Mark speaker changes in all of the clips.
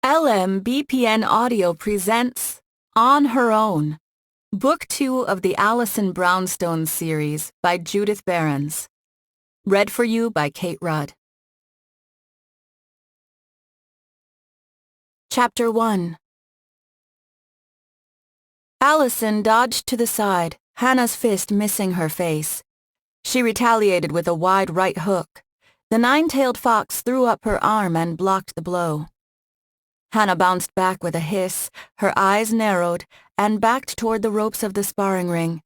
Speaker 1: LMBPN Audio presents On Her Own, Book 2 of the Alison Brownstone series by Judith Berens. Read for you by Kate Rudd. Chapter 1. Alison dodged to the side, Hannah's fist missing her face. She retaliated with a wide right hook. The nine-tailed fox threw up her arm and blocked the blow. Hannah bounced back with a hiss, her eyes narrowed, and backed toward the ropes of the sparring ring.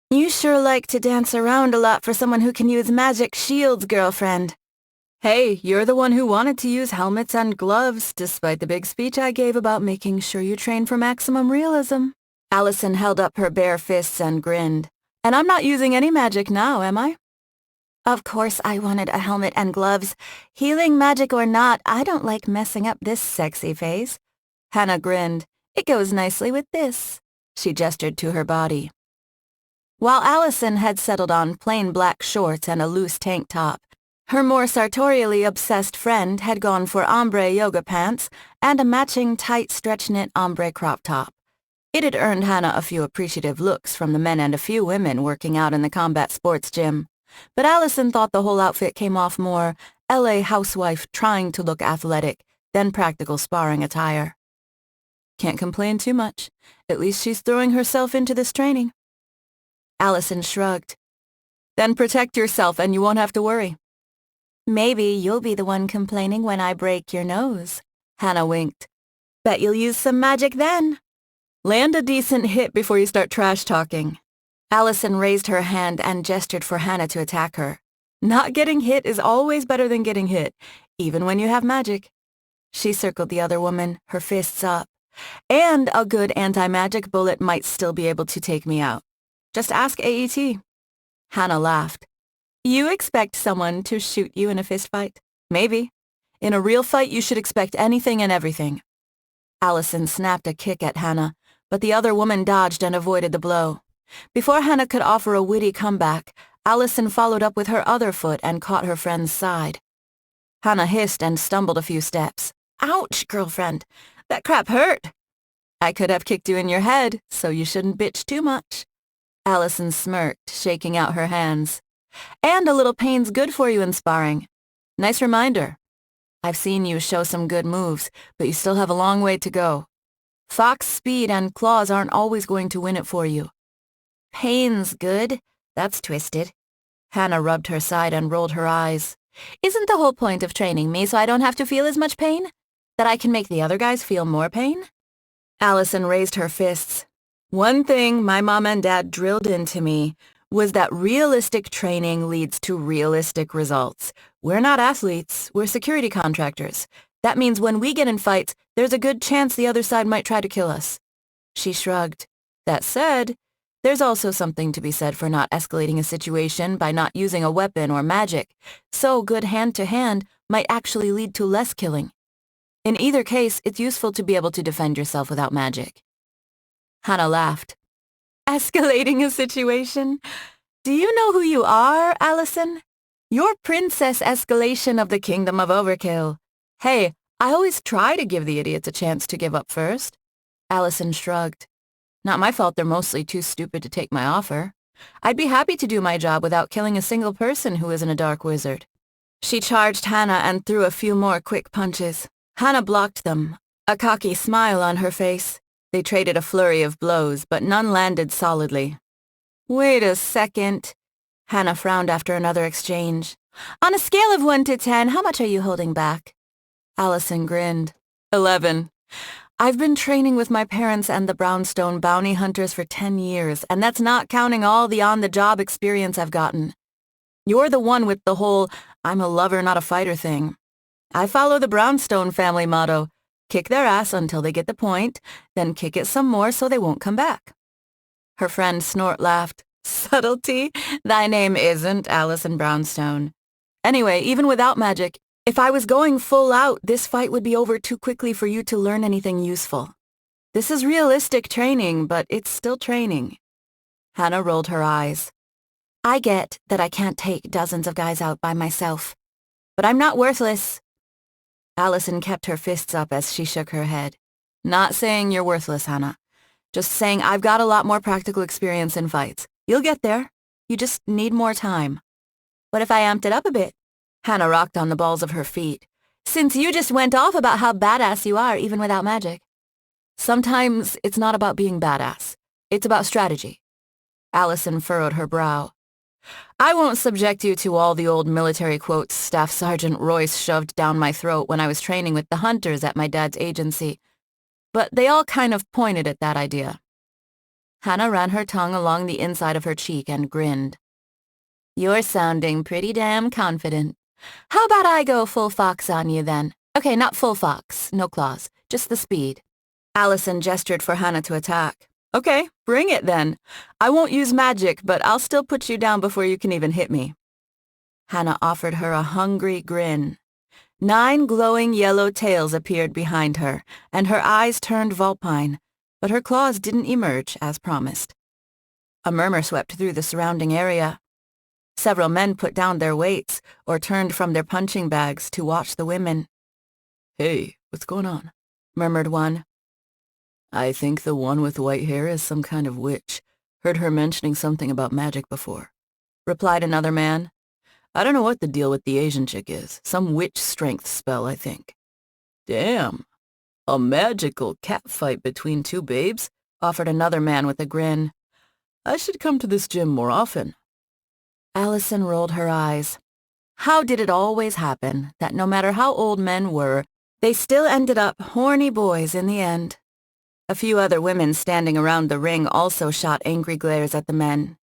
Speaker 1: "You sure like to dance around a lot for someone who can use magic shields, girlfriend." "Hey, you're the one who wanted to use helmets and gloves, despite the big speech I gave about making sure you train for maximum realism." Alison held up her bare fists and grinned. "And I'm not using any magic now, am I?" "Of course I wanted a helmet and gloves. Healing magic or not, I don't like messing up this sexy face." Hannah grinned. "It goes nicely with this." She gestured to her body. While Alison had settled on plain black shorts and a loose tank top, her more sartorially obsessed friend had gone for ombre yoga pants and a matching tight stretch-knit ombre crop top. It had earned Hannah a few appreciative looks from the men and a few women working out in the combat sports gym. But Alison thought the whole outfit came off more LA housewife trying to look athletic than practical sparring attire. "Can't complain too much. At least she's throwing herself into this training." Alison shrugged. "Then protect yourself and you won't have to worry." "Maybe you'll be the one complaining when I break your nose." Hannah winked. "Bet you'll use some magic then." "Land a decent hit before you start trash talking." Alison raised her hand and gestured for Hannah to attack her. "Not getting hit is always better than getting hit, even when you have magic." She circled the other woman, her fists up. "And a good anti-magic bullet might still be able to take me out. Just ask AET." Hannah laughed. "You expect someone to shoot you in a fistfight? Maybe. In a real fight, you should expect anything and everything." Alison snapped a kick at Hannah, but the other woman dodged and avoided the blow. Before Hannah could offer a witty comeback, Alison followed up with her other foot and caught her friend's side. Hannah hissed and stumbled a few steps. "Ouch, girlfriend. That crap hurt." "I could have kicked you in your head, so you shouldn't bitch too much." Alison smirked, shaking out her hands. "And a little pain's good for you in sparring. Nice reminder. I've seen you show some good moves, but you still have a long way to go. Fox speed and claws aren't always going to win it for you." "Pain's good? That's twisted." Hannah rubbed her side and rolled her eyes. "Isn't the whole point of training me so I don't have to feel as much pain? That I can make the other guys feel more pain?" Alison raised her fists. "One thing my mom and dad drilled into me was that realistic training leads to realistic results. We're not athletes, we're security contractors. That means when we get in fights, there's a good chance the other side might try to kill us." She shrugged. "That said, there's also something to be said for not escalating a situation by not using a weapon or magic, so good hand-to-hand might actually lead to less killing. In either case, it's useful to be able to defend yourself without magic." Hannah laughed. "Escalating a situation? Do you know who you are, Alison? You're Princess Escalation of the Kingdom of Overkill. Hey, I always try to give the idiots a chance to give up first." Alison shrugged. "Not my fault they're mostly too stupid to take my offer. I'd be happy to do my job without killing a single person who isn't a dark wizard." She charged Hannah and threw a few more quick punches. Hannah blocked them, a cocky smile on her face. They traded a flurry of blows, but none landed solidly. "Wait a second." Hannah frowned after another exchange. "On a scale of 1 to 10, how much are you holding back?" Alison grinned. 11. "I've been training with my parents and the Brownstone bounty hunters for 10 years, and that's not counting all the on-the-job experience I've gotten. You're the one with the whole, I'm a lover, not a fighter thing. I follow the Brownstone family motto, kick their ass until they get the point, then kick it some more so they won't come back." Her friend snort laughed. "Subtlety? Thy name isn't Alison Brownstone. Anyway, even without magic, if I was going full out, this fight would be over too quickly for you to learn anything useful. This is realistic training, but it's still training." Hannah rolled her eyes. "I get that I can't take dozens of guys out by myself. But I'm not worthless." Alison kept her fists up as she shook her head. Not saying you're worthless, Hannah. Just saying I've got a lot more practical experience in fights. You'll get there. You just need more time. What if I amped it up a bit? Hannah rocked on the balls of her feet. Since you just went off about how badass you are even without magic. Sometimes it's not about being badass. It's about strategy. Alison furrowed her brow. I won't subject you to all the old military quotes Staff Sergeant Royce shoved down my throat when I was training with the hunters at my dad's agency, but they all kind of pointed at that idea. Hannah ran her tongue along the inside of her cheek and grinned. You're sounding pretty damn confident. How about I go full fox on you then? Okay, not full fox, no claws, just the speed. Alison gestured for Hannah to attack. Okay, bring it then. I won't use magic, but I'll still put you down before you can even hit me. Hannah offered her a hungry grin. 9 glowing yellow tails appeared behind her, and her eyes turned vulpine, but her claws didn't emerge as promised. A murmur swept through the surrounding area. Several men put down their weights or turned from their punching bags to watch the women. Hey, what's going on? Murmured one. I think the one with white hair is some kind of witch. Heard her mentioning something about magic before, replied another man. I don't know what the deal with the Asian chick is. Some witch strength spell, I think. Damn. A magical catfight between 2 babes? Offered another man with a grin. I should come to this gym more often. Alison rolled her eyes. How did it always happen that no matter how old men were, they still ended up horny boys in the end? A few other women standing around the ring also shot angry glares at the men.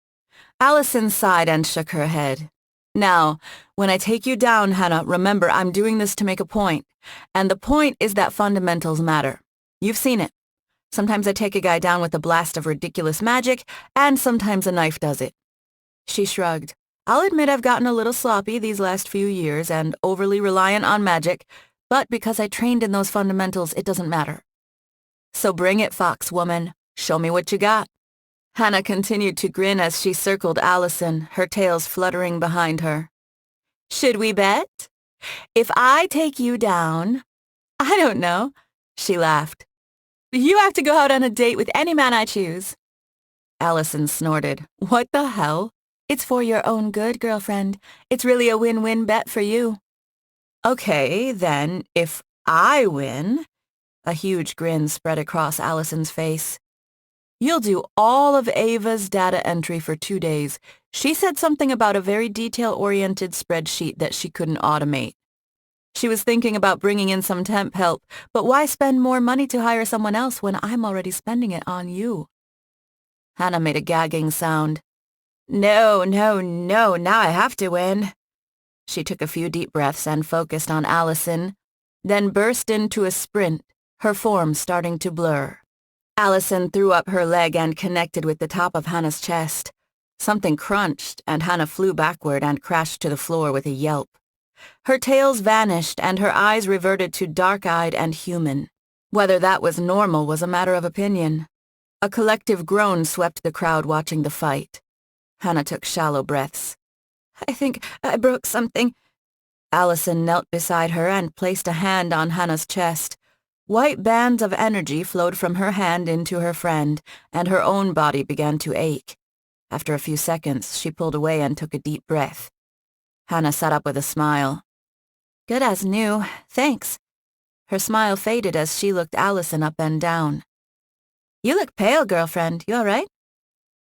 Speaker 1: Alison sighed and shook her head. Now, when I take you down, Hannah, remember I'm doing this to make a point. And the point is that fundamentals matter. You've seen it. Sometimes I take a guy down with a blast of ridiculous magic, and sometimes a knife does it. She shrugged. I'll admit I've gotten a little sloppy these last few years and overly reliant on magic, but because I trained in those fundamentals, it doesn't matter. So bring it, fox woman. Show me what you got. Hannah continued to grin as she circled Alison, her tails fluttering behind her. Should we bet? If I take you down... I don't know, she laughed. You have to go out on a date with any man I choose. Alison snorted. What the hell? It's for your own good, girlfriend. It's really a win-win bet for you. Okay, then, if I win... A huge grin spread across Alison's face. You'll do all of Ava's data entry for 2 days. She said something about a very detail-oriented spreadsheet that she couldn't automate. She was thinking about bringing in some temp help, but why spend more money to hire someone else when I'm already spending it on you? Hannah made a gagging sound. No, now I have to win. She took a few deep breaths and focused on Alison, then burst into a sprint, her form starting to blur. Alison threw up her leg and connected with the top of Hannah's chest. Something crunched, and Hannah flew backward and crashed to the floor with a yelp. Her tails vanished, and her eyes reverted to dark-eyed and human. Whether that was normal was a matter of opinion. A collective groan swept the crowd watching the fight. Hannah took shallow breaths. I think I broke something. Alison knelt beside her and placed a hand on Hannah's chest. White bands of energy flowed from her hand into her friend, and her own body began to ache. After a few seconds, she pulled away and took a deep breath. Hannah sat up with a smile. Good as new, thanks. Her smile faded as she looked Alison up and down. You look pale, girlfriend. You all right?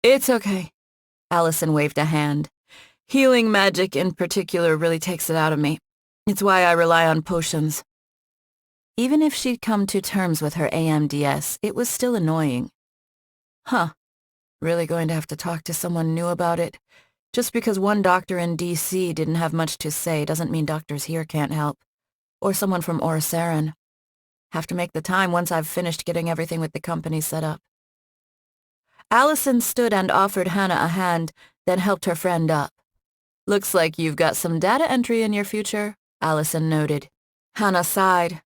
Speaker 1: It's okay. Alison waved a hand. Healing magic in particular really takes it out of me. It's why I rely on potions. Even if she'd come to terms with her AMDS, it was still annoying. Huh. Really going to have to talk to someone new about it. Just because one doctor in D.C. didn't have much to say doesn't mean doctors here can't help. Or someone from Oriceran. Have to make the time once I've finished getting everything with the company set up. Alison stood and offered Hannah a hand, then helped her friend up. Looks like you've got some data entry in your future, Alison noted. Hannah sighed.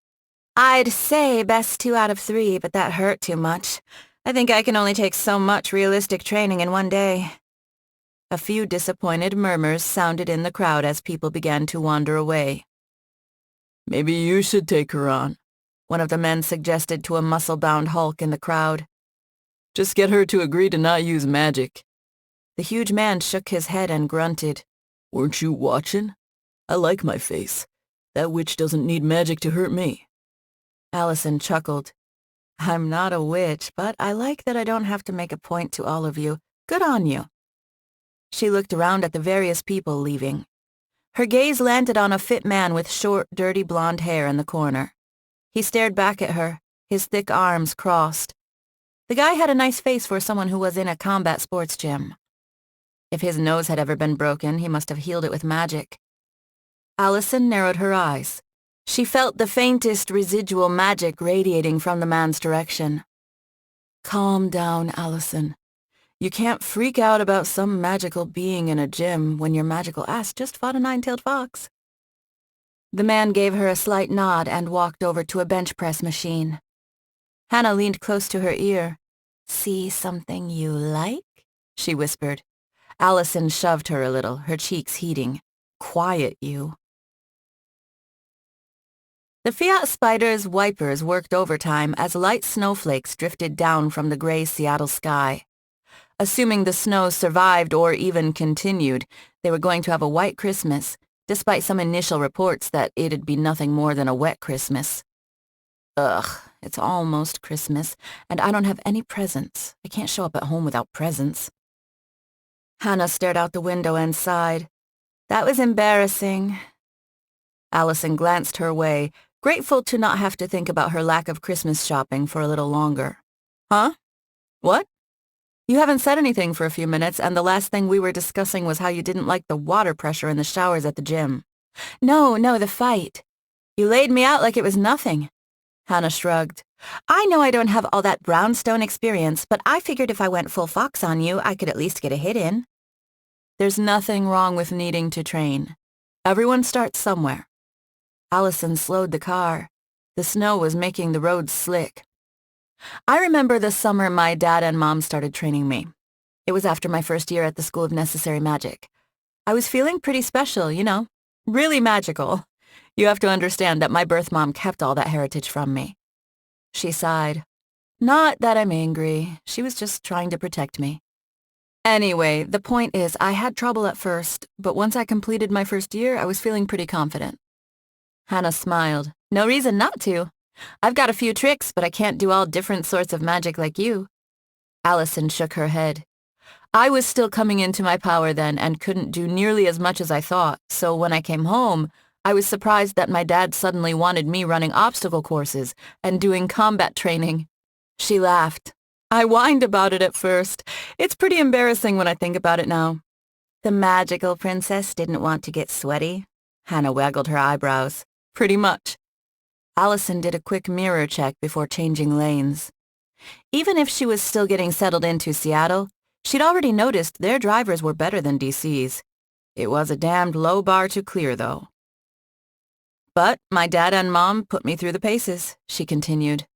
Speaker 1: I'd say best 2 out of 3, but that hurt too much. I think I can only take so much realistic training in one day. A few disappointed murmurs sounded in the crowd as people began to wander away. Maybe you should take her on, one of the men suggested to a muscle-bound hulk in the crowd. Just get her to agree to not use magic. The huge man shook his head and grunted. Weren't you watching? I like my face. That witch doesn't need magic to hurt me. Alison chuckled. I'm not a witch, but I like that I don't have to make a point to all of you. Good on you. She looked around at the various people leaving. Her gaze landed on a fit man with short, dirty blonde hair in the corner. He stared back at her, his thick arms crossed. The guy had a nice face for someone who was in a combat sports gym. If his nose had ever been broken, he must have healed it with magic. Alison narrowed her eyes. She felt the faintest residual magic radiating from the man's direction. Calm down, Alison. You can't freak out about some magical being in a gym when your magical ass just fought a nine-tailed fox. The man gave her a slight nod and walked over to a bench press machine. Hannah leaned close to her ear. See something you like? She whispered. Alison shoved her a little, her cheeks heating. Quiet, you. The Fiat Spider's wipers worked overtime as light snowflakes drifted down from the gray Seattle sky. Assuming the snow survived or even continued, they were going to have a white Christmas, despite some initial reports that it'd be nothing more than a wet Christmas. Ugh, it's almost Christmas, and I don't have any presents. I can't show up at home without presents. Hannah stared out the window and sighed. That was embarrassing. Alison glanced her way, grateful to not have to think about her lack of Christmas shopping for a little longer. Huh? What? You haven't said anything for a few minutes, and the last thing we were discussing was how you didn't like the water pressure in the showers at the gym. No, the fight. You laid me out like it was nothing. Hannah shrugged. I know I don't have all that Brownstone experience, but I figured if I went full fox on you, I could at least get a hit in. There's nothing wrong with needing to train. Everyone starts somewhere. Alison slowed the car. The snow was making the roads slick. I remember the summer my dad and mom started training me. It was after my first year at the School of Necessary Magic. I was feeling pretty special, really magical. You have to understand that my birth mom kept all that heritage from me. She sighed. Not that I'm angry. She was just trying to protect me. Anyway, the point is I had trouble at first, but once I completed my first year, I was feeling pretty confident. Hannah smiled. No reason not to. I've got a few tricks, but I can't do all different sorts of magic like you. Alison shook her head. I was still coming into my power then and couldn't do nearly as much as I thought, so when I came home, I was surprised that my dad suddenly wanted me running obstacle courses and doing combat training. She laughed. I whined about it at first. It's pretty embarrassing when I think about it now. The magical princess didn't want to get sweaty. Hannah waggled her eyebrows. Pretty much. Alison did a quick mirror check before changing lanes. Even if she was still getting settled into Seattle, she'd already noticed their drivers were better than DC's. It was a damned low bar to clear, though. But my dad and mom put me through the paces, she continued,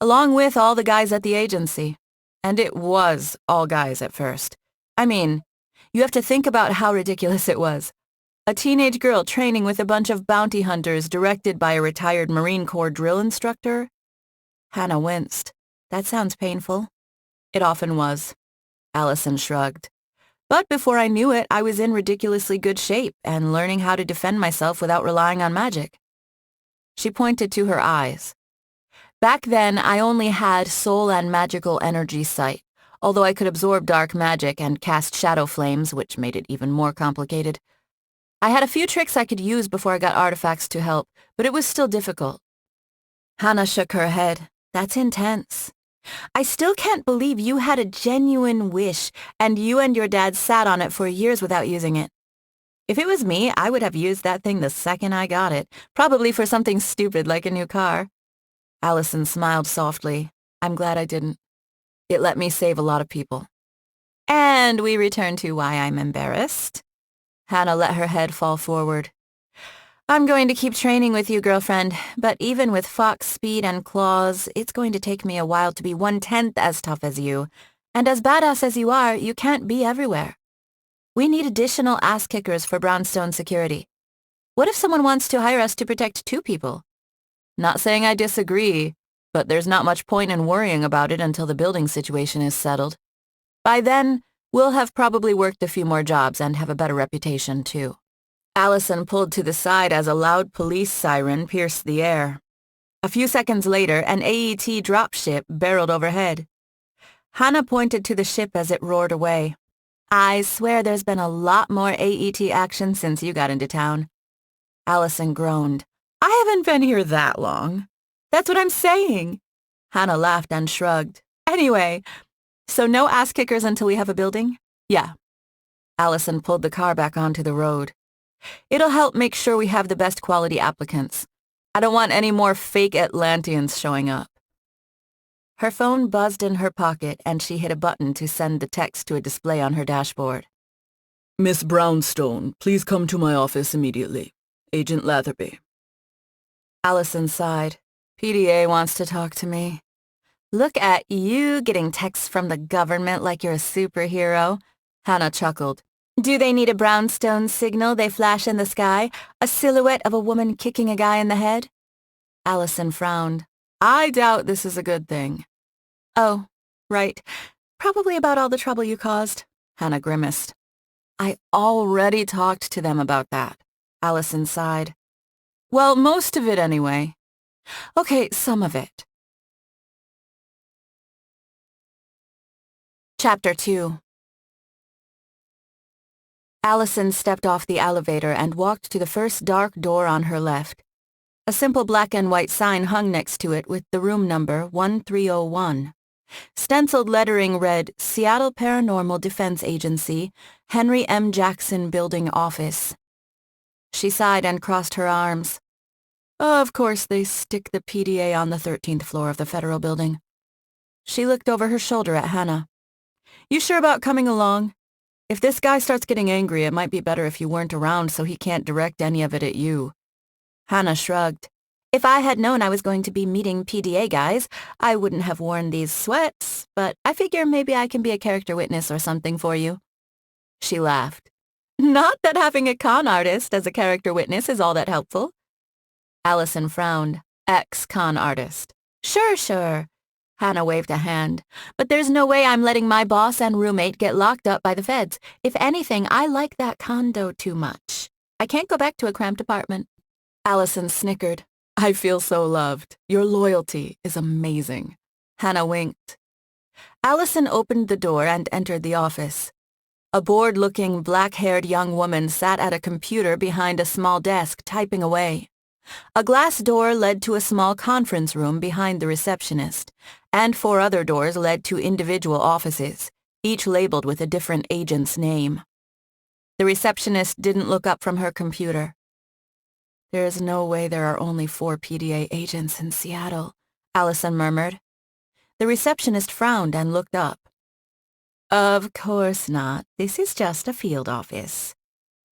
Speaker 1: along with all the guys at the agency. And it was all guys at first. I mean, you have to think about how ridiculous it was. A teenage girl training with a bunch of bounty hunters directed by a retired Marine Corps drill instructor? Hannah winced. That sounds painful. It often was. Alison shrugged. But before I knew it, I was in ridiculously good shape and learning how to defend myself without relying on magic. She pointed to her eyes. Back then, I only had soul and magical energy sight, although I could absorb dark magic and cast shadow flames, which made it even more complicated. I had a few tricks I could use before I got artifacts to help, but it was still difficult. Hannah shook her head. That's intense. I still can't believe you had a genuine wish, and you and your dad sat on it for years without using it. If it was me, I would have used that thing the second I got it, probably for something stupid like a new car. Alison smiled softly. I'm glad I didn't. It let me save a lot of people. And we return to why I'm embarrassed. Hannah let her head fall forward. I'm going to keep training with you, girlfriend, but even with fox speed and claws, it's going to take me a while to be 1/10 as tough as you. And as badass as you are, you can't be everywhere. We need additional ass-kickers for Brownstone security. What if someone wants to hire us to protect 2 people? Not saying I disagree, but there's not much point in worrying about it until the building situation is settled. By then, we'll have probably worked a few more jobs and have a better reputation, too. Alison pulled to the side as a loud police siren pierced the air. A few seconds later, an AET dropship barreled overhead. Hannah pointed to the ship as it roared away. I swear there's been a lot more AET action since you got into town. Alison groaned. I haven't been here that long. That's what I'm saying. Hannah laughed and shrugged. Anyway, so no ass kickers until we have a building? Yeah. Alison pulled the car back onto the road. It'll help make sure we have the best quality applicants. I don't want any more fake Atlanteans showing up. Her phone buzzed in her pocket and she hit a button to send the text to a display on her dashboard. Miss Brownstone, please come to my office immediately. Agent Latherby. Alison sighed. PDA wants to talk to me. Look at you getting texts from the government like you're a superhero. Hannah chuckled. Do they need a brownstone signal they flash in the sky? A silhouette of a woman kicking a guy in the head? Alison frowned. I doubt this is a good thing. Oh, right. Probably about all the trouble you caused. Hannah grimaced. I already talked to them about that. Alison sighed. Well, most of it anyway. Okay, some of it. Chapter 2. Alison stepped off the elevator and walked to the first dark door on her left. A simple black and white sign hung next to it with the room number 1301. Stenciled lettering read, Seattle Paranormal Defense Agency, Henry M. Jackson Building Office. She sighed and crossed her arms. Of course they stick the PDA on the 13th floor of the federal building. She looked over her shoulder at Hannah. You sure about coming along? If this guy starts getting angry, it might be better if you weren't around so he can't direct any of it at you. Hannah shrugged. If I had known I was going to be meeting PDA guys, I wouldn't have worn these sweats, but I figure maybe I can be a character witness or something for you. She laughed. Not that having a con artist as a character witness is all that helpful. Alison frowned. Ex-con artist. Sure. Hannah waved a hand. But there's no way I'm letting my boss and roommate get locked up by the feds. If anything, I like that condo too much. I can't go back to a cramped apartment. Alison snickered. I feel so loved. Your loyalty is amazing. Hannah winked. Alison opened the door and entered the office. A bored-looking, black-haired young woman sat at a computer behind a small desk, typing away. A glass door led to a small conference room behind the receptionist, and 4 other doors led to individual offices, each labeled with a different agent's name. The receptionist didn't look up from her computer. There is no way there are only 4 PDA agents in Seattle, Alison murmured. The receptionist frowned and looked up. Of course not. This is just a field office.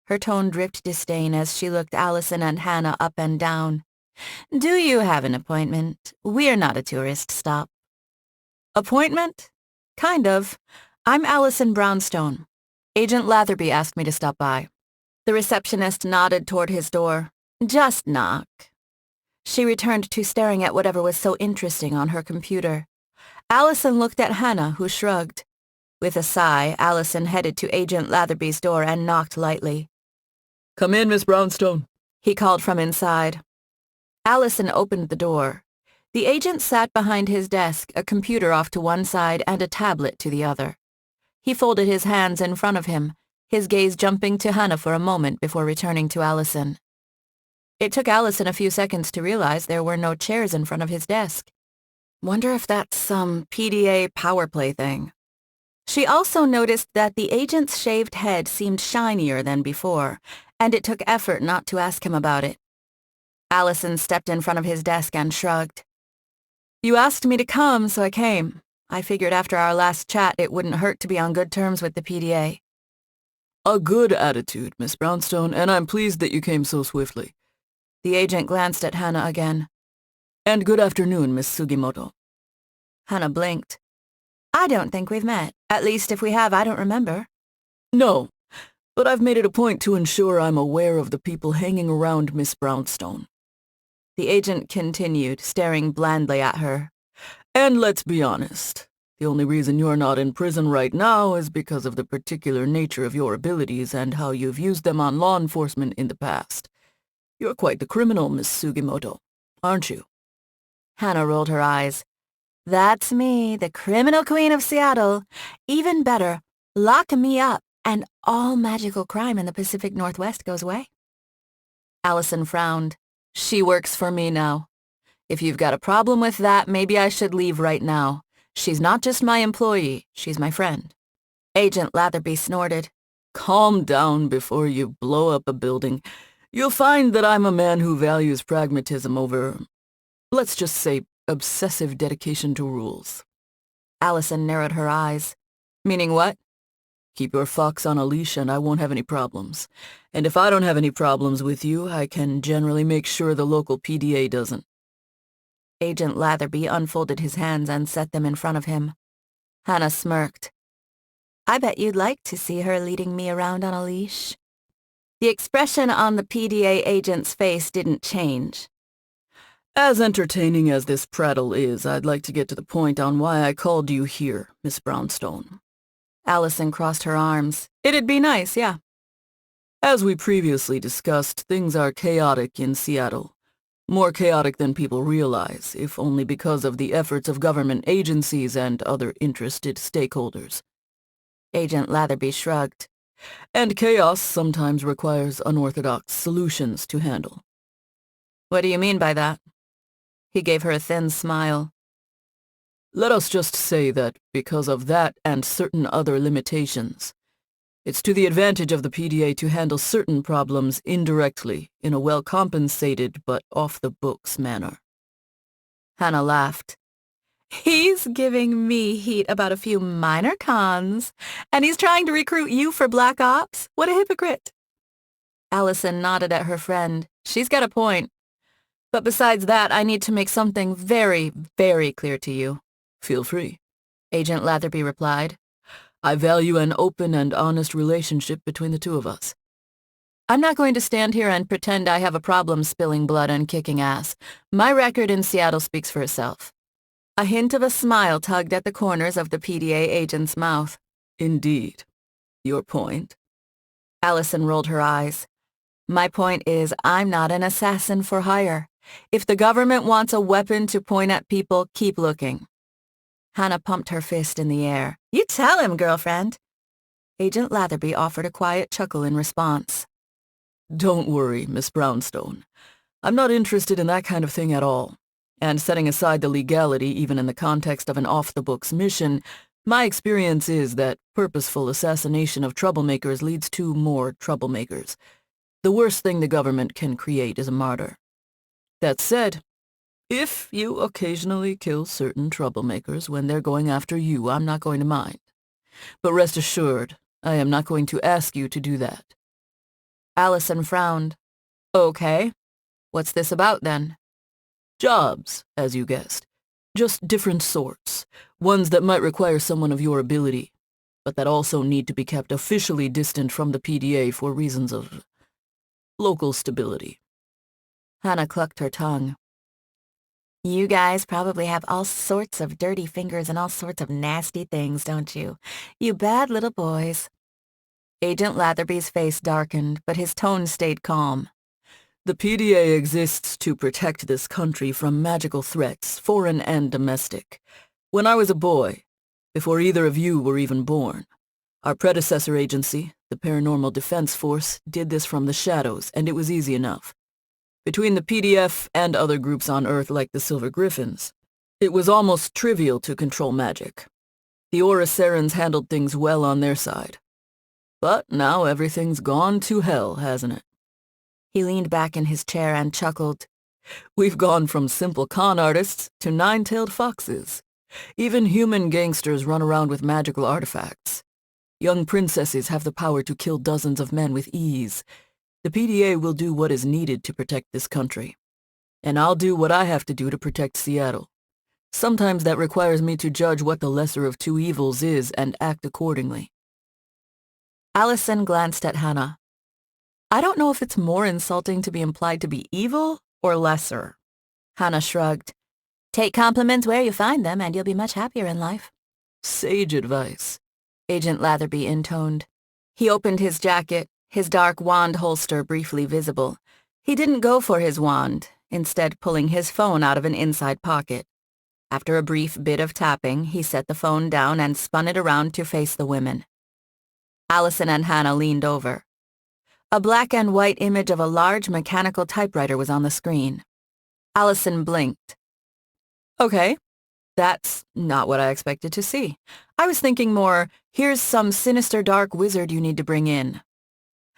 Speaker 1: Her tone dripped disdain as she looked Alison and Hannah up and down. Do you have an appointment? We're not a tourist stop. Appointment? Kind of. I'm Alison Brownstone. Agent Latherby asked me to stop by. The receptionist nodded toward his door. Just knock. She returned to staring at whatever was so interesting on her computer. Alison looked at Hannah, who shrugged. With a sigh, Alison headed to Agent Latherby's door and knocked lightly. Come in, Miss Brownstone, he called from inside. Alison opened the door. The agent sat behind his desk, a computer off to one side and a tablet to the other. He folded his hands in front of him, his gaze jumping to Hannah for a moment before returning to Alison. It took Alison a few seconds to realize there were no chairs in front of his desk. Wonder if that's some PDA power play thing. She also noticed that the agent's shaved head seemed shinier than before, and it took effort not to ask him about it. Alison stepped in front of his desk and shrugged. You asked me to come, so I came. I figured after our last chat it wouldn't hurt to be on good terms with the PDA. A good attitude, Miss Brownstone, and I'm pleased that you came so swiftly. The agent glanced at Hannah again. And good afternoon, Miss Sugimoto. Hannah blinked. I don't think we've met. At least if we have, I don't remember. No,
Speaker 2: But I've made it a point to ensure I'm aware of the people hanging around Miss Brownstone.
Speaker 1: The agent continued, staring blandly at her.
Speaker 2: And let's be honest. The only reason you're not in prison right now is because of the particular nature of your abilities and how you've used them on law enforcement in the past. You're quite the criminal, Miss Sugimoto, aren't you?
Speaker 1: Hannah rolled her eyes. That's me, the criminal queen of Seattle. Even better, lock me up, and all magical crime in the Pacific Northwest goes away. Alison frowned. She works for me now. If you've got a problem with that, maybe I should leave right now. She's not just my employee, she's my friend. Agent Latherby snorted.
Speaker 2: Calm down before you blow up a building. You'll find that I'm a man who values pragmatism over, let's just say, obsessive dedication to rules.
Speaker 1: Alison narrowed her eyes. Meaning what?
Speaker 2: Keep your fox on a leash and I won't have any problems. And if I don't have any problems with you, I can generally make sure the local PDA doesn't.
Speaker 1: Agent Latherby unfolded his hands and set them in front of him. Hannah smirked. I bet you'd like to see her leading me around on a leash. The expression on the PDA agent's face didn't change.
Speaker 2: As entertaining as this prattle is, I'd like to get to the point on why I called you here, Miss Brownstone.
Speaker 1: Alison crossed her arms. It'd be nice, yeah.
Speaker 2: As we previously discussed, things are chaotic in Seattle. More chaotic than people realize, if only because of the efforts of government agencies and other interested stakeholders.
Speaker 1: Agent Latherby shrugged.
Speaker 2: And chaos sometimes requires unorthodox solutions to handle.
Speaker 1: What do you mean by that? He gave her a thin smile.
Speaker 2: Let us just say that because of that and certain other limitations, it's to the advantage of the PDA to handle certain problems indirectly in a well-compensated but off-the-books manner.
Speaker 1: Hannah laughed. He's giving me heat about a few minor cons, and he's trying to recruit you for Black Ops? What a hypocrite. Alison nodded at her friend. She's got a point. But besides that, I need to make something very, very clear to you.
Speaker 2: Feel free,
Speaker 1: Agent Latherby replied.
Speaker 2: I value an open and honest relationship between the two of us.
Speaker 1: I'm not going to stand here and pretend I have a problem spilling blood and kicking ass. My record in Seattle speaks for itself. A hint of a smile tugged at the corners of the PDA agent's mouth.
Speaker 2: Indeed. Your point?
Speaker 1: Alison rolled her eyes. My point is, I'm not an assassin for hire. If the government wants a weapon to point at people, keep looking. Hannah pumped her fist in the air. You tell him, girlfriend. Agent Latherby offered a quiet chuckle in response.
Speaker 2: Don't worry, Miss Brownstone. I'm not interested in that kind of thing at all. And setting aside the legality even in the context of an off-the-books mission, my experience is that purposeful assassination of troublemakers leads to more troublemakers. The worst thing the government can create is a martyr. That said, if you occasionally kill certain troublemakers when they're going after you, I'm not going to mind. But rest assured, I am not going to ask you to do that.
Speaker 1: Alison frowned. Okay. What's this about, then?
Speaker 2: Jobs, as you guessed. Just different sorts. Ones that might require someone of your ability, but that also need to be kept officially distant from the PDA for reasons of local stability.
Speaker 1: Hannah clucked her tongue. You guys probably have all sorts of dirty fingers and all sorts of nasty things, don't you? You bad little boys. Agent Latherby's face darkened, but his tone stayed calm.
Speaker 2: The PDA exists to protect this country from magical threats, foreign and domestic. When I was a boy, before either of you were even born, our predecessor agency, the Paranormal Defense Force, did this from the shadows, and it was easy enough. Between the PDF and other groups on Earth like the Silver Griffins, it was almost trivial to control magic. The Oricerans handled things well on their side. But now everything's gone to hell, hasn't it?
Speaker 1: He leaned back in his chair and chuckled.
Speaker 2: We've gone from simple con artists to nine-tailed foxes. Even human gangsters run around with magical artifacts. Young princesses have the power to kill dozens of men with ease. The PDA will do what is needed to protect this country. And I'll do what I have to do to protect Seattle. Sometimes that requires me to judge what the lesser of two evils is and act accordingly.
Speaker 1: Alison glanced at Hannah. I don't know if it's more insulting to be implied to be evil or lesser. Hannah shrugged. Take compliments where you find them and you'll be much happier in life.
Speaker 2: Sage advice,
Speaker 1: Agent Latherby intoned. He opened his jacket, his dark wand holster briefly visible. He didn't go for his wand, instead pulling his phone out of an inside pocket. After a brief bit of tapping, he set the phone down and spun it around to face the women. Alison and Hannah leaned over. A black and white image of a large mechanical typewriter was on the screen. Alison blinked. Okay, that's not what I expected to see. I was thinking more, here's some sinister dark wizard you need to bring in.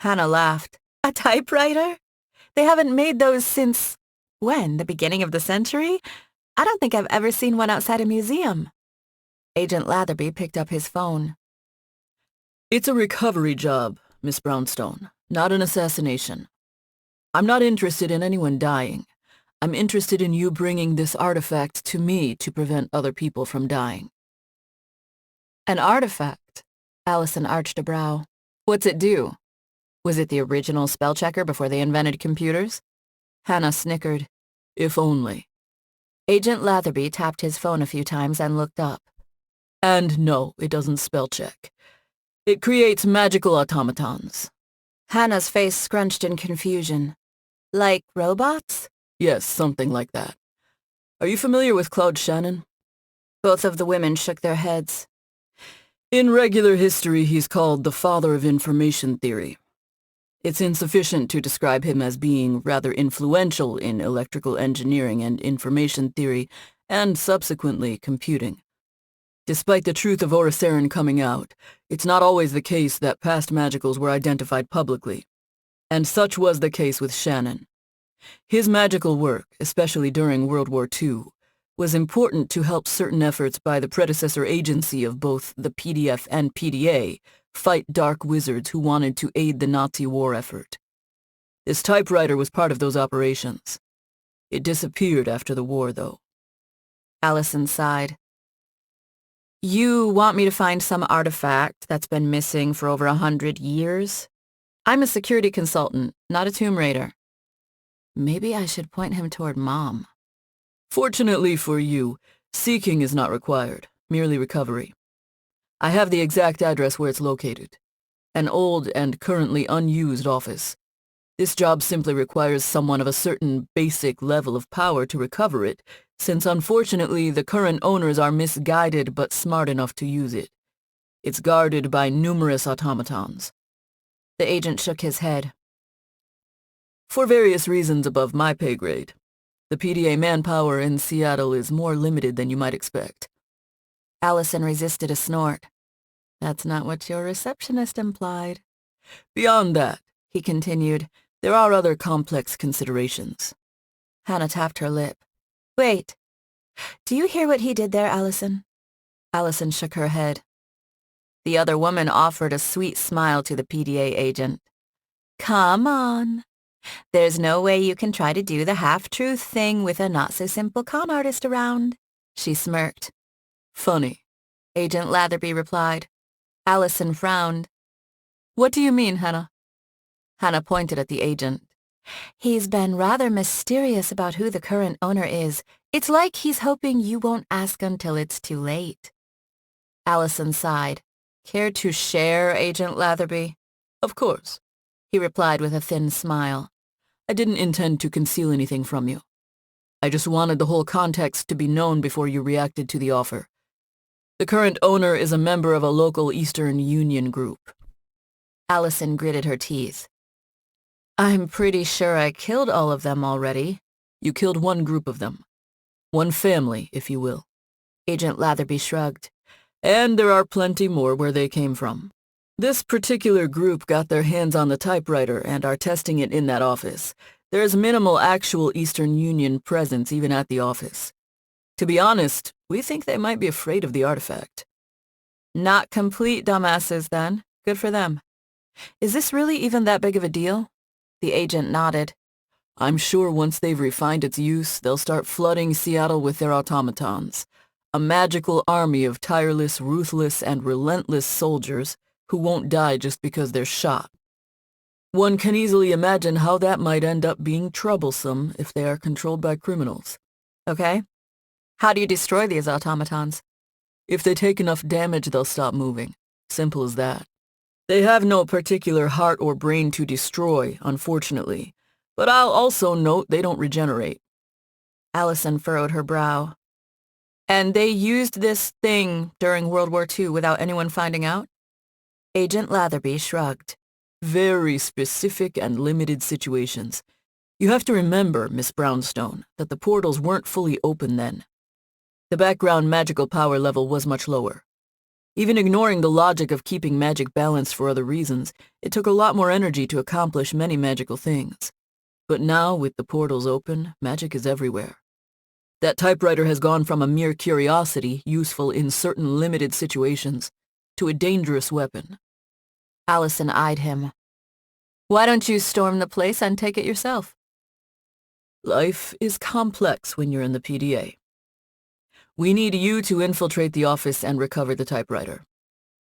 Speaker 1: Hannah laughed. A typewriter? They haven't made those since, when, the beginning of the century? I don't think I've ever seen one outside a museum. Agent Latherby picked up his phone.
Speaker 2: It's a recovery job, Miss Brownstone, not an assassination. I'm not interested in anyone dying. I'm interested in you bringing this artifact to me to prevent other people from dying.
Speaker 1: An artifact? Alison arched a brow. What's it do? Was it the original spell checker before they invented computers? Hannah snickered.
Speaker 2: If only.
Speaker 1: Agent Latherby tapped his phone a few times and looked up.
Speaker 2: And no, it doesn't spell check. It creates magical automatons.
Speaker 1: Hannah's face scrunched in confusion. Like robots?
Speaker 2: Yes, something like that. Are you familiar with Claude Shannon?
Speaker 1: Both of the women shook their heads.
Speaker 2: In regular history, he's called the father of information theory. It's insufficient to describe him as being rather influential in electrical engineering and information theory, and subsequently computing. Despite the truth of Oriceran coming out, it's not always the case that past magicals were identified publicly. And such was the case with Shannon. His magical work, especially during World War II, was important to help certain efforts by the predecessor agency of both the PDF and PDA fight dark wizards who wanted to aid the Nazi war effort. This typewriter was part of those operations. It disappeared after the war, though.
Speaker 1: Alison sighed. You want me to find some artifact that's been missing for over 100 years? I'm a security consultant, not a tomb raider. Maybe I should point him toward Mom.
Speaker 2: Fortunately for you, seeking is not required, merely recovery. I have the exact address where it's located. An old and currently unused office. This job simply requires someone of a certain basic level of power to recover it, since unfortunately the current owners are misguided but smart enough to use it. It's guarded by numerous automatons.
Speaker 1: The agent shook his head.
Speaker 2: For various reasons above my pay grade. The PDA manpower in Seattle is more limited than you might expect.
Speaker 1: Alison resisted a snort. That's not what your receptionist implied.
Speaker 2: Beyond that, he continued, there are other complex considerations.
Speaker 1: Hannah tapped her lip. Wait. Do you hear what he did there, Alison? Alison shook her head. The other woman offered a sweet smile to the PDA agent. Come on. There's no way you can try to do the half-truth thing with a not-so-simple con artist around. She smirked.
Speaker 2: Funny,
Speaker 1: Agent Latherby replied. Alison frowned. What do you mean, Hannah? Hannah pointed at the agent. He's been rather mysterious about who the current owner is. It's like he's hoping you won't ask until it's too late. Alison sighed. Care to share, Agent Latherby?
Speaker 2: Of course,
Speaker 1: he replied with a thin smile.
Speaker 2: I didn't intend to conceal anything from you. I just wanted the whole context to be known before you reacted to the offer. The current owner is a member of a local Eastern Union group.
Speaker 1: Alison gritted her teeth. I'm pretty sure I killed all of them already.
Speaker 2: You killed one group of them. One family, if you will.
Speaker 1: Agent Latherby shrugged.
Speaker 2: And there are plenty more where they came from. This particular group got their hands on the typewriter and are testing it in that office. There's minimal actual Eastern Union presence even at the office. To be honest, we think they might be afraid of the artifact.
Speaker 1: Not complete dumbasses, then. Good for them. Is this really even that big of a deal? The agent nodded.
Speaker 2: I'm sure once they've refined its use, they'll start flooding Seattle with their automatons. A magical army of tireless, ruthless, and relentless soldiers, who won't die just because they're shot. One can easily imagine how that might end up being troublesome if they are controlled by criminals.
Speaker 1: Okay. How do you destroy these automatons?
Speaker 2: If they take enough damage, they'll stop moving. Simple as that. They have no particular heart or brain to destroy, unfortunately. But I'll also note they don't regenerate.
Speaker 1: Alison furrowed her brow. And they used this thing during World War II without anyone finding out? Agent Latherby shrugged.
Speaker 2: Very specific and limited situations. You have to remember, Miss Brownstone, that the portals weren't fully open then. The background magical power level was much lower. Even ignoring the logic of keeping magic balanced for other reasons, it took a lot more energy to accomplish many magical things. But now, with the portals open, magic is everywhere. That typewriter has gone from a mere curiosity, useful in certain limited situations, to a dangerous weapon.
Speaker 1: Alison eyed him. Why don't you storm the place and take it yourself?
Speaker 2: Life is complex when you're in the PDA. We need you to infiltrate the office and recover the typewriter.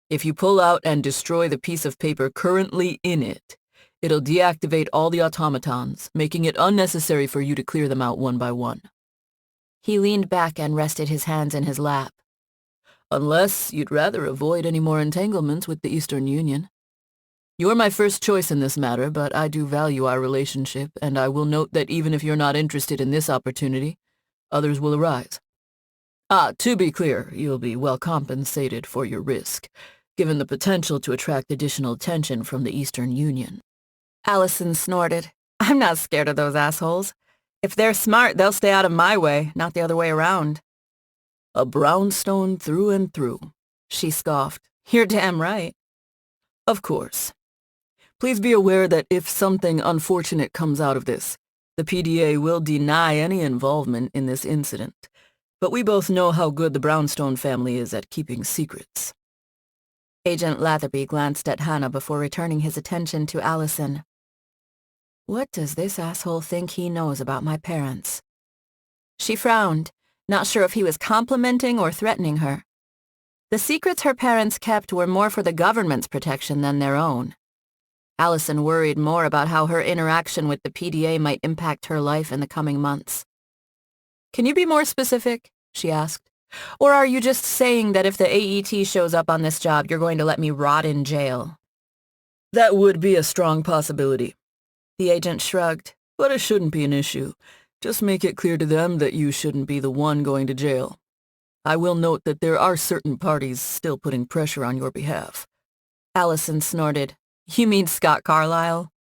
Speaker 2: If you pull out and destroy the piece of paper currently in it, it'll deactivate all the automatons, making it unnecessary for you to clear them out one by one.
Speaker 1: He leaned back and rested his hands in his lap.
Speaker 2: Unless you'd rather avoid any more entanglements with the Eastern Union. You're my first choice in this matter, but I do value our relationship, and I will note that even if you're not interested in this opportunity, others will arise. To be clear, you'll be well compensated for your risk, given the potential to attract additional attention from the Eastern Union.
Speaker 1: Alison snorted. I'm not scared of those assholes. If they're smart, they'll stay out of my way, not the other way around.
Speaker 2: A brownstone through and through,
Speaker 1: she scoffed. You're damn right.
Speaker 2: Of course. Please be aware that if something unfortunate comes out of this, the PDA will deny any involvement in this incident. But we both know how good the Brownstone family is at keeping secrets.
Speaker 1: Agent Latherby glanced at Hannah before returning his attention to Alison. What does this asshole think he knows about my parents? She frowned, not sure if he was complimenting or threatening her. The secrets her parents kept were more for the government's protection than their own. Alison worried more about how her interaction with the PDA might impact her life in the coming months. Can you be more specific? She asked. Or are you just saying that if the AET shows up on this job, you're going to let me rot in jail?
Speaker 2: That would be a strong possibility.
Speaker 1: The agent shrugged.
Speaker 2: But it shouldn't be an issue. Just make it clear to them that you shouldn't be the one going to jail. I will note that there are certain parties still putting pressure on your behalf.
Speaker 1: Alison snorted. You mean Scott Carlyle?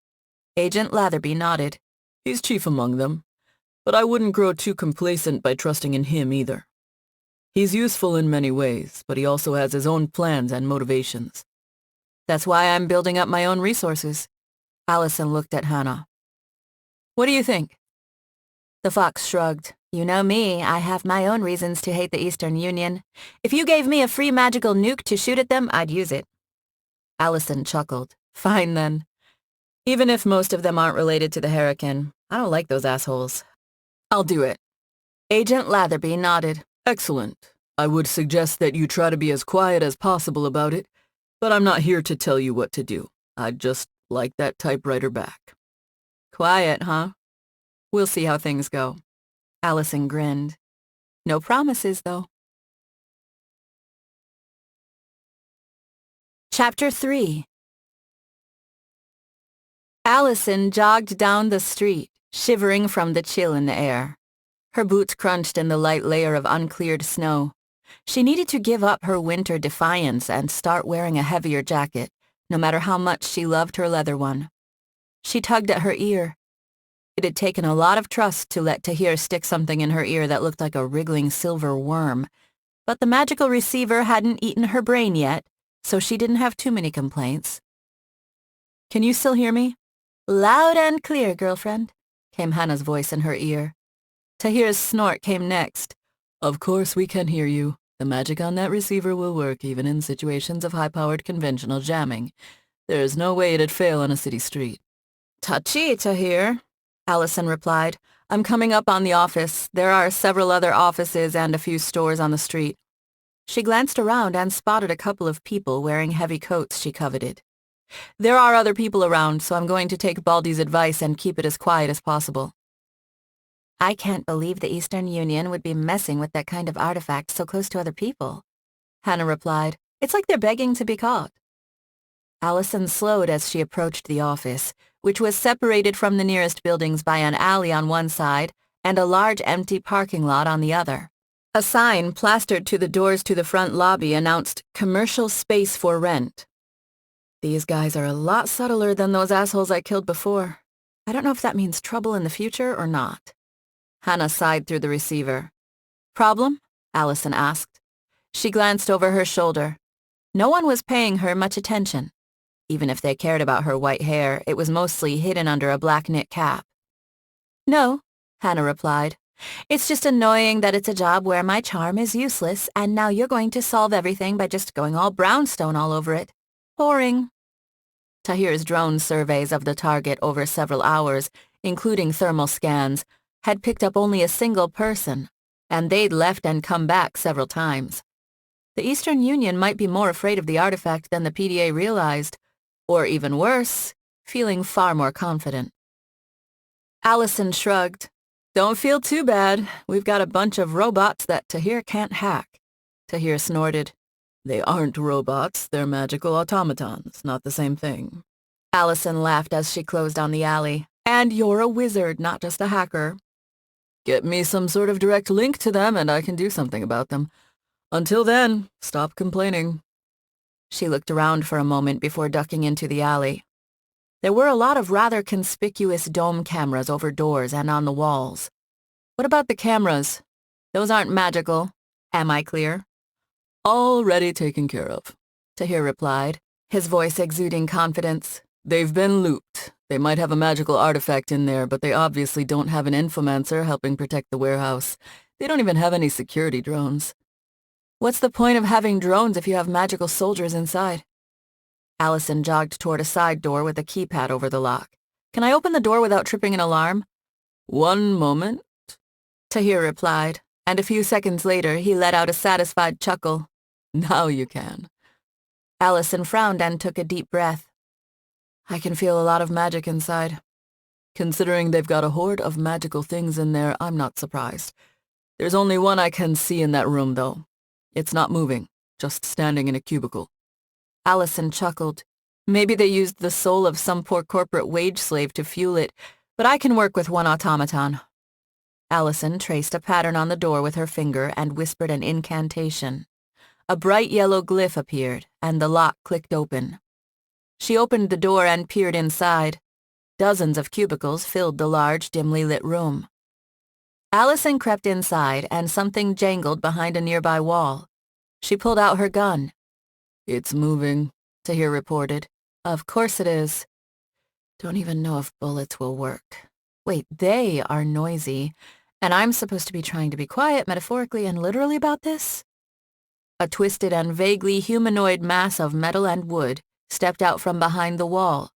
Speaker 1: Agent Latherby nodded.
Speaker 2: He's chief among them. But I wouldn't grow too complacent by trusting in him either. He's useful in many ways, but he also has his own plans and motivations.
Speaker 1: That's why I'm building up my own resources. Alison looked at Hannah. What do you think? The fox shrugged. You know me, I have my own reasons to hate the Eastern Union. If you gave me a free magical nuke to shoot at them, I'd use it. Alison chuckled. Fine then. Even if most of them aren't related to the Hurricane, I don't like those assholes. I'll do it. Agent Latherby nodded.
Speaker 2: Excellent. I would suggest that you try to be as quiet as possible about it, but I'm not here to tell you what to do. I'd just like that typewriter back.
Speaker 1: Quiet, huh? We'll see how things go. Alison grinned. No promises, though. Chapter 3. Alison jogged down the street, shivering from the chill in the air. Her boots crunched in the light layer of uncleared snow. She needed to give up her winter defiance and start wearing a heavier jacket, no matter how much she loved her leather one. She tugged at her ear. It had taken a lot of trust to let Tahir stick something in her ear that looked like a wriggling silver worm, but the magical receiver hadn't eaten her brain yet, so she didn't have too many complaints. Can you still hear me? Loud and clear, girlfriend, came Hannah's voice in her ear. Tahir's snort came next.
Speaker 2: Of course we can hear you. The magic on that receiver will work even in situations of high-powered conventional jamming. There is no way it'd fail on a city street.
Speaker 1: Touchy, Tahir, Alison replied. I'm coming up on the office. There are several other offices and a few stores on the street. She glanced around and spotted a couple of people wearing heavy coats she coveted. There are other people around, so I'm going to take Baldy's advice and keep it as quiet as possible. I can't believe the Eastern Union would be messing with that kind of artifact so close to other people, Hannah replied. It's like they're begging to be caught. Alison slowed as she approached the office, which was separated from the nearest buildings by an alley on one side and a large empty parking lot on the other. A sign plastered to the doors to the front lobby announced "Commercial Space for Rent." These guys are a lot subtler than those assholes I killed before. I don't know if that means trouble in the future or not. Hannah sighed through the receiver. Problem? Alison asked. She glanced over her shoulder. No one was paying her much attention. Even if they cared about her white hair, it was mostly hidden under a black knit cap. No, Hannah replied. It's just annoying that it's a job where my charm is useless, and now you're going to solve everything by just going all brownstone all over it. Boring. Tahir's drone surveys of the target over several hours, including thermal scans, had picked up only a single person, and they'd left and come back several times. The Eastern Union might be more afraid of the artifact than the PDA realized, or even worse, feeling far more confident. Alison shrugged. Don't feel too bad. We've got a bunch of robots that Tahir can't hack. Tahir snorted. They aren't robots, they're magical automatons, not the same thing. Alison laughed as she closed on the alley. And you're a wizard, not just a hacker. Get me some sort of direct link to them and I can do something about them. Until then, stop complaining. She looked around for a moment before ducking into the alley. There were a lot of rather conspicuous dome cameras over doors and on the walls. What about the cameras? Those aren't magical. Am I clear? Already taken care of, Tahir replied, his voice exuding confidence. They've been looped. They might have a magical artifact in there, but they obviously don't have an infomancer helping protect the warehouse. They don't even have any security drones. What's the point of having drones if you have magical soldiers inside? Alison jogged toward a side door with a keypad over the lock. Can I open the door without tripping an alarm? One moment, Tahir replied, and a few seconds later he let out a satisfied chuckle. Now you can. Alison frowned and took a deep breath. I can feel a lot of magic inside. Considering they've got a horde of magical things in there, I'm not surprised. There's only one I can see in that room, though. It's not moving, just standing in a cubicle. Alison chuckled. Maybe they used the soul of some poor corporate wage slave to fuel it, but I can work with one automaton. Alison traced a pattern on the door with her finger and whispered an incantation. A bright yellow glyph appeared, and the lock clicked open. She opened the door and peered inside. Dozens of cubicles filled the large, dimly lit room. Alison crept inside, and something jangled behind a nearby wall. She pulled out her gun. It's moving, Tahir reported. Of course it is. Don't even know if bullets will work. Wait, they are noisy, and I'm supposed to be trying to be quiet metaphorically and literally about this? A twisted and vaguely humanoid mass of metal and wood stepped out from behind the wall.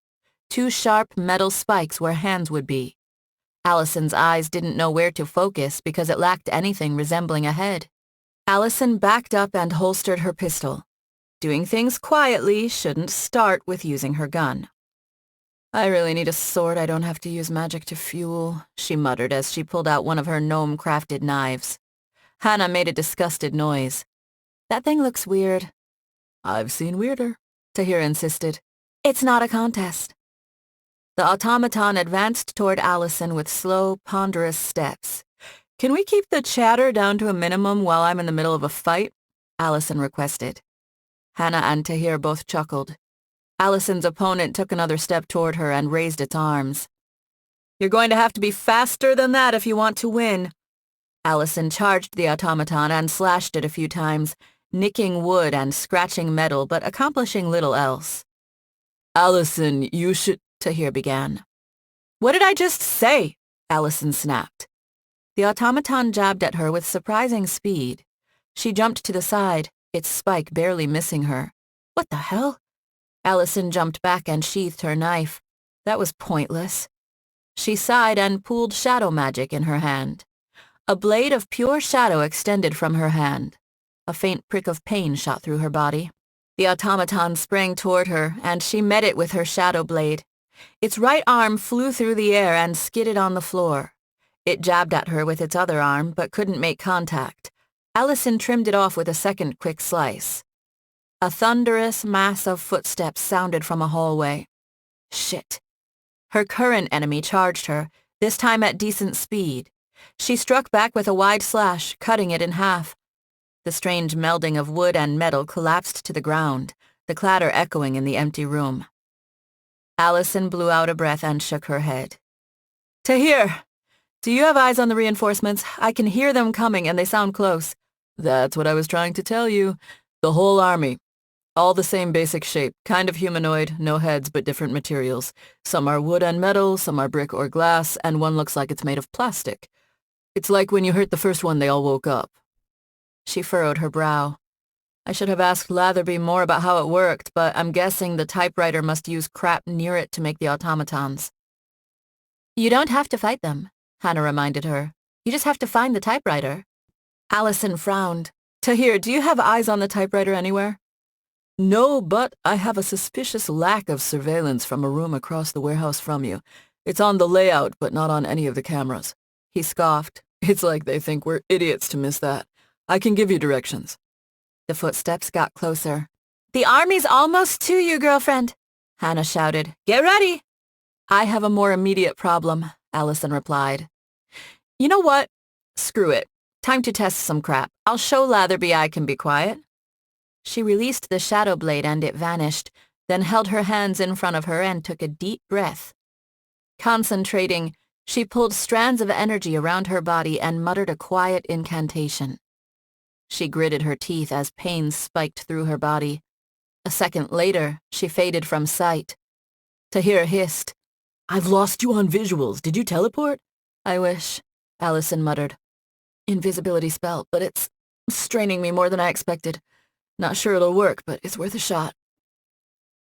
Speaker 1: 2 sharp metal spikes where hands would be. Alison's eyes didn't know where to focus because it lacked anything resembling a head. Alison backed up and holstered her pistol. Doing things quietly shouldn't start with using her gun. I really need a sword I don't have to use magic to fuel, she muttered as she pulled out one of her gnome-crafted knives. Hannah made a disgusted noise. That thing looks weird. I've seen weirder, Tahir insisted. It's not a contest. The automaton advanced toward Alison with slow, ponderous steps. Can we keep the chatter down to a minimum while I'm in the middle of a fight? Alison requested. Hannah and Tahir both chuckled. Alison's opponent took another step toward her and raised its arms. You're going to have to be faster than that if you want to win. Alison charged the automaton and slashed it a few times, nicking wood and scratching metal but accomplishing little else. Alison, you should... Tahir began. What did I just say? Alison snapped. The automaton jabbed at her with surprising speed. She jumped to the side, its spike barely missing her. What the hell? Alison jumped back and sheathed her knife. That was pointless. She sighed and pulled shadow magic in her hand. A blade of pure shadow extended from her hand. A faint prick of pain shot through her body. The automaton sprang toward her, and she met it with her shadow blade. Its right arm flew through the air and skidded on the floor. It jabbed at her with its other arm, but couldn't make contact. Alison trimmed it off with a second quick slice. A thunderous mass of footsteps sounded from a hallway. Shit. Her current enemy charged her, this time at decent speed. She struck back with a wide slash, cutting it in half. The strange melding of wood and metal collapsed to the ground, the clatter echoing in the empty room. Alison blew out a breath and shook her head. Tahir, do you have eyes on the reinforcements? I can hear them coming and they sound close. That's what I was trying to tell you. The whole army. All the same basic shape, kind of humanoid, no heads but different materials. Some are wood and metal, some are brick or glass, and one looks like it's made of plastic. It's like when you hurt the first one, they all woke up. She furrowed her brow. I should have asked Latherby more about how it worked, but I'm guessing the typewriter must use crap near it to make the automatons. You don't have to fight them, Hannah reminded her. You just have to find the typewriter. Alison frowned. Tahir, do you have eyes on the typewriter anywhere? No, but I have a suspicious lack of surveillance from a room across the warehouse from you. It's on the layout, but not on any of the cameras. He scoffed. It's like they think we're idiots to miss that. I can give you directions. The footsteps got closer. The army's almost to you, girlfriend, Hannah shouted. Get ready. I have a more immediate problem, Alison replied. You know what? Screw it. Time to test some crap. I'll show Latherby I can be quiet. She released the shadow blade and it vanished, then held her hands in front of her and took a deep breath. Concentrating, she pulled strands of energy around her body and muttered a quiet incantation. She gritted her teeth as pain spiked through her body. A second later, she faded from sight. Tahir hissed. I've lost you on visuals. Did you teleport? I wish, Alison muttered. Invisibility spell, but it's straining me more than I expected. Not sure it'll work, but it's worth a shot.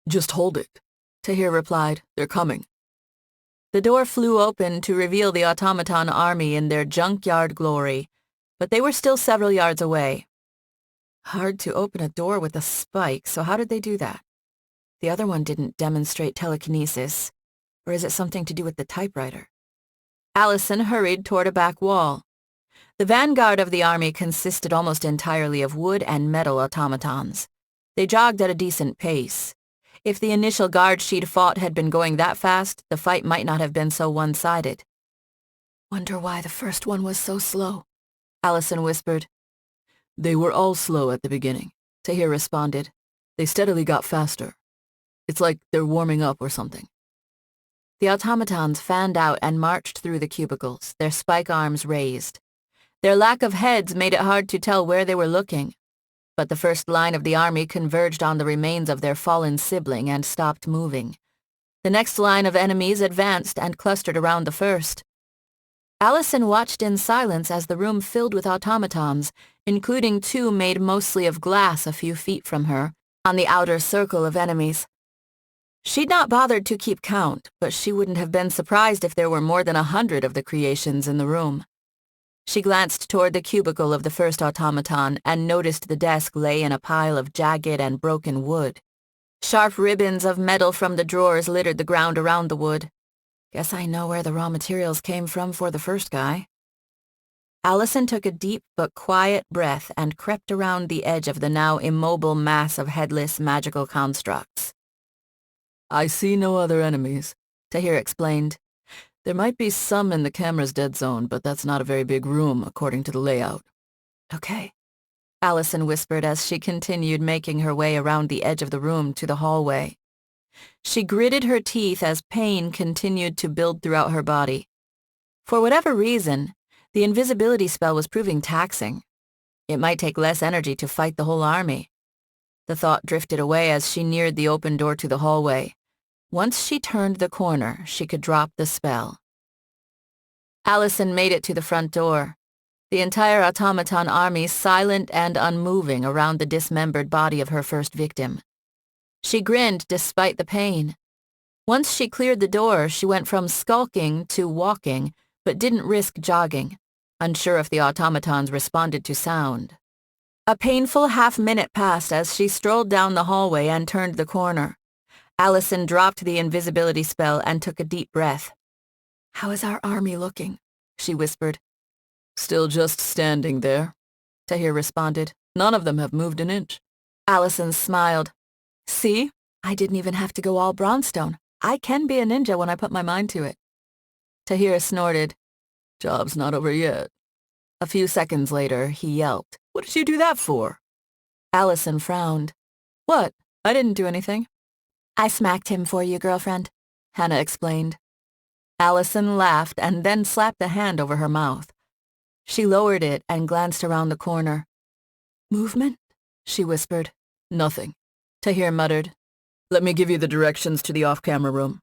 Speaker 1: Just hold it, Tahir replied. They're coming. The door flew open to reveal the automaton army in their junkyard glory, but they were still several yards away. Hard to open a door with a spike, so how did they do that? The other one didn't demonstrate telekinesis, or is it something to do with the typewriter? Alison hurried toward a back wall. The vanguard of the army consisted almost entirely of wood and metal automatons. They jogged at a decent pace. If the initial guard she'd fought had been going that fast, the fight might not have been so one-sided. Wonder why the first one was so slow, Alison whispered. They were all slow at the beginning, Tahir responded. They steadily got faster. It's like they're warming up or something. The automatons fanned out and marched through the cubicles, their spike arms raised. Their lack of heads made it hard to tell where they were looking, but the first line of the army converged on the remains of their fallen sibling and stopped moving. The next line of enemies advanced and clustered around the first. Alison watched in silence as the room filled with automatons, including two made mostly of glass a few feet from her, on the outer circle of enemies. She'd not bothered to keep count, but she wouldn't have been surprised if there were more than 100 of the creations in the room. She glanced toward the cubicle of the first automaton and noticed the desk lay in a pile of jagged and broken wood. Sharp ribbons of metal from the drawers littered the ground around the wood. Guess I know where the raw materials came from for the first guy. Alison took a deep but quiet breath and crept around the edge of the now immobile mass of headless magical constructs. I see no other enemies, Tahir explained. There might be some in the camera's dead zone, but that's not a very big room, according to the layout. Okay, Alison whispered as she continued making her way around the edge of the room to the hallway. She gritted her teeth as pain continued to build throughout her body. For whatever reason, the invisibility spell was proving taxing. It might take less energy to fight the whole army. The thought drifted away as she neared the open door to the hallway. Once she turned the corner, she could drop the spell. Alison made it to the front door, the entire automaton army silent and unmoving around the dismembered body of her first victim. She grinned despite the pain. Once she cleared the door, she went from skulking to walking, but didn't risk jogging, unsure if the automatons responded to sound. A painful half-minute passed as she strolled down the hallway and turned the corner. Alison dropped the invisibility spell and took a deep breath. "How is our army looking?" she whispered.
Speaker 2: "Still just standing there," Tahir responded. "None of them have moved an inch."
Speaker 1: Alison smiled. "See? I didn't even have to go all Brownstone. I can be a ninja when I put my mind to it." Tahir snorted.
Speaker 2: "Job's not over yet."
Speaker 1: A few seconds later, he yelped.
Speaker 2: "What did you do that for?"
Speaker 1: Alison frowned.
Speaker 2: "What? I didn't do anything."
Speaker 1: "I smacked him for you, girlfriend," Hannah explained. Alison laughed and then slapped a hand over her mouth. She lowered it and glanced around the corner. "Movement?" she whispered.
Speaker 2: "Nothing,"
Speaker 1: Tahir muttered.
Speaker 2: "Let me give you the directions to the off-camera room.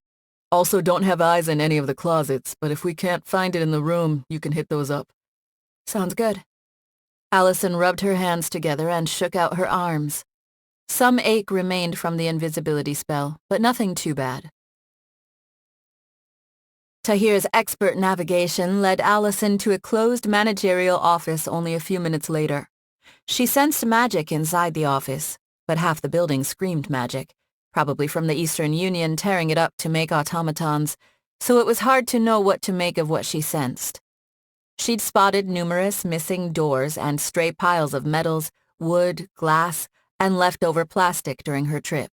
Speaker 2: Also, don't have eyes in any of the closets, but if we can't find it in the room, you can hit those up."
Speaker 1: "Sounds good." Alison rubbed her hands together and shook out her arms. Some ache remained from the invisibility spell, but nothing too bad. Tahir's expert navigation led Alison to a closed managerial office only a few minutes later. She sensed magic inside the office, but half the building screamed magic, probably from the Eastern Union tearing it up to make automatons, so it was hard to know what to make of what she sensed. She'd spotted numerous missing doors and stray piles of metals, wood, glass, and leftover plastic during her trip.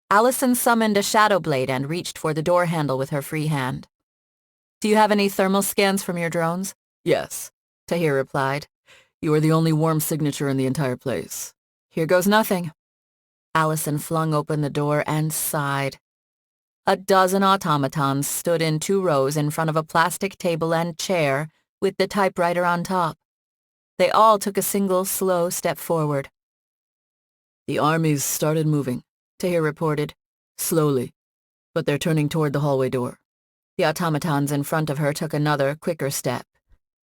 Speaker 1: Alison summoned a shadow blade and reached for the door handle with her free hand. "Do you have any thermal scans from your drones?"
Speaker 2: "Yes,"
Speaker 1: Tahir replied.
Speaker 2: "You are the only warm signature in the entire place."
Speaker 1: "Here goes nothing." Alison flung open the door and sighed. A dozen automatons stood in 2 rows in front of a plastic table and chair with the typewriter on top. They all took a single, slow step forward.
Speaker 2: "The armies started moving," Tahir reported. "Slowly, but they're turning toward the hallway door."
Speaker 1: The automatons in front of her took another, quicker step.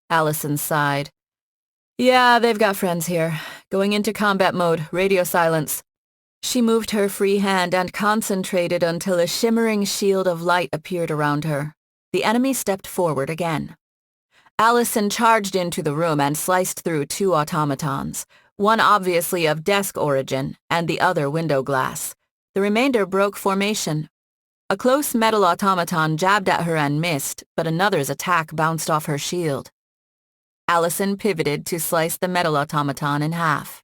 Speaker 1: Alison sighed. "Yeah, they've got friends here. Going into combat mode, radio silence." She moved her free hand and concentrated until a shimmering shield of light appeared around her. The enemy stepped forward again. Alison charged into the room and sliced through 2 automatons, one obviously of desk origin and the other window glass. The remainder broke formation. A close metal automaton jabbed at her and missed, but another's attack bounced off her shield. Alison pivoted to slice the metal automaton in half.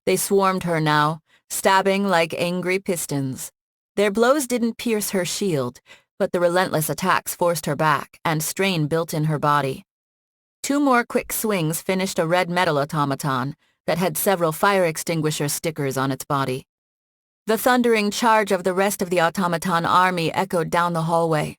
Speaker 1: They swarmed her now, stabbing like angry pistons. Their blows didn't pierce her shield, but the relentless attacks forced her back, and strain built in her body. 2 more quick swings finished a red metal automaton that had several fire extinguisher stickers on its body. The thundering charge of the rest of the automaton army echoed down the hallway.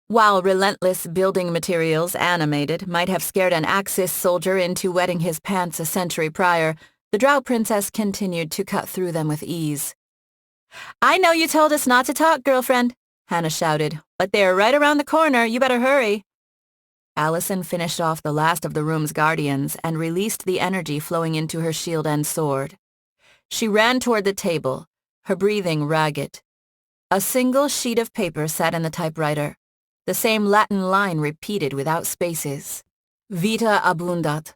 Speaker 1: While relentless building materials animated might have scared an Axis soldier into wetting his pants a century prior, the Drow princess continued to cut through them with ease. "I know you told us not to talk, girlfriend," Hannah shouted, "but they're right around the corner. You better hurry." Alison finished off the last of the room's guardians and released the energy flowing into her shield and sword. She ran toward the table, her breathing ragged. A single sheet of paper sat in the typewriter, the same Latin line repeated without spaces. Vita abundat.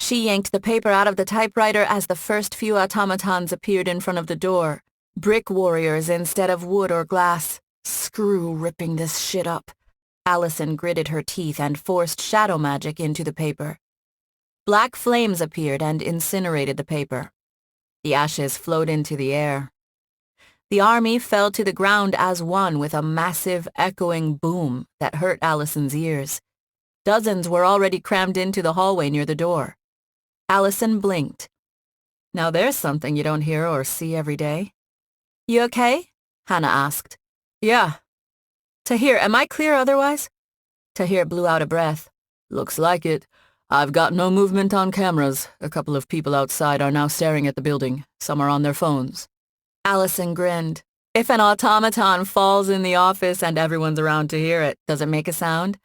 Speaker 1: She yanked the paper out of the typewriter as the first few automatons appeared in front of the door. Brick warriors instead of wood or glass. Screw ripping this shit up. Alison gritted her teeth and forced shadow magic into the paper. Black flames appeared and incinerated the paper. The ashes flowed into the air. The army fell to the ground as one with a massive, echoing boom that hurt Alison's ears. Dozens were already crammed into the hallway near the door. Alison blinked. Now there's something you don't hear or see every day. "You okay?" Hannah asked.
Speaker 2: "Yeah."
Speaker 1: "Tahir, am I clear otherwise?" Tahir blew out a breath.
Speaker 2: "Looks like it. I've got no movement on cameras. A couple of people outside are now staring at the building. Some are on their phones."
Speaker 1: Alison grinned. "If an automaton falls in the office and everyone's around to hear it, does it make a sound?"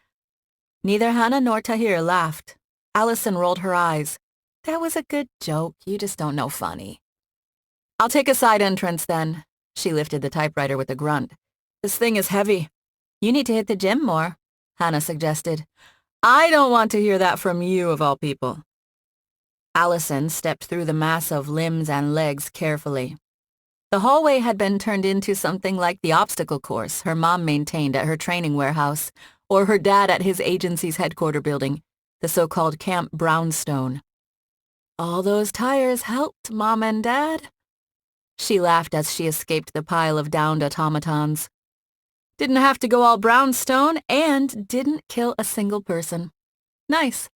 Speaker 1: Neither Hannah nor Tahir laughed. Alison rolled her eyes. "That was a good joke. You just don't know funny." "I'll take a side entrance then." She lifted the typewriter with a grunt. "This thing is heavy." "You need to hit the gym more," Hannah suggested. "I don't want to hear that from you, of all people." Alison stepped through the mass of limbs and legs carefully. The hallway had been turned into something like the obstacle course her mom maintained at her training warehouse, or her dad at his agency's headquarter building, the so-called Camp Brownstone. All those tires helped, Mom and Dad. She laughed as she escaped the pile of downed automatons. Didn't have to go all brownstone and didn't kill a single person. Nice.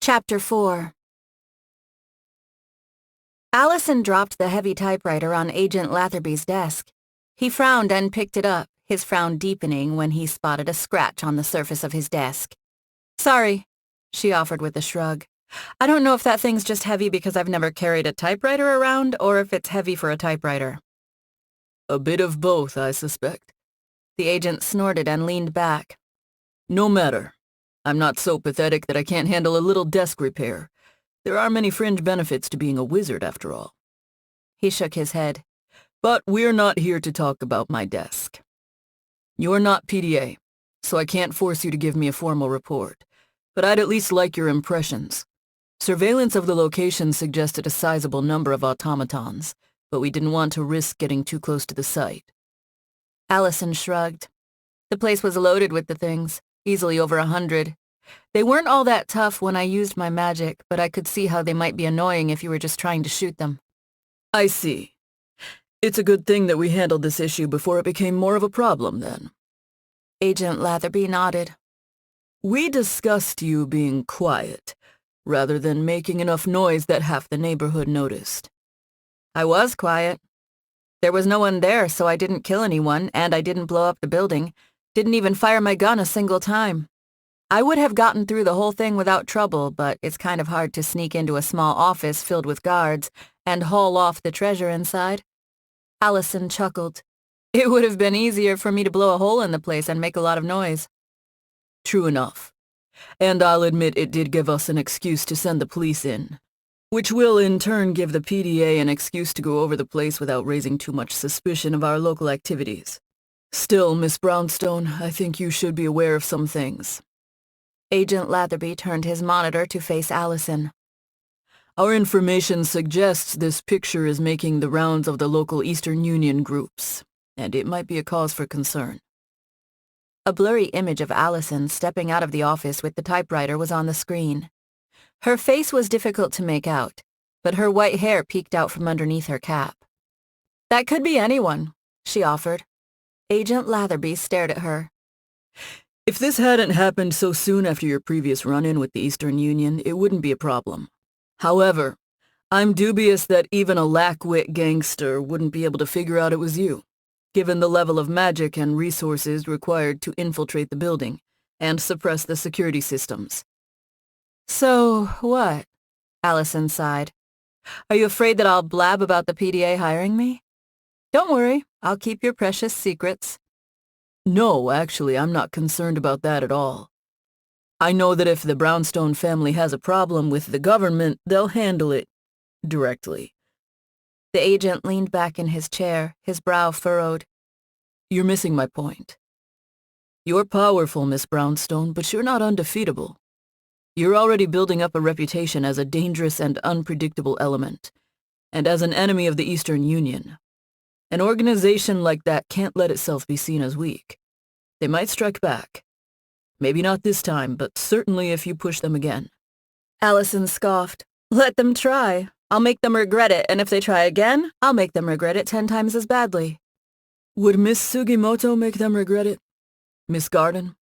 Speaker 1: Chapter 4. Alison dropped the heavy typewriter on Agent Latherby's desk. He frowned and picked it up, his frown deepening when he spotted a scratch on the surface of his desk. Sorry, she offered with a shrug. I don't know if that thing's just heavy because I've never carried a typewriter around or if it's heavy for a typewriter.
Speaker 2: A bit of both, I suspect.
Speaker 1: The agent snorted and leaned back.
Speaker 2: No matter. I'm not so pathetic that I can't handle a little desk repair. There are many fringe benefits to being a wizard, after all.
Speaker 1: He shook his head.
Speaker 2: But we're not here to talk about my desk. You're not PDA, so I can't force you to give me a formal report. But I'd at least like your impressions. Surveillance of the location suggested a sizable number of automatons, but we didn't want to risk getting too close to the site.
Speaker 1: Alison shrugged. The place was loaded with the things, easily over 100. They weren't all that tough when I used my magic, but I could see how they might be annoying if you were just trying to shoot them.
Speaker 2: I see. It's a good thing that we handled this issue before it became more of a problem, then.
Speaker 1: Agent Latherby nodded.
Speaker 2: We discussed you being quiet, rather than making enough noise that half the neighborhood noticed.
Speaker 1: I was quiet. There was no one there, so I didn't kill anyone, and I didn't blow up the building. Didn't even fire my gun a single time. I would have gotten through the whole thing without trouble, but it's kind of hard to sneak into a small office filled with guards and haul off the treasure inside. Alison chuckled. It would have been easier for me to blow a hole in the place and make a lot of noise.
Speaker 2: True enough. And I'll admit it did give us an excuse to send the police in, which will in turn give the PDA an excuse to go over the place without raising too much suspicion of our local activities. Still, Miss Brownstone, I think you should be aware of some things.
Speaker 1: Agent Latherby turned his monitor to face Alison.
Speaker 2: Our information suggests this picture is making the rounds of the local Eastern Union groups, and it might be a cause for concern.
Speaker 1: A blurry image of Alison stepping out of the office with the typewriter was on the screen. Her face was difficult to make out, but her white hair peeked out from underneath her cap. That could be anyone, she offered. Agent Latherby stared at her.
Speaker 2: If this hadn't happened so soon after your previous run-in with the Eastern Union, it wouldn't be a problem. However, I'm dubious that even a lack-wit gangster wouldn't be able to figure out it was you, given the level of magic and resources required to infiltrate the building and suppress the security systems.
Speaker 1: So, what? Alison sighed. Are you afraid that I'll blab about the PDA hiring me? Don't worry, I'll keep your precious secrets.
Speaker 2: No, actually, I'm not concerned about that at all. I know that if the Brownstone family has a problem with the government, they'll handle it directly.
Speaker 1: The agent leaned back in his chair, his brow furrowed.
Speaker 2: You're missing my point. You're powerful, Miss Brownstone, but you're not undefeatable. You're already building up a reputation as a dangerous and unpredictable element, and as an enemy of the Eastern Union. An organization like that can't let itself be seen as weak. They might strike back. Maybe not this time, but certainly if you push them again.
Speaker 1: Alison scoffed. Let them try. I'll make them regret it, and if they try again, I'll make them regret it 10 times as badly.
Speaker 2: Would Miss Sugimoto make them regret it? Miss Garden?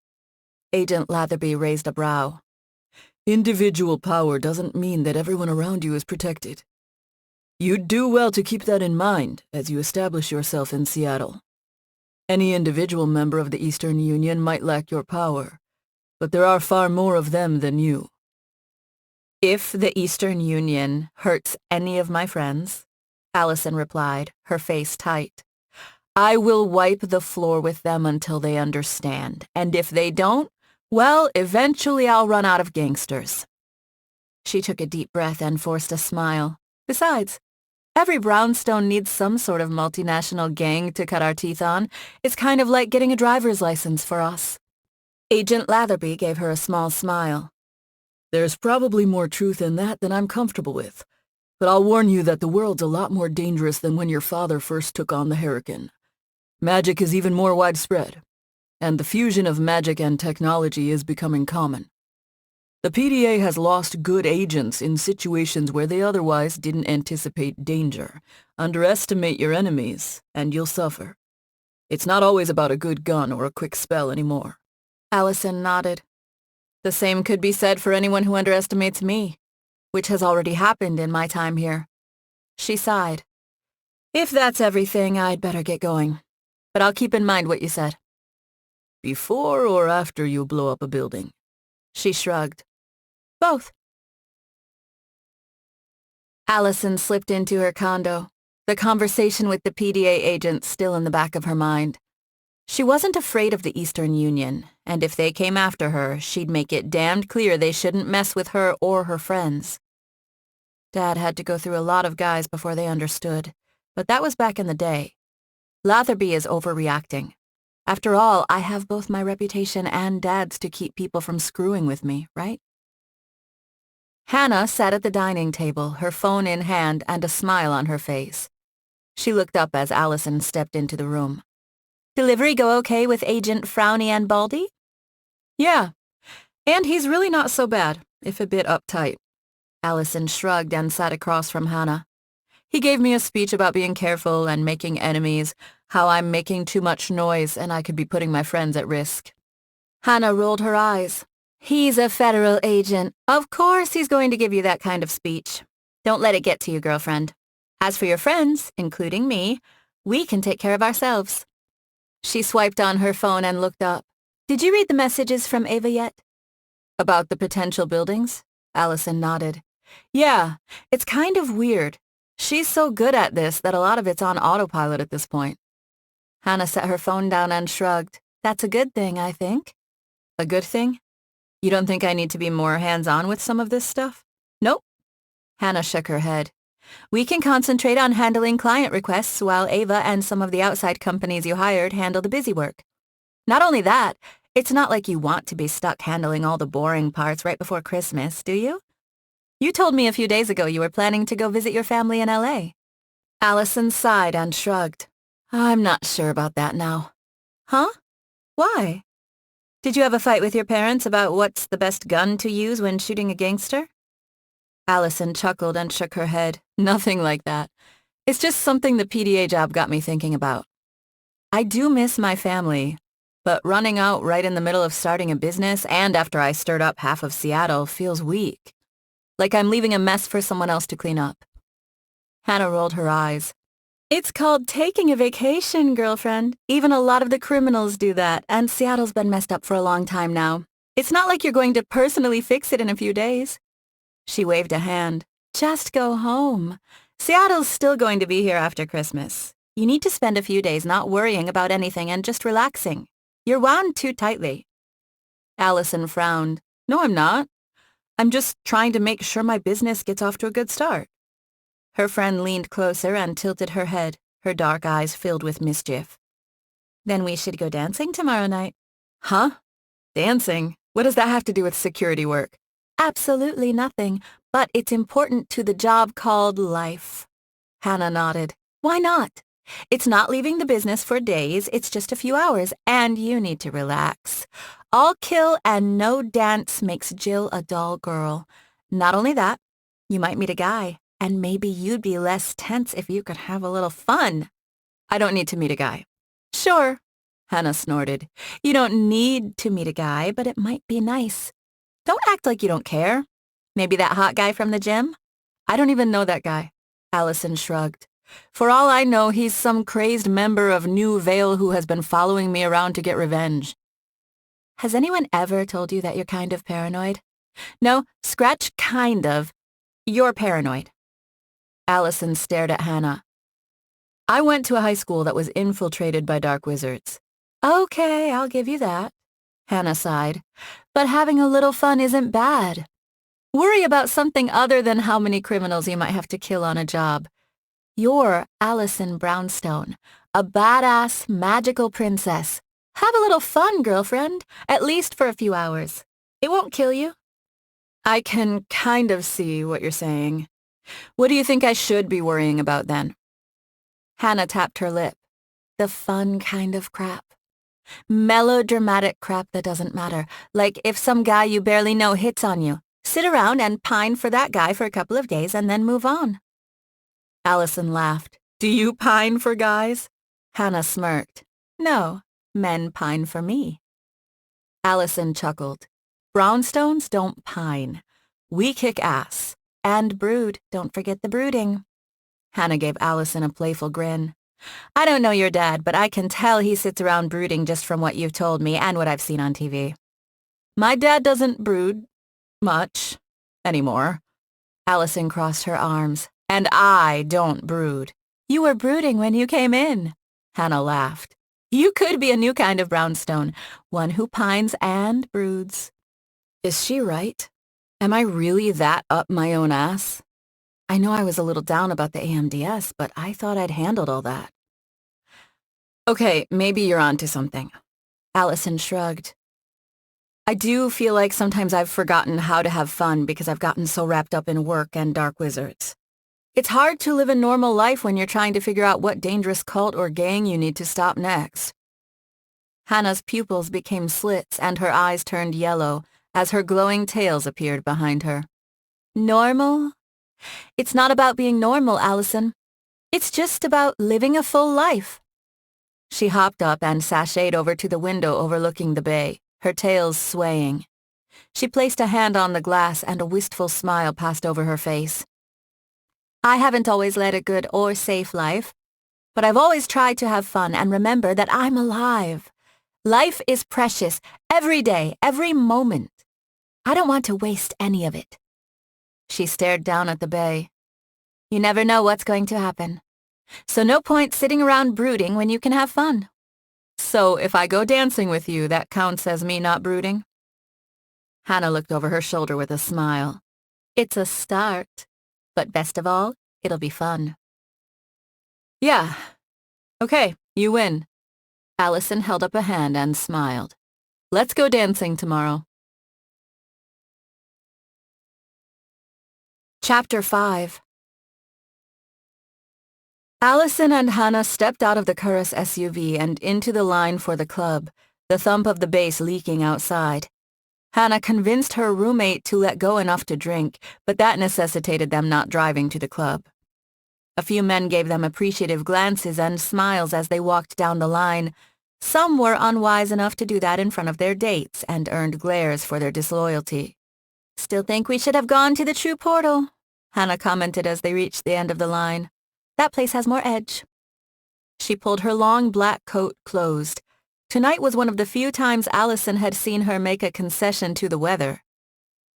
Speaker 1: Agent Latherby raised a brow.
Speaker 2: Individual power doesn't mean that everyone around you is protected. You'd do well to keep that in mind as you establish yourself in Seattle. Any individual member of the Eastern Union might lack your power, but there are far more of them than you.
Speaker 1: If the Eastern Union hurts any of my friends, Alison replied, her face tight, I will wipe the floor with them until they understand, and if they don't, well, eventually I'll run out of gangsters. She took a deep breath and forced a smile. Besides, every brownstone needs some sort of multinational gang to cut our teeth on. It's kind of like getting a driver's license for us. Agent Latherby gave her a small smile.
Speaker 2: There's probably more truth in that than I'm comfortable with, but I'll warn you that the world's a lot more dangerous than when your father first took on the Hurricane. Magic is even more widespread, and the fusion of magic and technology is becoming common. The PDA has lost good agents in situations where they otherwise didn't anticipate danger. Underestimate your enemies, and you'll suffer. It's not always about a good gun or a quick spell anymore.
Speaker 1: Alison nodded. The same could be said for anyone who underestimates me, which has already happened in my time here. She sighed. If that's everything, I'd better get going. But I'll keep in mind what you said.
Speaker 2: Before or after you blow up a building?
Speaker 1: She shrugged. Both. Alison slipped into her condo, the conversation with the PDA agent still in the back of her mind. She wasn't afraid of the Eastern Union, and if they came after her, she'd make it damned clear they shouldn't mess with her or her friends. Dad had to go through a lot of guys before they understood, but that was back in the day. Latherby is overreacting. After all, I have both my reputation and Dad's to keep people from screwing with me, right? Hannah sat at the dining table, her phone in hand and a smile on her face. She looked up as Alison stepped into the room. Delivery go okay with Agent Frowny and Baldy?
Speaker 2: Yeah, and he's really not so bad, if a bit uptight.
Speaker 1: Alison shrugged and sat across from Hannah. He gave me a speech about being careful and making enemies, how I'm making too much noise and I could be putting my friends at risk. Hannah rolled her eyes. He's a federal agent. Of course he's going to give you that kind of speech. Don't let it get to you, girlfriend. As for your friends, including me, we can take care of ourselves. She swiped on her phone and looked up. Did you read the messages from Ava yet?
Speaker 2: About the potential buildings?
Speaker 1: Alison nodded. Yeah, it's kind of weird. She's so good at this that a lot of it's on autopilot at this point. Hannah set her phone down and shrugged. That's a good thing, I think.
Speaker 2: A good thing? You don't think I need to be more hands-on with some of this stuff?
Speaker 1: Nope. Hannah shook her head. We can concentrate on handling client requests while Ava and some of the outside companies you hired handle the busy work. Not only that, it's not like you want to be stuck handling all the boring parts right before Christmas, do you? You told me a few days ago you were planning to go visit your family in LA. Alison sighed and shrugged. I'm not sure about that now. Huh? Why? Did you have a fight with your parents about what's the best gun to use when shooting a gangster? Alison chuckled and shook her head. Nothing like that. It's just something the PDA job got me thinking about. I do miss my family, but running out right in the middle of starting a business and after I stirred up half of Seattle feels weak. Like I'm leaving a mess for someone else to clean up. Hannah rolled her eyes. It's called taking a vacation, girlfriend. Even a lot of the criminals do that, and Seattle's been messed up for a long time now. It's not like you're going to personally fix it in a few days. She waved a hand. Just go home. Seattle's still going to be here after Christmas. You need to spend a few days not worrying about anything and just relaxing. You're wound too tightly. Alison frowned. No, I'm not. I'm just trying to make sure my business gets off to a good start. Her friend leaned closer and tilted her head, her dark eyes filled with mischief. Then we should go dancing tomorrow night.
Speaker 2: Huh? Dancing? What does that have to do with security work?
Speaker 1: Absolutely nothing, but it's important to the job called life. Hannah nodded. Why not? It's not leaving the business for days, it's just a few hours, and you need to relax. All kill and no dance makes Jill a dull girl. Not only that, you might meet a guy. And maybe you'd be less tense if you could have a little fun.
Speaker 2: I don't need to meet a guy.
Speaker 1: Sure, Hannah snorted. You don't need to meet a guy, but it might be nice. Don't act like you don't care. Maybe that hot guy from the gym?
Speaker 2: I don't even know that guy.
Speaker 1: Alison shrugged.
Speaker 2: For all I know, he's some crazed member of New Vale who has been following me around to get revenge.
Speaker 1: Has anyone ever told you that you're kind of paranoid? No, scratch kind of. You're paranoid. Alison stared at Hannah.
Speaker 2: I went to a high school that was infiltrated by dark wizards.
Speaker 1: Okay, I'll give you that. Hannah sighed. But having a little fun isn't bad. Worry about something other than how many criminals you might have to kill on a job. You're Alison Brownstone, a badass, magical princess. Have a little fun, girlfriend, at least for a few hours. It won't kill you.
Speaker 2: I can kind of see what you're saying. What do you think I should be worrying about then?
Speaker 1: Hannah tapped her lip. The fun kind of crap. Melodramatic crap that doesn't matter, like if some guy you barely know hits on you. Sit around and pine for that guy for a couple of days and then move on.
Speaker 2: Alison laughed. Do you pine for guys?
Speaker 1: Hannah smirked. No, men pine for me.
Speaker 2: Alison chuckled. Brownstones don't pine. We kick ass.
Speaker 1: And brood. Don't forget the brooding.
Speaker 2: Hannah gave Alison a playful grin.
Speaker 1: I don't know your dad, but I can tell he sits around brooding just from what you've told me and what I've seen on TV.
Speaker 2: My dad doesn't brood much anymore.
Speaker 1: Alison crossed her arms.
Speaker 2: And I don't brood.
Speaker 1: You were brooding when you came in.
Speaker 2: Hannah laughed.
Speaker 1: You could be a new kind of brownstone, one who pines and broods.
Speaker 2: Is she right? Am I really that up my own ass? I know I was a little down about the AMDS, but I thought I'd handled all that. Okay, maybe you're onto something.
Speaker 1: Alison shrugged.
Speaker 2: I do feel like sometimes I've forgotten how to have fun because I've gotten so wrapped up in work and dark wizards. It's hard to live a normal life when you're trying to figure out what dangerous cult or gang you need to stop next.
Speaker 1: Hannah's pupils became slits and her eyes turned yellow as her glowing tails appeared behind her. Normal? It's not about being normal, Alison. It's just about living a full life. She hopped up and sashayed over to the window overlooking the bay, her tails swaying. She placed a hand on the glass and a wistful smile passed over her face. I haven't always led a good or safe life, but I've always tried to have fun and remember that I'm alive. Life is precious, every day, every moment. I don't want to waste any of it. She stared down at the bay. You never know what's going to happen. So no point sitting around brooding when you can have fun.
Speaker 2: So if I go dancing with you, that counts as me not brooding?
Speaker 1: Hannah looked over her shoulder with a smile. It's a start. But best of all, it'll be fun.
Speaker 2: Yeah. Okay, you win. Alison held up a hand and smiled. Let's go dancing tomorrow.
Speaker 1: Chapter 5. Alison and Hannah stepped out of the Curris SUV and into the line for the club, the thump of the bass leaking outside. Hannah convinced her roommate to let go enough to drink, but that necessitated them not driving to the club. A few men gave them appreciative glances and smiles as they walked down the line. Some were unwise enough to do that in front of their dates and earned glares for their disloyalty. Still think we should have gone to the True Portal, Hannah commented as they reached the end of the line. That place has more edge. She pulled her long black coat closed. Tonight was one of the few times Alison had seen her make a concession to the weather.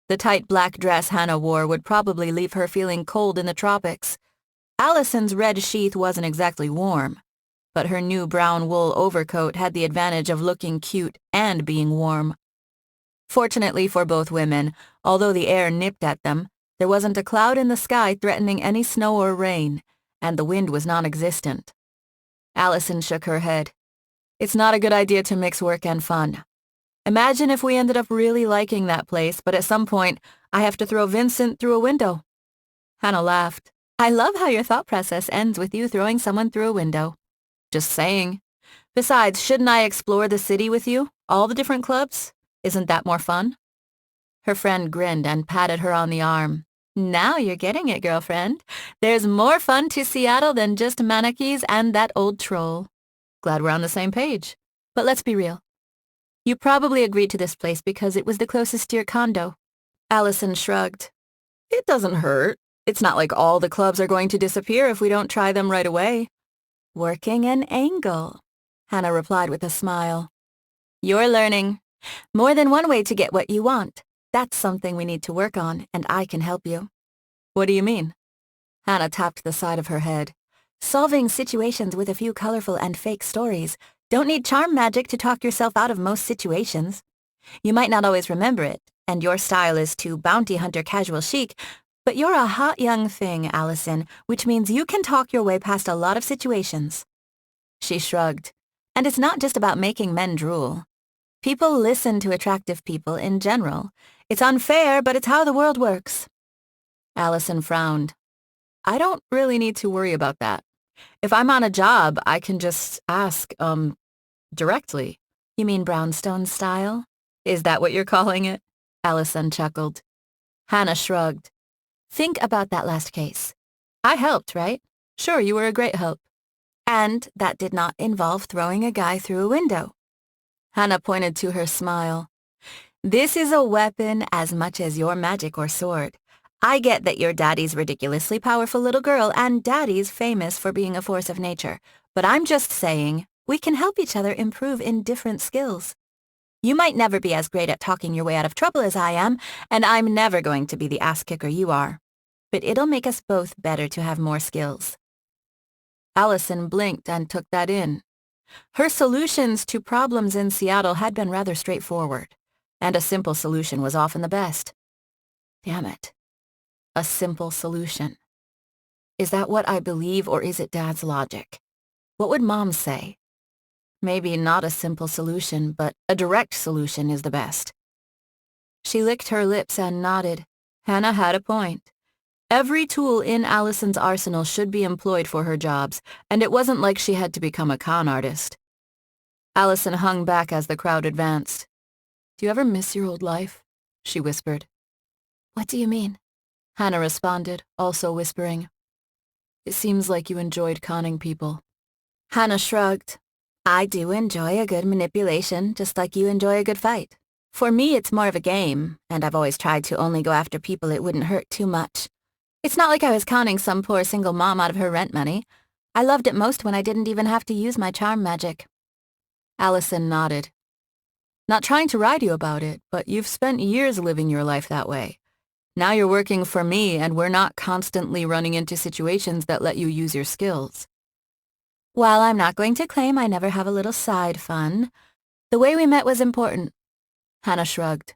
Speaker 1: The tight black dress Hannah wore would probably leave her feeling cold in the tropics. Alison's red sheath wasn't exactly warm, but her new brown wool overcoat had the advantage of looking cute and being warm. Fortunately for both women, although the air nipped at them, there wasn't a cloud in the sky threatening any snow or rain, and the wind was non-existent. Alison shook her head. It's not a good idea to mix work and fun. Imagine if we ended up really liking that place, but at some point, I have to throw Vincent through a window. Hannah laughed. I love how your thought process ends with you throwing someone through a window. Just saying. Besides, shouldn't I explore the city with you? All the different clubs? Isn't that more fun? Her friend grinned and patted her on the arm. Now you're getting it, girlfriend. There's more fun to Seattle than just Manakees and that old troll. Glad we're on the same page. But let's be real. You probably agreed to this place because it was the closest to your condo. Alison shrugged. It doesn't hurt. It's not like all the clubs are going to disappear if we don't try them right away. Working an angle, Hannah replied with a smile. You're learning. More than one way to get what you want. That's something we need to work on, and I can help you. What do you mean? Hannah tapped the side of her head. Solving situations with a few colorful and fake stories. Don't need charm magic to talk yourself out of most situations. You might not always remember it, and your style is too bounty hunter casual chic, but you're a hot young thing, Alison, which means you can talk your way past a lot of situations. She shrugged. And it's not just about making men drool. People listen to attractive people in general. It's unfair, but it's how the world works. Alison frowned. I don't really need to worry about that. If I'm on a job, I can just ask, directly. You mean Brownstone style? Is that what you're calling it? Alison chuckled. Hannah shrugged. Think about that last case. I helped, right? Sure, you were a great help. And that did not involve throwing a guy through a window. Hannah pointed to her smile. This is a weapon as much as your magic or sword. I get that your daddy's ridiculously powerful little girl and daddy's famous for being a force of nature, but I'm just saying we can help each other improve in different skills. You might never be as great at talking your way out of trouble as I am, and I'm never going to be the ass kicker you are. But it'll make us both better to have more skills. Alison blinked and took that in. Her solutions to problems in Seattle had been rather straightforward, and a simple solution was often the best. Damn it. A simple solution. Is that what I believe, or is it Dad's logic? What would Mom say? Maybe not a simple solution, but a direct solution is the best. She licked her lips and nodded. Hannah had a point. Every tool in Alison's arsenal should be employed for her jobs, and it wasn't like she had to become a con artist. Alison hung back as the crowd advanced. Do you ever miss your old life? She whispered. What do you mean? Hannah responded, also whispering. It seems like you enjoyed conning people. Hannah shrugged. I do enjoy a good manipulation, just like you enjoy a good fight. For me, it's more of a game, and I've always tried to only go after people it wouldn't hurt too much. It's not like I was conning some poor single mom out of her rent money. I loved it most when I didn't even have to use my charm magic. Alison nodded. Not trying to ride you about it, but you've spent years living your life that way. Now you're working for me, and we're not constantly running into situations that let you use your skills. While I'm not going to claim I never have a little side fun, the way we met was important. Hannah shrugged.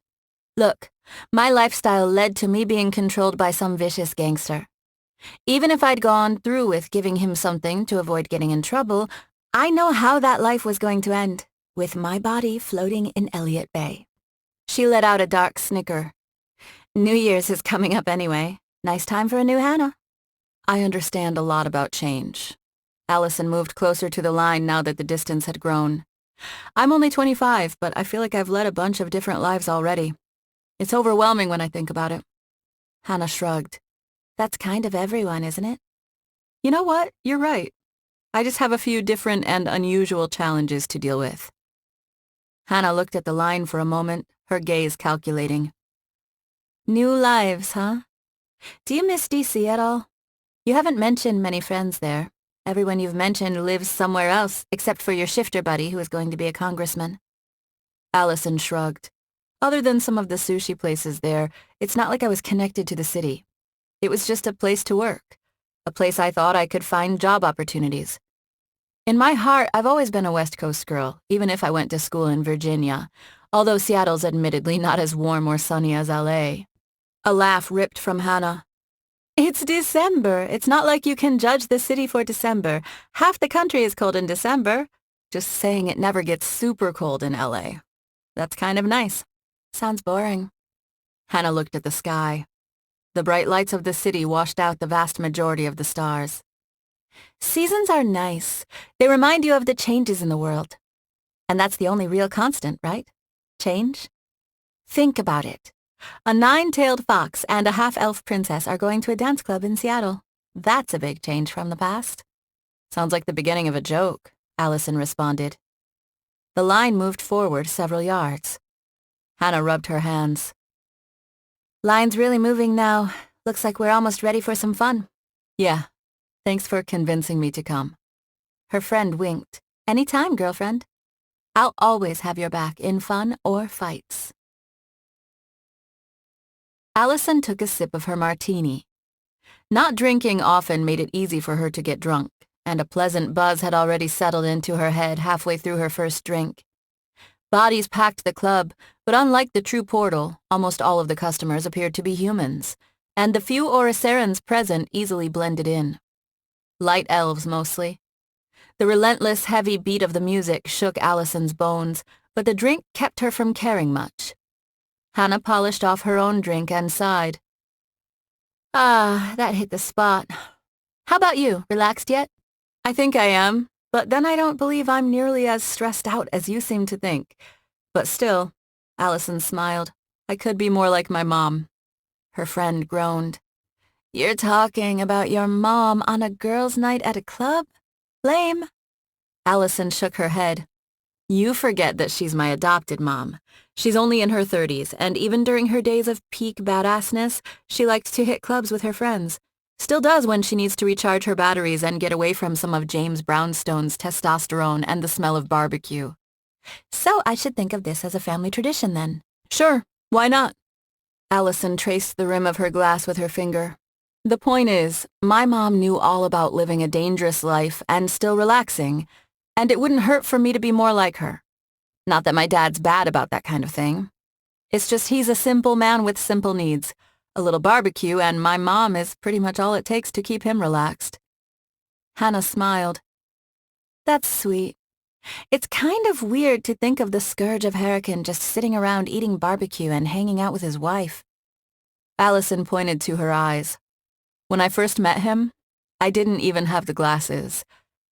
Speaker 1: Look, my lifestyle led to me being controlled by some vicious gangster. Even if I'd gone through with giving him something to avoid getting in trouble, I know how that life was going to end, with my body floating in Elliott Bay. She let out a dark snicker. New Year's is coming up anyway. Nice time for a new Hannah. I understand a lot about change. Alison moved closer to the line now that the distance had grown. I'm only 25, but I feel like I've led a bunch of different lives already. It's overwhelming when I think about it. Hannah shrugged. That's kind of everyone, isn't it? You know what? You're right. I just have a few different and unusual challenges to deal with. Hannah looked at the line for a moment, her gaze calculating. New lives, huh? Do you miss D.C. at all? You haven't mentioned many friends there. Everyone you've mentioned lives somewhere else, except for your shifter buddy who is going to be a congressman. Alison shrugged. Other than some of the sushi places there, it's not like I was connected to the city. It was just a place to work, a place I thought I could find job opportunities. In my heart, I've always been a West Coast girl, even if I went to school in Virginia, although Seattle's admittedly not as warm or sunny as L.A. A laugh ripped from Hannah. It's December. It's not like you can judge the city for December. Half the country is cold in December. Just saying it never gets super cold in L.A. That's kind of nice. Sounds boring. Hannah looked at the sky. The bright lights of the city washed out the vast majority of the stars. Seasons are nice. They remind you of the changes in the world. And that's the only real constant, right? Change? Think about it. A 9-tailed fox and a half-elf princess are going to a dance club in Seattle. That's a big change from the past. Sounds like the beginning of a joke, Alison responded. The line moved forward several yards. Hannah rubbed her hands. Line's really moving now. Looks like we're almost ready for some fun. Yeah. Thanks for convincing me to come. Her friend winked. Anytime, girlfriend. I'll always have your back in fun or fights. Alison took a sip of her martini. Not drinking often made it easy for her to get drunk, and a pleasant buzz had already settled into her head halfway through her first drink. Bodies packed the club, but unlike the true portal, almost all of the customers appeared to be humans, and the few Oricerans present easily blended in. Light elves mostly. The relentless, heavy beat of the music shook Alison's bones, but the drink kept her from caring much. Hannah polished off her own drink and sighed. Ah, that hit the spot. How about you? Relaxed yet? I think I am, but then I don't believe I'm nearly as stressed out as you seem to think. But still, Alison smiled. I could be more like my mom. Her friend groaned. You're talking about your mom on a girls' night at a club? Lame. Alison shook her head. You forget that she's my adopted mom. She's only in her 30s, and even during her days of peak badassness, she liked to hit clubs with her friends. Still does when she needs to recharge her batteries and get away from some of James Brownstone's testosterone and the smell of barbecue. So I should think of this as a family tradition then. Sure, why not? Alison traced the rim of her glass with her finger. The point is, my mom knew all about living a dangerous life and still relaxing, and it wouldn't hurt for me to be more like her. Not that my dad's bad about that kind of thing. It's just he's a simple man with simple needs. A little barbecue and my mom is pretty much all it takes to keep him relaxed. Hannah smiled. That's sweet. It's kind of weird to think of the scourge of Hurricane just sitting around eating barbecue and hanging out with his wife. Alison pointed to her eyes. When I first met him, I didn't even have the glasses.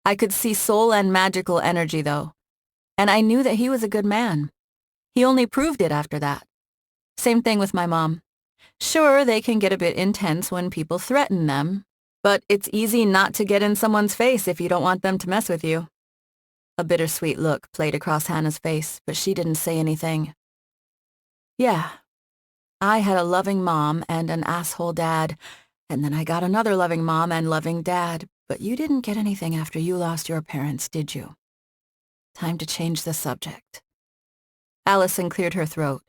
Speaker 1: I could see soul and magical energy, though. And I knew that he was a good man. He only proved it after that. Same thing with my mom. Sure, they can get a bit intense when people threaten them, but it's easy not to get in someone's face if you don't want them to mess with you. A bittersweet look played across Hannah's face, but she didn't say anything. Yeah, I had a loving mom and an asshole dad, and then I got another loving mom and loving dad, but you didn't get anything after you lost your parents, did you? Time to change the subject. Alison cleared her throat.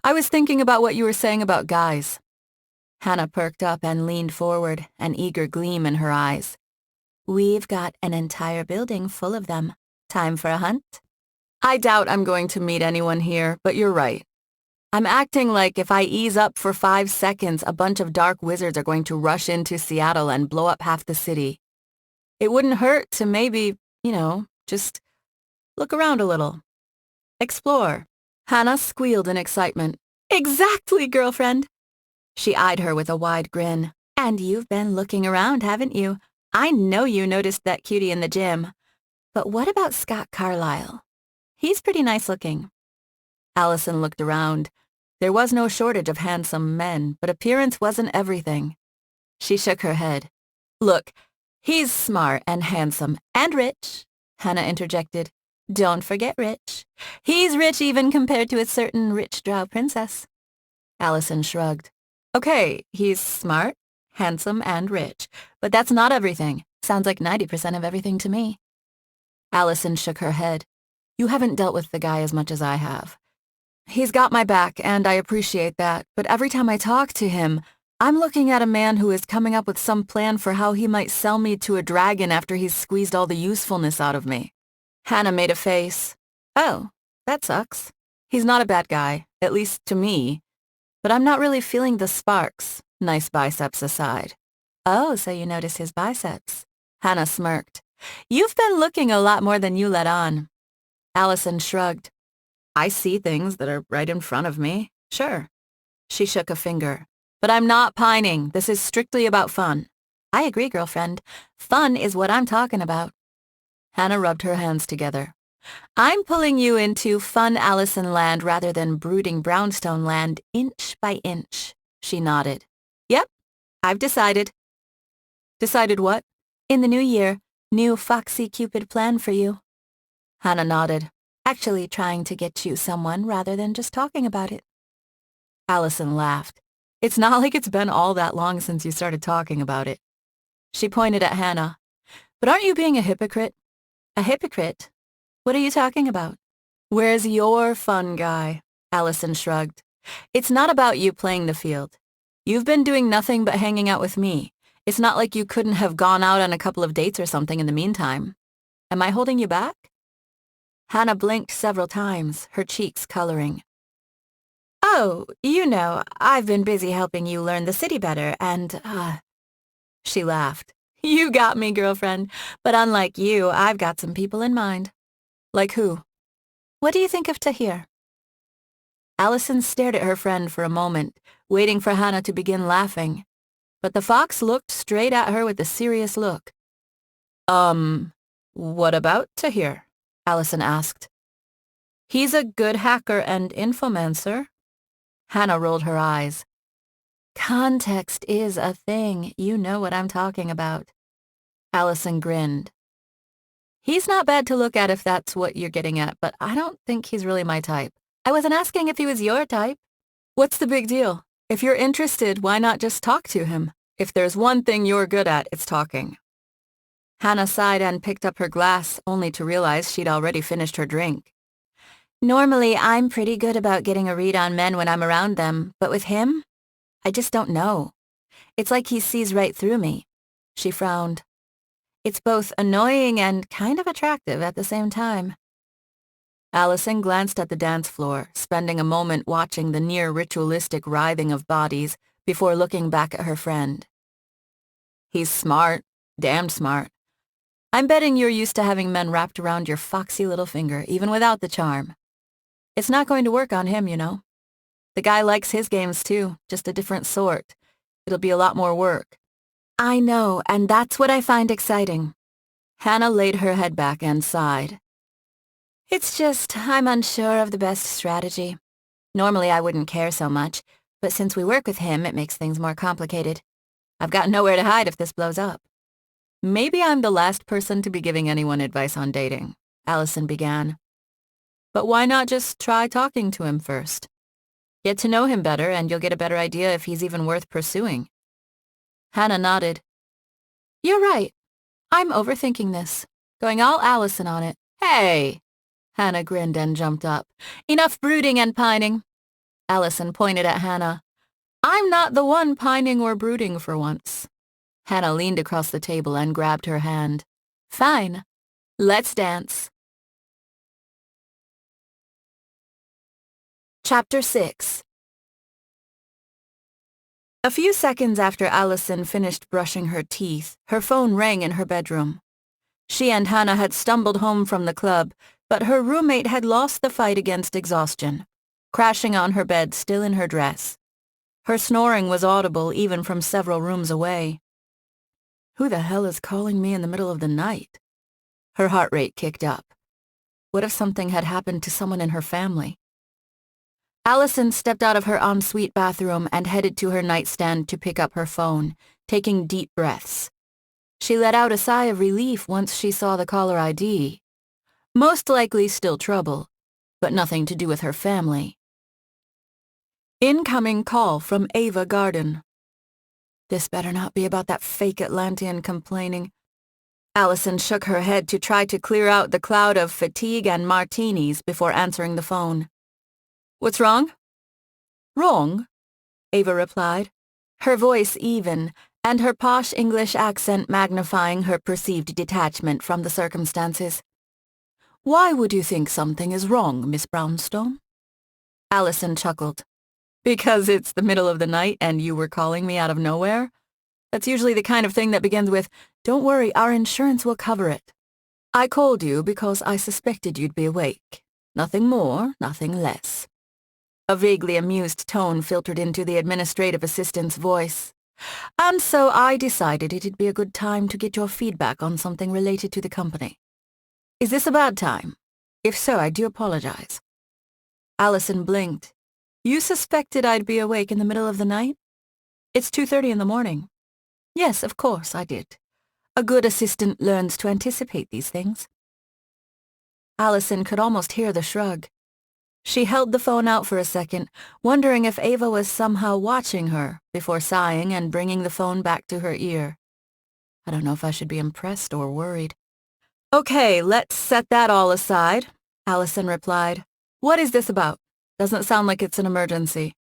Speaker 1: I was thinking about what you were saying about guys. Hannah perked up and leaned forward, an eager gleam in her eyes. We've got an entire building full of them. Time for a hunt? I doubt I'm going to meet anyone here, but you're right. I'm acting like if I ease up for 5 seconds, a bunch of dark wizards are going to rush into Seattle and blow up half the city. It wouldn't hurt to maybe, just look around a little. Explore. Hannah squealed in excitement. Exactly, girlfriend. She eyed her with a wide grin. And you've been looking around, haven't you? I know you noticed that cutie in the gym. But what about Scott Carlyle? He's pretty nice looking. Alison looked around. There was no shortage of handsome men, but appearance wasn't everything. She shook her head. Look, he's smart and handsome and rich, Hannah interjected. Don't forget rich. He's rich even compared to a certain rich drow princess. Alison shrugged. Okay, he's smart, handsome, and rich, but that's not everything. Sounds like 90% of everything to me. Alison shook her head. You haven't dealt with the guy as much as I have. He's got my back, and I appreciate that, but every time I talk to him, I'm looking at a man who is coming up with some plan for how he might sell me to a dragon after he's squeezed all the usefulness out of me. Hannah made a face. Oh, that sucks. He's not a bad guy, at least to me. But I'm not really feeling the sparks, nice biceps aside. Oh, so you notice his biceps. Hannah smirked. You've been looking a lot more than you let on. Alison shrugged. I see things that are right in front of me. Sure. She shook a finger. But I'm not pining. This is strictly about fun. I agree, girlfriend. Fun is what I'm talking about. Hannah rubbed her hands together. I'm pulling you into fun Alison land rather than brooding Brownstone land inch by inch. She nodded. Yep, I've decided. Decided what? In the new year, new Foxy Cupid plan for you. Hannah nodded. Actually trying to get you someone rather than just talking about it. Alison laughed. It's not like it's been all that long since you started talking about it. She pointed at Hannah. But aren't you being a hypocrite? A hypocrite? What are you talking about? Where's your fun guy? Alison shrugged. It's not about you playing the field. You've been doing nothing but hanging out with me. It's not like you couldn't have gone out on a couple of dates or something in the meantime. Am I holding you back? Hannah blinked several times, her cheeks coloring. Oh, I've been busy helping you learn the city better and, She laughed. You got me, girlfriend. But unlike you, I've got some people in mind.
Speaker 2: Like who?
Speaker 1: What do you think of Tahir? Alison stared at her friend for a moment, waiting for Hannah to begin laughing. But the fox looked straight at her with a serious look.
Speaker 2: What about Tahir? Alison asked.
Speaker 1: He's a good hacker and infomancer. Hannah rolled her eyes. Context is a thing. You know what I'm talking about. Alison grinned. He's not bad to look at if that's what you're getting at, but I don't think he's really my type. I wasn't asking if he was your type.
Speaker 2: What's the big deal? If you're interested, why not just talk to him? If there's one thing you're good at, it's talking.
Speaker 1: Hannah sighed and picked up her glass, only to realize she'd already finished her drink. Normally, I'm pretty good about getting a read on men when I'm around them, but with him, I just don't know. It's like he sees right through me. She frowned. It's both annoying and kind of attractive at the same time.
Speaker 2: Alison glanced at the dance floor, spending a moment watching the near ritualistic writhing of bodies before looking back at her friend. He's smart, damned smart. I'm betting you're used to having men wrapped around your foxy little finger, even without the charm. It's not going to work on him, you know. The guy likes his games too, just a different sort. It'll be a lot more work.
Speaker 1: I know, and that's what I find exciting.
Speaker 2: Hannah laid her head back and sighed.
Speaker 1: It's just, I'm unsure of the best strategy. Normally I wouldn't care so much, but since we work with him, it makes things more complicated. I've got nowhere to hide if this blows up.
Speaker 2: Maybe I'm the last person to be giving anyone advice on dating, Alison began. But why not just try talking to him first? Get to know him better and you'll get a better idea if he's even worth pursuing.
Speaker 1: Hannah nodded. You're right. I'm overthinking this. Going all Alison on it.
Speaker 2: Hey! Hannah grinned and jumped up.
Speaker 1: Enough brooding and pining.
Speaker 2: Alison pointed at Hannah. I'm not the one pining or brooding for once. Hannah leaned across the table and grabbed her hand.
Speaker 1: Fine. Let's dance. Chapter 6. A few seconds after Alison finished brushing her teeth, her phone rang in her bedroom. She and Hannah had stumbled home from the club, but her roommate had lost the fight against exhaustion, crashing on her bed still in her dress. Her snoring was audible even from several rooms away.
Speaker 2: Who the hell is calling me in the middle of the night? Her heart rate kicked up. What if something had happened to someone in her family?
Speaker 1: Alison stepped out of her ensuite bathroom and headed to her nightstand to pick up her phone, taking deep breaths. She let out a sigh of relief once she saw the caller ID. Most likely still trouble, but nothing to do with her family.
Speaker 2: Incoming call from Ava Garden. This better not be about that fake Atlantean complaining.
Speaker 1: Alison shook her head to try to clear out the cloud of fatigue and martinis before answering the phone.
Speaker 2: What's wrong?
Speaker 1: Wrong, Ava replied, her voice even, and her posh English accent magnifying her perceived detachment from the circumstances.
Speaker 2: Why would you think something is wrong, Miss Brownstone?
Speaker 1: Alison chuckled.
Speaker 2: Because it's the middle of the night and you were calling me out of nowhere? That's usually the kind of thing that begins with, "Don't worry, our insurance will cover it." I called you because I suspected you'd be awake. Nothing more, nothing less.
Speaker 1: A vaguely amused tone filtered into the administrative assistant's voice. And so I decided it'd be a good time to get your feedback on something related to the company. Is this a bad time? If so, I do apologize.
Speaker 2: Alison blinked. You suspected I'd be awake in the middle of the night? It's 2:30 in the morning.
Speaker 1: Yes, of course I did. A good assistant learns to anticipate these things. Alison could almost hear the shrug. She held the phone out for a second, wondering if Ava was somehow watching her, before sighing and bringing the phone back to her ear.
Speaker 2: I don't know if I should be impressed or worried.
Speaker 1: Okay, let's set that all aside, Alison replied. What is this about? Doesn't sound like it's an emergency.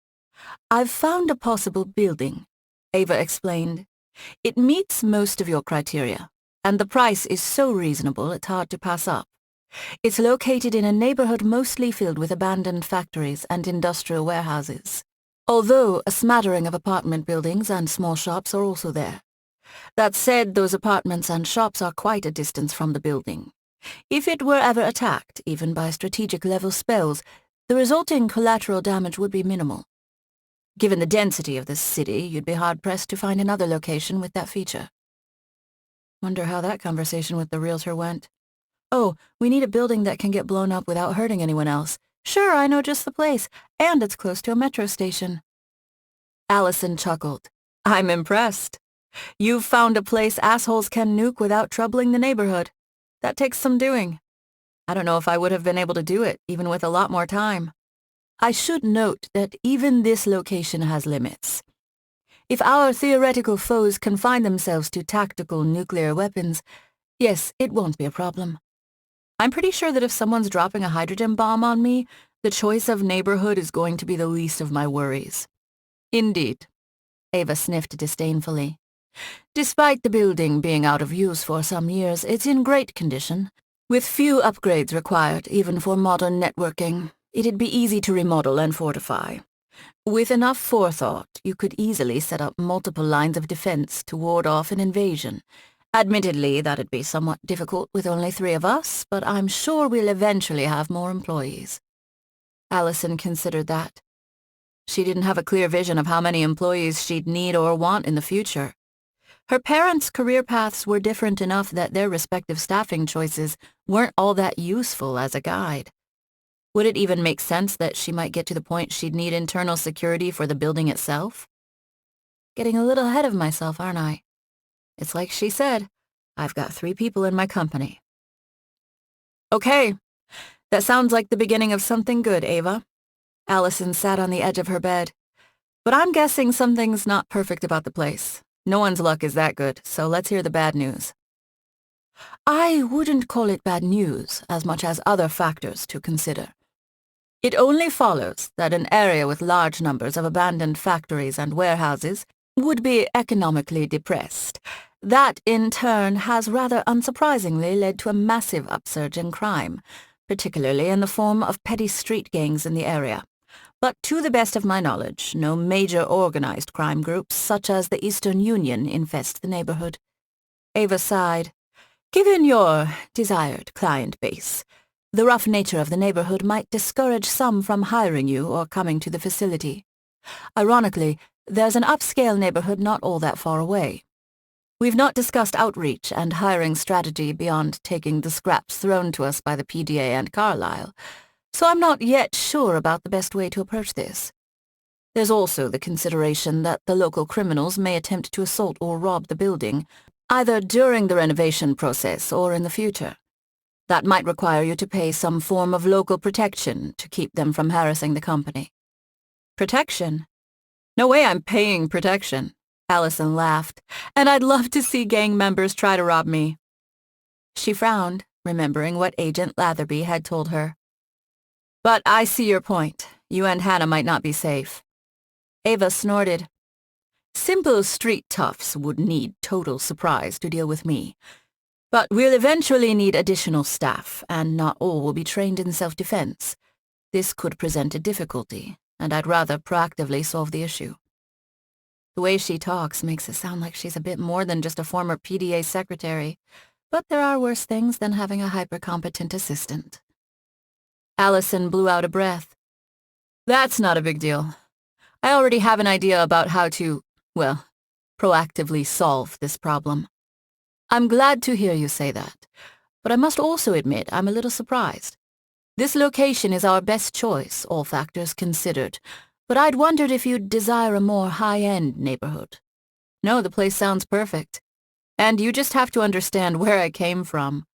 Speaker 2: I've found a possible building, Ava explained. It meets most of your criteria, and the price is so reasonable it's hard to pass up. It's located in a neighborhood mostly filled with abandoned factories and industrial warehouses, although a smattering of apartment buildings and small shops are also there.
Speaker 1: That said, those apartments and shops are quite a distance from the building. If it were ever attacked, even by strategic-level spells, the resulting collateral damage would be minimal. Given the density of this city, you'd be hard-pressed to find another location with that feature. Wonder how that conversation with the realtor went. Oh, we need a building that can get blown up without hurting anyone else. Sure, I know just the place, and it's close to a metro station. Alison chuckled. I'm impressed. You've found a place assholes can nuke without troubling the neighborhood. That takes some doing. I don't know if I would have been able to do it, even with a lot more time. I should note that even this location has limits. If our theoretical foes confine themselves to tactical nuclear weapons, yes, it won't be a problem. I'm pretty sure that if someone's dropping a hydrogen bomb on me, the choice of neighborhood is going to be the least of my worries. Indeed. Ava sniffed disdainfully. Despite the building being out of use for some years, it's in great condition. With few upgrades required, even for modern networking, it'd be easy to remodel and fortify. With enough forethought, you could easily set up multiple lines of defense to ward off an invasion. Admittedly, that'd be somewhat difficult with only 3 of us, but I'm sure we'll eventually have more employees. Alison considered that. She didn't have a clear vision of how many employees she'd need or want in the future. Her parents' career paths were different enough that their respective staffing choices weren't all that useful as a guide. Would it even make sense that she might get to the point she'd need internal security for the building itself? Getting a little ahead of myself, aren't I? It's like she said, I've got 3 people in my company. Okay, that sounds like the beginning of something good, Ava. Alison sat on the edge of her bed. But I'm guessing something's not perfect about the place. No one's luck is that good, so let's hear the bad news. I wouldn't call it bad news as much as other factors to consider. It only follows that an area with large numbers of abandoned factories and warehouses would be economically depressed. That, in turn, has rather unsurprisingly led to a massive upsurge in crime, particularly in the form of petty street gangs in the area. But to the best of my knowledge, no major organized crime groups such as the Eastern Union infest the neighborhood. Ava sighed. Given your desired client base, the rough nature of the neighborhood might discourage some from hiring you or coming to the facility. Ironically, there's an upscale neighborhood not all that far away. We've not discussed outreach and hiring strategy beyond taking the scraps thrown to us by the PDA and Carlisle, so I'm not yet sure about the best way to approach this. There's also the consideration that the local criminals may attempt to assault or rob the building, either during the renovation process or in the future. That might require you to pay some form of local protection to keep them from harassing the company. Protection? No way I'm paying protection, Alison laughed, and I'd love to see gang members try to rob me. She frowned, remembering what Agent Latherby had told her. But I see your point. You and Hannah might not be safe. Ava snorted. Simple street toughs would need total surprise to deal with me. But we'll eventually need additional staff, and not all will be trained in self-defense. This could present a difficulty, and I'd rather proactively solve the issue. The way she talks makes it sound like she's a bit more than just a former PDA secretary, but there are worse things than having a hyper-competent assistant. Alison blew out a breath. That's not a big deal. I already have an idea about how to, well, proactively solve this problem. I'm glad to hear you say that, but I must also admit I'm a little surprised. This location is our best choice, all factors considered, but I'd wondered if you'd desire a more high-end neighborhood. No, the place sounds perfect. And you just have to understand where I came from.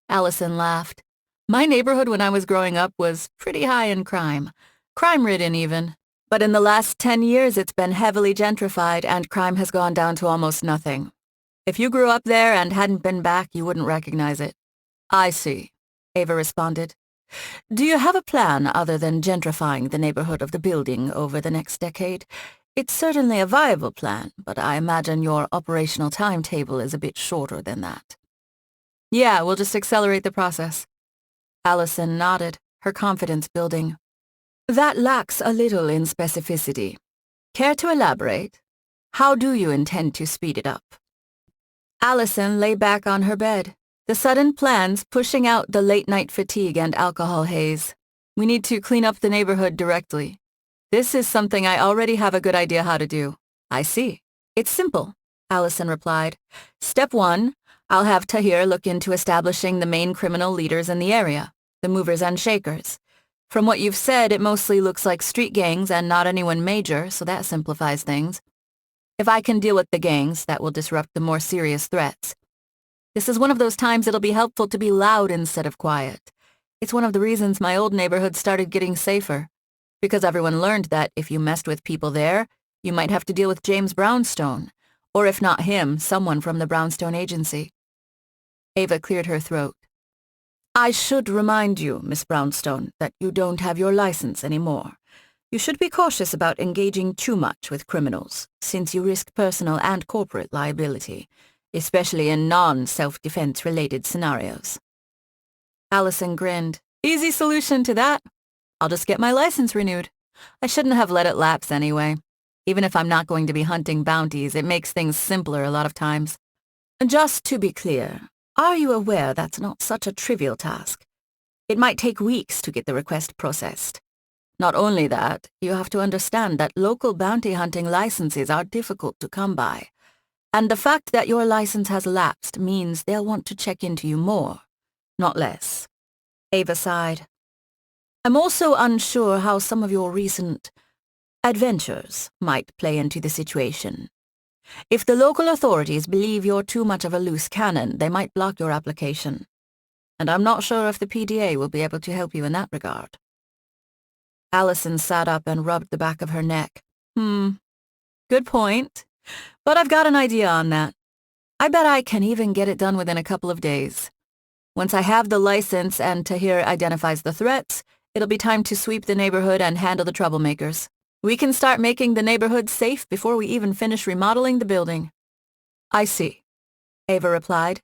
Speaker 1: Alison laughed. My neighborhood when I was growing up was pretty high in crime. Crime-ridden even. But in the last 10 years it's been heavily gentrified and crime has gone down to almost nothing. If you grew up there and hadn't been back, you wouldn't recognize it. I see, Ava responded. Do you have a plan other than gentrifying the neighborhood of the building over the next decade? It's certainly a viable plan, but I imagine your operational timetable is a bit shorter than that. Yeah, we'll just accelerate the process. Alison nodded, her confidence building. That lacks a little in specificity. Care to elaborate? How do you intend to speed it up? Alison lay back on her bed, the sudden plans pushing out the late-night fatigue and alcohol haze. We need to clean up the neighborhood directly. This is something I already have a good idea how to do. I see. It's simple, Alison replied. Step 1, I'll have Tahir look into establishing the main criminal leaders in the area, the movers and shakers. From what you've said, it mostly looks like street gangs and not anyone major, so that simplifies things. If I can deal with the gangs, that will disrupt the more serious threats. This is one of those times it'll be helpful to be loud instead of quiet. It's one of the reasons my old neighborhood started getting safer, because everyone learned that if you messed with people there, you might have to deal with James Brownstone, or if not him, someone from the Brownstone agency. Ava cleared her throat. I should remind you, Miss Brownstone, that you don't have your license anymore. You should be cautious about engaging too much with criminals, since you risk personal and corporate liability, especially in non-self-defense related scenarios. Alison grinned. Easy solution to that. I'll just get my license renewed. I shouldn't have let it lapse anyway. Even if I'm not going to be hunting bounties, it makes things simpler a lot of times. Just to be clear, are you aware that's not such a trivial task? It might take weeks to get the request processed. Not only that, you have to understand that local bounty hunting licenses are difficult to come by. And the fact that your license has lapsed means they'll want to check into you more, not less. Ava sighed. I'm also unsure how some of your recent adventures might play into the situation. If the local authorities believe you're too much of a loose cannon, they might block your application. And I'm not sure if the PDA will be able to help you in that regard. Alison sat up and rubbed the back of her neck. Good point. But I've got an idea on that. I bet I can even get it done within a couple of days. Once I have the license and Tahir identifies the threats, it'll be time to sweep the neighborhood and handle the troublemakers. We can start making the neighborhood safe before we even finish remodeling the building. I see, Ava replied.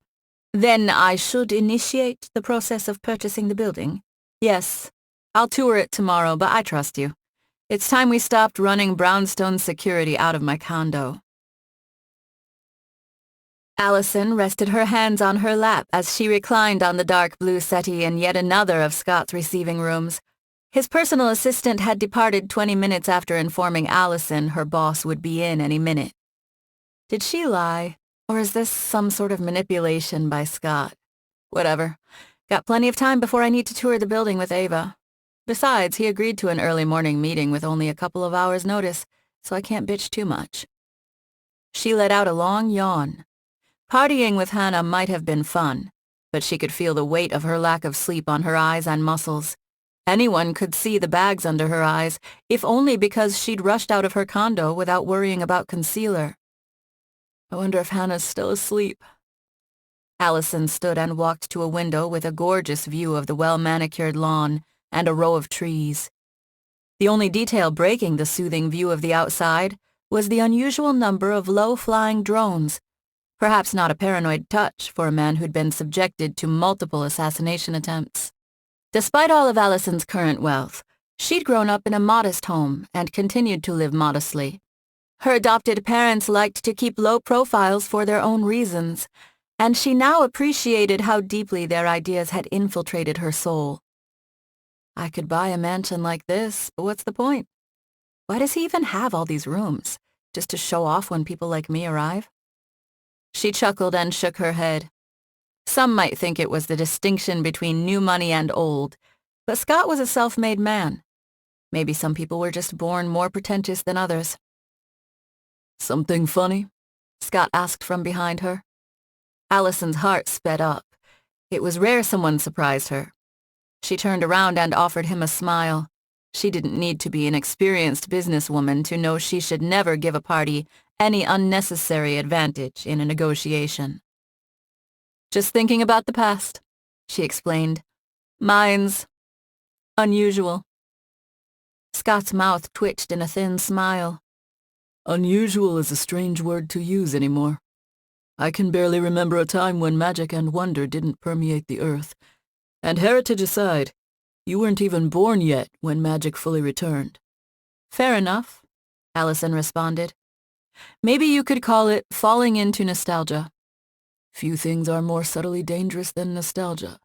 Speaker 1: Then I should initiate the process of purchasing the building? Yes. I'll tour it tomorrow, but I trust you. It's time we stopped running Brownstone security out of my condo. Alison rested her hands on her lap as she reclined on the dark blue settee in yet another of Scott's receiving rooms. His personal assistant had departed 20 minutes after informing Alison her boss would be in any minute. Did she lie, or is this some sort of manipulation by Scott? Whatever. Got plenty of time before I need to tour the building with Ava. Besides, he agreed to an early morning meeting with only a couple of hours' notice, so I can't bitch too much. She let out a long yawn. Partying with Hannah might have been fun, but she could feel the weight of her lack of sleep on her eyes and muscles. Anyone could see the bags under her eyes, if only because she'd rushed out of her condo without worrying about concealer. I wonder if Hannah's still asleep. Alison stood and walked to a window with a gorgeous view of the well-manicured lawn and a row of trees. The only detail breaking the soothing view of the outside was the unusual number of low-flying drones. Perhaps not a paranoid touch for a man who'd been subjected to multiple assassination attempts. Despite all of Alison's current wealth, she'd grown up in a modest home and continued to live modestly. Her adopted parents liked to keep low profiles for their own reasons, and she now appreciated how deeply their ideas had infiltrated her soul. I could buy a mansion like this, but what's the point? Why does he even have all these rooms? Just to show off when people like me arrive? She chuckled and shook her head. Some might think it was the distinction between new money and old, but Scott was a self-made man. Maybe some people were just born more pretentious than others.
Speaker 2: Something funny?
Speaker 1: Scott asked from behind her. Alison's heart sped up. It was rare someone surprised her. She turned around and offered him a smile. She didn't need to be an experienced businesswoman to know she should never give a party any unnecessary advantage in a negotiation. Just thinking about the past, she explained. Mine's unusual. Scott's mouth twitched in a thin smile.
Speaker 2: Unusual is a strange word to use anymore. I can barely remember a time when magic and wonder didn't permeate the earth. And heritage aside, you weren't even born yet when magic fully returned.
Speaker 1: Fair enough, Alison responded. Maybe you could call it falling into nostalgia.
Speaker 2: Few things are more subtly dangerous than nostalgia.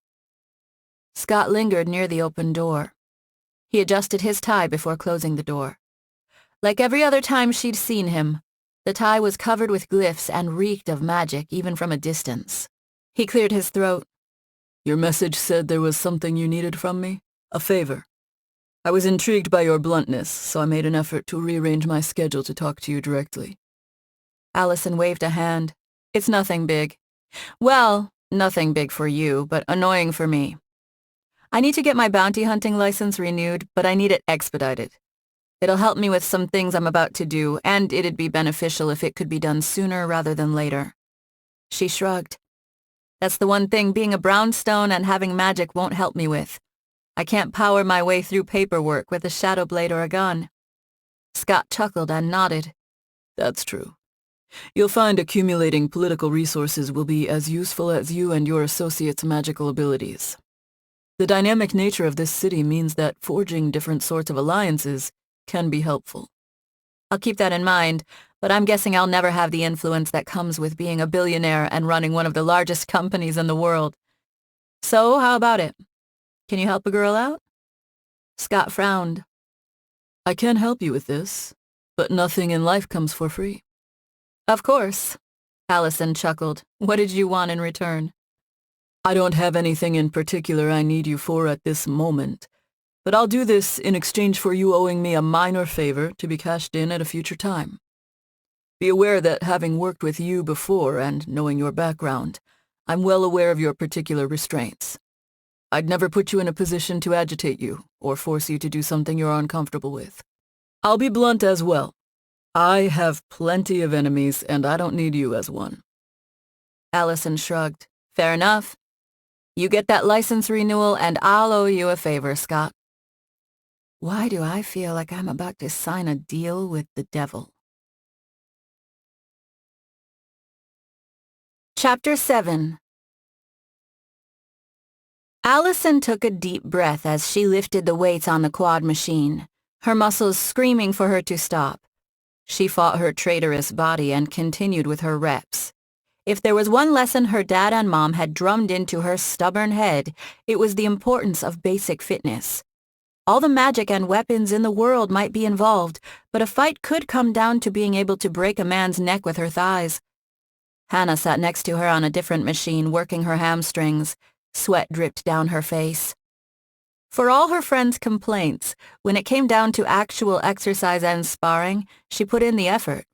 Speaker 1: Scott lingered near the open door. He adjusted his tie before closing the door. Like every other time she'd seen him, the tie was covered with glyphs and reeked of magic even from a distance. He cleared his throat.
Speaker 2: Your message said there was something you needed from me? A favor. I was intrigued by your bluntness, so I made an effort to rearrange my schedule to talk to you directly.
Speaker 1: Alison waved a hand. It's nothing big. Well, nothing big for you, but annoying for me. I need to get my bounty hunting license renewed, but I need it expedited. It'll help me with some things I'm about to do, and it'd be beneficial if it could be done sooner rather than later. She shrugged. That's the one thing being a Brownstone and having magic won't help me with. I can't power my way through paperwork with a shadow blade or a gun. Scott chuckled and nodded.
Speaker 2: That's true. You'll find accumulating political resources will be as useful as you and your associates' magical abilities. The dynamic nature of this city means that forging different sorts of alliances can be helpful.
Speaker 1: I'll keep that in mind, but I'm guessing I'll never have the influence that comes with being a billionaire and running one of the largest companies in the world. So, how about it? Can you help a girl out? Scott frowned.
Speaker 2: I can help you with this, but nothing in life comes for free.
Speaker 1: Of course. Alison chuckled. What did you want in return?
Speaker 2: I don't have anything in particular I need you for at this moment, but I'll do this in exchange for you owing me a minor favor to be cashed in at a future time. Be aware that having worked with you before and knowing your background, I'm well aware of your particular restraints. I'd never put you in a position to agitate you or force you to do something you're uncomfortable with. I'll be blunt as well. I have plenty of enemies, and I don't need you as one.
Speaker 1: Alison shrugged. Fair enough. You get that license renewal, and I'll owe you a favor, Scott. Why do I feel like I'm about to sign a deal with the devil? Chapter 7. Alison took a deep breath as she lifted the weights on the quad machine, her muscles screaming for her to stop. She fought her traitorous body and continued with her reps. If there was one lesson her dad and mom had drummed into her stubborn head, it was the importance of basic fitness. All the magic and weapons in the world might be involved, but a fight could come down to being able to break a man's neck with her thighs. Hannah sat next to her on a different machine, working her hamstrings. Sweat dripped down her face. For all her friends' complaints, when it came down to actual exercise and sparring, she put in the effort.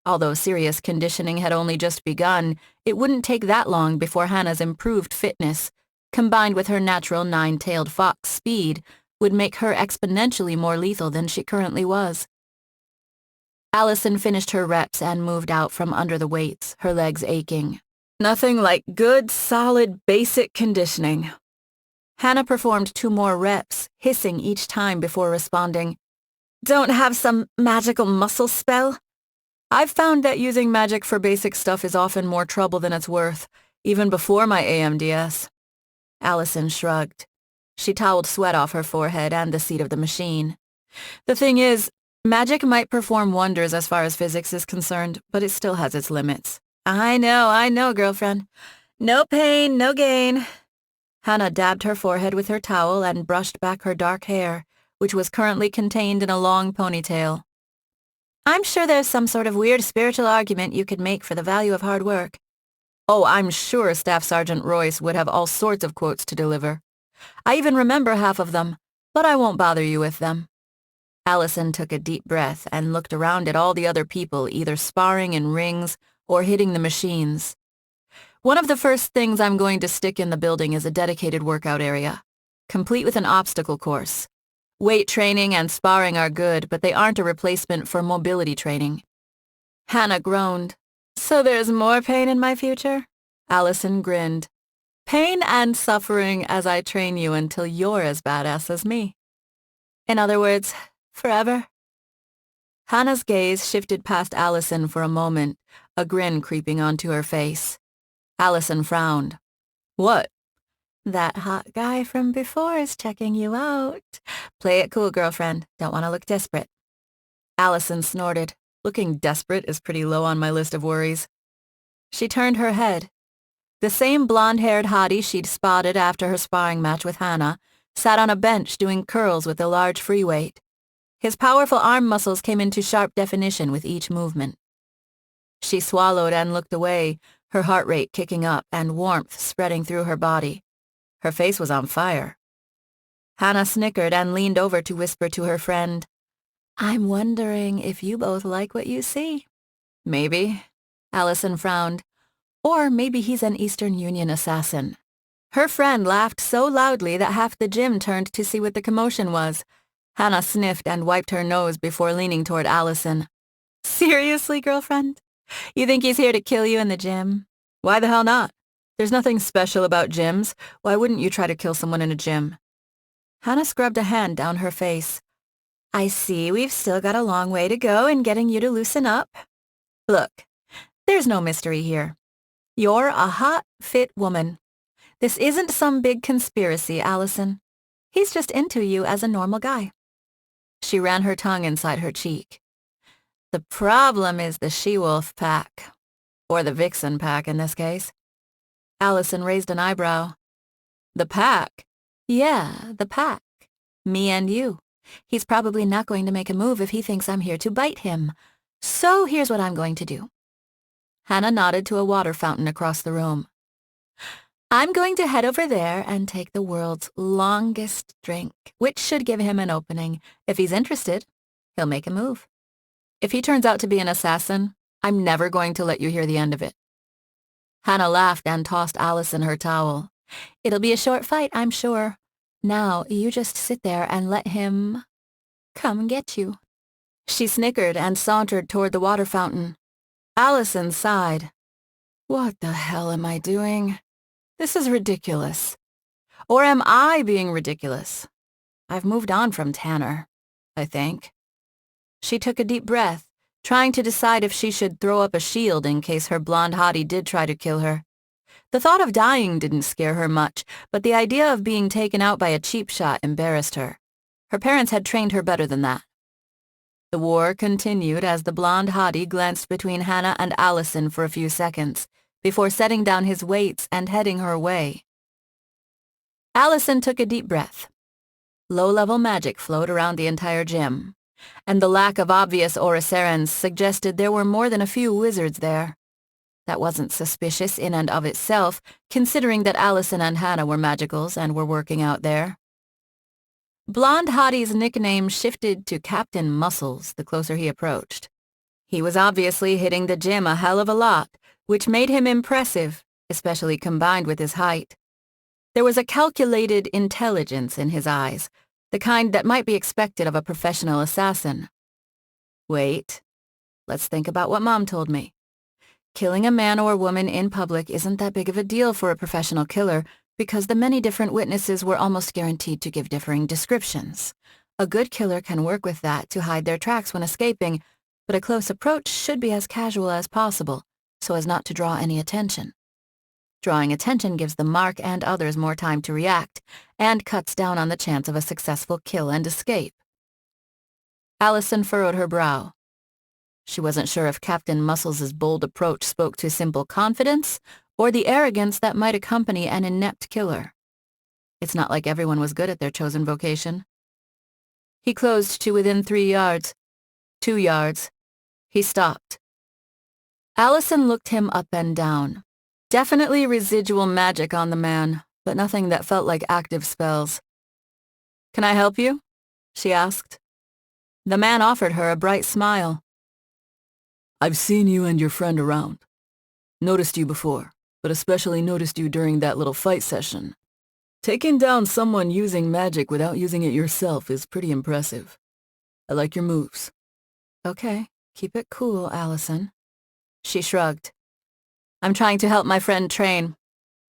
Speaker 1: Although serious conditioning had only just begun, it wouldn't take that long before Hannah's improved fitness, combined with her natural nine-tailed fox speed, would make her exponentially more lethal than she currently was. Alison finished her reps and moved out from under the weights, her legs aching. Nothing like good, solid, basic conditioning. Hannah performed 2 more reps, hissing each time before responding. Don't have some magical muscle spell? I've found that using magic for basic stuff is often more trouble than it's worth, even before my AMDS. Alison shrugged. She toweled sweat off her forehead and the seat of the machine. The thing is, magic might perform wonders as far as physics is concerned, but it still has its limits. I know, girlfriend. No pain, no gain. Hannah dabbed her forehead with her towel and brushed back her dark hair, which was currently contained in a long ponytail. I'm sure there's some sort of weird spiritual argument you could make for the value of hard work. Oh, I'm sure Staff Sergeant Royce would have all sorts of quotes to deliver. I even remember half of them, but I won't bother you with them. Alison took a deep breath and looked around at all the other people either sparring in rings or hitting the machines. One of the first things I'm going to stick in the building is a dedicated workout area, complete with an obstacle course. Weight training and sparring are good, but they aren't a replacement for mobility training. Hannah groaned. So there's more pain in my future? Alison grinned. Pain and suffering as I train you until you're as badass as me. In other words, forever. Hannah's gaze shifted past Alison for a moment, a grin creeping onto her face. Alison frowned. What? That hot guy from before is checking you out. Play it cool, girlfriend. Don't want to look desperate. Alison snorted. Looking desperate is pretty low on my list of worries. She turned her head. The same blonde-haired hottie she'd spotted after her sparring match with Hannah sat on a bench doing curls with a large free weight. His powerful arm muscles came into sharp definition with each movement. She swallowed and looked away, her heart rate kicking up and warmth spreading through her body. Her face was on fire. Hannah snickered and leaned over to whisper to her friend, "I'm wondering if you both like what you see." "Maybe," Alison frowned. "Or maybe he's an Eastern Union assassin." Her friend laughed so loudly that half the gym turned to see what the commotion was. Hannah sniffed and wiped her nose before leaning toward Alison. "Seriously, girlfriend? You think he's here to kill you in the gym?" "Why the hell not? There's nothing special about gyms. Why wouldn't you try to kill someone in a gym?" Hannah scrubbed a hand down her face. "I see we've still got a long way to go in getting you to loosen up. Look, there's no mystery here. You're a hot, fit woman. This isn't some big conspiracy, Alison. He's just into you as a normal guy." She ran her tongue inside her cheek. "The problem is the she-wolf pack. Or the vixen pack in this case." Alison raised an eyebrow. "The pack?" "Yeah, the pack. Me and you. He's probably not going to make a move if he thinks I'm here to bite him. So here's what I'm going to do." Hannah nodded to a water fountain across the room. "I'm going to head over there and take the world's longest drink, which should give him an opening. If he's interested, he'll make a move. If he turns out to be an assassin, I'm never going to let you hear the end of it." Hannah laughed and tossed Alison her towel. "It'll be a short fight, I'm sure. Now you just sit there and let him come get you." She snickered and sauntered toward the water fountain. Alison sighed. "What the hell am I doing? This is ridiculous. Or am I being ridiculous? I've moved on from Tanner, I think." She took a deep breath, trying to decide if she should throw up a shield in case her blonde hottie did try to kill her. The thought of dying didn't scare her much, but the idea of being taken out by a cheap shot embarrassed her. Her parents had trained her better than that. The war continued as the blonde hottie glanced between Hannah and Alison for a few seconds, before setting down his weights and heading her way. Alison took a deep breath. Low-level magic flowed around the entire gym, and the lack of obvious Oricerans suggested there were more than a few wizards there. That wasn't suspicious in and of itself, considering that Alison and Hannah were magicals and were working out there. Blonde Hottie's nickname shifted to Captain Muscles the closer he approached. He was obviously hitting the gym a hell of a lot, which made him impressive, especially combined with his height. There was a calculated intelligence in his eyes, the kind that might be expected of a professional assassin. Wait, let's think about what Mom told me. Killing a man or woman in public isn't that big of a deal for a professional killer because the many different witnesses were almost guaranteed to give differing descriptions. A good killer can work with that to hide their tracks when escaping, but a close approach should be as casual as possible, so as not to draw any attention. Drawing attention gives the mark and others more time to react, and cuts down on the chance of a successful kill and escape. Alison furrowed her brow. She wasn't sure if Captain Muscles' bold approach spoke to simple confidence or the arrogance that might accompany an inept killer. It's not like everyone was good at their chosen vocation. He closed to within 3 yards. 2 yards. He stopped. Alison looked him up and down. Definitely residual magic on the man, but nothing that felt like active spells. "Can I help you?" she asked. The man offered her a bright smile. "I've seen you and your friend around. Noticed you before, but especially noticed you during that little fight session. Taking down someone using magic without using it yourself is pretty impressive. I like your moves." "Okay, keep it cool, Alison." She shrugged. "I'm trying to help my friend train,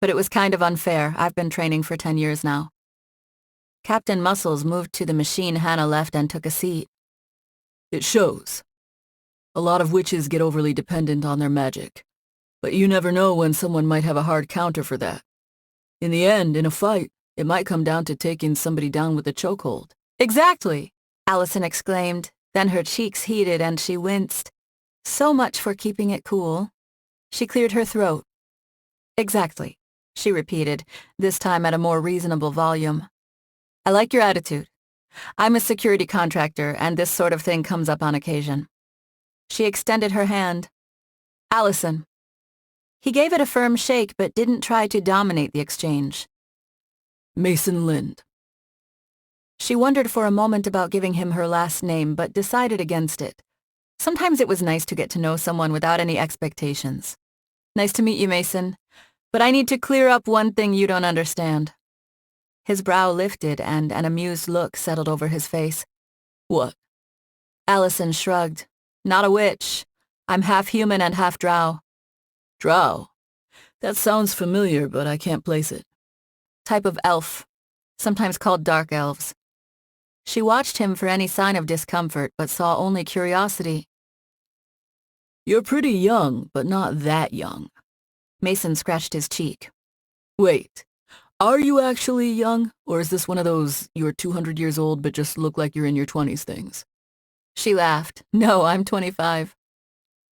Speaker 1: but it was kind of unfair. I've been training for 10 years now." Captain Muscles moved to the machine Hannah left and took a seat. "It shows. A lot of witches get overly dependent on their magic, but you never know when someone might have a hard counter for that. In the end, in a fight, it might come down to taking somebody down with a chokehold." "Exactly!" Alison exclaimed, then her cheeks heated and she winced. So much for keeping it cool. She cleared her throat. Exactly, she repeated, this time at a more reasonable volume. I like your attitude. I'm a security contractor, and this sort of thing comes up on occasion. She extended her hand. Alison. He gave it a firm shake, but didn't try to dominate the exchange.
Speaker 2: Mason Lind.
Speaker 1: She wondered for a moment about giving him her last name, but decided against it. Sometimes it was nice to get to know someone without any expectations. Nice to meet you, Mason. But I need to clear up one thing you don't understand. His brow lifted and an amused look settled over his face.
Speaker 2: What?
Speaker 1: Alison shrugged. Not a witch. I'm half human and half drow.
Speaker 2: Drow? That sounds familiar, but I can't place it.
Speaker 1: Type of elf. Sometimes called dark elves. She watched him for any sign of discomfort, but saw only curiosity.
Speaker 2: You're pretty young, but not that young.
Speaker 1: Mason scratched his cheek.
Speaker 2: Wait, are you actually young, or is this one of those you're 200 years old but just look like you're in your 20s things?
Speaker 1: She laughed. No, I'm 25.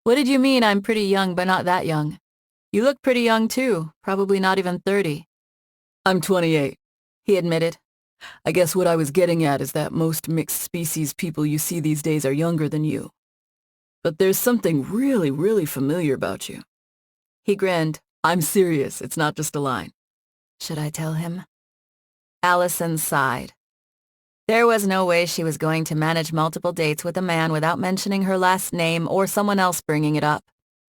Speaker 1: What did you mean I'm pretty young but not that young? You look pretty young too, probably not even 30.
Speaker 2: I'm 28, he admitted. I guess what I was getting at is that most mixed species people you see these days are younger than you. But there's something really, really familiar about you.
Speaker 1: He grinned.
Speaker 2: I'm serious, it's not just a line.
Speaker 1: Should I tell him? Alison sighed. There was no way she was going to manage multiple dates with a man without mentioning her last name or someone else bringing it up.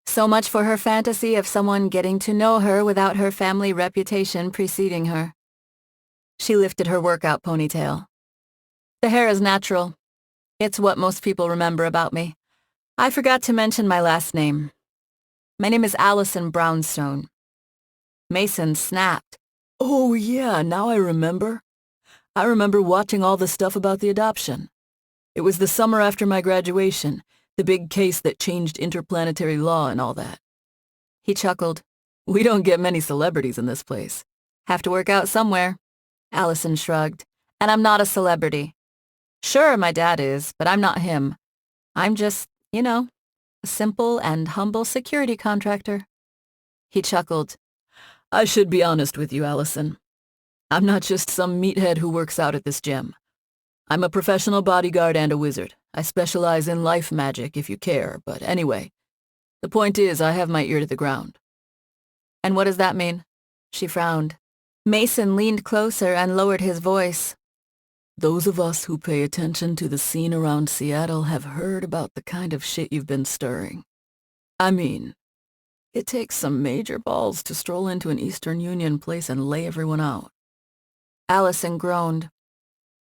Speaker 1: So much for her fantasy of someone getting to know her without her family reputation preceding her. She lifted her workout ponytail. The hair is natural. It's what most people remember about me. I forgot to mention my last name. My name is Alison Brownstone. Mason snapped.
Speaker 2: Oh yeah, now I remember. I remember watching all the stuff about the adoption. It was the summer after my graduation, the big case that changed interplanetary law and all that.
Speaker 1: He chuckled.
Speaker 2: We don't get many celebrities in this place.
Speaker 1: Have to work out somewhere. Alison shrugged. And I'm not a celebrity. Sure, my dad is, but I'm not him. I'm just, a simple and humble security contractor. He chuckled.
Speaker 2: I should be honest with you, Alison. I'm not just some meathead who works out at this gym. I'm a professional bodyguard and a wizard. I specialize in life magic, if you care, but anyway. The point is, I have my ear to the ground.
Speaker 1: And what does that mean? She frowned. Mason leaned closer and lowered his voice.
Speaker 2: Those of us who pay attention to the scene around Seattle have heard about the kind of shit you've been stirring. I mean, it takes some major balls to stroll into an Eastern Union place and lay everyone out.
Speaker 1: Alison groaned.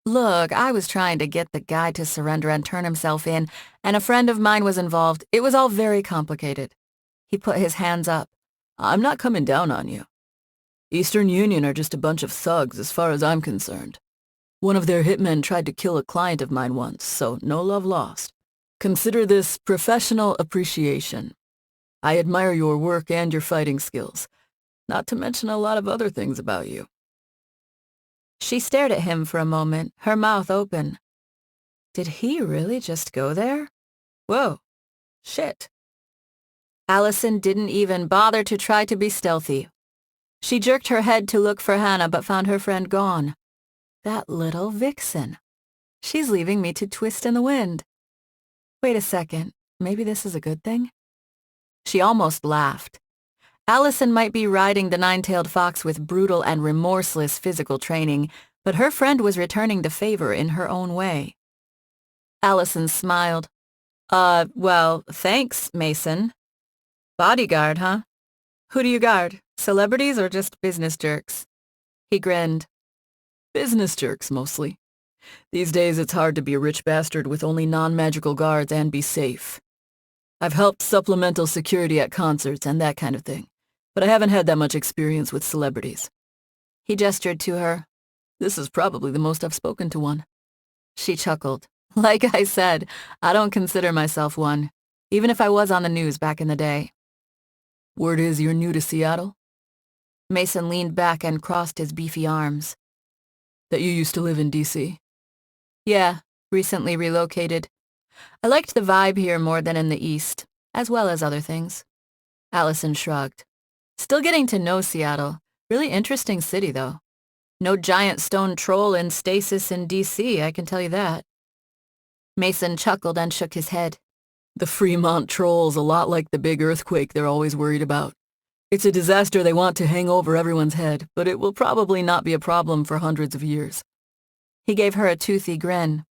Speaker 1: Look, I was trying to get the guy to surrender and turn himself in, and a friend of mine was involved. It was all very complicated. He put his hands up.
Speaker 2: I'm not coming down on you. Eastern Union are just a bunch of thugs as far as I'm concerned. One of their hitmen tried to kill a client of mine once, so no love lost. Consider this professional appreciation. I admire your work and your fighting skills, not to mention a lot of other things about you.
Speaker 1: She stared at him for a moment, her mouth open. Did he really just go there? Whoa. Shit. Alison didn't even bother to try to be stealthy. She jerked her head to look for Hannah but found her friend gone. That little vixen. She's leaving me to twist in the wind. Wait a second, maybe this is a good thing? She almost laughed. Alison might be riding the nine-tailed fox with brutal and remorseless physical training, but her friend was returning the favor in her own way. Alison smiled. Well, thanks, Mason. Bodyguard, huh? Who do you guard? Celebrities or just business jerks? He grinned.
Speaker 2: Business jerks, mostly. These days it's hard to be a rich bastard with only non-magical guards and be safe. I've helped supplemental security at concerts and that kind of thing, but I haven't had that much experience with celebrities.
Speaker 1: He gestured to her.
Speaker 2: This is probably the most I've spoken to one.
Speaker 1: She chuckled. Like I said, I don't consider myself one, even if I was on the news back in the day.
Speaker 2: Word is you're new to Seattle?
Speaker 1: Mason leaned back and crossed his beefy arms.
Speaker 2: That you used to live in D.C.?
Speaker 1: Yeah, recently relocated. I liked the vibe here more than in the East, as well as other things. Alison shrugged.
Speaker 2: Still getting to know Seattle. Really interesting city, though. No giant stone troll in stasis in D.C., I can tell you that.
Speaker 1: Mason chuckled and shook his head.
Speaker 2: The Fremont troll's a lot like the big earthquake they're always worried about. It's a disaster they want to hang over everyone's head, but it will probably not be a problem for hundreds of years.
Speaker 1: He gave her a toothy grin.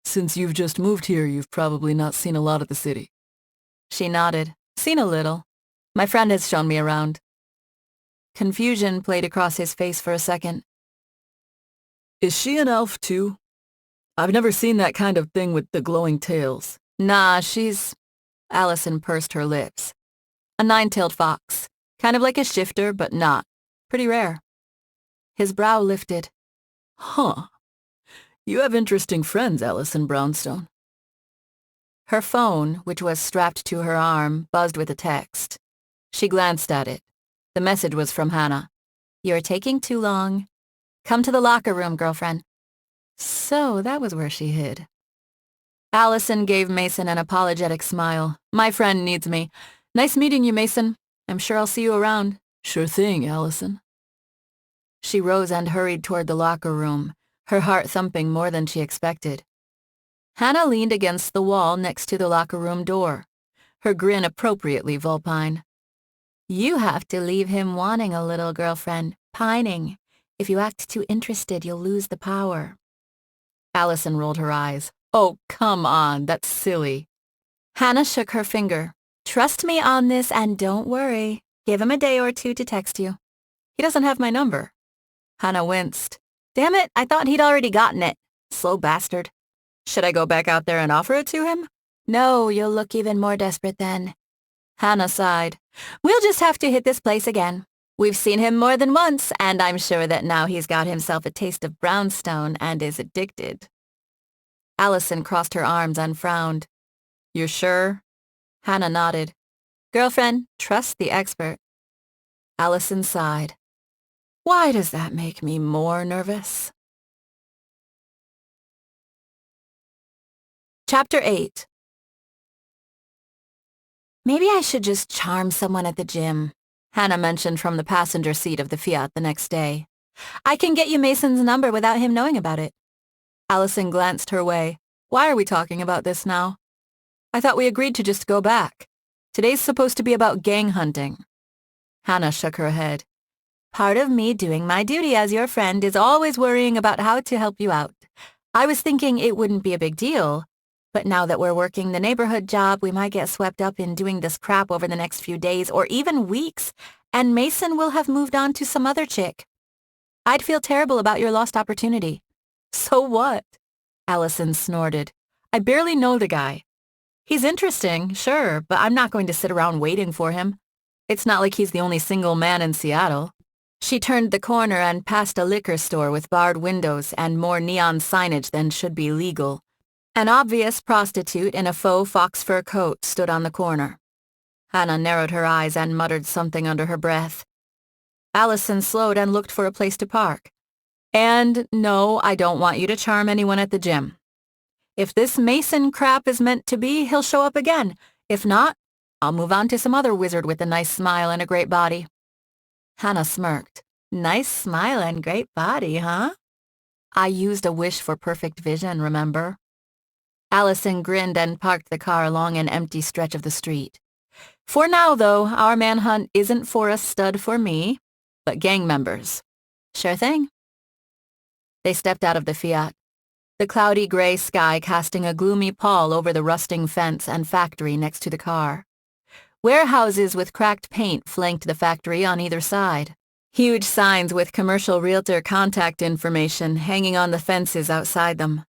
Speaker 2: Since you've just moved here, you've probably not seen a lot of the city.
Speaker 1: She nodded. Seen a little. My friend has shown me around. Confusion played across his face for a second.
Speaker 2: Is she an elf, too? I've never seen that kind of thing with the glowing tails.
Speaker 1: Nah, she's... Alison pursed her lips. A nine-tailed fox. Kind of like a shifter, but not. Pretty rare. His brow lifted.
Speaker 2: Huh. You have interesting friends, Alison Brownstone.
Speaker 1: Her phone, which was strapped to her arm, buzzed with a text. She glanced at it. The message was from Hannah. You're taking too long. Come to the locker room, girlfriend. So that was where she hid. Alison gave Mason an apologetic smile. My friend needs me. Nice meeting you, Mason. I'm sure I'll see you around.
Speaker 2: Sure thing, Alison.
Speaker 1: She rose and hurried toward the locker room, her heart thumping more than she expected. Hannah leaned against the wall next to the locker room door, her grin appropriately vulpine. You have to leave him wanting a little, girlfriend, pining. If you act too interested, you'll lose the power. Alison rolled her eyes. Oh, come on, that's silly. Hannah shook her finger. Trust me on this and don't worry. Give him a day or two to text you. He doesn't have my number. Hannah winced. Damn it, I thought he'd already gotten it. Slow bastard. Should I go back out there and offer it to him? No, you'll look even more desperate then. Hannah sighed. We'll just have to hit this place again. We've seen him more than once, and I'm sure that now he's got himself a taste of brownstone and is addicted. Alison crossed her arms and frowned. You're sure? Hannah nodded. Girlfriend, trust the expert. Alison sighed. Why does that make me more nervous? Chapter 8. Maybe I should just charm someone at the gym, Hannah mentioned from the passenger seat of the Fiat the next day. I can get you Mason's number without him knowing about it. Alison glanced her way. Why are we talking about this now? I thought we agreed to just go back. Today's supposed to be about gang hunting. Hannah shook her head. Part of me doing my duty as your friend is always worrying about how to help you out. I was thinking it wouldn't be a big deal, but now that we're working the neighborhood job, we might get swept up in doing this crap over the next few days or even weeks, and Mason will have moved on to some other chick. I'd feel terrible about your lost opportunity. So what? Alison snorted. I barely know the guy. He's interesting, sure, but I'm not going to sit around waiting for him. It's not like he's the only single man in Seattle. She turned the corner and passed a liquor store with barred windows and more neon signage than should be legal. An obvious prostitute in a faux fox fur coat stood on the corner. Hannah narrowed her eyes and muttered something under her breath. Alison slowed and looked for a place to park. And no, I don't want you to charm anyone at the gym. If this Mason crap is meant to be, he'll show up again. If not, I'll move on to some other wizard with a nice smile and a great body. Hannah smirked. Nice smile and great body, huh? I used a wish for perfect vision, remember? Alison grinned and parked the car along an empty stretch of the street. For now, though, our manhunt isn't for a stud for me, but gang members. Sure thing. They stepped out of the Fiat, the cloudy gray sky casting a gloomy pall over the rusting fence and factory next to the car. Warehouses with cracked paint flanked the factory on either side. Huge signs with commercial realtor contact information hanging on the fences outside them.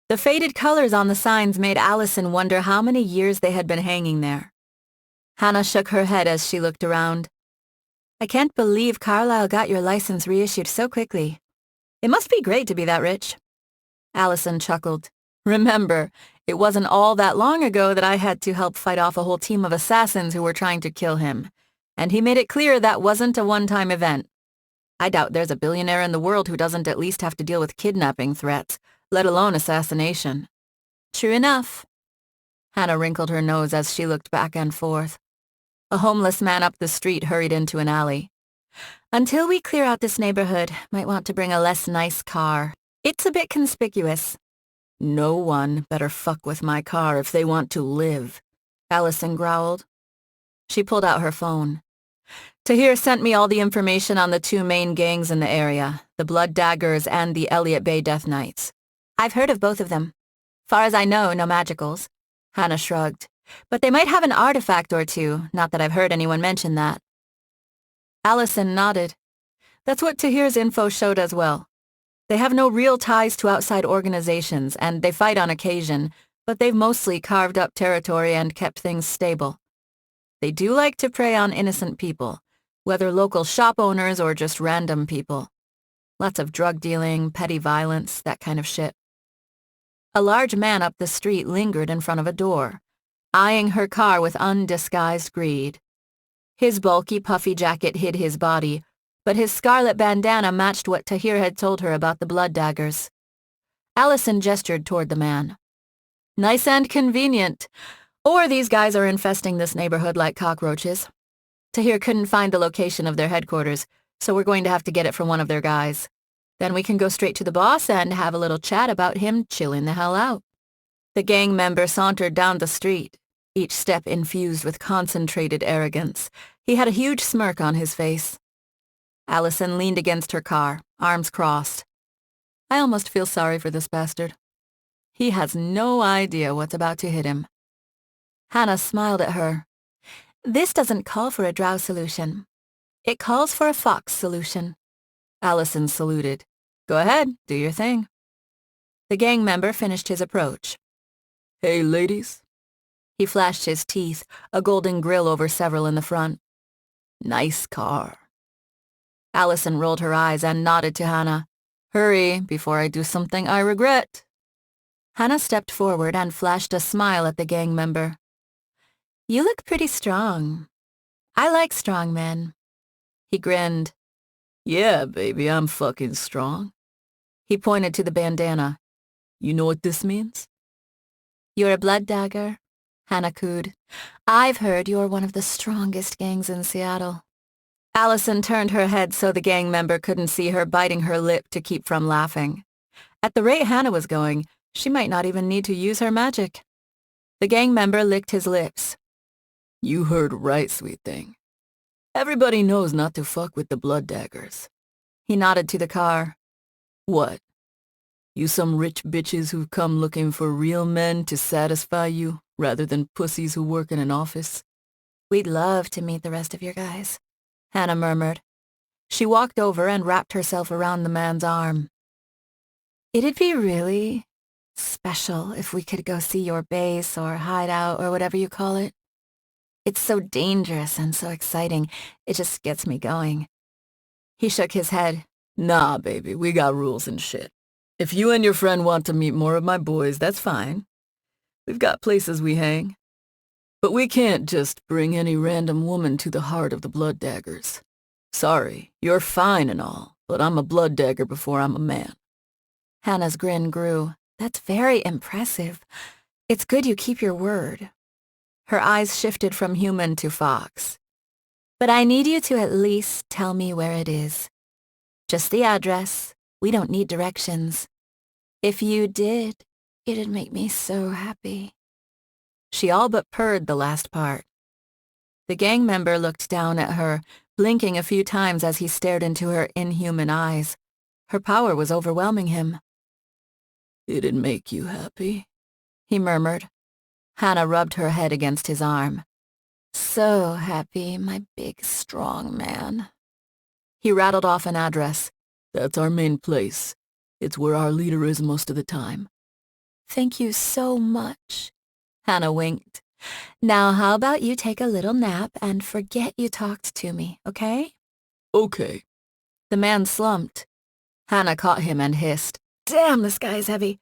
Speaker 1: The faded colors on the signs made Alison wonder how many years they had been hanging there. Hannah shook her head as she looked around. I can't believe Carlisle got your license reissued so quickly. It must be great to be that rich. Alison chuckled. Remember, it wasn't all that long ago that I had to help fight off a whole team of assassins who were trying to kill him, and he made it clear that wasn't a one-time event. I doubt there's a billionaire in the world who doesn't at least have to deal with kidnapping threats, let alone assassination. True enough. Hannah wrinkled her nose as she looked back and forth. A homeless man up the street hurried into an alley. Until we clear out this neighborhood, might want to bring a less nice car. It's a bit conspicuous.
Speaker 2: No one better fuck with my car if they want to live, Alison growled. She pulled out her phone. Tahir sent me all the information on the two main gangs in the area, the Blood Daggers and the Elliott Bay Death Knights.
Speaker 1: I've heard of both of them. Far as I know, no magicals.
Speaker 2: Hannah shrugged.
Speaker 1: But they might have an artifact or two, not that I've heard anyone mention that.
Speaker 2: Alison nodded. That's what Tahir's info showed as well. They have no real ties to outside organizations, and they fight on occasion, but they've mostly carved up territory and kept things stable. They do like to prey on innocent people, whether local shop owners or just random people. Lots of drug dealing, petty violence, that kind of shit. A large man up the street lingered in front of a door, eyeing her car with undisguised greed. His bulky, puffy jacket hid his body, but his scarlet bandana matched what Tahir had told her about the Blood Daggers. Alison gestured toward the man. Nice and convenient. Or these guys are infesting this neighborhood like cockroaches. Tahir couldn't find the location of their headquarters, so we're going to have to get it from one of their guys. Then we can go straight to the boss and have a little chat about him chilling the hell out. The gang member sauntered down the street, each step infused with concentrated arrogance. He had a huge smirk on his face. Alison leaned against her car, arms crossed. I almost feel sorry for this bastard. He has no idea what's about to hit him. Hannah smiled at her.
Speaker 1: This doesn't call for a drow solution. It calls for a fox solution.
Speaker 2: Alison saluted. Go ahead, do your thing. The gang member finished his approach. Hey, ladies. He flashed his teeth, a golden grill over several in the front. Nice car. Alison rolled her eyes and nodded to Hannah. Hurry, before I do something I regret. Hannah stepped forward and flashed a smile at the gang member.
Speaker 1: You look pretty strong. I like strong men.
Speaker 2: He grinned. Yeah, baby, I'm fucking strong. He pointed to the bandana. You know what this means?
Speaker 1: You're a blood dagger, Hannah cooed. I've heard you're one of the strongest gangs in Seattle.
Speaker 2: Alison turned her head so the gang member couldn't see her biting her lip to keep from laughing. At the rate Hannah was going, she might not even need to use her magic. The gang member licked his lips. You heard right, sweet thing. Everybody knows not to fuck with the Blood Daggers. He nodded to the car. What? You some rich bitches who've come looking for real men to satisfy you, rather than pussies who work in an office?
Speaker 1: We'd love to meet the rest of your guys,
Speaker 2: Hannah murmured. She walked over and wrapped herself around the man's arm.
Speaker 1: It'd be really special if we could go see your base or hideout or whatever you call it. It's so dangerous and so exciting. It just gets me going.
Speaker 2: He shook his head. Nah, baby, we got rules and shit. If you and your friend want to meet more of my boys, that's fine. We've got places we hang. But we can't just bring any random woman to the heart of the Blood Daggers. Sorry, you're fine and all, but I'm a Blood Dagger before I'm a man.
Speaker 1: Hannah's grin grew. That's very impressive. It's good you keep your word.
Speaker 2: Her eyes shifted from human to fox.
Speaker 1: But I need you to at least tell me where it is. Just the address. We don't need directions. If you did, it'd make me so happy.
Speaker 2: She all but purred the last part. The gang member looked down at her, blinking a few times as he stared into her inhuman eyes. Her power was overwhelming him. It'd make you happy, he murmured. Hannah rubbed her head against his arm.
Speaker 1: So happy, my big, strong man.
Speaker 2: He rattled off an address. That's our main place. It's where our leader is most of the time.
Speaker 1: Thank you so much. Hannah winked. Now how about you take a little nap and forget you talked to me, okay?
Speaker 2: Okay. The man slumped. Hannah caught him and hissed. Damn, this guy's heavy.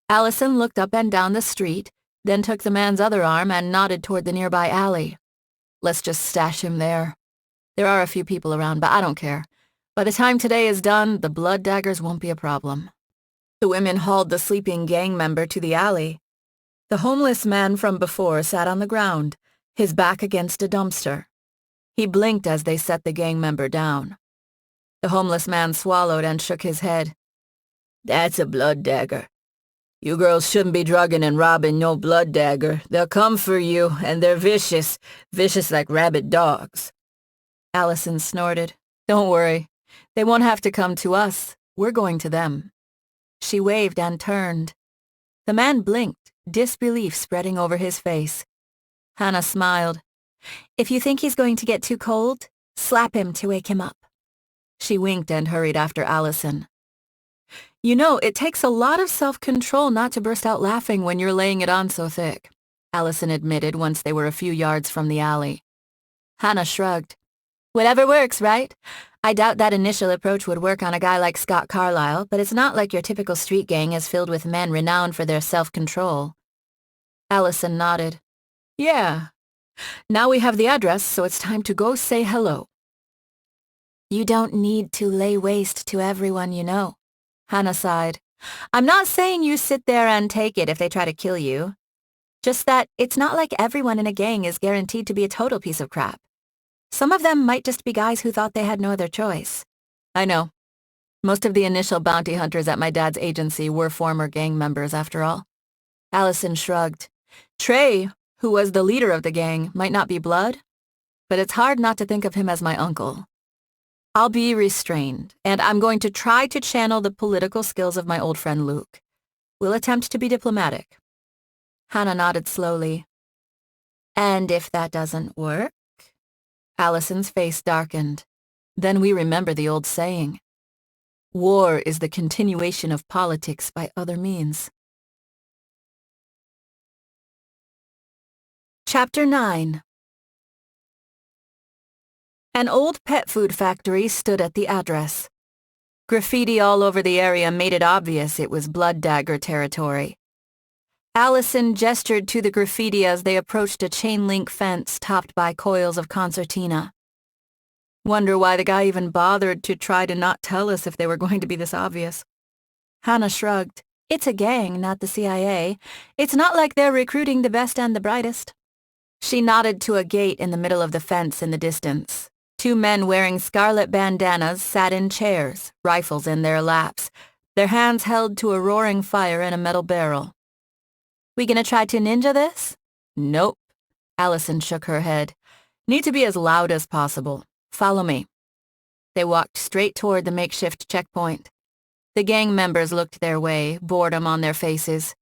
Speaker 2: Alison looked up and down the street, then took the man's other arm and nodded toward the nearby alley. Let's just stash him there. There are a few people around, but I don't care. By the time today is done, the Blood Daggers won't be a problem. The women hauled the sleeping gang member to the alley. The homeless man from before sat on the ground,
Speaker 1: his back against a dumpster. He blinked as they set the gang member down. The homeless man swallowed and shook his head. "That's a blood dagger. You girls shouldn't be drugging and robbing no blood dagger. They'll come for you, and they're vicious like rabid dogs."
Speaker 2: Alison snorted. "Don't worry. They won't have to come to us. We're going to them." She waved and turned. The man blinked, disbelief spreading over his face. Hannah smiled. "If you think he's going to get too cold, slap him to wake him up." She winked and hurried after Alison. "You know, it takes a lot of self-control not to burst out laughing when you're laying it on so thick," Alison admitted once they were a few yards from the alley. Hannah shrugged. "Whatever works, right? I doubt that initial approach would work on a guy like Scott Carlyle, but it's not like your typical street gang is filled with men renowned for their self-control." Alison nodded. "Yeah. Now we have the address, so it's time to go say hello." "You don't need to lay waste to everyone you know," Hannah sighed. "I'm not saying you sit there and take it if they try to kill you. Just that it's not like everyone in a gang is guaranteed to be a total piece of crap. Some of them might just be guys who thought they had no other choice." "I know. Most of the initial bounty hunters at my dad's agency were former gang members, after all." Alison shrugged. "Trey, who was the leader of the gang, might not be blood, but it's hard not to think of him as my uncle. I'll be restrained, and I'm going to try to channel the political skills of my old friend Luke. We'll attempt to be diplomatic." Hannah nodded slowly. "And if that doesn't work?" Alison's face darkened. "Then we remember the old saying. War is the continuation of politics by other means." Chapter 9. An old pet food factory stood at the address. Graffiti all over the area made it obvious it was blood dagger territory. Alison gestured to the graffiti as they approached a chain-link fence topped by coils of concertina. "Wonder why the guy even bothered to try to not tell us if they were going to be this obvious." Hannah shrugged. "It's a gang, not the CIA. It's not like they're recruiting the best and the brightest." She nodded to a gate in the middle of the fence in the distance. Two men wearing scarlet bandanas sat in chairs, rifles in their laps, their hands held to a roaring fire in a metal barrel. "We gonna try to ninja this?" "Nope." Alison shook her head. "Need to be as loud as possible. Follow me." They walked straight toward the makeshift checkpoint. The gang members looked their way, boredom on their faces.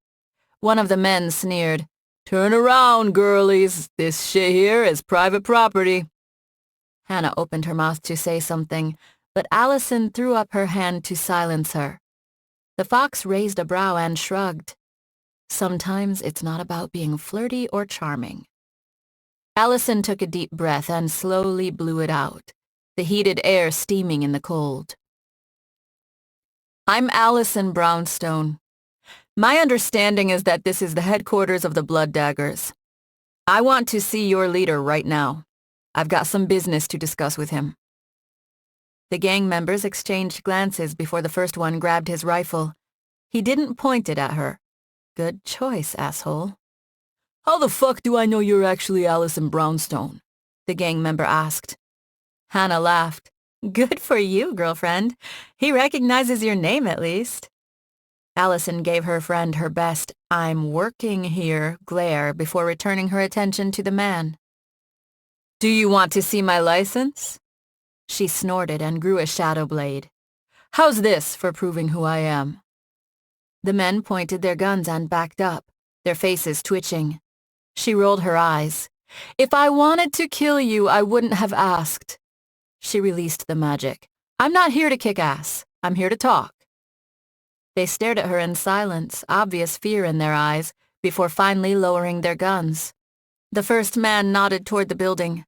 Speaker 2: One of the men sneered, "Turn around, girlies. This shit here is private property." Hannah opened her mouth to say something, but Alison threw up her hand to silence her. The fox raised a brow and shrugged. Sometimes it's not about being flirty or charming. Alison took a deep breath and slowly blew it out, the heated air steaming in the cold. "I'm Alison Brownstone. My understanding is that this is the headquarters of the Blood Daggers. I want to see your leader right now. I've got some business to discuss with him." The gang members exchanged glances before the first one grabbed his rifle. He didn't point it at her. Good choice, asshole. "How the fuck do I know you're actually Alison Brownstone?" the gang member asked. Hannah laughed. "Good for you, girlfriend. He recognizes your name at least." Alison gave her friend her best "I'm working here" glare before returning her attention to the man. "Do you want to see my license?" She snorted and grew a shadow blade. "How's this for proving who I am?" The men pointed their guns and backed up, their faces twitching. She rolled her eyes. "If I wanted to kill you, I wouldn't have asked." She released the magic. "I'm not here to kick ass. I'm here to talk." They stared at her in silence, obvious fear in their eyes, before finally lowering their guns. The first man nodded toward the building.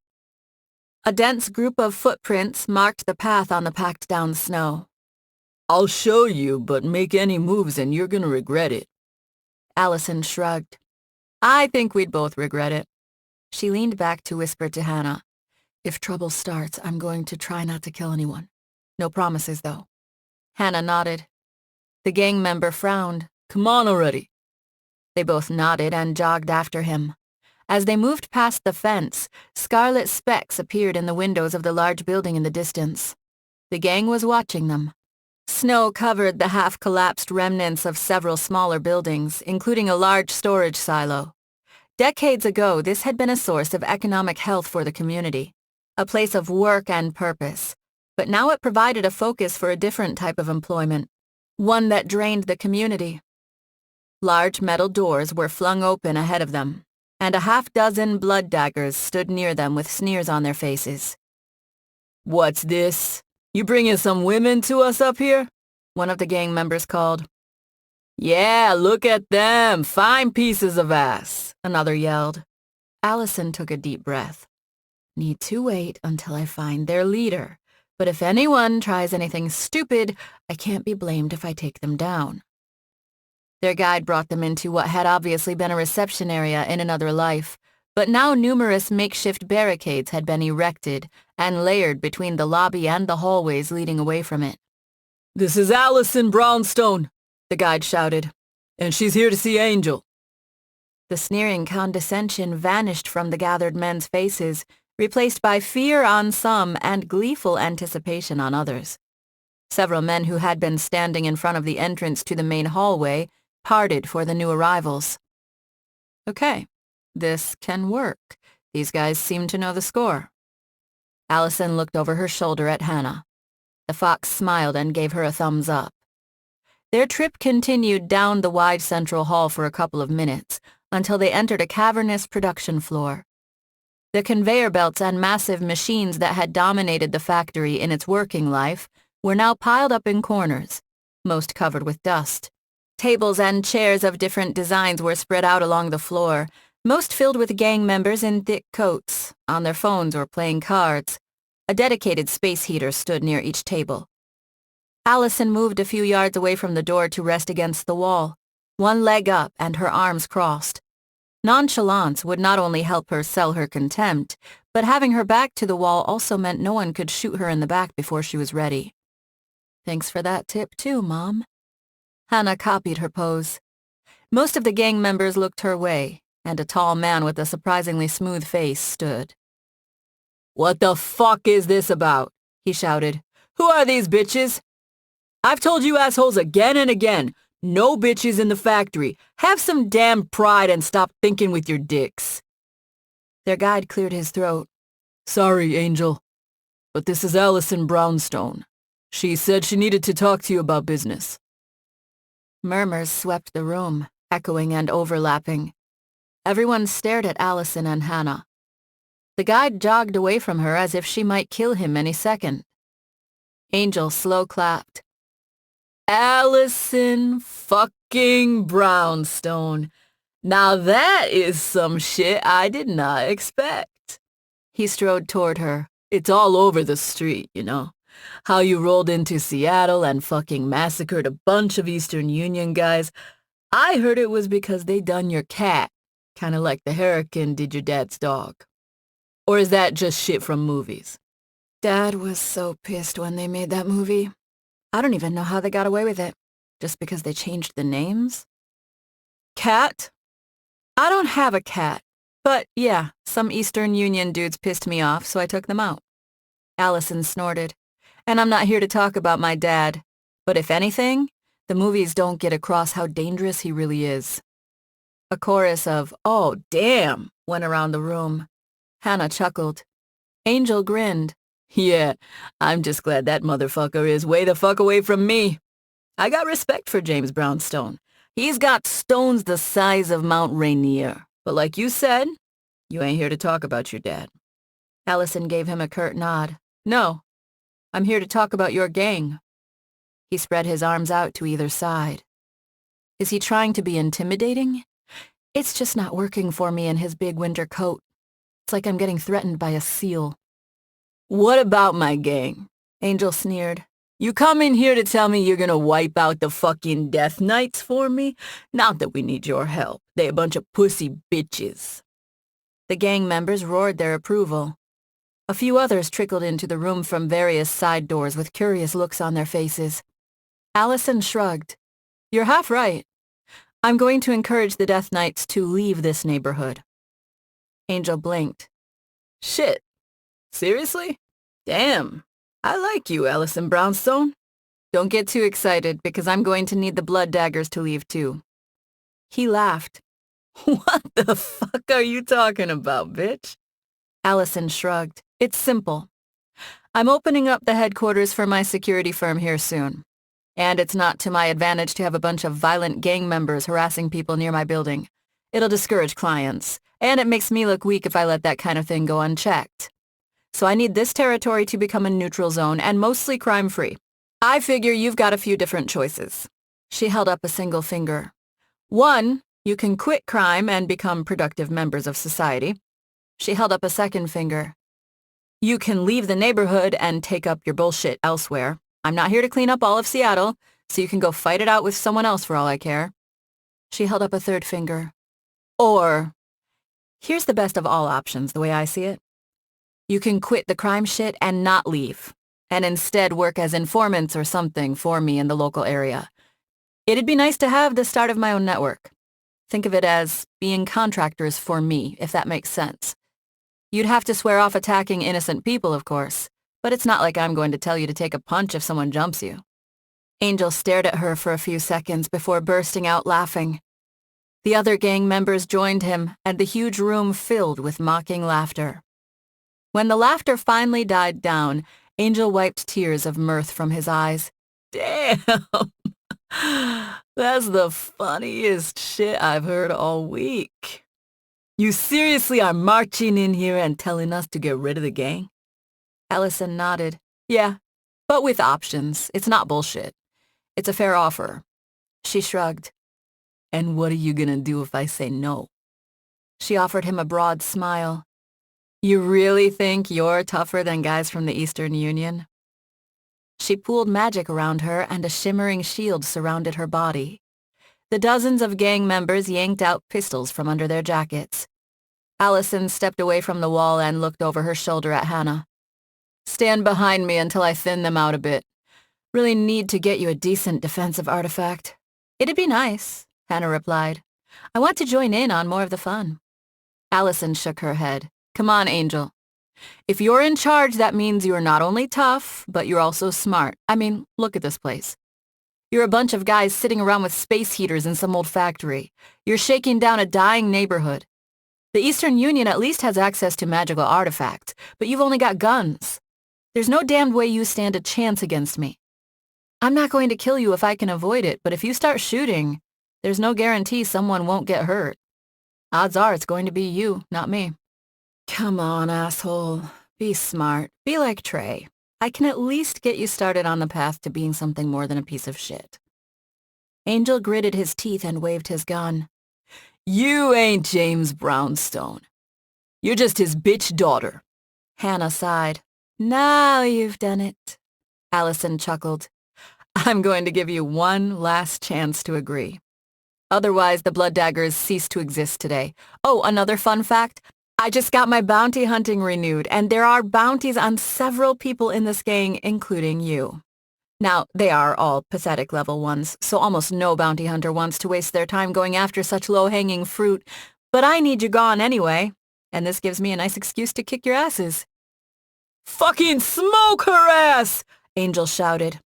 Speaker 2: A dense group of footprints marked the path on the packed-down snow. "I'll show you, but make any moves and you're gonna regret it." Alison shrugged. "I think we'd both regret it." She leaned back to whisper to Hannah. "If trouble starts, I'm going to try not to kill anyone. No promises, though." Hannah nodded. The gang member frowned. "Come on already." They both nodded and jogged after him.
Speaker 1: As they moved past the fence, scarlet specks appeared in the windows of the large building in the distance. The gang was watching them. Snow covered the half-collapsed remnants of several smaller buildings, including a large storage silo. Decades ago, this had been a source of economic health for the community, a place of work and purpose, but now it provided a focus for a different type of employment, one that drained the community. Large metal doors were flung open ahead of them, and a half-dozen blood daggers stood near them with sneers on their faces.
Speaker 2: "What's this? You bringing some women to us up here?"
Speaker 1: one of the gang members called.
Speaker 2: "Yeah, look at them, fine pieces of ass," another yelled.
Speaker 1: Alison took a deep breath. Need to wait until I find their leader, but if anyone tries anything stupid, I can't be blamed if I take them down. Their guide brought them into what had obviously been a reception area in another life, but now numerous makeshift barricades had been erected and layered between the lobby and the hallways leading away from it.
Speaker 2: "This is Alison Brownstone," the guide shouted, "and she's here to see Angel."
Speaker 1: The sneering condescension vanished from the gathered men's faces, replaced by fear on some and gleeful anticipation on others. Several men who had been standing in front of the entrance to the main hallway parted for the new arrivals. Okay, this can work. These guys seem to know the score. Alison looked over her shoulder at Hannah. The fox smiled and gave her a thumbs up. Their trip continued down the wide central hall for a couple of minutes, until they entered a cavernous production floor. The conveyor belts and massive machines that had dominated the factory in its working life were now piled up in corners, most covered with dust. Tables and chairs of different designs were spread out along the floor, most filled with gang members in thick coats, on their phones or playing cards. A dedicated space heater stood near each table. Alison moved a few yards away from the door to rest against the wall, one leg up and her arms crossed. Nonchalance would not only help her sell her contempt, but having her back to the wall also meant no one could shoot her in the back before she was ready. Thanks for that tip too, Mom. Hannah copied her pose. Most of the gang members looked her way, and a tall man with a surprisingly smooth face stood.
Speaker 2: "What the fuck is this about?" he shouted. "Who are these bitches? I've told you assholes again and again, no bitches in the factory. Have some damn pride and stop thinking with your dicks."
Speaker 1: Their guide cleared his throat.
Speaker 2: "Sorry, Angel, but this is Alison Brownstone. She said she needed to talk to you about business."
Speaker 1: Murmurs swept the room, echoing and overlapping. Everyone stared at Alison and Hannah. The guide jogged away from her as if she might kill him any second. Angel slow clapped.
Speaker 2: "Alison fucking Brownstone. Now that is some shit I did not expect." He strode toward her. "It's all over the street, you know. How you rolled into Seattle and fucking massacred a bunch of Eastern Union guys. I heard it was because they done your cat, kinda like the hurricane did your dad's dog. Or is that just shit from movies?"
Speaker 1: Dad was so pissed when they made that movie. I don't even know how they got away with it. Just because they changed the names? Cat? I don't have a cat. But yeah, some Eastern Union dudes pissed me off, so I took them out. Alison snorted. And I'm not here to talk about my dad. But if anything, the movies don't get across how dangerous he really is. A chorus of, "Oh, damn," went around the room. Hannah chuckled. Angel grinned.
Speaker 2: "Yeah, I'm just glad that motherfucker is way the fuck away from me. I got respect for James Brownstone. He's got stones the size of Mount Rainier. But like you said, you ain't here to talk about your dad."
Speaker 1: Alison gave him a curt nod. "No, I'm here to talk about your gang." He spread his arms out to either side. Is he trying to be intimidating? It's just not working for me in his big winter coat. It's like I'm getting threatened by a seal.
Speaker 2: "What about my gang?" Angel sneered. "You come in here to tell me you're gonna wipe out the fucking Death Knights for me? Not that we need your help. They a bunch of pussy bitches."
Speaker 1: The gang members roared their approval. A few others trickled into the room from various side doors with curious looks on their faces. Alison shrugged. "You're half right. I'm going to encourage the Death Knights to leave this neighborhood." Angel blinked.
Speaker 2: Shit. Seriously? Damn. I like you, Alison Brownstone.
Speaker 1: Don't get too excited, because I'm going to need the blood daggers to leave too. He laughed.
Speaker 2: What the fuck are you talking about, bitch?
Speaker 1: Alison shrugged. It's simple. I'm opening up the headquarters for my security firm here soon. And it's not to my advantage to have a bunch of violent gang members harassing people near my building. It'll discourage clients, and it makes me look weak if I let that kind of thing go unchecked. So I need this territory to become a neutral zone and mostly crime-free. I figure you've got a few different choices. She held up a single finger. 1, you can quit crime and become productive members of society. She held up a second finger. You can leave the neighborhood and take up your bullshit elsewhere. I'm not here to clean up all of Seattle, so you can go fight it out with someone else for all I care. She held up a third finger. Or, here's the best of all options, the way I see it. You can quit the crime shit and not leave, and instead work as informants or something for me in the local area. It'd be nice to have the start of my own network. Think of it as being contractors for me, if that makes sense. You'd have to swear off attacking innocent people, of course, but it's not like I'm going to tell you to take a punch if someone jumps you. Angel stared at her for a few seconds before bursting out laughing. The other gang members joined him, and the huge room filled with mocking laughter. When the laughter finally died down, Angel wiped tears of mirth from his eyes.
Speaker 2: Damn! That's the funniest shit I've heard all week. You seriously are marching in here and telling us to get rid of the gang?
Speaker 1: Alison nodded. Yeah, but with options. It's not bullshit. It's a fair offer. She shrugged.
Speaker 2: And what are you gonna do if I say no?
Speaker 1: She offered him a broad smile. You really think you're tougher than guys from the Eastern Union? She pooled magic around her, and a shimmering shield surrounded her body. The dozens of gang members yanked out pistols from under their jackets. Alison stepped away from the wall and looked over her shoulder at Hannah. Stand behind me until I thin them out a bit. Really need to get you a decent defensive artifact. It'd be nice, Hannah replied. I want to join in on more of the fun. Alison shook her head. Come on, Angel. If you're in charge, that means you're not only tough, but you're also smart. I mean, look at this place. You're a bunch of guys sitting around with space heaters in some old factory. You're shaking down a dying neighborhood. The Eastern Union at least has access to magical artifacts, but you've only got guns. There's no damned way you stand a chance against me. I'm not going to kill you if I can avoid it, but if you start shooting, there's no guarantee someone won't get hurt. Odds are it's going to be you, not me. Come on, asshole. Be smart. Be like Trey. I can at least get you started on the path to being something more than a piece of shit. Angel gritted his teeth and waved his gun.
Speaker 2: You ain't James Brownstone. You're just his bitch daughter.
Speaker 1: Hannah sighed. Now you've done it. Alison chuckled. I'm going to give you one last chance to agree. Otherwise, the blood daggers cease to exist today. Oh, another fun fact. I just got my bounty hunting renewed, and there are bounties on several people in this gang, including you. Now, they are all pathetic level ones, so almost no bounty hunter wants to waste their time going after such low-hanging fruit, but I need you gone anyway, and this gives me a nice excuse to kick your asses.
Speaker 2: Fucking smoke her ass!
Speaker 1: Angel shouted.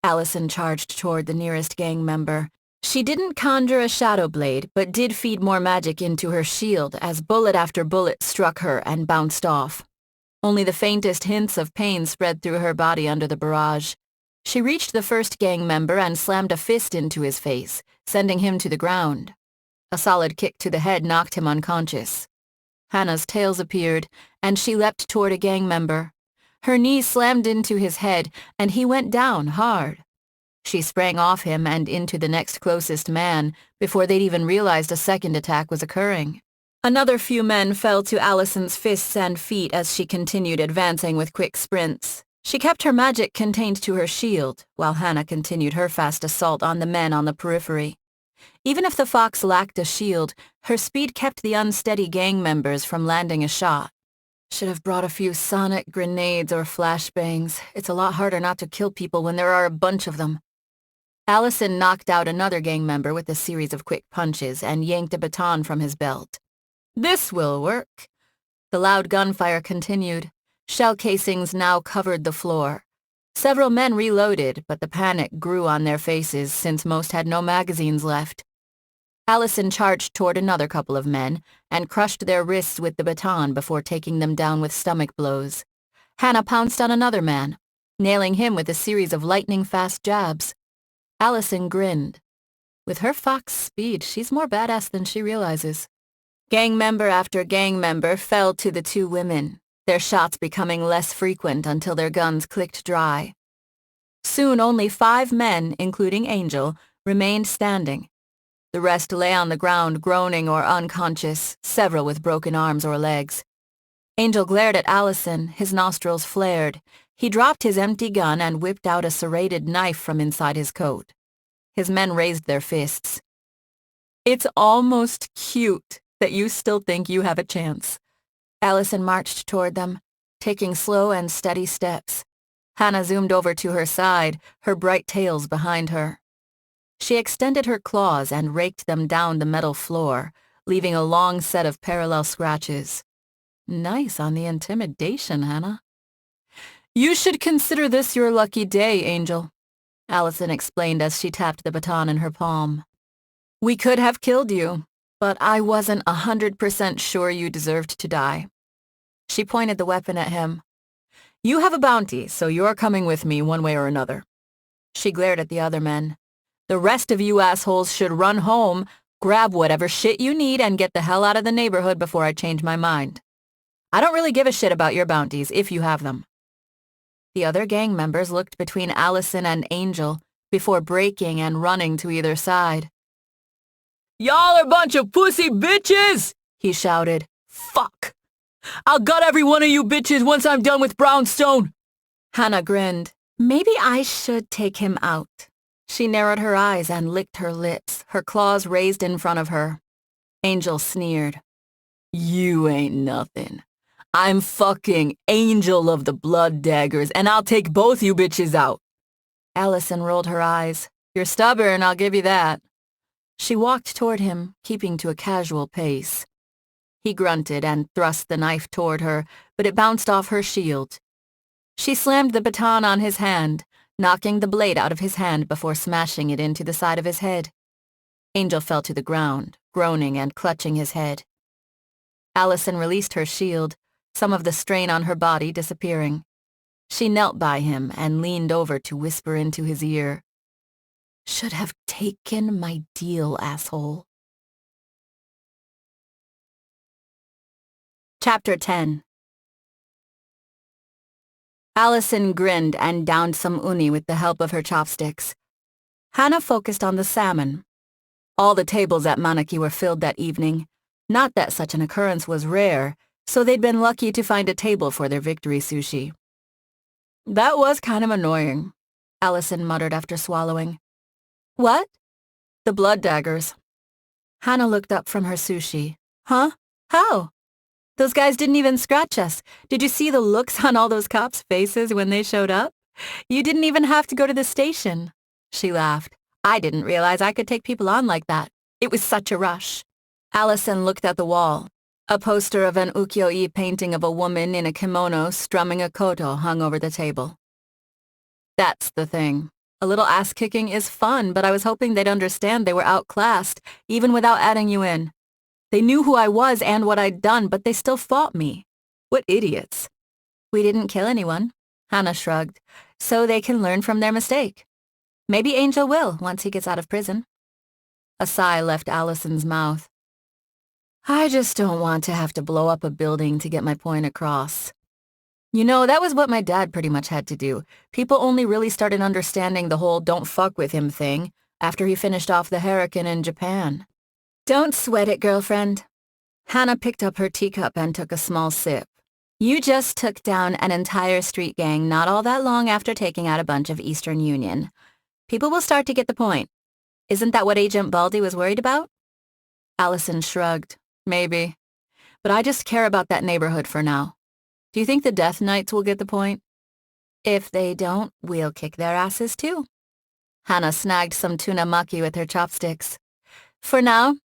Speaker 1: Alison charged toward the nearest gang member. She didn't conjure a shadow blade, but did feed more magic into her shield as bullet after bullet struck her and bounced off. Only the faintest hints of pain spread through her body under the barrage. She reached the first gang member and slammed a fist into his face, sending him to the ground. A solid kick to the head knocked him unconscious. Hannah's tails appeared, and she leapt toward a gang member. Her knee slammed into his head, and he went down hard. She sprang off him and into the next closest man before they'd even realized a second attack was occurring. Another few men fell to Alison's fists and feet as she continued advancing with quick sprints. She kept her magic contained to her shield, while Hannah continued her fast assault on the men on the periphery. Even if the fox lacked a shield, her speed kept the unsteady gang members from landing a shot. Should have brought a few sonic grenades or flashbangs. It's a lot harder not to kill people when there are a bunch of them. Alison knocked out another gang member with a series of quick punches and yanked a baton from his belt. This will work. The loud gunfire continued. Shell casings now covered the floor. Several men reloaded, but the panic grew on their faces since most had no magazines left. Alison charged toward another couple of men and crushed their wrists with the baton before taking them down with stomach blows. Hannah pounced on another man, nailing him with a series of lightning-fast jabs. Alison grinned. With her fox speed, she's more badass than she realizes. Gang member after gang member fell to the two women, their shots becoming less frequent until their guns clicked dry. Soon only 5 men, including Angel, remained standing. The rest lay on the ground groaning or unconscious, several with broken arms or legs. Angel glared at Alison, his nostrils flared. He dropped his empty gun and whipped out a serrated knife from inside his coat. His men raised their fists. "It's almost cute that you still think you have a chance." Alison marched toward them, taking slow and steady steps. Hannah zoomed over to her side, her bright tails behind her. She extended her claws and raked them down the metal floor, leaving a long set of parallel scratches. Nice on the intimidation, Hannah. "You should consider this your lucky day, Angel," Alison explained as she tapped the baton in her palm. "We could have killed you, but I wasn't 100% sure you deserved to die." She pointed the weapon at him. "You have a bounty, so you're coming with me one way or another." She glared at the other men. "The rest of you assholes should run home, grab whatever shit you need, and get the hell out of the neighborhood before I change my mind. I don't really give a shit about your bounties, if you have them." The other gang members looked between Alison and Angel before breaking and running to either side. "Y'all are a bunch of pussy bitches!" he shouted. "Fuck! I'll gut every one of you bitches once I'm done with Brownstone!" Hannah grinned. "Maybe I should take him out." She narrowed her eyes and licked her lips, her claws raised in front of her. Angel sneered. "You ain't nothing. I'm fucking Angel of the Blood Daggers, and I'll take both you bitches out." Alison rolled her eyes. "You're stubborn, I'll give you that." She walked toward him, keeping to a casual pace. He grunted and thrust the knife toward her, but it bounced off her shield. She slammed the baton on his hand, knocking the blade out of his hand before smashing it into the side of his head. Angel fell to the ground, groaning and clutching his head. Alison released her shield, some of the strain on her body disappearing. She knelt by him and leaned over to whisper into his ear. "Should have taken my deal, asshole." Chapter 10. Alison grinned and downed some uni with the help of her chopsticks. Hannah focused on the salmon. All the tables at Manaki were filled that evening. Not that such an occurrence was rare, so they'd been lucky to find a table for their victory sushi. "That was kind of annoying," Alison muttered after swallowing. "What?" "The blood daggers." Hannah looked up from her sushi. "Huh? How? Those guys didn't even scratch us. Did you see the looks on all those cops' faces when they showed up? You didn't even have to go to the station." She laughed. "I didn't realize I could take people on like that. It was such a rush." Alison looked at the wall. A poster of an ukiyo-e painting of a woman in a kimono strumming a koto hung over the table. "That's the thing. A little ass-kicking is fun, but I was hoping they'd understand they were outclassed, even without adding you in. They knew who I was and what I'd done, but they still fought me. What idiots." "We didn't kill anyone," Hannah shrugged, "so they can learn from their mistake. Maybe Angel will, once he gets out of prison." A sigh left Alison's mouth. "I just don't want to have to blow up a building to get my point across." You know, that was what my dad pretty much had to do. People only really started understanding the whole don't fuck with him thing after he finished off the hurricane in Japan. "Don't sweat it, girlfriend." Hannah picked up her teacup and took a small sip. "You just took down an entire street gang not all that long after taking out a bunch of Eastern Union. People will start to get the point. Isn't that what Agent Baldy was worried about?" Alison shrugged. "Maybe. But I just care about that neighborhood for now. Do you think the Death Knights will get the point?" "If they don't, we'll kick their asses too." Hannah snagged some tuna maki with her chopsticks. "For now,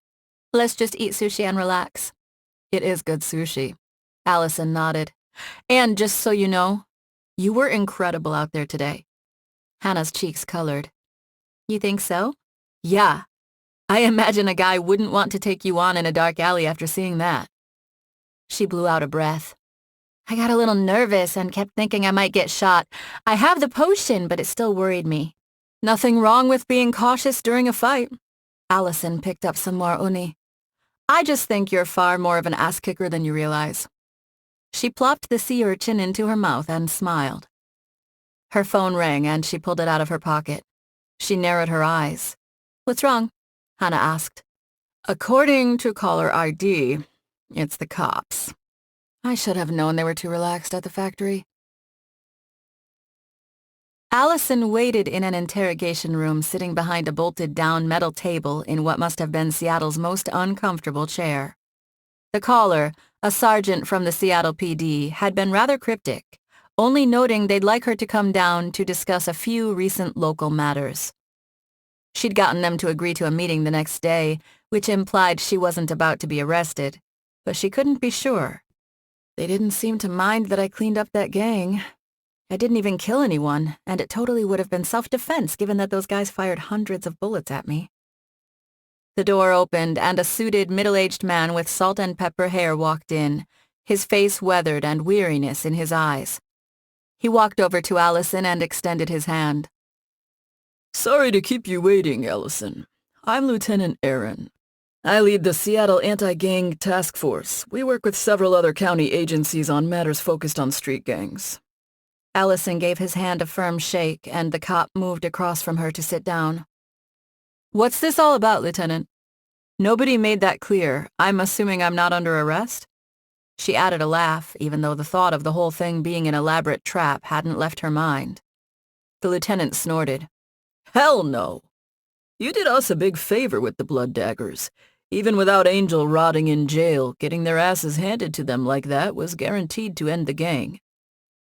Speaker 1: let's just eat sushi and relax." It is good sushi. Alison nodded. And just so you know, you were incredible out there today. Hannah's cheeks colored. You think so? Yeah. I imagine a guy wouldn't want to take you on in a dark alley after seeing that. She blew out a breath. I got a little nervous and kept thinking I might get shot. I have the potion, but it still worried me. Nothing wrong with being cautious during a fight. Alison picked up some more uni. I just think you're far more of an ass-kicker than you realize. She plopped the sea urchin into her mouth and smiled. Her phone rang and she pulled it out of her pocket. She narrowed her eyes. What's wrong? Hannah asked. According to caller ID, it's the cops. I should have known they were too relaxed at the factory. Alison waited in an interrogation room sitting behind a bolted-down metal table in what must have been Seattle's most uncomfortable chair. The caller, a sergeant from the Seattle PD, had been rather cryptic, only noting they'd like her to come down to discuss a few recent local matters. She'd gotten them to agree to a meeting the next day, which implied she wasn't about to be arrested, but she couldn't be sure. They didn't seem to mind that I cleaned up that gang. I didn't even kill anyone, and it totally would have been self-defense given that those guys fired hundreds of bullets at me. The door opened and a suited, middle-aged man with salt and pepper hair walked in, his face weathered and weariness in his eyes. He walked over to Alison and extended his hand.
Speaker 2: Sorry to keep you waiting, Alison. I'm Lieutenant Aaron. I lead the Seattle Anti-Gang Task Force. We work with several other county agencies on matters focused on street gangs.
Speaker 1: Alison gave his hand a firm shake, and the cop moved across from her to sit down. What's this all about, Lieutenant? Nobody made that clear. I'm assuming I'm not under arrest? She added a laugh, even though the thought of the whole thing being an elaborate trap hadn't left her mind. The lieutenant snorted.
Speaker 2: Hell no! You did us a big favor with the Blood Daggers. Even without Angel rotting in jail, getting their asses handed to them like that was guaranteed to end the gang.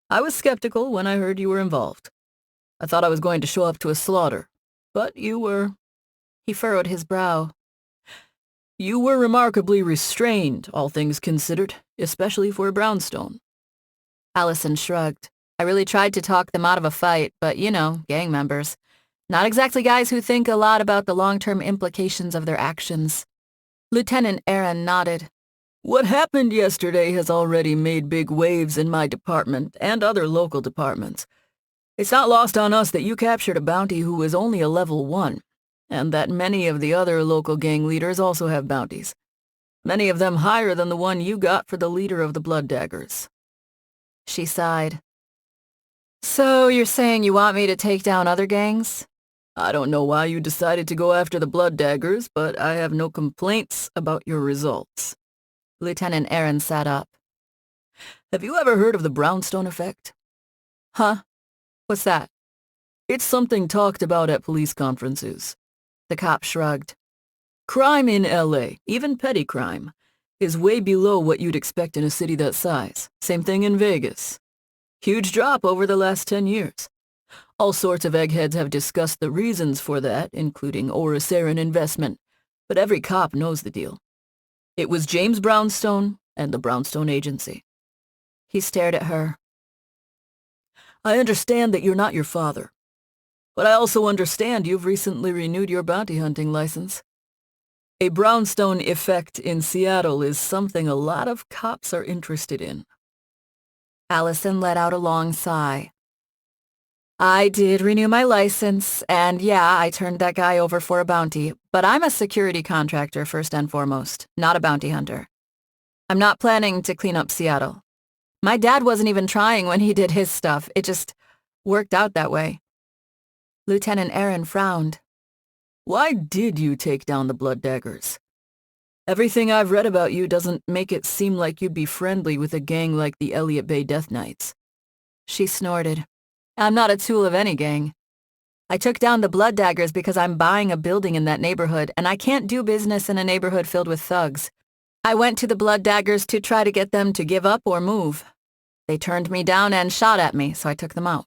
Speaker 2: I was skeptical when I heard you were involved. I thought I was going to show up to a slaughter, but you were...
Speaker 1: He furrowed his brow.
Speaker 2: You were remarkably restrained, all things considered, especially for a Brownstone.
Speaker 1: Alison shrugged. I really tried to talk them out of a fight, but you know, gang members. Not exactly guys who think a lot about the long-term implications of their actions. Lieutenant Aaron nodded.
Speaker 2: What happened yesterday has already made big waves in my department and other local departments. It's not lost on us that you captured a bounty who was only a level 1, and that many of the other local gang leaders also have bounties. Many of them higher than the one you got for the leader of the Blood Daggers.
Speaker 1: She sighed. So you're saying you want me to take down other gangs?
Speaker 2: I don't know why you decided to go after the Blood Daggers, but I have no complaints about your results.
Speaker 1: Lieutenant Aaron sat up.
Speaker 2: Have you ever heard of the Brownstone effect?
Speaker 1: Huh? What's that?
Speaker 2: It's something talked about at police conferences.
Speaker 1: The cop shrugged.
Speaker 2: Crime in LA, even petty crime, is way below what you'd expect in a city that size. Same thing in Vegas. Huge drop over the last 10 years. All sorts of eggheads have discussed the reasons for that, including Oriceran investment, but every cop knows the deal. It was James Brownstone and the Brownstone Agency.
Speaker 1: He stared at her.
Speaker 2: I understand that you're not your father, but I also understand you've recently renewed your bounty hunting license. A Brownstone effect in Seattle is something a lot of cops are interested in.
Speaker 1: Alison let out a long sigh. I did renew my license, and yeah, I turned that guy over for a bounty, but I'm a security contractor first and foremost, not a bounty hunter. I'm not planning to clean up Seattle. My dad wasn't even trying when he did his stuff. It just worked out that way. Lieutenant Aaron frowned.
Speaker 2: Why did you take down the Blood Daggers? Everything I've read about you doesn't make it seem like you'd be friendly with a gang like the Elliott Bay Death Knights.
Speaker 1: She snorted. I'm not a tool of any gang. I took down the Blood Daggers because I'm buying a building in that neighborhood, and I can't do business in a neighborhood filled with thugs. I went to the Blood Daggers to try to get them to give up or move. They turned me down and shot at me, so I took them out.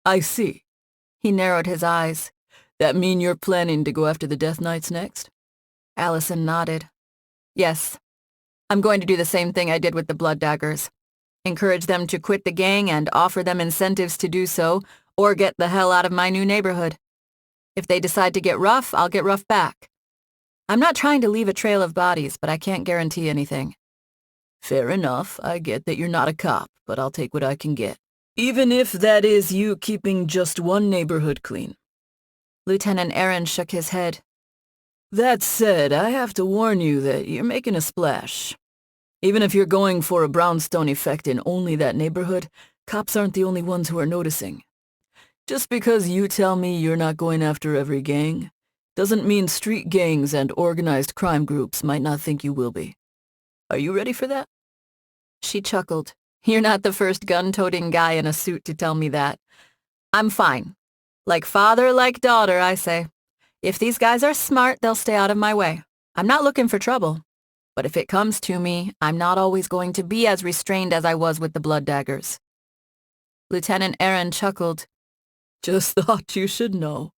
Speaker 2: I see.
Speaker 1: He narrowed his eyes.
Speaker 2: That mean you're planning to go after the Death Knights next?
Speaker 1: Alison nodded. Yes. I'm going to do the same thing I did with the Blood Daggers. Encourage them to quit the gang and offer them incentives to do so, or get the hell out of my new neighborhood. If they decide to get rough, I'll get rough back. I'm not trying to leave a trail of bodies, but I can't guarantee anything.
Speaker 2: Fair enough. I get that you're not a cop, but I'll take what I can get. Even if that is you keeping just one neighborhood clean.
Speaker 1: Lieutenant Aaron shook his head.
Speaker 2: That said, I have to warn you that you're making a splash. Even if you're going for a Brownstone effect in only that neighborhood, cops aren't the only ones who are noticing. Just because you tell me you're not going after every gang, doesn't mean street gangs and organized crime groups might not think you will be. Are you ready for that?
Speaker 1: She chuckled. You're not the first gun-toting guy in a suit to tell me that. I'm fine. Like father, like daughter, I say. If these guys are smart, they'll stay out of my way. I'm not looking for trouble. But if it comes to me, I'm not always going to be as restrained as I was with the Blood Daggers. Lieutenant Aaron chuckled.
Speaker 2: Just thought you should know.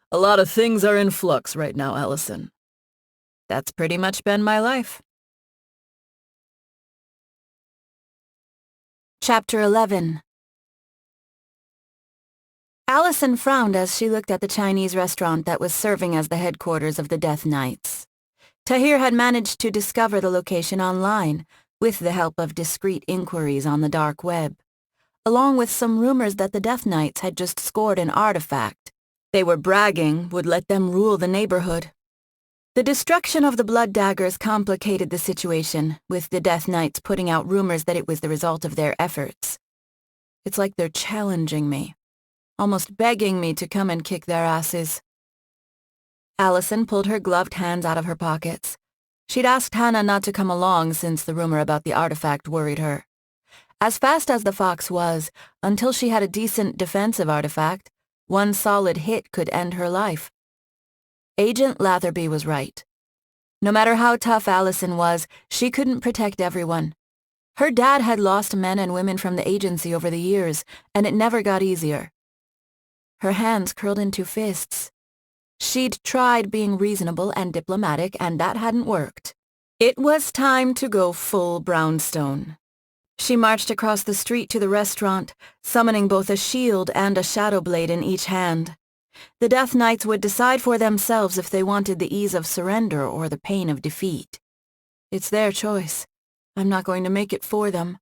Speaker 2: A lot of things are in flux right now, Alison.
Speaker 1: That's pretty much been my life. Chapter 11. Alison frowned as she looked at the Chinese restaurant that was serving as the headquarters of the Death Knights. Tahir had managed to discover the location online, with the help of discreet inquiries on the dark web, along with some rumors that the Death Knights had just scored an artifact they were bragging would let them rule the neighborhood. The destruction of the Blood Daggers complicated the situation, with the Death Knights putting out rumors that it was the result of their efforts. It's like they're challenging me, almost begging me to come and kick their asses. Alison pulled her gloved hands out of her pockets. She'd asked Hannah not to come along since the rumor about the artifact worried her. As fast as the fox was, until she had a decent defensive artifact, one solid hit could end her life. Agent Latherby was right. No matter how tough Alison was, she couldn't protect everyone. Her dad had lost men and women from the agency over the years, and it never got easier. Her hands curled into fists. She'd tried being reasonable and diplomatic, and that hadn't worked. It was time to go full Brownstone. She marched across the street to the restaurant, summoning both a shield and a shadow blade in each hand. The Death Knights would decide for themselves if they wanted the ease of surrender or the pain of defeat. It's their choice. I'm not going to make it for them.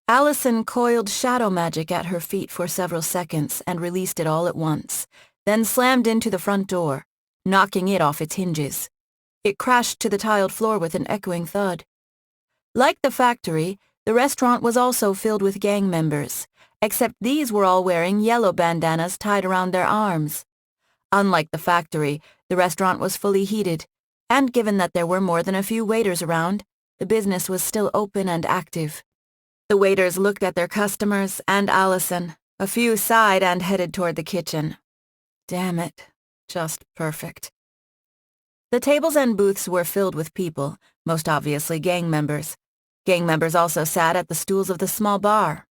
Speaker 1: Alison coiled shadow magic at her feet for several seconds and released it all at once, then slammed into the front door, knocking it off its hinges. It crashed to the tiled floor with an echoing thud. Like the factory, the restaurant was also filled with gang members, except these were all wearing yellow bandanas tied around their arms. Unlike the factory, the restaurant was fully heated, and given that there were more than a few waiters around, the business was still open and active. The waiters looked at their customers and Alison. A few sighed and headed toward the kitchen. Damn it. Just perfect. The tables and booths were filled with people, most obviously gang members. Gang members also sat at the stools of the small bar.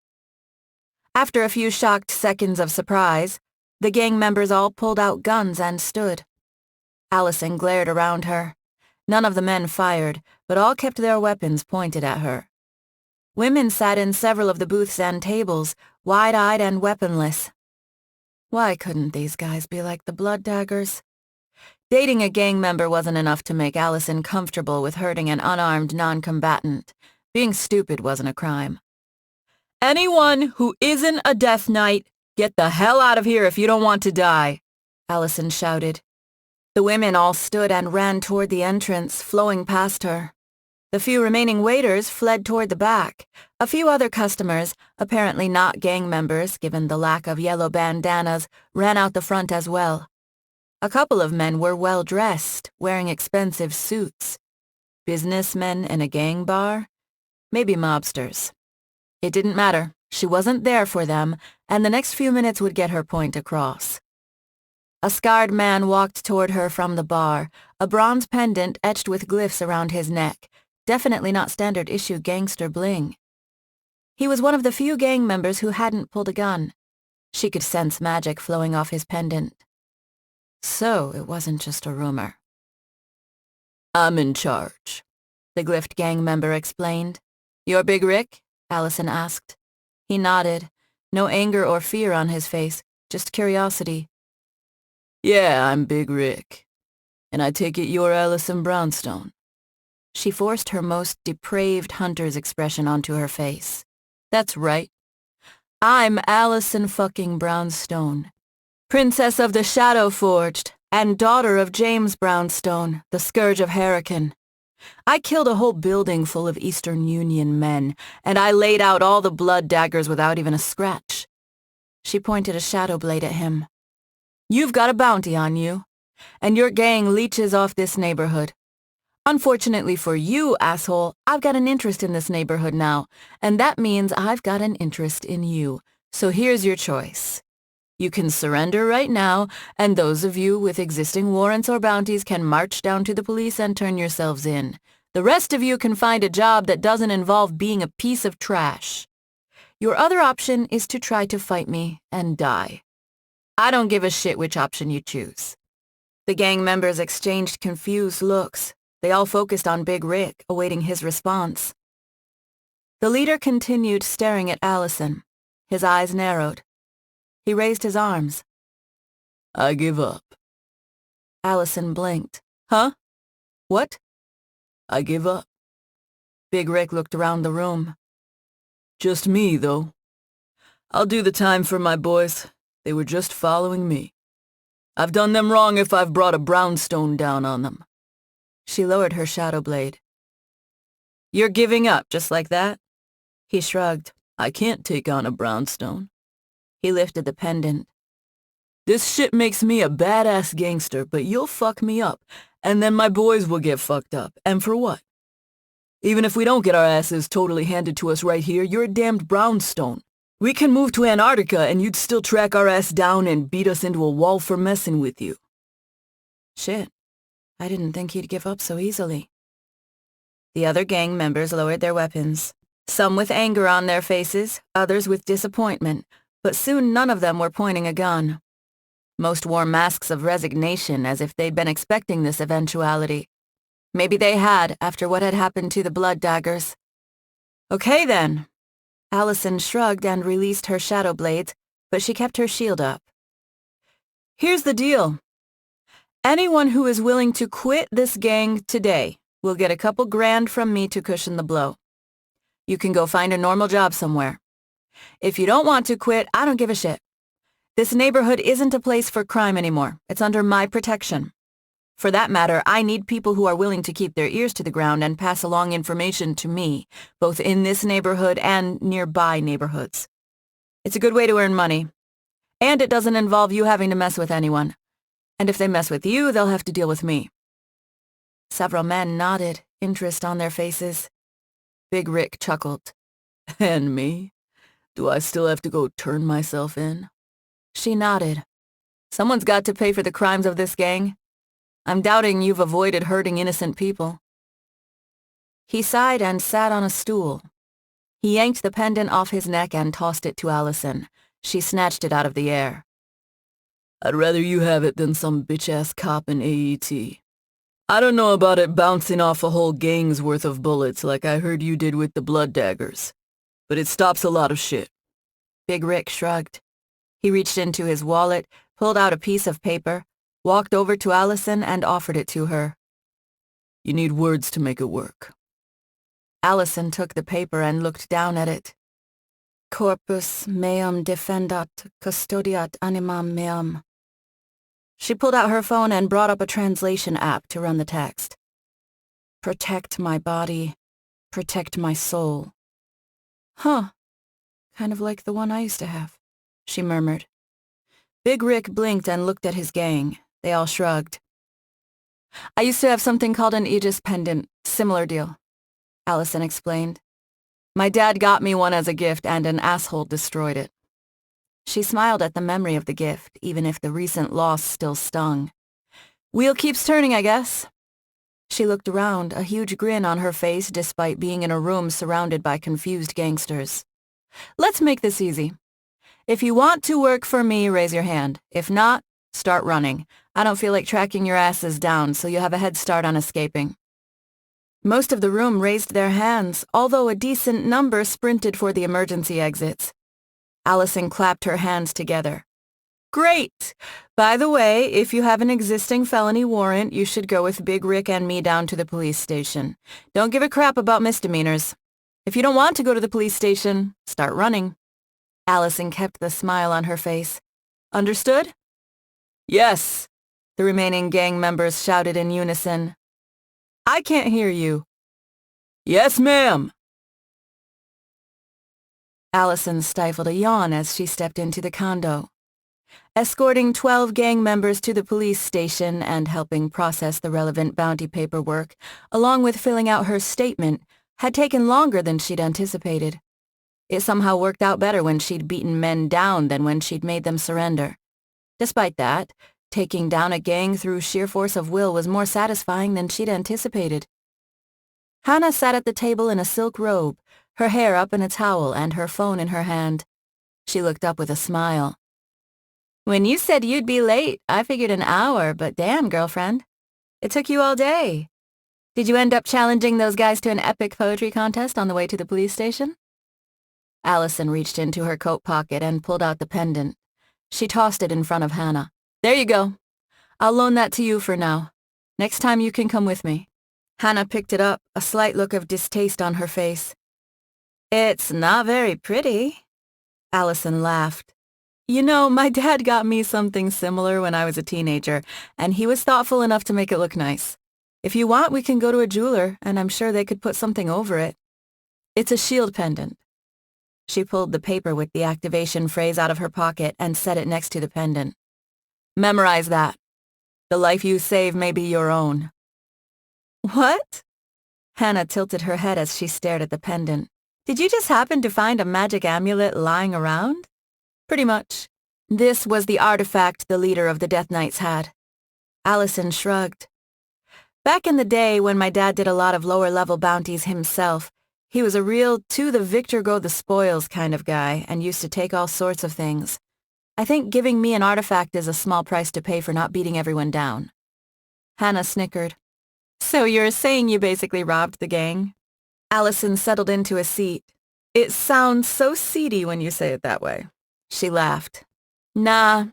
Speaker 1: After a few shocked seconds of surprise, the gang members all pulled out guns and stood. Alison glared around her. None of the men fired, but all kept their weapons pointed at her. Women sat in several of the booths and tables, wide-eyed and weaponless. Why couldn't these guys be like the Blood Daggers? Dating a gang member wasn't enough to make Alison comfortable with hurting an unarmed non-combatant. Being stupid wasn't a crime. "Anyone who isn't a Death Knight, get the hell out of here if you don't want to die," Alison shouted. The women all stood and ran toward the entrance, flowing past her. The few remaining waiters fled toward the back. A few other customers, apparently not gang members given the lack of yellow bandanas, ran out the front as well. A couple of men were well-dressed, wearing expensive suits. Businessmen in a gang bar? Maybe mobsters. It didn't matter. She wasn't there for them, and the next few minutes would get her point across. A scarred man walked toward her from the bar, a bronze pendant etched with glyphs around his neck. Definitely not standard-issue gangster bling. He was one of the few gang members who hadn't pulled a gun. She could sense magic flowing off his pendant. So it wasn't just a rumor.
Speaker 2: "I'm in charge,"
Speaker 1: the Glift gang member explained. You're Big Rick? Alison asked. He nodded, no anger or fear on his face, just curiosity.
Speaker 2: Yeah, I'm Big Rick. And I take it you're Alison Brownstone.
Speaker 1: She forced her most depraved hunter's expression onto her face. That's right. I'm Alison fucking Brownstone, Princess of the Shadow Forged, and daughter of James Brownstone, the Scourge of Hörbuch. I killed a whole building full of Eastern Union men, and I laid out all the blood daggers without even a scratch. She pointed a shadow blade at him. You've got a bounty on you, and your gang leeches off this neighborhood. Unfortunately for you, asshole, I've got an interest in this neighborhood now, and that means I've got an interest in you. So here's your choice. You can surrender right now, and those of you with existing warrants or bounties can march down to the police and turn yourselves in. The rest of you can find a job that doesn't involve being a piece of trash. Your other option is to try to fight me and die. I don't give a shit which option you choose. The gang members exchanged confused looks. They all focused on Big Rick, awaiting his response. The leader continued staring at Alison. His eyes narrowed. He raised his arms.
Speaker 2: I give up.
Speaker 1: Alison blinked. Huh? What?
Speaker 2: I give up.
Speaker 1: Big Rick looked around the room.
Speaker 2: Just me, though. I'll do the time for my boys. They were just following me. I've done them wrong if I've brought a brownstone down on them.
Speaker 1: She lowered her shadow blade. You're giving up just like that? He shrugged.
Speaker 2: I can't take on a brownstone.
Speaker 1: He lifted the pendant.
Speaker 2: This shit makes me a badass gangster, but you'll fuck me up, and then my boys will get fucked up. And for what? Even if we don't get our asses totally handed to us right here, you're a damned brownstone. We can move to Antarctica and you'd still track our ass down and beat us into a wall for messing with you.
Speaker 1: Shit. I didn't think he'd give up so easily. The other gang members lowered their weapons, some with anger on their faces, others with disappointment, but soon none of them were pointing a gun. Most wore masks of resignation as if they'd been expecting this eventuality. Maybe they had, after what had happened to the blood daggers. Okay then. Alison shrugged and released her shadow blades, but she kept her shield up. Here's the deal. Anyone who is willing to quit this gang today will get a couple grand from me to cushion the blow. You can go find a normal job somewhere. If you don't want to quit, I don't give a shit. This neighborhood isn't a place for crime anymore. It's under my protection. For that matter, I need people who are willing to keep their ears to the ground and pass along information to me, both in this neighborhood and nearby neighborhoods. It's a good way to earn money. And it doesn't involve you having to mess with anyone. And if they mess with you, they'll have to deal with me. Several men nodded, interest on their faces. Big Rick chuckled.
Speaker 2: And me? Do I still have to go turn myself in?
Speaker 1: She nodded. Someone's got to pay for the crimes of this gang. I'm doubting you've avoided hurting innocent people. He sighed and sat on a stool. He yanked the pendant off his neck and tossed it to Alison. She snatched it out of the air.
Speaker 2: I'd rather you have it than some bitch-ass cop in AET. I don't know about it bouncing off a whole gang's worth of bullets like I heard you did with the blood daggers, but it stops a lot of shit.
Speaker 1: Big Rick shrugged. He reached into his wallet, pulled out a piece of paper, walked over to Alison and offered it to her.
Speaker 2: You need words to make it work.
Speaker 1: Alison took the paper and looked down at it. Corpus meum defendat custodiat animam meum. She pulled out her phone and brought up a translation app to run the text. Protect my body, protect my soul. Huh, kind of like the one I used to have, she murmured. Big Rick blinked and looked at his gang. They all shrugged. I used to have something called an Aegis pendant, similar deal, Alison explained. My dad got me one as a gift and an asshole destroyed it. She smiled at the memory of the gift, even if the recent loss still stung. Wheel keeps turning, I guess. She looked around, a huge grin on her face despite being in a room surrounded by confused gangsters. Let's make this easy. If you want to work for me, raise your hand. If not, start running. I don't feel like tracking your asses down, so you have a head start on escaping. Most of the room raised their hands, although a decent number sprinted for the emergency exits. Alison clapped her hands together. Great! By the way, if you have an existing felony warrant, you should go with Big Rick and me down to the police station. Don't give a crap about misdemeanors. If you don't want to go to the police station, start running. Alison kept the smile on her face. Understood?
Speaker 2: Yes,
Speaker 1: the remaining gang members shouted in unison. I can't hear you.
Speaker 2: Yes, ma'am.
Speaker 1: Alison stifled a yawn as she stepped into the condo. Escorting 12 gang members to the police station and helping process the relevant bounty paperwork, along with filling out her statement, had taken longer than she'd anticipated. It somehow worked out better when she'd beaten men down than when she'd made them surrender. Despite that, taking down a gang through sheer force of will was more satisfying than she'd anticipated. Hannah sat at the table in a silk robe, her hair up in a towel and her phone in her hand. She looked up with a smile. When you said you'd be late, I figured an hour, but damn, girlfriend. It took you all day. Did you end up challenging those guys to an epic poetry contest on the way to the police station? Alison reached into her coat pocket and pulled out the pendant. She tossed it in front of Hannah. There you go. I'll loan that to you for now. Next time you can come with me. Hannah picked it up, a slight look of distaste on her face. It's not very pretty. Alison laughed. You know, my dad got me something similar when I was a teenager, and he was thoughtful enough to make it look nice. If you want, we can go to a jeweler, and I'm sure they could put something over it. It's a shield pendant. She pulled the paper with the activation phrase out of her pocket and set it next to the pendant. Memorize that. The life you save may be your own. What? Hannah tilted her head as she stared at the pendant. Did you just happen to find a magic amulet lying around? Pretty much. This was the artifact the leader of the Death Knights had. Alison shrugged. Back in the day when my dad did a lot of lower-level bounties himself, he was a real to-the-victor-go-the-spoils kind of guy and used to take all sorts of things. I think giving me an artifact is a small price to pay for not beating everyone down. Hannah snickered. So you're saying you basically robbed the gang? Alison settled into a seat. It sounds so seedy when you say it that way. She laughed. Nah,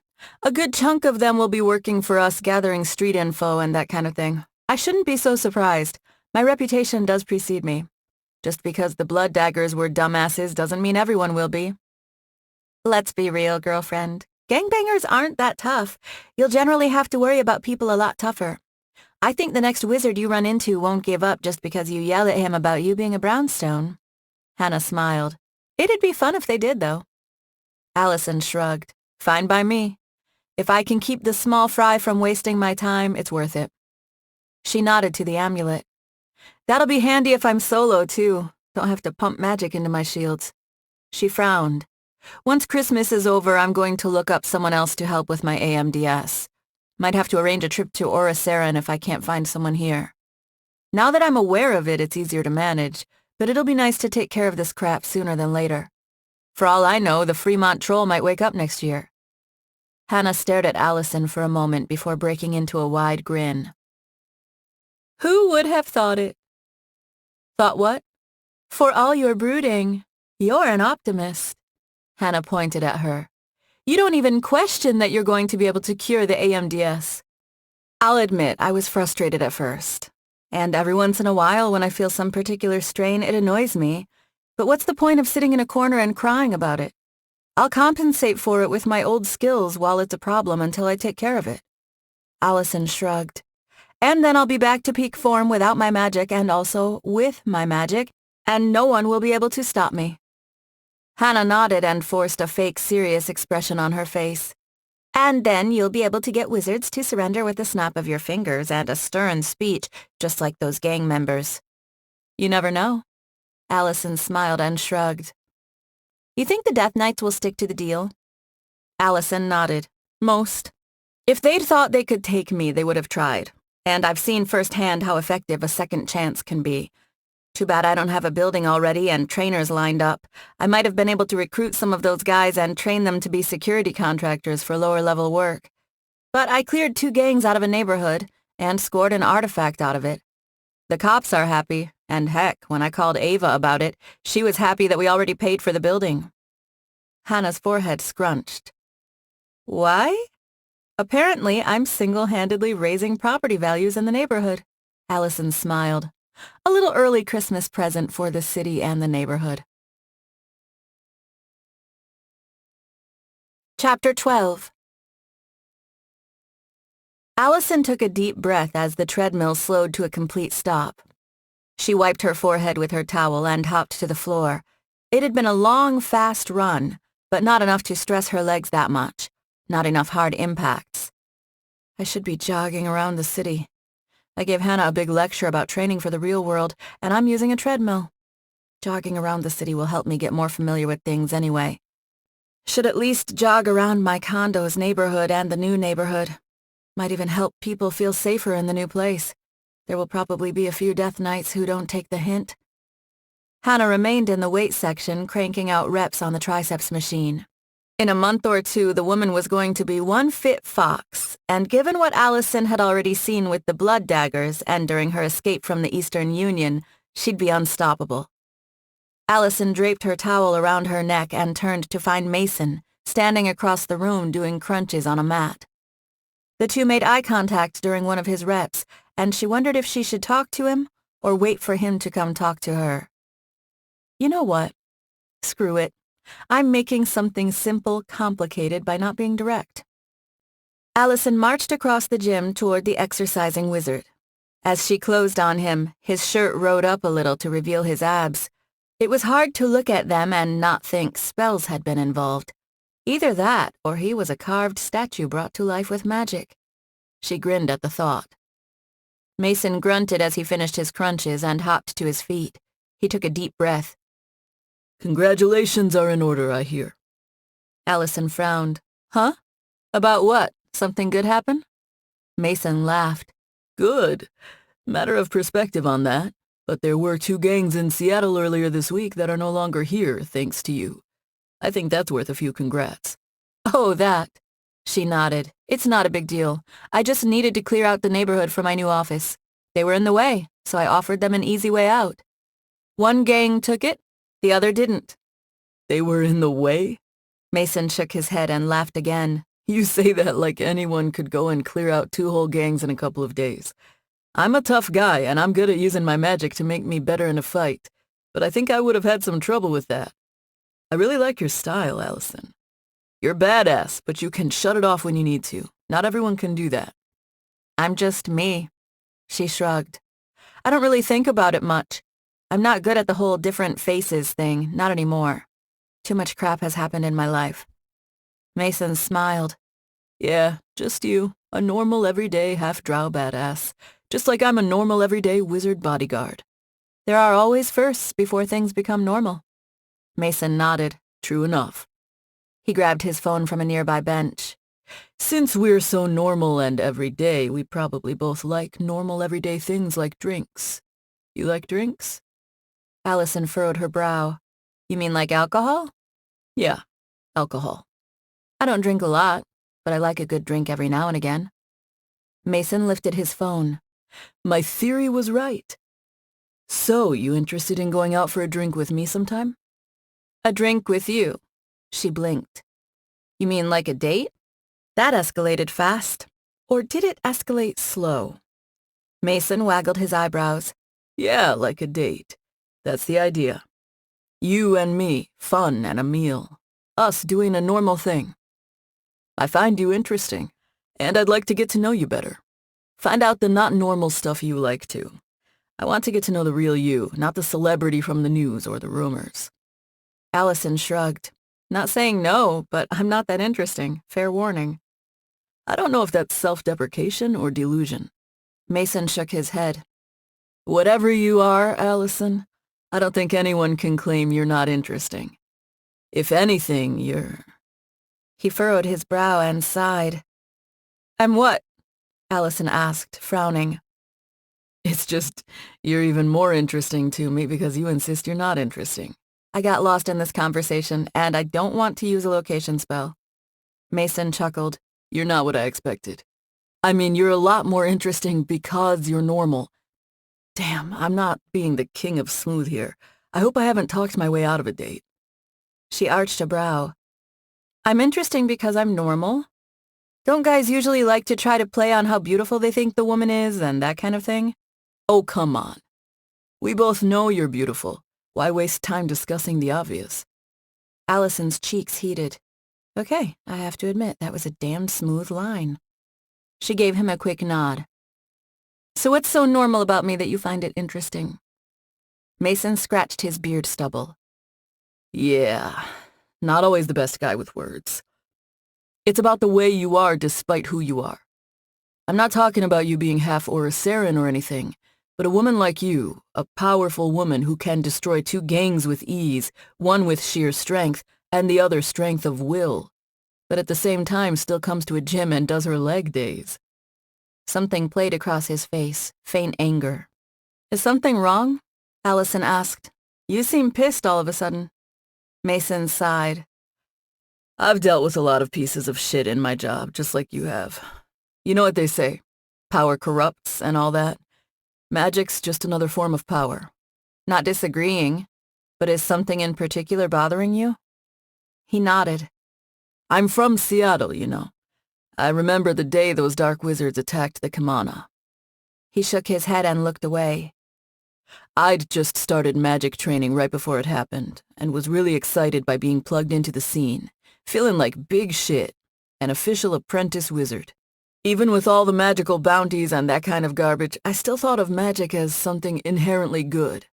Speaker 1: a good chunk of them will be working for us gathering street info and that kind of thing. I shouldn't be so surprised. My reputation does precede me. Just because the Blood Daggers were dumbasses doesn't mean everyone will be. Let's be real, girlfriend. Gangbangers aren't that tough. You'll generally have to worry about people a lot tougher. I think the next wizard you run into won't give up just because you yell at him about you being a brownstone. Hannah smiled. It'd be fun if they did, though. Alison shrugged. Fine by me. If I can keep the small fry from wasting my time, it's worth it. She nodded to the amulet. That'll be handy if I'm solo, too. Don't have to pump magic into my shields. She frowned. Once Christmas is over, I'm going to look up someone else to help with my AMDS. Might have to arrange a trip to Oriceran if I can't find someone here. Now that I'm aware of it, it's easier to manage, but it'll be nice to take care of this crap sooner than later. For all I know, the Fremont Troll might wake up next year. Hannah stared at Alison for a moment before breaking into a wide grin. Who would have thought it? Thought what? For all your brooding, you're an optimist. Hannah pointed at her. You don't even question that you're going to be able to cure the AMDS. I'll admit I was frustrated at first. And every once in a while when I feel some particular strain, it annoys me. But what's the point of sitting in a corner and crying about it? I'll compensate for it with my old skills while it's a problem until I take care of it. Alison shrugged. And then I'll be back to peak form without my magic and also with my magic, and no one will be able to stop me. Hannah nodded and forced a fake serious expression on her face. And then you'll be able to get wizards to surrender with a snap of your fingers and a stern speech, just like those gang members. You never know. Alison smiled and shrugged. You think the Death Knights will stick to the deal? Alison nodded. Most. If they'd thought they could take me, they would have tried. And I've seen firsthand how effective a second chance can be. Too bad I don't have a building already and trainers lined up. I might have been able to recruit some of those guys and train them to be security contractors for lower-level work. But I cleared 2 gangs out of a neighborhood and scored an artifact out of it. The cops are happy, and heck, when I called Ava about it, she was happy that we already paid for the building. Hannah's forehead scrunched. Why? Apparently, I'm single-handedly raising property values in the neighborhood. Alison smiled. A little early Christmas present for the city and the neighborhood. Chapter 12. Alison took a deep breath as the treadmill slowed to a complete stop. She wiped her forehead with her towel and hopped to the floor. It had been a long, fast run, but not enough to stress her legs that much. Not enough hard impacts. I should be jogging around the city. I gave Hannah a big lecture about training for the real world, and I'm using a treadmill. Jogging around the city will help me get more familiar with things anyway. Should at least jog around my condo's neighborhood and the new neighborhood. Might even help people feel safer in the new place. There will probably be a few death knights who don't take the hint. Hannah remained in the weight section, cranking out reps on the triceps machine. In a month or two, the woman was going to be one fit fox, and given what Alison had already seen with the blood daggers and during her escape from the Eastern Union, she'd be unstoppable. Alison draped her towel around her neck and turned to find Mason, standing across the room doing crunches on a mat. The two made eye contact during one of his reps, and she wondered if she should talk to him or wait for him to come talk to her. You know what? Screw it. I'm making something simple complicated by not being direct. Alison marched across the gym toward the exercising wizard. As she closed on him, his shirt rode up a little to reveal his abs. It was hard to look at them and not think spells had been involved. Either that, or he was a carved statue brought to life with magic. She grinned at the thought. Mason grunted as he finished his crunches and hopped to his feet. He took a deep breath.
Speaker 2: Congratulations are in order, I hear.
Speaker 1: Alison frowned. Huh? About what? Something good happen? Mason laughed.
Speaker 2: Good. Matter of perspective on that. But there were 2 gangs in Seattle earlier this week that are no longer here, thanks to you. I think that's worth a few congrats.
Speaker 1: Oh, that. She nodded. It's not a big deal. I just needed to clear out the neighborhood for my new office. They were in the way, so I offered them an easy way out. One gang took it, the other didn't.
Speaker 2: They were in the way?
Speaker 1: Mason shook his head and laughed again.
Speaker 2: You say that like anyone could go and clear out 2 whole gangs in a couple of days. I'm a tough guy, and I'm good at using my magic to make me better in a fight, but I think I would have had some trouble with that. I really like your style, Alison. You're badass, but you can shut it off when you need to. Not everyone can do that.
Speaker 1: I'm just me. She shrugged. I don't really think about it much. I'm not good at the whole different faces thing, not anymore. Too much crap has happened in my life. Mason smiled.
Speaker 2: Yeah, just you. A normal, everyday, half-drow badass. Just like I'm a normal, everyday wizard bodyguard.
Speaker 1: There are always firsts before things become normal. Mason nodded.
Speaker 2: True enough.
Speaker 1: He grabbed his phone from a nearby bench.
Speaker 2: Since we're so normal and everyday, we probably both like normal, everyday things like drinks. You like drinks?
Speaker 1: Alison furrowed her brow. You mean like alcohol?
Speaker 2: Yeah, alcohol.
Speaker 1: I don't drink a lot, but I like a good drink every now and again. Mason lifted his phone.
Speaker 2: My theory was right. So, you interested in going out for a drink with me sometime?
Speaker 1: A drink with you? She blinked. You mean like a date? That escalated fast. Or did it escalate slow? Mason waggled his eyebrows.
Speaker 2: Yeah, like a date. That's the idea. You and me, fun and a meal. Us doing a normal thing. I find you interesting, and I'd like to get to know you better. Find out the not normal stuff you like too. I want to get to know the real you, not the celebrity from the news or the rumors.
Speaker 1: Alison shrugged. Not saying no, but I'm not that interesting. Fair warning.
Speaker 2: I don't know if that's self-deprecation or delusion.
Speaker 1: Mason shook his head.
Speaker 2: Whatever you are, Alison, I don't think anyone can claim you're not interesting. If anything, you're...
Speaker 1: He furrowed his brow and sighed. I'm what? Alison asked, frowning.
Speaker 2: It's just, you're even more interesting to me because you insist you're not interesting.
Speaker 1: I got lost in this conversation, and I don't want to use a location spell. Mason chuckled.
Speaker 2: You're not what I expected. I mean, you're a lot more interesting because you're normal. Damn, I'm not being the king of smooth here. I hope I haven't talked my way out of a date.
Speaker 1: She arched a brow. I'm interesting because I'm normal. Don't guys usually like to try to play on how beautiful they think the woman is and that kind of thing?
Speaker 2: Oh, come on. We both know you're beautiful. Why waste time discussing the obvious?
Speaker 1: Alison's cheeks heated. Okay, I have to admit, that was a damn smooth line. She gave him a quick nod. So what's so normal about me that you find it interesting? Mason scratched his beard stubble.
Speaker 2: Yeah, not always the best guy with words. It's about the way you are despite who you are. I'm not talking about you being half Oriceran or anything, but a woman like you, a powerful woman who can destroy 2 gangs with ease, one with sheer strength and the other strength of will, but at the same time still comes to a gym and does her leg days.
Speaker 1: Something played across his face, faint anger. Is something wrong? Alison asked. You seem pissed all of a sudden. Mason sighed.
Speaker 2: I've dealt with a lot of pieces of shit in my job, just like you have. You know what they say, power corrupts and all that. Magic's just another form of power.
Speaker 1: Not disagreeing, but is something in particular bothering you? He nodded.
Speaker 2: I'm from Seattle, you know. I remember the day those dark wizards attacked the Kamana.
Speaker 1: He shook his head and looked away.
Speaker 2: I'd just started magic training right before it happened, and was really excited by being plugged into the scene, feeling like big shit, an official apprentice wizard. Even with all the magical bounties and that kind of garbage, I still thought of magic as something inherently good.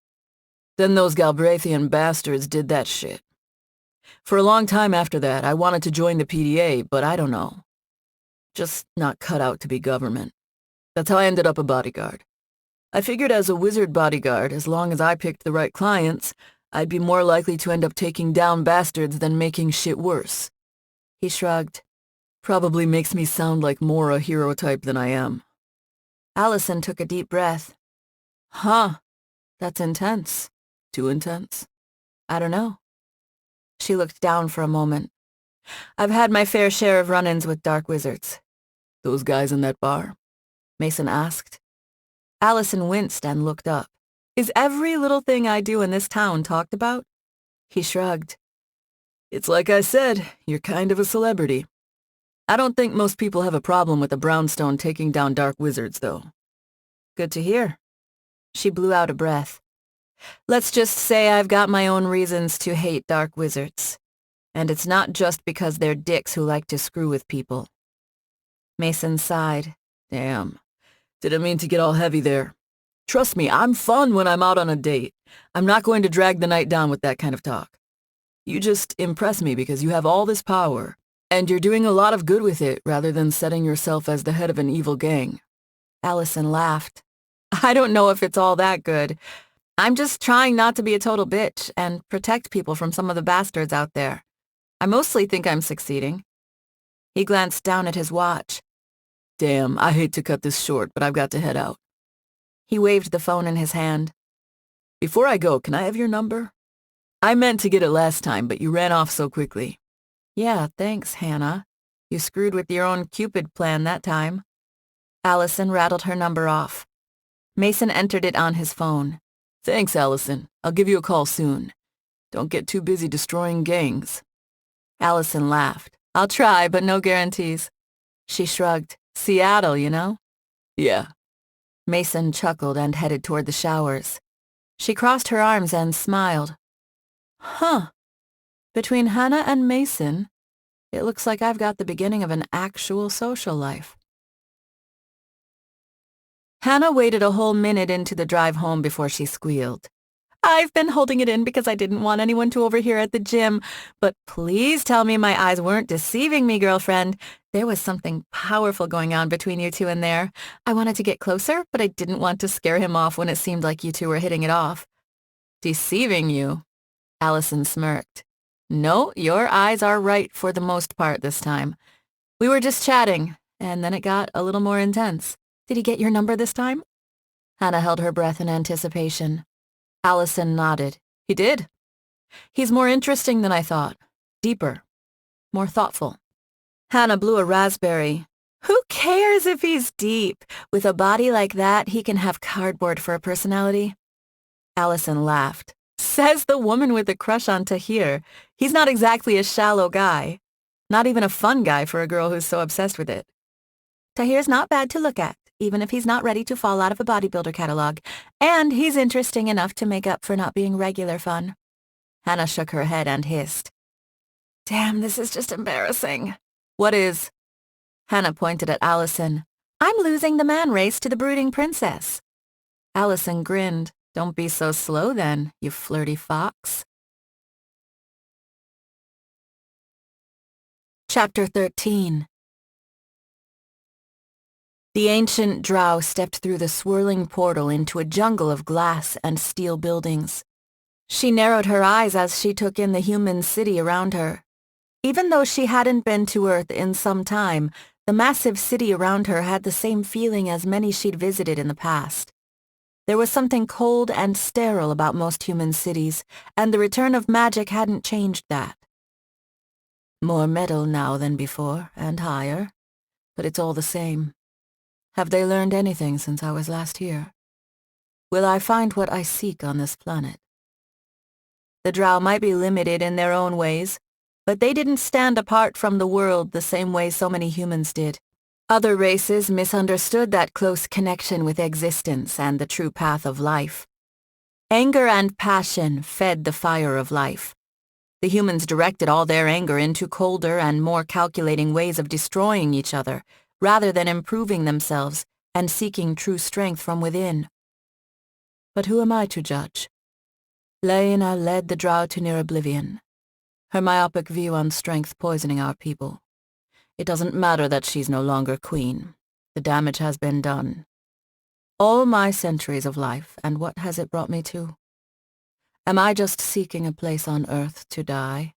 Speaker 2: Then those Galbraithian bastards did that shit. For a long time after that, I wanted to join the PDA, but I don't know. Just not cut out to be government. That's how I ended up a bodyguard. I figured as a wizard bodyguard, as long as I picked the right clients, I'd be more likely to end up taking down bastards than making shit worse.
Speaker 1: He shrugged.
Speaker 2: Probably makes me sound like more a hero type than I am.
Speaker 1: Alison took a deep breath. Huh, that's intense.
Speaker 2: Too intense?
Speaker 1: I don't know. She looked down for a moment. I've had my fair share of run-ins with dark wizards.
Speaker 2: Those guys in that bar?
Speaker 1: Mason asked. Alison winced and looked up. Is every little thing I do in this town talked about? He shrugged.
Speaker 2: It's like I said, you're kind of a celebrity. I don't think most people have a problem with a brownstone taking down dark wizards, though.
Speaker 1: Good to hear. She blew out a breath. Let's just say I've got my own reasons to hate dark wizards. And it's not just because they're dicks who like to screw with people. Mason sighed.
Speaker 2: Damn. Didn't mean to get all heavy there. Trust me, I'm fun when I'm out on a date. I'm not going to drag the night down with that kind of talk. You just impress me because you have all this power, and you're doing a lot of good with it rather than setting yourself as the head of an evil gang.
Speaker 1: Alison laughed. I don't know if it's all that good. I'm just trying not to be a total bitch and protect people from some of the bastards out there. I mostly think I'm succeeding. He glanced down at his watch.
Speaker 2: Damn, I hate to cut this short, but I've got to head out.
Speaker 1: He waved the phone in his hand.
Speaker 2: Before I go, can I have your number? I meant to get it last time, but you ran off so quickly.
Speaker 1: Yeah, thanks, Hannah. You screwed with your own Cupid plan that time. Alison rattled her number off. Mason entered it on his phone.
Speaker 2: Thanks, Alison. I'll give you a call soon. Don't get too busy destroying gangs.
Speaker 1: Alison laughed. I'll try, but no guarantees. She shrugged. Seattle, you know?
Speaker 2: Yeah.
Speaker 1: Mason chuckled and headed toward the showers. She crossed her arms and smiled. Huh. Between Hannah and Mason, it looks like I've got the beginning of an actual social life. Hannah waited a whole minute into the drive home before she squealed. I've been holding it in because I didn't want anyone to overhear at the gym, but please tell me my eyes weren't deceiving me, girlfriend. There was something powerful going on between you two in there. I wanted to get closer, but I didn't want to scare him off when it seemed like you two were hitting it off. Deceiving you? Alison smirked. No, your eyes are right for the most part this time. We were just chatting, and then it got a little more intense. Did he get your number this time? Hannah held her breath in anticipation. Alison nodded. He did. He's more interesting than I thought. Deeper. More thoughtful. Hannah blew a raspberry. Who cares if he's deep? With a body like that, he can have cardboard for a personality. Alison laughed. Says the woman with a crush on Tahir. He's not exactly a shallow guy. Not even a fun guy for a girl who's so obsessed with it. Tahir's not bad to look at, even if he's not ready to fall out of a bodybuilder catalog, and he's interesting enough to make up for not being regular fun. Hannah shook her head and hissed. Damn, this is just embarrassing. What is? Hannah pointed at Alison. I'm losing the man race to the brooding princess. Alison grinned. Don't be so slow then, you flirty fox. Chapter 13. The ancient drow stepped through the swirling portal into a jungle of glass and steel buildings. She narrowed her eyes as she took in the human city around her. Even though she hadn't been to Earth in some time, the massive city around her had the same feeling as many she'd visited in the past. There was something cold and sterile about most human cities, and the return of magic hadn't changed that. More metal now than before, and higher, but it's all the same. Have they learned anything since I was last here? Will I find what I seek on this planet? The drow might be limited in their own ways, but they didn't stand apart from the world the same way so many humans did. Other races misunderstood that close connection with existence and the true path of life. Anger and passion fed the fire of life. The humans directed all their anger into colder and more calculating ways of destroying each other, rather than improving themselves and seeking true strength from within. But who am I to judge? Laena led the drow to near oblivion, her myopic view on strength poisoning our people. It doesn't matter that she's no longer queen. The damage has been done. All my centuries of life, and what has it brought me to? Am I just seeking a place on Earth to die?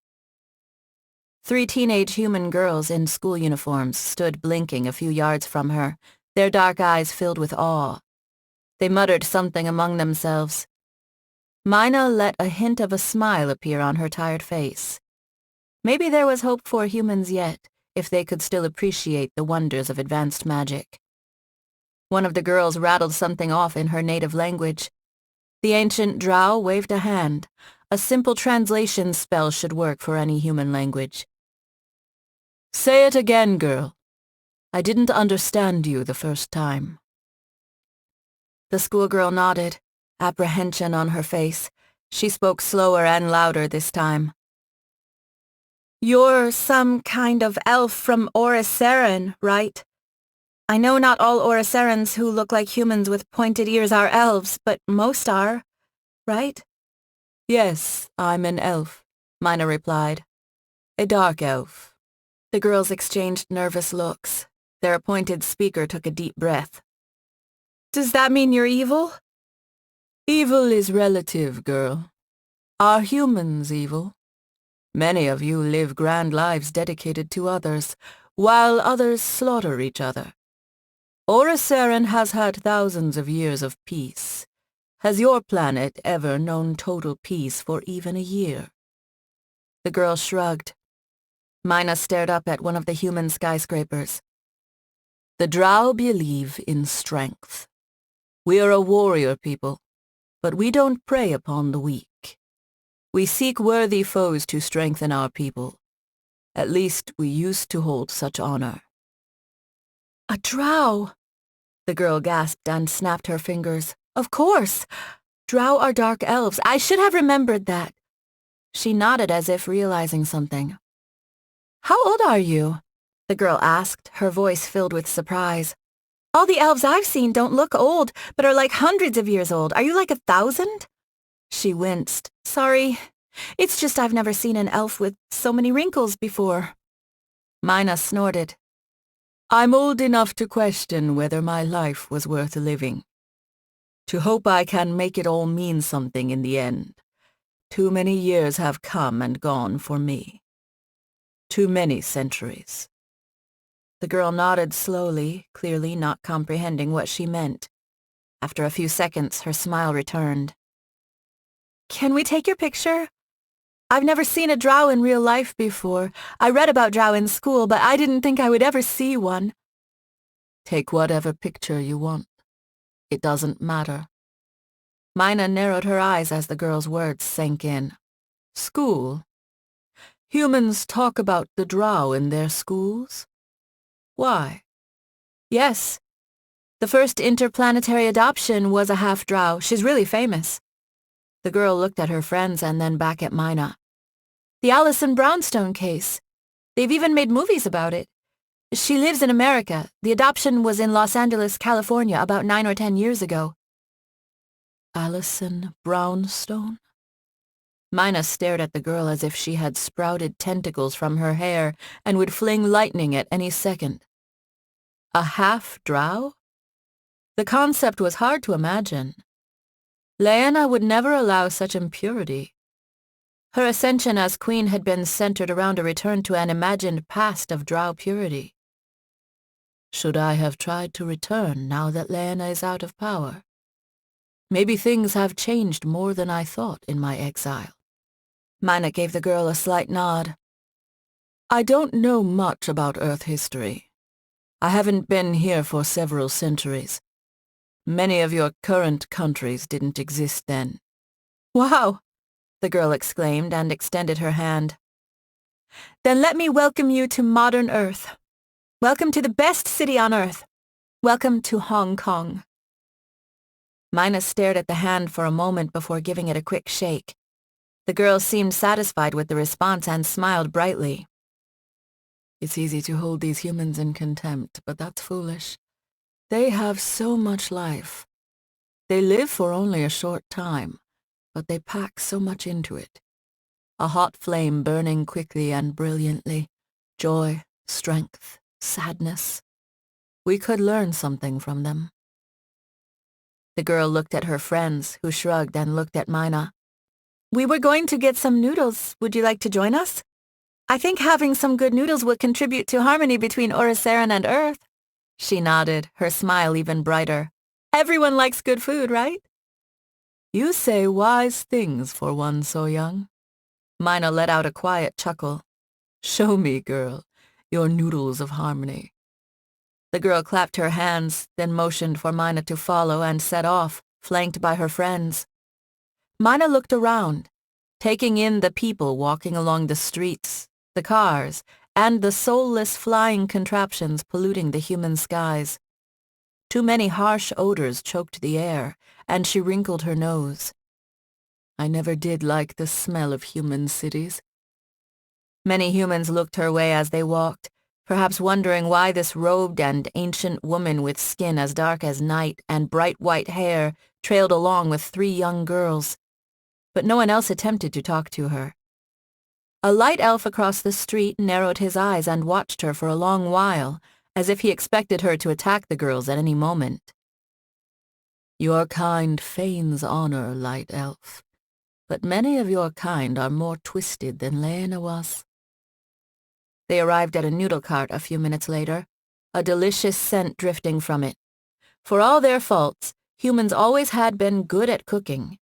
Speaker 1: 3 teenage human girls in school uniforms stood blinking a few yards from her, their dark eyes filled with awe. They muttered something among themselves. Mina let a hint of a smile appear on her tired face. Maybe there was hope for humans yet, if they could still appreciate the wonders of advanced magic. One of the girls rattled something off in her native language. The ancient drow waved a hand. A simple translation spell should work for any human language. Say it again, girl. I didn't understand you the first time. The schoolgirl nodded, apprehension on her face. She spoke slower and louder this time. You're some kind of elf from Oriceran, right? I know not all Oricerans who look like humans with pointed ears are elves, but most are, right? Yes, I'm an elf, Mina replied. A dark elf. The girls exchanged nervous looks. Their appointed speaker took a deep breath. Does that mean you're evil? Evil is relative, girl. Are humans evil? Many of you live grand lives dedicated to others, while others slaughter each other. Oriceran has had thousands of years of peace. Has your planet ever known total peace for even a year? The girl shrugged. Mina stared up at one of the human skyscrapers. The drow believe in strength. We are a warrior people, but we don't prey upon the weak. We seek worthy foes to strengthen our people. At least we used to hold such honor. A drow! The girl gasped and snapped her fingers. Of course! Drow are dark elves. I should have remembered that. She nodded as if realizing something. How old are you? The girl asked, her voice filled with surprise. All the elves I've seen don't look old, but are like hundreds of years old. Are you like 1,000? She winced. Sorry. It's just I've never seen an elf with so many wrinkles before. Mina snorted. I'm old enough to question whether my life was worth living. To hope I can make it all mean something in the end. Too many years have come and gone for me. Too many centuries. The girl nodded slowly, clearly not comprehending what she meant. After a few seconds, her smile returned. Can we take your picture? I've never seen a drow in real life before. I read about drow in school, but I didn't think I would ever see one.
Speaker 2: Take whatever picture you want. It doesn't matter.
Speaker 1: Mina narrowed her eyes as the girl's words sank in.
Speaker 2: School? Humans talk about the Drow in their schools? Why?
Speaker 1: Yes. The first interplanetary adoption was a half-drow. She's really famous. The girl looked at her friends and then back at Mina. The Alison Brownstone case. They've even made movies about it. She lives in America. The adoption was in Los Angeles, California, about 9 or 10 years ago.
Speaker 2: Alison Brownstone?
Speaker 1: Mina stared at the girl as if she had sprouted tentacles from her hair and would fling lightning at any second.
Speaker 2: A half-drow? The concept was hard to imagine. Lyanna would never allow such impurity.
Speaker 1: Her ascension as queen had been centered around a return to an imagined past of drow purity.
Speaker 2: Should I have tried to return now that Lyanna is out of power? Maybe things have changed more than I thought in my exile.
Speaker 1: Mina gave the girl a slight nod.
Speaker 2: I don't know much about Earth history. I haven't been here for several centuries. Many of your current countries didn't exist then.
Speaker 1: Wow! The girl exclaimed and extended her hand. Then let me welcome you to modern Earth. Welcome to the best city on Earth. Welcome to Hong Kong. Mina stared at the hand for a moment before giving it a quick shake. The girl seemed satisfied with the response and smiled brightly.
Speaker 2: It's easy to hold these humans in contempt, but that's foolish. They have so much life. They live for only a short time, but they pack so much into it. A hot flame burning quickly and brilliantly. Joy, strength, sadness. We could learn something from them.
Speaker 1: The girl looked at her friends, who shrugged and looked at Mina. We were going to get some noodles. Would you like to join us? I think having some good noodles will contribute to harmony between Oriceran and Earth. She nodded, her smile even brighter. Everyone likes good food, right?
Speaker 2: You say wise things for one so young.
Speaker 1: Mina let out a quiet chuckle.
Speaker 2: Show me, girl, your noodles of harmony.
Speaker 1: The girl clapped her hands, then motioned for Mina to follow and set off, flanked by her friends. Mina looked around, taking in the people walking along the streets, the cars, and the soulless flying contraptions polluting the human skies. Too many harsh odors choked the air, and she wrinkled her nose.
Speaker 2: I never did like the smell of human cities.
Speaker 1: Many humans looked her way as they walked, perhaps wondering why this robed and ancient woman with skin as dark as night and bright white hair trailed along with 3 young girls. But no one else attempted to talk to her. A light elf across the street narrowed his eyes and watched her for a long while, as if he expected her to attack the girls at any moment.
Speaker 2: Your kind feigns honor, light elf, but many of your kind are more twisted than Lyanna was.
Speaker 1: They arrived at a noodle cart a few minutes later, a delicious scent drifting from it. For all their faults, humans always had been good at cooking.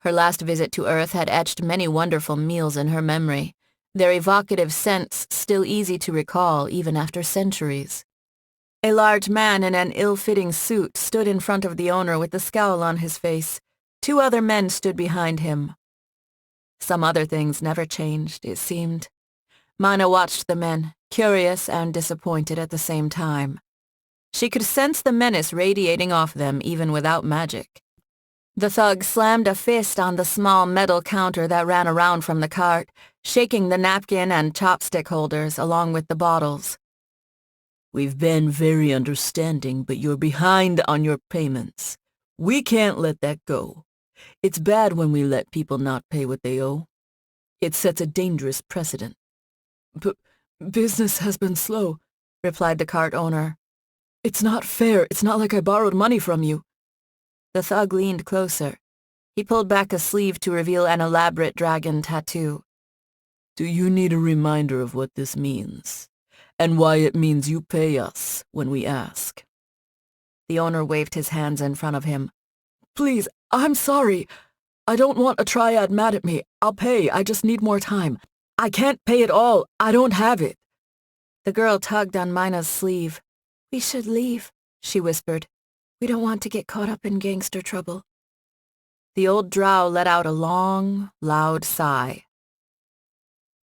Speaker 1: Her last visit to Earth had etched many wonderful meals in her memory, their evocative scents still easy to recall even after centuries. A large man in an ill-fitting suit stood in front of the owner with a scowl on his face. 2 other men stood behind him. Some other things never changed, it seemed. Mina watched the men, curious and disappointed at the same time. She could sense the menace radiating off them even without magic. The thug slammed a fist on the small metal counter that ran around from the cart, shaking the napkin and chopstick holders along with the bottles.
Speaker 2: We've been very understanding, but you're behind on your payments. We can't let that go. It's bad when we let people not pay what they owe. It sets a dangerous precedent. Business has been slow, replied the cart owner. It's not fair. It's not like I borrowed money from you.
Speaker 1: The thug leaned closer. He pulled back a sleeve to reveal an elaborate dragon tattoo.
Speaker 2: Do you need a reminder of what this means? And why it means you pay us when we ask?
Speaker 1: The owner waved his hands in front of him.
Speaker 2: Please, I'm sorry. I don't want a triad mad at me. I'll pay. I just need more time. I can't pay it all. I don't have it.
Speaker 1: The girl tugged on Mina's sleeve. We should leave. she whispered. "We don't want to get caught up in gangster trouble." The old drow let out a long, loud sigh.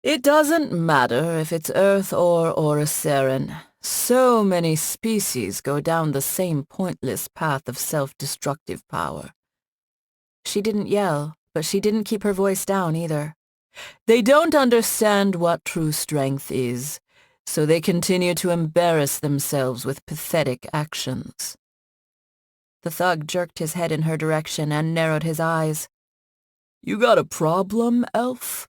Speaker 2: "It doesn't matter if it's Earth or Oriceran. So many species go down the same pointless path of self-destructive power."
Speaker 1: She didn't yell, but she didn't keep her voice down either.
Speaker 2: "They don't understand what true strength is, so they continue to embarrass themselves with pathetic actions."
Speaker 1: The thug jerked his head in her direction and narrowed his eyes.
Speaker 2: "You got a problem, elf?"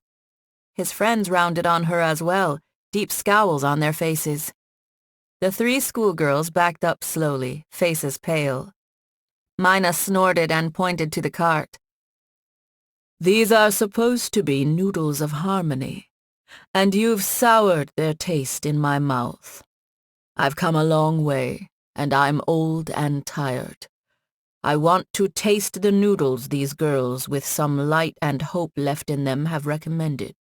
Speaker 1: His friends rounded on her as well, deep scowls on their faces. The 3 schoolgirls backed up slowly, faces pale. Mina snorted and pointed to the cart.
Speaker 2: "These are supposed to be noodles of harmony, and you've soured their taste in my mouth. I've come a long way, and I'm old and tired. I want to taste the noodles these girls with some light and hope left in them have recommended,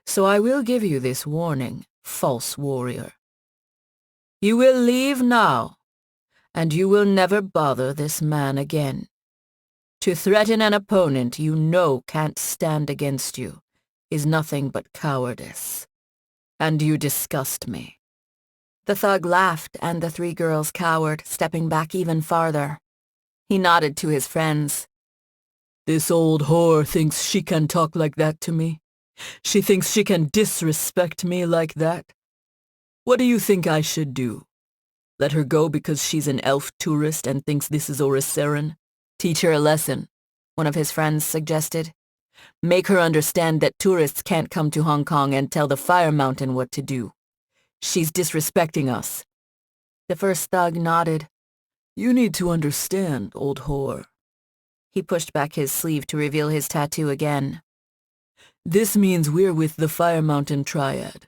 Speaker 2: so I will give you this warning, false warrior. You will leave now, and you will never bother this man again. To threaten an opponent you know can't stand against you is nothing but cowardice, and you disgust me."
Speaker 1: The thug laughed, and the 3 girls cowered, stepping back even farther. He nodded to his friends.
Speaker 2: "This old whore thinks she can talk like that to me. She thinks she can disrespect me like that. What do you think I should do? Let her go because she's an elf tourist and thinks this is Oriceran? Teach her a lesson," one of his friends suggested. "Make her understand that tourists can't come to Hong Kong and tell the Fire Mountain what to do. She's disrespecting us."
Speaker 1: The first thug nodded.
Speaker 2: "You need to understand, old whore."
Speaker 1: He pushed back his sleeve to reveal his tattoo again.
Speaker 2: "This means we're with the Fire Mountain Triad.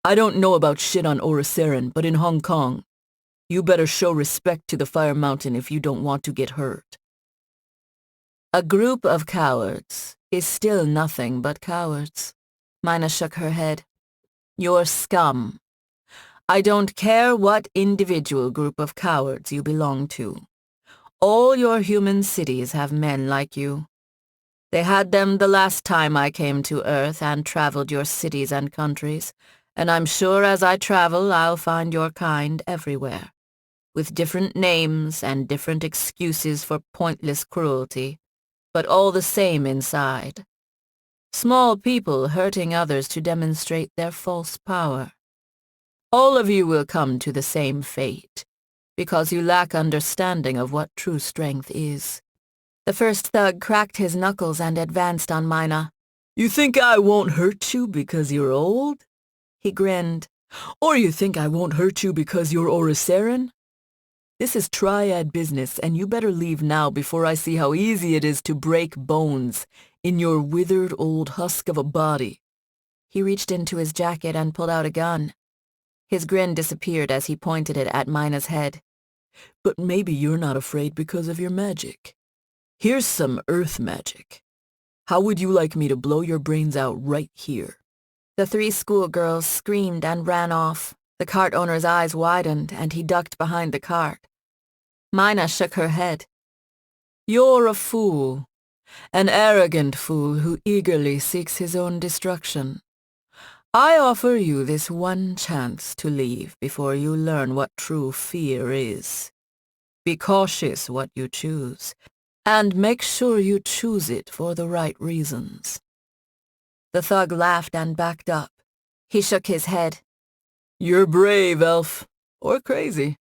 Speaker 2: I don't know about shit on Oriceran, but in Hong Kong, you better show respect to the Fire Mountain if you don't want to get hurt."
Speaker 1: "A group of cowards is still nothing but cowards." Mina shook her head. "You're scum. I don't care what individual group of cowards you belong to. All your human cities have men like you. They had them the last time I came to Earth and traveled your cities and countries, and I'm sure as I travel I'll find your kind everywhere, with different names and different excuses for pointless cruelty, but all the same inside. Small people hurting others to demonstrate their false power. All of you will come to the same fate, because you lack understanding of what true strength is." The first thug cracked his knuckles and advanced on Mina.
Speaker 2: "You think I won't hurt you because you're old?"
Speaker 1: He grinned.
Speaker 2: "Or you think I won't hurt you because you're Oriceran? This is triad business, and you better leave now before I see how easy it is to break bones in your withered old husk of a body."
Speaker 1: He reached into his jacket and pulled out a gun. His grin disappeared as he pointed it at Mina's head.
Speaker 2: "But maybe you're not afraid because of your magic. Here's some earth magic. How would you like me to blow your brains out right here?"
Speaker 1: The 3 schoolgirls screamed and ran off. The cart owner's eyes widened, and he ducked behind the cart. Mina shook her head.
Speaker 2: "You're a fool. An arrogant fool who eagerly seeks his own destruction. I offer you this one chance to leave before you learn what true fear is. Be cautious what you choose, and make sure you choose it for the right reasons."
Speaker 1: The thug laughed and backed up. He shook his head.
Speaker 2: "You're brave, elf. Or crazy."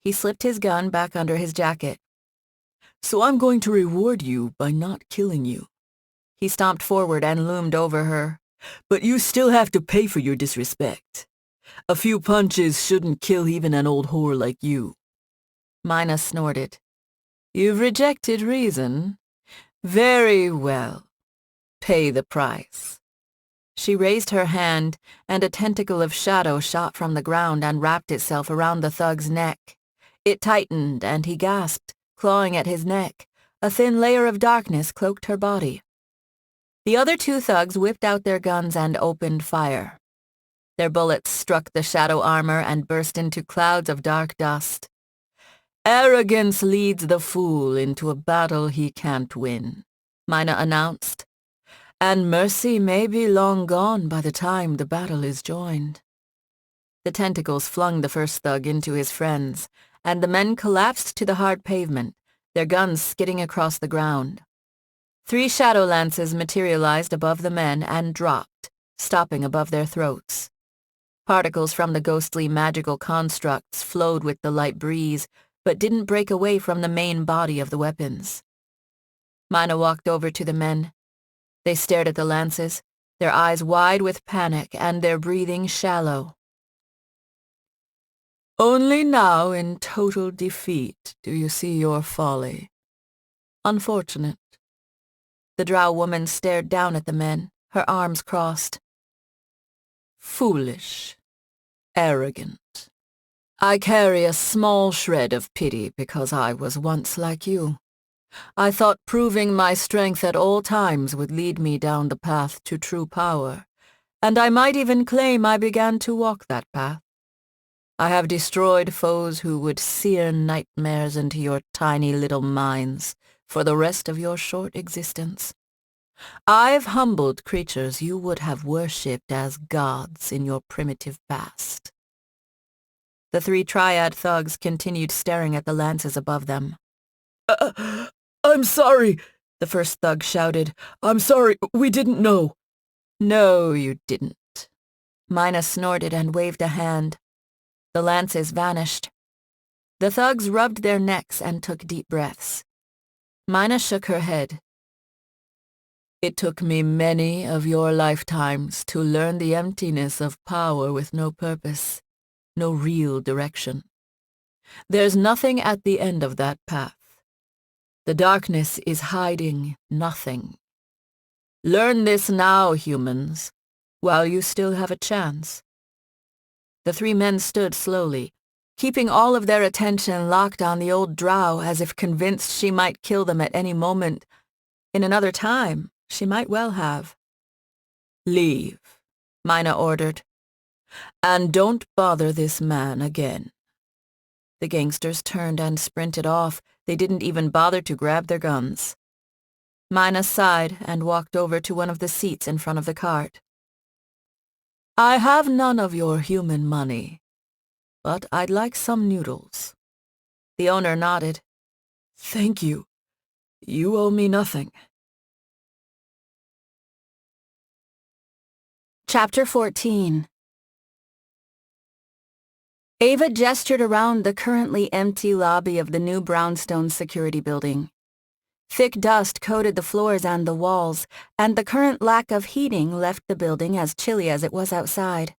Speaker 1: He slipped his gun back under his jacket.
Speaker 2: "So I'm going to reward you by not killing you."
Speaker 1: He stomped forward and loomed over her.
Speaker 2: "But you still have to pay for your disrespect. A few punches shouldn't kill even an old whore like you."
Speaker 1: Mina snorted.
Speaker 2: "You've rejected reason? Very well. Pay the price."
Speaker 1: She raised her hand, and a tentacle of shadow shot from the ground and wrapped itself around the thug's neck. It tightened, and he gasped, clawing at his neck. A thin layer of darkness cloaked her body. The other 2 thugs whipped out their guns and opened fire. Their bullets struck the shadow armor and burst into clouds of dark dust.
Speaker 2: Arrogance leads the fool into a battle he can't win, Mina announced. And mercy may be long gone by the time the battle is joined. The tentacles flung the first thug into his friends, and the men collapsed to the hard pavement, their guns skidding across the ground. 3 shadow lances materialized above the men and dropped, stopping above their throats. Particles from the ghostly magical constructs flowed with the light breeze, but didn't break away from the main body of the weapons. Mina walked over to the men. They stared at the lances, their eyes wide with panic and their breathing shallow. Only now in total defeat do you see your folly. Unfortunate. The drow woman stared down at the men, her arms crossed. Foolish. Arrogant. I carry a small shred of pity because I was once like you. I thought proving my strength at all times would lead me down the path to true power, and I might even claim I began to walk that path. I have destroyed foes who would sear nightmares into your tiny little minds for the rest of your short existence. I've humbled creatures you would have worshipped as gods in your primitive past. The 3 triad thugs continued staring at the lances above them. I'm sorry, the first thug shouted. I'm sorry, we didn't know. No, you didn't. Mina snorted and waved a hand. The lances vanished. The thugs rubbed their necks and took deep breaths. Mina shook her head. It took me many of your lifetimes to learn the emptiness of power with no purpose, no real direction. There's nothing at the end of that path. The darkness is hiding nothing. Learn this now, humans, while you still have a chance. The 3 men stood slowly, keeping all of their attention locked on the old drow as if convinced she might kill them at any moment. In another time, she might well have. Leave, Mina ordered. And don't bother this man again. The gangsters turned and sprinted off. They didn't even bother to grab their guns. Mina sighed and walked over to one of the seats in front of the cart. I have none of your human money, but I'd like some noodles. The owner nodded. Thank you. You owe me nothing.
Speaker 1: Chapter 14. Ava gestured around the currently empty lobby of the new Brownstone security building. Thick dust coated the floors and the walls, and the current lack of heating left the building as chilly as it was outside.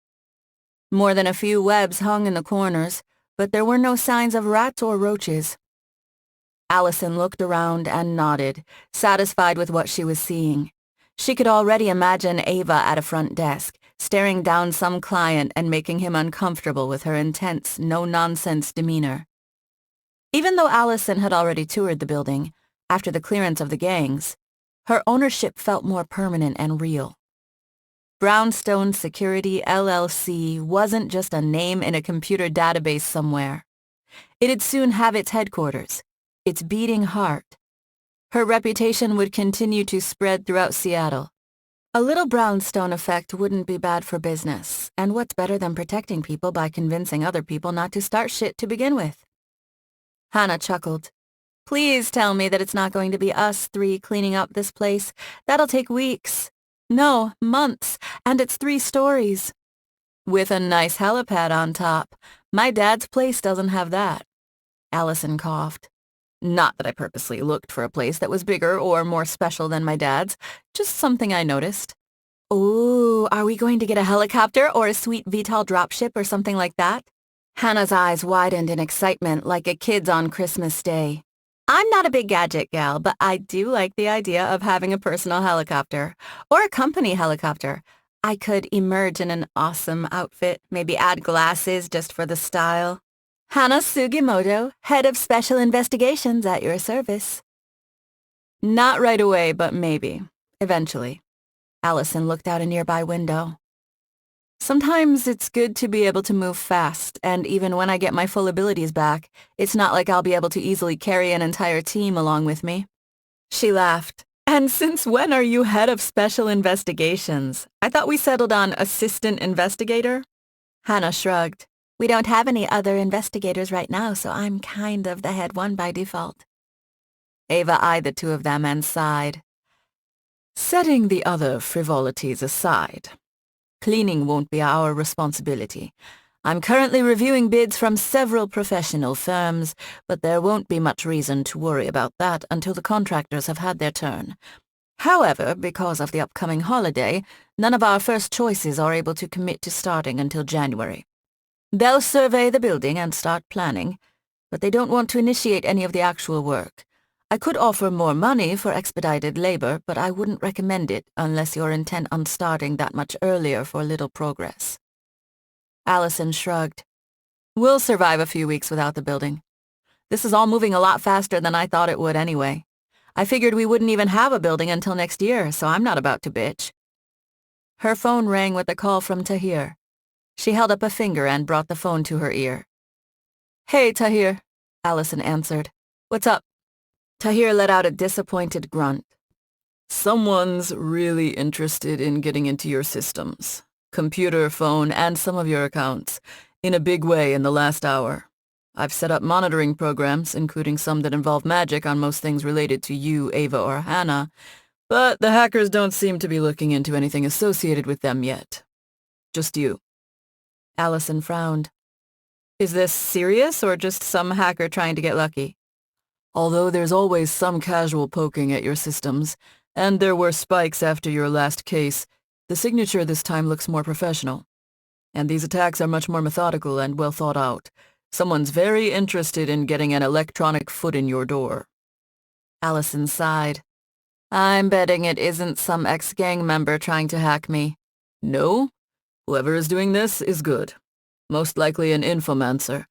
Speaker 1: More than a few webs hung in the corners, but there were no signs of rats or roaches. Alison looked around and nodded, satisfied with what she was seeing. She could already imagine Ava at a front desk, staring down some client and making him uncomfortable with her intense, no-nonsense demeanor. Even though Alison had already toured the building, after the clearance of the gangs, her ownership felt more permanent and real. Brownstone Security LLC wasn't just a name in a computer database somewhere. It'd soon have its headquarters, its beating heart. Her reputation would continue to spread throughout Seattle. A little Brownstone effect wouldn't be bad for business, and what's better than protecting people by convincing other people not to start shit to begin with? Hannah chuckled. Please tell me that it's not going to be us 3 cleaning up this place. That'll take weeks. No, months, and it's 3 stories. With a nice helipad on top. My dad's place doesn't have that. Alison coughed. Not that I purposely looked for a place that was bigger or more special than my dad's, just something I noticed. Ooh, are we going to get a helicopter or a sweet VTOL dropship or something like that? Hannah's eyes widened in excitement like a kid's on Christmas Day. I'm not a big gadget gal, but I do like the idea of having a personal helicopter, or a company helicopter. I could emerge in an awesome outfit, maybe add glasses just for the style. Hannah Sugimoto, Head of Special Investigations at your service. Not right away, but maybe. Eventually. Alison looked out a nearby window. Sometimes it's good to be able to move fast, and even when I get my full abilities back, it's not like I'll be able to easily carry an entire team along with me. She laughed. And since when are you head of special investigations? I thought we settled on assistant investigator. Hannah shrugged. We don't have any other investigators right now, so I'm kind of the head one by default. Ava eyed the two of them and sighed.
Speaker 2: Setting the other frivolities aside, cleaning won't be our responsibility. I'm currently reviewing bids from several professional firms, but there won't be much reason to worry about that until the contractors have had their turn. However, because of the upcoming holiday, none of our first choices are able to commit to starting until January. They'll survey the building and start planning, but they don't want to initiate any of the actual work. I could offer more money for expedited labor, but I wouldn't recommend it unless you're intent on starting that much earlier for little progress. Alison shrugged. We'll survive a few weeks without the building. This is all moving a lot faster than I thought it would anyway. I figured we wouldn't even have a building until next year, so I'm not about to bitch. Her phone rang with a call from Tahir. She held up a finger and brought the phone to her ear. Hey, Tahir, Alison answered. What's up? Tahir let out a disappointed grunt. Someone's really interested in getting into your systems. Computer, phone, and some of your accounts, in a big way in the last hour. I've set up monitoring programs, including some that involve magic on most things related to you, Ava, or Hannah, but the hackers don't seem to be looking into anything associated with them yet. Just you. Alison frowned. Is this serious, or just some hacker trying to get lucky? Although there's always some casual poking at your systems, and there were spikes after your last case, the signature this time looks more professional. And these attacks are much more methodical and well thought out. Someone's very interested in getting an electronic foot in your door. Alison sighed. I'm betting it isn't some ex-gang member trying to hack me. No? Whoever is doing this is good. Most likely an infomancer.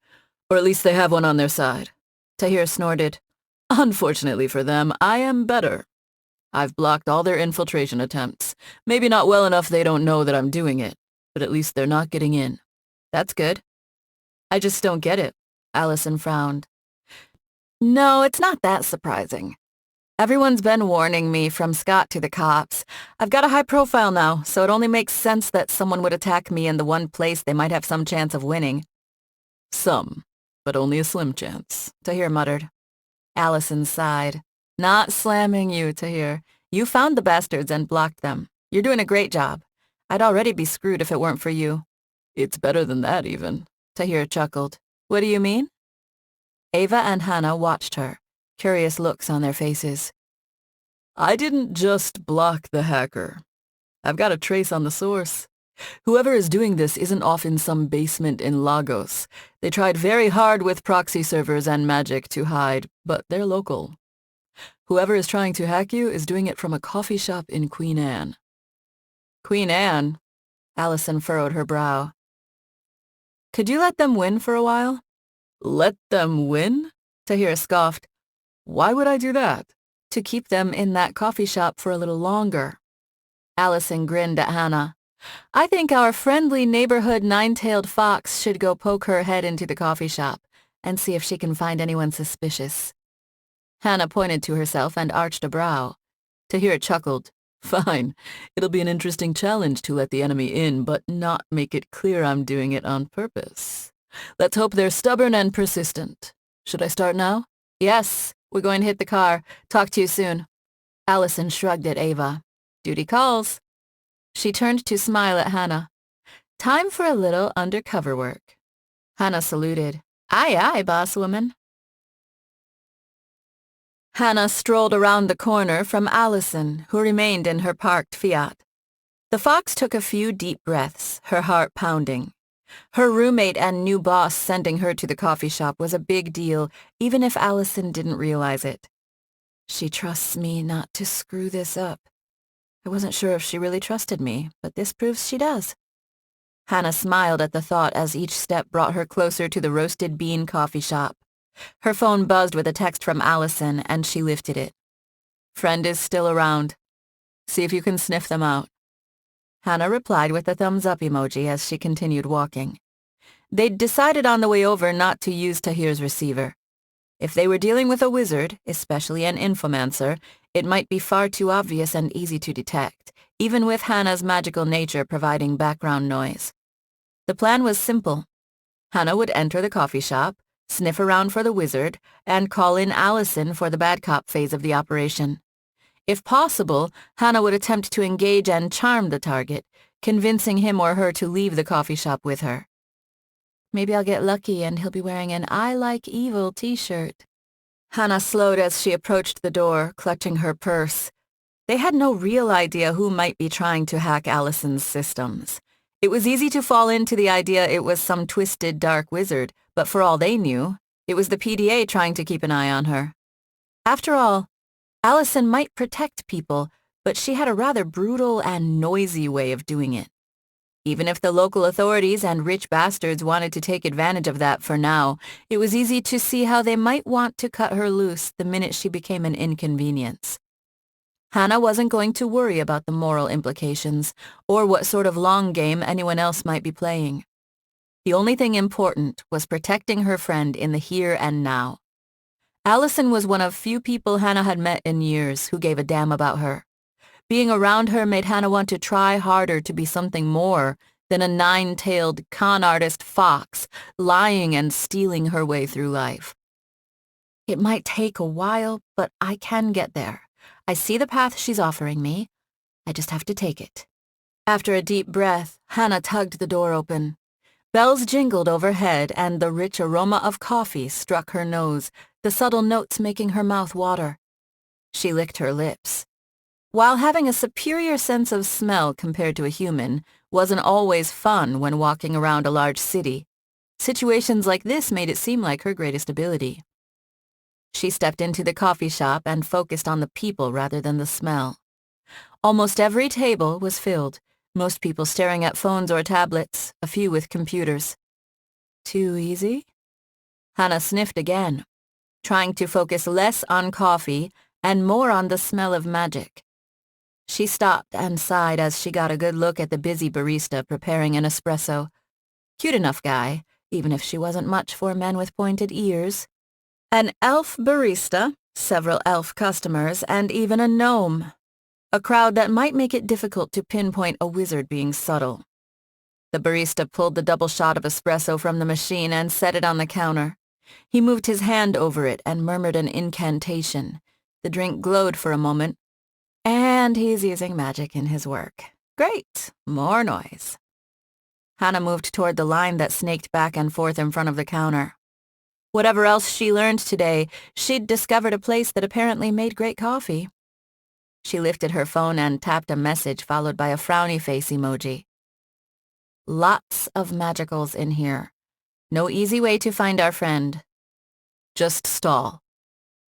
Speaker 2: Or at least they have one on their side. Tahir snorted. Unfortunately for them, I am better. I've blocked all their infiltration attempts. Maybe not well enough they don't know that I'm doing it, but at least they're not getting in. That's good. I just don't get it. Alison frowned. No, it's not that surprising. Everyone's been warning me from Scott to the cops. I've got a high profile now, so it only makes sense that someone would attack me in the one place they might have some chance of winning. Some, but only a slim chance, Tahir muttered. Alison sighed. Not slamming you, Tahir. You found the bastards and blocked them. You're doing a great job. I'd already be screwed if it weren't for you. It's better than that, even. Tahir chuckled. What do you mean? Ava and Hannah watched her, curious looks on their faces. I didn't just block the hacker. I've got a trace on the source. Whoever is doing this isn't off in some basement in Lagos. They tried very hard with proxy servers and magic to hide, but they're local. Whoever is trying to hack you is doing it from a coffee shop in Queen Anne. Queen Anne? Alison furrowed her brow. Could you let them win for a while? Let them win? Tahir scoffed. Why would I do that? To keep them in that coffee shop for a little longer. Alison grinned at Hannah. I think our friendly neighborhood nine-tailed fox should go poke her head into the coffee shop and see if she can find anyone suspicious. Hannah pointed to herself and arched a brow. Tahir chuckled. Fine. It'll be an interesting challenge to let the enemy in, but not make it clear I'm doing it on purpose. Let's hope they're stubborn and persistent. Should I start now? Yes. We're going to hit the car. Talk to you soon. Alison shrugged at Ava. Duty calls. She turned to smile at Hannah. Time for a little undercover work. Hannah saluted. Aye, aye, boss woman. Hannah strolled around the corner from Alison, who remained in her parked Fiat. The fox took a few deep breaths, her heart pounding. Her roommate and new boss sending her to the coffee shop was a big deal, even if Alison didn't realize it. She trusts me not to screw this up. I wasn't sure if she really trusted me, but this proves she does. Hannah smiled at the thought as each step brought her closer to the roasted bean coffee shop. Her phone buzzed with a text from Alison, and she lifted it. Friend is still around. See if you can sniff them out.
Speaker 1: Hannah replied with a thumbs-up emoji as she continued walking. They'd decided on the way over not to use Tahir's receiver. If they were dealing with a wizard, especially an infomancer, it might be far too obvious and easy to detect, even with Hannah's magical nature providing background noise. The plan was simple. Hannah would enter the coffee shop, sniff around for the wizard, and call in Alison for the bad cop phase of the operation. If possible, Hannah would attempt to engage and charm the target, convincing him or her to leave the coffee shop with her. Maybe I'll get lucky and he'll be wearing an I Like Evil t-shirt. Hannah slowed as she approached the door, clutching her purse. They had no real idea who might be trying to hack Alison's systems. It was easy to fall into the idea it was some twisted dark wizard, but for all they knew, it was the PDA trying to keep an eye on her. After all, Alison might protect people, but she had a rather brutal and noisy way of doing it. Even if the local authorities and rich bastards wanted to take advantage of that for now, it was easy to see how they might want to cut her loose the minute she became an inconvenience. Hannah wasn't going to worry about the moral implications or what sort of long game anyone else might be playing. The only thing important was protecting her friend in the here and now. Alison was one of few people Hannah had met in years who gave a damn about her. Being around her made Hannah want to try harder to be something more than a nine-tailed con artist fox lying and stealing her way through life. It might take a while, but I can get there. I see the path she's offering me. I just have to take it. After a deep breath, Hannah tugged the door open. Bells jingled overhead and the rich aroma of coffee struck her nose, the subtle notes making her mouth water. She licked her lips. While having a superior sense of smell compared to a human wasn't always fun when walking around a large city, situations like this made it seem like her greatest ability. She stepped into the coffee shop and focused on the people rather than the smell. Almost every table was filled, most people staring at phones or tablets, a few with computers. Too easy? Hannah sniffed again, trying to focus less on coffee and more on the smell of magic. She stopped and sighed as she got a good look at the busy barista preparing an espresso. Cute enough guy, even if she wasn't much for men with pointed ears. An elf barista, several elf customers, and even a gnome. A crowd that might make it difficult to pinpoint a wizard being subtle. The barista pulled the double shot of espresso from the machine and set it on the counter. He moved his hand over it and murmured an incantation. The drink glowed for a moment. And he's using magic in his work. Great. More noise. Hannah moved toward the line that snaked back and forth in front of the counter. Whatever else she learned today, she'd discovered a place that apparently made great coffee. She lifted her phone and tapped a message followed by a frowny face emoji. Lots of magicals in here. No easy way to find our friend. Just stall.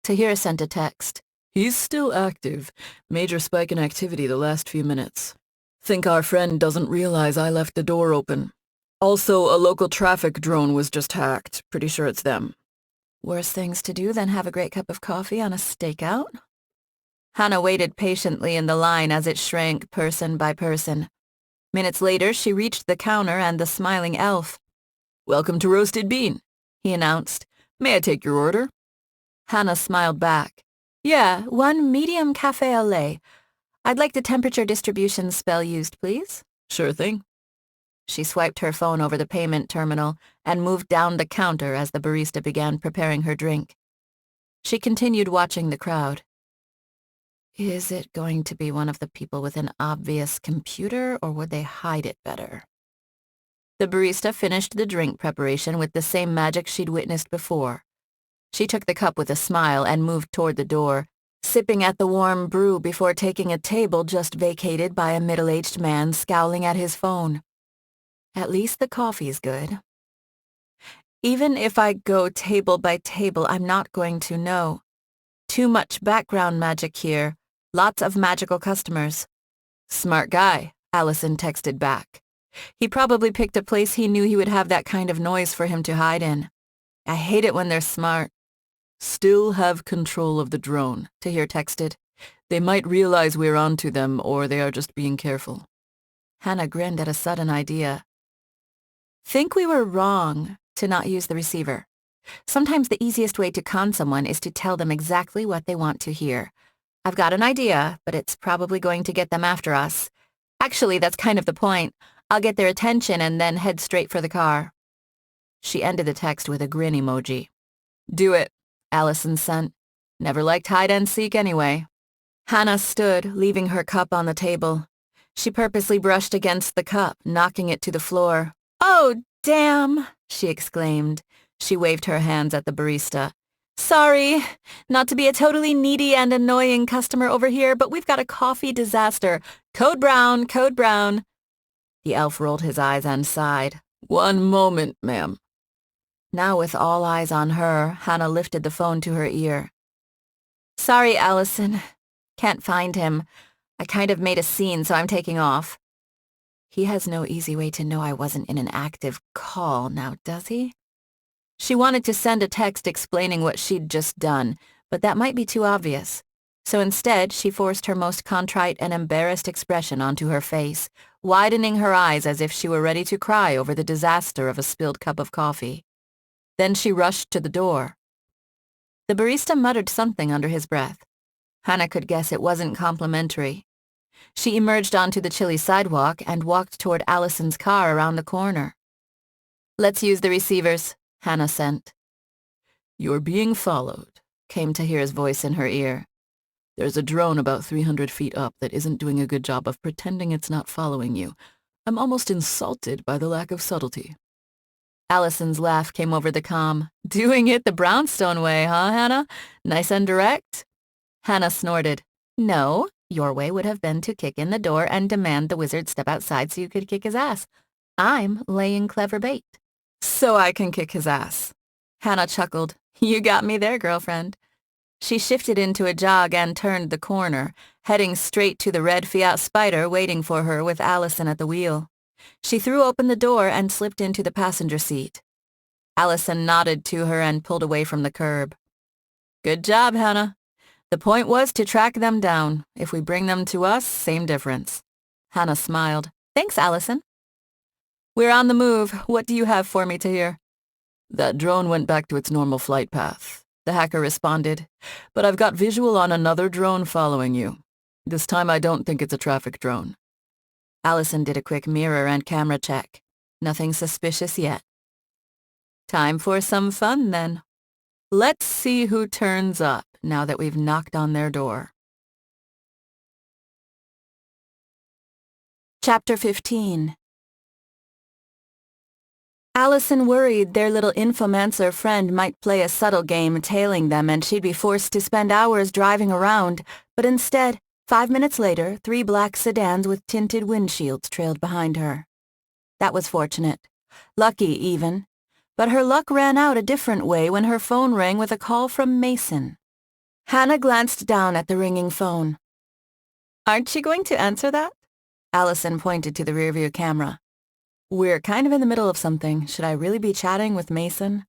Speaker 1: Tahir sent a text.
Speaker 2: He's still active. Major spike in activity the last few minutes. Think our friend doesn't realize I left the door open. Also, a local traffic drone was just hacked. Pretty sure it's them.
Speaker 1: Worse things to do than have a great cup of coffee on a stakeout? Hannah waited patiently in the line as it shrank person by person. Minutes later, she reached the counter and the smiling elf.
Speaker 2: Welcome to Roasted Bean, he announced. May I take your order?
Speaker 1: Hannah smiled back. Yeah, 1 medium café au lait. I'd like the temperature distribution spell used, please.
Speaker 2: Sure thing.
Speaker 1: She swiped her phone over the payment terminal and moved down the counter as the barista began preparing her drink. She continued watching the crowd. Is it going to be one of the people with an obvious computer, or would they hide it better? The barista finished the drink preparation with the same magic she'd witnessed before. She took the cup with a smile and moved toward the door, sipping at the warm brew before taking a table just vacated by a middle-aged man scowling at his phone. At least the coffee's good. Even if I go table by table, I'm not going to know. Too much background magic here. Lots of magical customers. Smart guy, Alison texted back. He probably picked a place he knew he would have that kind of noise for him to hide in. I hate it when they're smart.
Speaker 2: Still have control of the drone, Tahir texted. They might realize we're onto them, or they are just being careful.
Speaker 1: Hannah grinned at a sudden idea. Think we were wrong to not use the receiver. Sometimes the easiest way to con someone is to tell them exactly what they want to hear. I've got an idea, but it's probably going to get them after us. Actually, that's kind of the point. I'll get their attention and then head straight for the car. She ended the text with a grin emoji. Do it, Alison sent. Never liked hide and seek anyway. Hannah stood, leaving her cup on the table. She purposely brushed against the cup, knocking it to the floor. Oh, damn, she exclaimed. She waved her hands at the barista. Sorry, not to be a totally needy and annoying customer over here, but we've got a coffee disaster. Code brown, code brown. The elf rolled his eyes and sighed. One moment, ma'am. Now with all eyes on her, Hannah lifted the phone to her ear. Sorry, Alison. Can't find him. I kind of made a scene, so I'm taking off. He has no easy way to know I wasn't in an active call now, does he? She wanted to send a text explaining what she'd just done, but that might be too obvious. So instead, she forced her most contrite and embarrassed expression onto her face, widening her eyes as if she were ready to cry over the disaster of a spilled cup of coffee. Then she rushed to the door. The barista muttered something under his breath. Hannah could guess it wasn't complimentary. She emerged onto the chilly sidewalk and walked toward Alison's car around the corner. Let's use the receivers, Hannah sent. You're being followed, came Tahir's voice in her ear. There's a drone about 300 feet up that isn't doing a good job of pretending it's not following you. I'm almost insulted by the lack of subtlety. Alison's laugh came over the comm. Doing it the Brownstone way, huh, Hannah? Nice and direct? Hannah snorted. No, your way would have been to kick in the door and demand the wizard step outside so you could kick his ass. I'm laying clever bait. So I can kick his ass. Hannah chuckled. You got me there, girlfriend. She shifted into a jog and turned the corner, heading straight to the red Fiat Spider waiting for her with Alison at the wheel. She threw open the door and slipped into the passenger seat. Alison nodded to her and pulled away from the curb. Good job, Hannah. The point was to track them down. If we bring them to us, same difference. Hannah smiled. Thanks, Alison. We're on the move. What do you have for me, Tahir? That drone went back to its normal flight path, the hacker responded. But I've got visual on another drone following you. This time I don't think it's a traffic drone. Alison did a quick mirror and camera check. Nothing suspicious yet. Time for some fun, then. Let's see who turns up now that we've knocked on their door. Chapter 15. Alison worried their little infomancer friend might play a subtle game tailing them and she'd be forced to spend hours driving around, but instead, 5 minutes later, 3 black sedans with tinted windshields trailed behind her. That was fortunate. Lucky, even. But her luck ran out a different way when her phone rang with a call from Mason. Hannah glanced down at the ringing phone. Aren't you going to answer that? Alison pointed to the rearview camera. We're kind of in the middle of something. Should I really be chatting with Mason?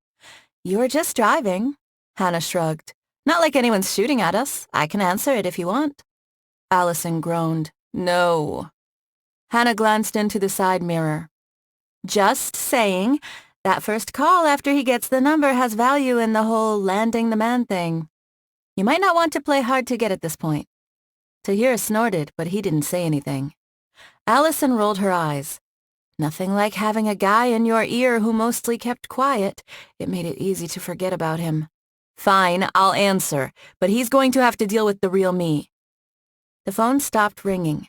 Speaker 1: You're just driving. Hannah shrugged. Not like anyone's shooting at us. I can answer it if you want. Alison groaned. No. Hannah glanced into the side mirror. Just saying, that first call after he gets the number has value in the whole landing the man thing. You might not want to play hard to get at this point. Tahir snorted, but he didn't say anything. Alison rolled her eyes. Nothing like having a guy in your ear who mostly kept quiet. It made it easy to forget about him. Fine, I'll answer, but he's going to have to deal with the real me. The phone stopped ringing.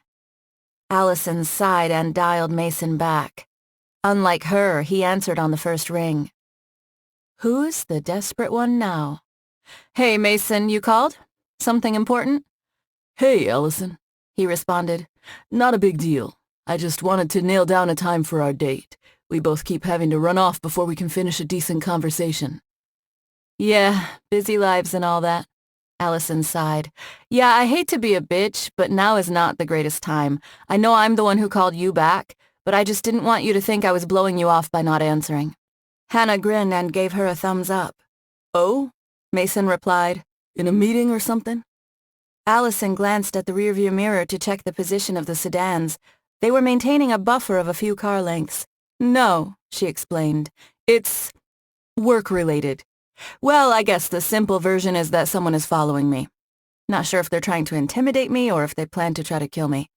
Speaker 1: Alison sighed and dialed Mason back. Unlike her, he answered on the first ring. Who's the desperate one now? Hey, Mason, you called? Something important?
Speaker 2: Hey, Alison, he responded. Not a big deal. I just wanted to nail down a time for our date. We both keep having to run off before we can finish a decent conversation.
Speaker 1: Yeah, busy lives and all that. Alison sighed. Yeah, I hate to be a bitch, but now is not the greatest time. I know I'm the one who called you back, but I just didn't want you to think I was blowing you off by not answering. Hannah grinned and gave her a thumbs up. Oh? Mason replied. In a meeting or something? Alison glanced at the rearview mirror to check the position of the sedans, They were maintaining a buffer of a few car lengths. "No," she explained. "It's work-related. Well, I guess the simple version is that someone is following me. Not sure if they're trying to intimidate me or if they plan to try to kill me."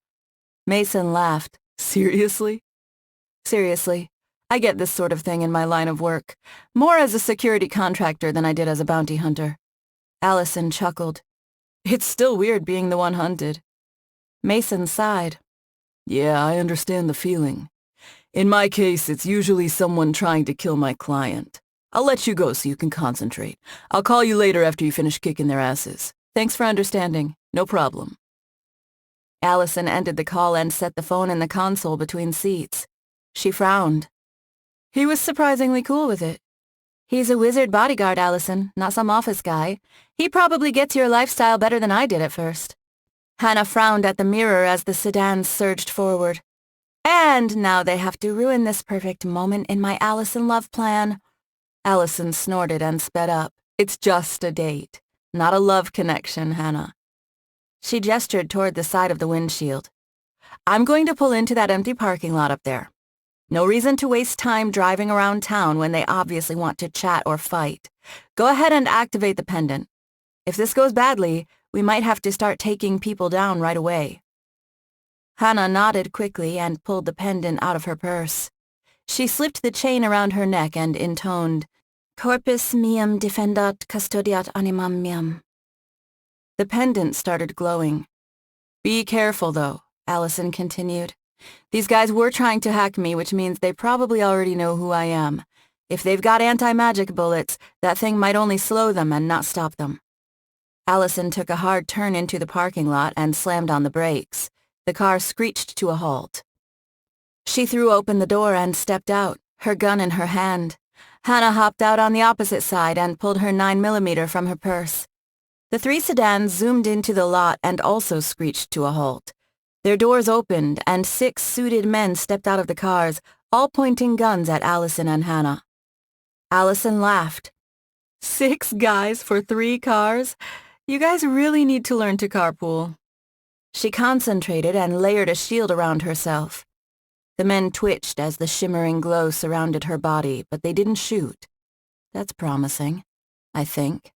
Speaker 1: Mason laughed. "Seriously?" "Seriously. I get this sort of thing in my line of work. More as a security contractor than I did as a bounty hunter." Alison chuckled. "It's still weird being the one hunted." Mason sighed. "Yeah, I understand the feeling. In my case, it's usually someone trying to kill my client. I'll let you go so you can concentrate. I'll call you later after you finish kicking their asses. Thanks for understanding. No problem." Alison ended the call and set the phone in the console between seats. She frowned. He was surprisingly cool with it. "He's a wizard bodyguard, Alison, not some office guy. He probably gets your lifestyle better than I did at first." Hannah frowned at the mirror as the sedans surged forward. "And now they have to ruin this perfect moment in my Alison love plan." Alison snorted and sped up. "It's just a date, not a love connection, Hannah." She gestured toward the side of the windshield. "I'm going to pull into that empty parking lot up there. No reason to waste time driving around town when they obviously want to chat or fight. Go ahead and activate the pendant. If this goes badly, we might have to start taking people down right away." Hannah nodded quickly and pulled the pendant out of her purse. She slipped the chain around her neck and intoned, "Corpus meum defendat custodiat animam meum." The pendant started glowing. "Be careful, though," Alison continued. "These guys were trying to hack me, which means they probably already know who I am. If they've got anti-magic bullets, that thing might only slow them and not stop them." Alison took a hard turn into the parking lot and slammed on the brakes. The car screeched to a halt. She threw open the door and stepped out, her gun in her hand. Hannah hopped out on the opposite side and pulled her 9mm from her purse. The 3 sedans zoomed into the lot and also screeched to a halt. Their doors opened and 6 suited men stepped out of the cars, all pointing guns at Alison and Hannah. Alison laughed. 6 guys for 3 cars? You guys really need to learn to carpool." She concentrated and layered a shield around herself. The men twitched as the shimmering glow surrounded her body, but they didn't shoot. That's promising, I think.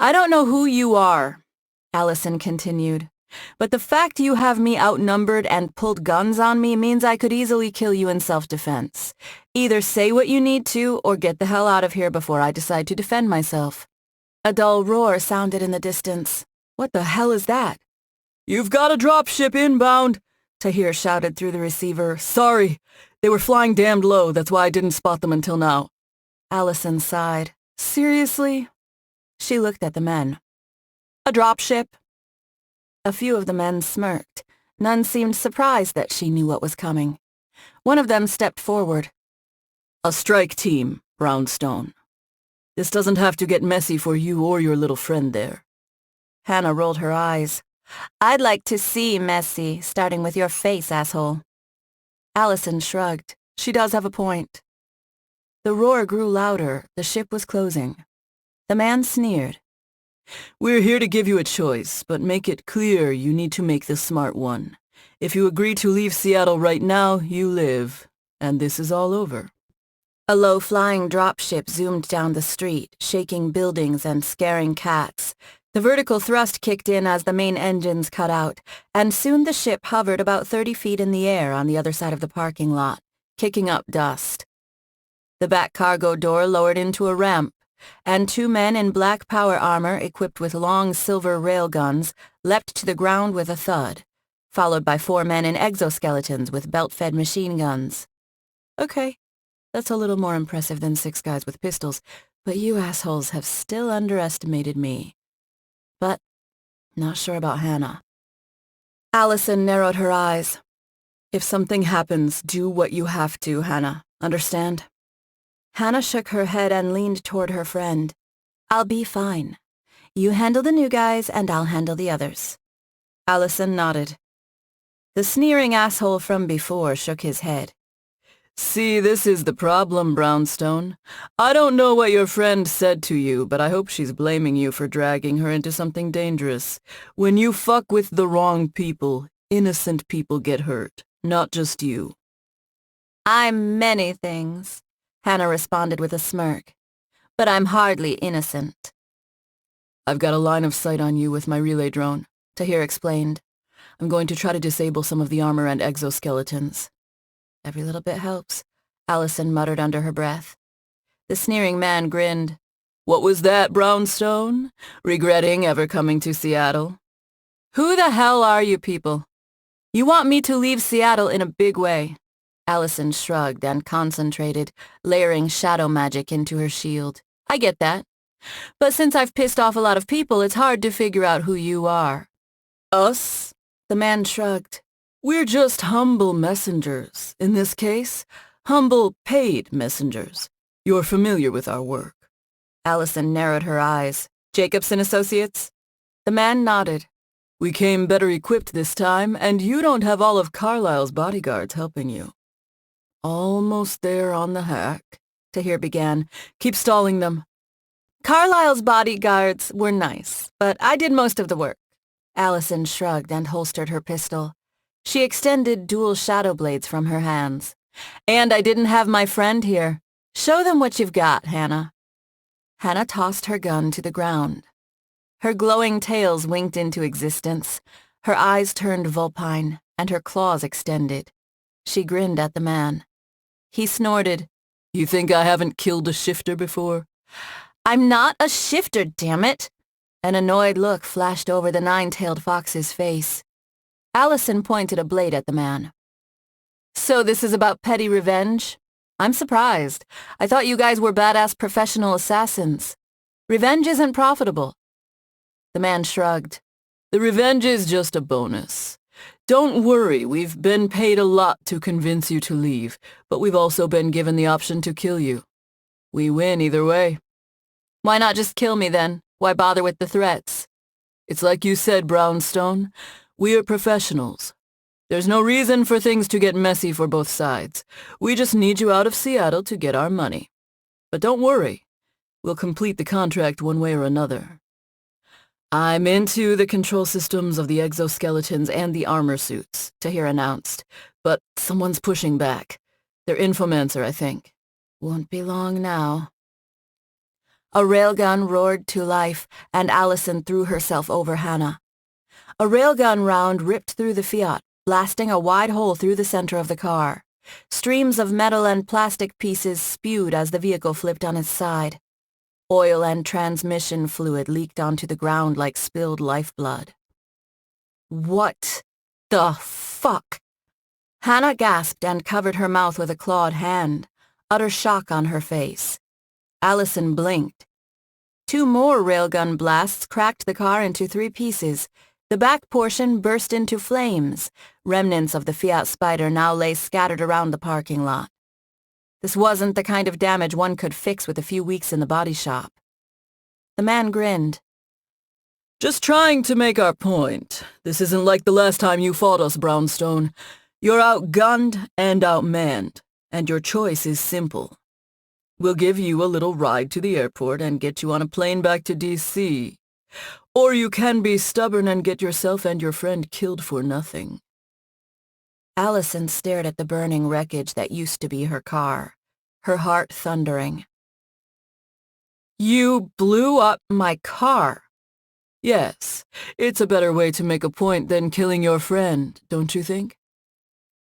Speaker 1: "I don't know who you are," Alison continued, "but the fact you have me outnumbered and pulled guns on me means I could easily kill you in self-defense. Either say what you need to or get the hell out of here before I decide to defend myself." A dull roar sounded in the distance. "What the hell is that?" "You've got a dropship inbound," Tahir shouted through the receiver. "Sorry, they were flying damned low, that's why I didn't spot them until now." Alison sighed. "Seriously?" She looked at the men. "A dropship." A few of the men smirked. None seemed surprised that she knew what was coming. One of them stepped forward. "A strike team, Brownstone. This doesn't have to get messy for you or your little friend there." Hannah rolled her eyes. "I'd like to see messy, starting with your face, asshole." Alison shrugged. She does have a point. The roar grew louder. The ship was closing. The man sneered. "We're here to give you a choice, but make it clear you need to make the smart one. If you agree to leave Seattle right now, you live, and this is all over." A low-flying dropship zoomed down the street, shaking buildings and scaring cats. The vertical thrust kicked in as the main engines cut out, and soon the ship hovered about 30 feet in the air on the other side of the parking lot, kicking up dust. The back cargo door lowered into a ramp, and 2 men in black power armor equipped with long silver railguns leapt to the ground with a thud, followed by 4 men in exoskeletons with belt-fed machine guns. "Okay, that's a little more impressive than 6 guys with pistols, but you assholes have still underestimated me." But not sure about Hannah. Alison narrowed her eyes. "If something happens, do what you have to, Hannah. Understand?" Hannah shook her head and leaned toward her friend. "I'll be fine. You handle the new guys and I'll handle the others." Alison nodded. The sneering asshole from before shook his head. "See, this is the problem, Brownstone. I don't know what your friend said to you, but I hope she's blaming you for dragging her into something dangerous. When you fuck with the wrong people, innocent people get hurt.
Speaker 2: Not just you.
Speaker 1: I'm many things, Hannah responded with a smirk. But I'm hardly innocent.
Speaker 2: I've got a line of sight on you with my relay drone, Tahir explained. I'm going to try to disable some of the armor and exoskeletons.
Speaker 1: Every little bit helps, Alison muttered under her breath. The sneering man grinned.
Speaker 2: What was that, Brownstone? Regretting ever coming to Seattle?
Speaker 1: Who the hell are you people? You want me to leave Seattle in a big way. Alison shrugged and concentrated, layering shadow magic into her shield. I get that. But since I've pissed off a lot of people, it's hard to figure out who you are.
Speaker 2: Us?
Speaker 1: The man shrugged.
Speaker 2: We're just humble messengers. In this case, humble paid messengers. You're familiar with our work.
Speaker 1: Alison narrowed her eyes. Jacobson Associates? The man nodded.
Speaker 2: We came better equipped this time, and you don't have all of Carlisle's bodyguards helping you. Almost there on the hack, Tahir began. Keep stalling them.
Speaker 1: Carlisle's bodyguards were nice, but I did most of the work. Alison shrugged and holstered her pistol. She extended dual shadow blades from her hands. And I didn't have my friend here. Show them what you've got, Hannah. Hannah tossed her gun to the ground. Her glowing tails winked into existence. Her eyes turned vulpine, and her claws extended. She grinned at the man. He snorted.
Speaker 2: You think I haven't killed a shifter before?
Speaker 1: I'm not a shifter, damn it! An annoyed look flashed over the nine-tailed fox's face. Alison pointed a blade at the man. So this is about petty revenge? I'm surprised. I thought you guys were badass professional assassins. Revenge isn't profitable. The man shrugged.
Speaker 2: The revenge is just a bonus. Don't worry, we've been paid a lot to convince you to leave, but we've also been given the option to kill you. We win either way.
Speaker 1: Why not just kill me then? Why bother with the threats?
Speaker 2: It's like you said, Brownstone. We are professionals. There's no reason for things to get messy for both sides. We just need you out of Seattle to get our money. But don't worry. We'll complete the contract one way or another. I'm into the control systems of the exoskeletons and the armor suits, Tahir announced. But someone's pushing back. They're Infomancer, I think.
Speaker 1: Won't be long now. A railgun roared to life, and Alison threw herself over Hannah. A railgun round ripped through the Fiat, blasting a wide hole through the center of the car. Streams of metal and plastic pieces spewed as the vehicle flipped on its side. Oil and transmission fluid leaked onto the ground like spilled lifeblood. What the fuck? Hannah gasped and covered her mouth with a clawed hand, utter shock on her face. Alison blinked. Two more railgun blasts cracked the car into 3 pieces. The back portion burst into flames. Remnants of the Fiat Spider now lay scattered around the parking lot. This wasn't the kind of damage one could fix with a few weeks in the body shop. The man grinned.
Speaker 2: Just trying to make our point. This isn't like the last time you fought us, Brownstone. You're outgunned and outmanned, and your choice is simple. We'll give you a little ride to the airport and get you on a plane back to D.C. Or you can be stubborn and get yourself and your friend killed for nothing.
Speaker 1: Alison stared at the burning wreckage that used to be her car, her heart thundering. You blew up my car.
Speaker 2: Yes, it's a better way to make a point than killing your friend, don't you think?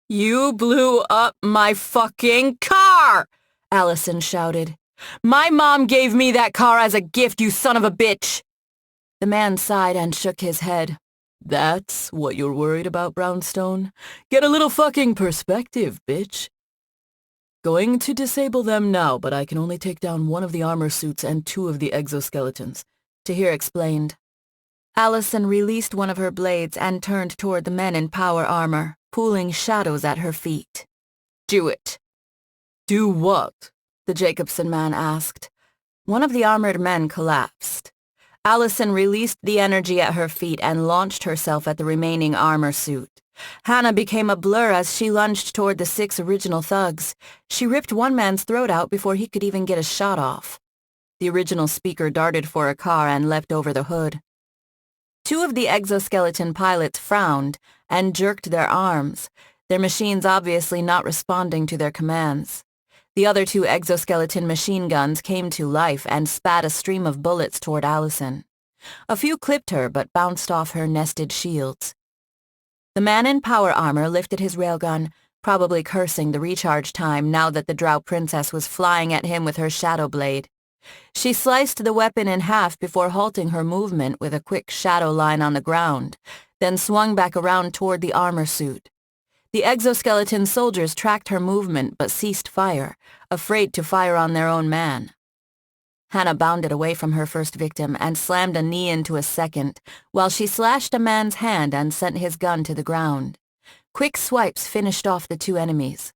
Speaker 1: You blew up my fucking car! Alison shouted. My mom gave me that car as a gift, you son of a bitch! The man sighed and shook his head.
Speaker 2: That's what you're worried about, Brownstone? Get a little fucking perspective, bitch. Going to disable them now, but I can only take down 1 of the armor suits and 2 of the exoskeletons, Tahir explained. Alison released one of her blades and turned toward the men in power armor, pooling shadows at her feet. Do it. Do what?
Speaker 1: The Jacobson man asked. One of the armored men collapsed. Alison released the energy at her feet and launched herself at the remaining armor suit. Hannah became a blur as she lunged toward the 6 original thugs. She ripped one man's throat out before he could even get a shot off. The original speaker darted for a car and leapt over the hood. 2 of the exoskeleton pilots frowned and jerked their arms. their machines obviously not responding to their commands. The other 2 exoskeleton machine guns came to life and spat a stream of bullets toward Alison. A few clipped her but bounced off her nested shields. The man in power armor lifted his railgun, probably cursing the recharge time now that the Drow princess was flying at him with her shadow blade. She sliced the weapon in half before halting her movement with a quick shadow line on the ground, then swung back around toward the armor suit. The exoskeleton soldiers tracked her movement but ceased fire, afraid to fire on their own man. Hannah bounded away from her first victim and slammed a knee into a second, while she slashed a man's hand and sent his gun to the ground. Quick swipes finished off the 2 enemies.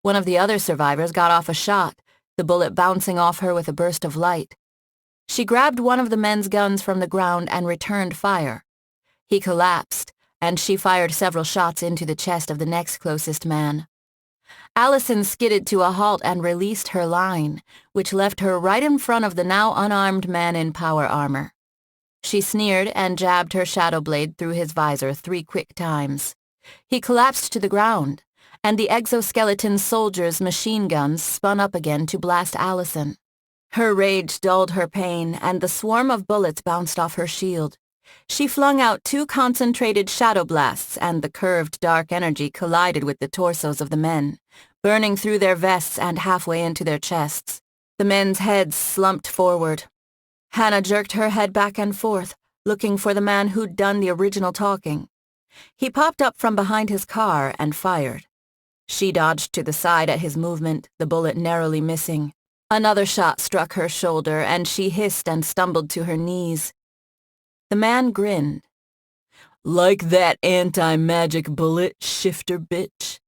Speaker 1: One of the other survivors got off a shot, the bullet bouncing off her with a burst of light. She grabbed one of the men's guns from the ground and returned fire. He collapsed, and she fired several shots into the chest of the next closest man. Alison skidded to a halt and released her line, which left her right in front of the now unarmed man in power armor. She sneered and jabbed her shadow blade through his visor 3 quick times. He collapsed to the ground, and the exoskeleton soldiers' machine guns spun up again to blast Alison. Her rage dulled her pain, and the swarm of bullets bounced off her shield. She flung out 2 concentrated shadow blasts, and the curved dark energy collided with the torsos of the men, burning through their vests and halfway into their chests. The men's heads slumped forward. Hannah jerked her head back and forth, looking for the man who'd done the original talking. He popped up from behind his car and fired. She dodged to the side at his movement, the bullet narrowly missing. Another shot struck her shoulder, and she hissed and stumbled to her knees. The man grinned.
Speaker 2: Like that anti-magic bullet, shifter bitch?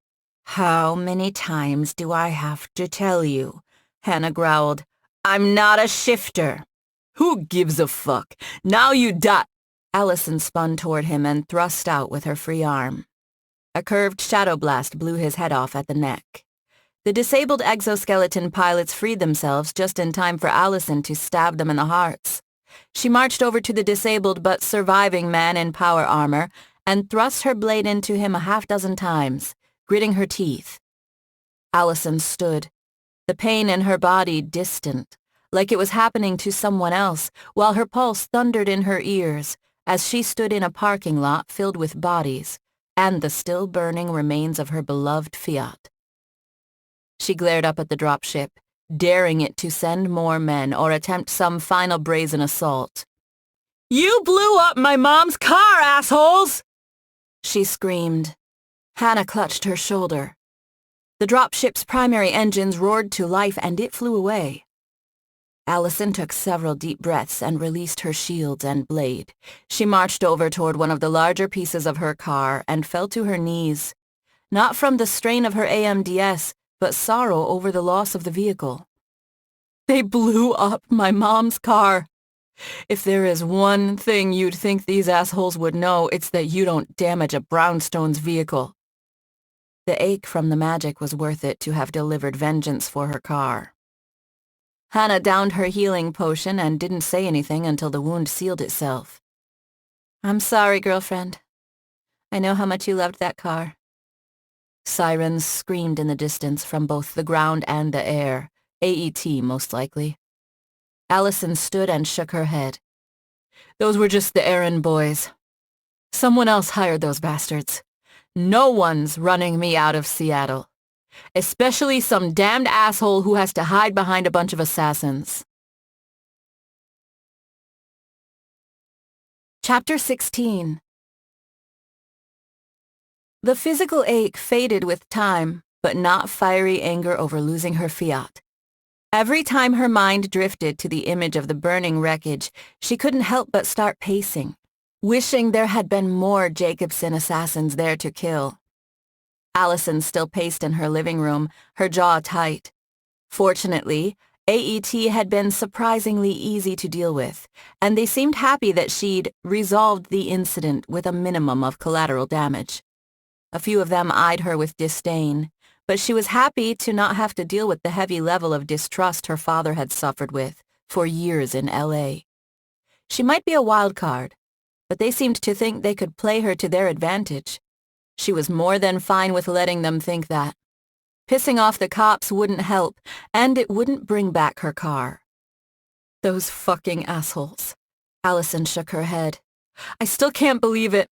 Speaker 1: How many times do I have to tell you? Hannah growled. I'm not a shifter.
Speaker 2: Who gives a fuck? Now you die.
Speaker 1: Alison spun toward him and thrust out with her free arm. A curved shadow blast blew his head off at the neck. The disabled exoskeleton pilots freed themselves just in time for Alison to stab them in the hearts. She marched over to the disabled but surviving man in power armor and thrust her blade into him a half-dozen times, gritting her teeth. Alison stood, the pain in her body distant, like it was happening to someone else, while her pulse thundered in her ears as she stood in a parking lot filled with bodies and the still burning remains of her beloved Fiat. She glared up at the dropship, daring it to send more men or attempt some final brazen assault.
Speaker 2: You blew up my mom's car, assholes!
Speaker 1: She screamed. Hannah clutched her shoulder. The dropship's primary engines roared to life and it flew away. Alison took several deep breaths and released her shields and blade. She marched over toward one of the larger pieces of her car and fell to her knees, not from the strain of her AMDS, but sorrow over the loss of the vehicle.
Speaker 2: They blew up my mom's car. If there is one thing you'd think these assholes would know, it's that you don't damage a Brownstone's vehicle.
Speaker 1: The ache from the magic was worth it to have delivered vengeance for her car. Hannah downed her healing potion and didn't say anything until the wound sealed itself. I'm sorry, girlfriend. I know how much you loved that car. Sirens screamed in the distance from both the ground and the air, AET most likely. Alison stood and shook her head.
Speaker 2: Those were just the errand boys. Someone else hired those bastards. No one's running me out of Seattle. Especially some damned asshole who has to hide behind a bunch of assassins.
Speaker 1: Chapter 16. The physical ache faded with time, but not fiery anger over losing her Fiat. Every time her mind drifted to the image of the burning wreckage, she couldn't help but start pacing, wishing there had been more Jacobson assassins there to kill. Alison still paced in her living room, her jaw tight. Fortunately, AET had been surprisingly easy to deal with, and they seemed happy that she'd resolved the incident with a minimum of collateral damage. A few of them eyed her with disdain, but she was happy to not have to deal with the heavy level of distrust her father had suffered with for years in LA. She might be a wild card, but they seemed to think they could play her to their advantage. She was more than fine with letting them think that. Pissing off the cops wouldn't help, and it wouldn't bring back her car. Those fucking assholes. Alison shook her head. I still can't believe it.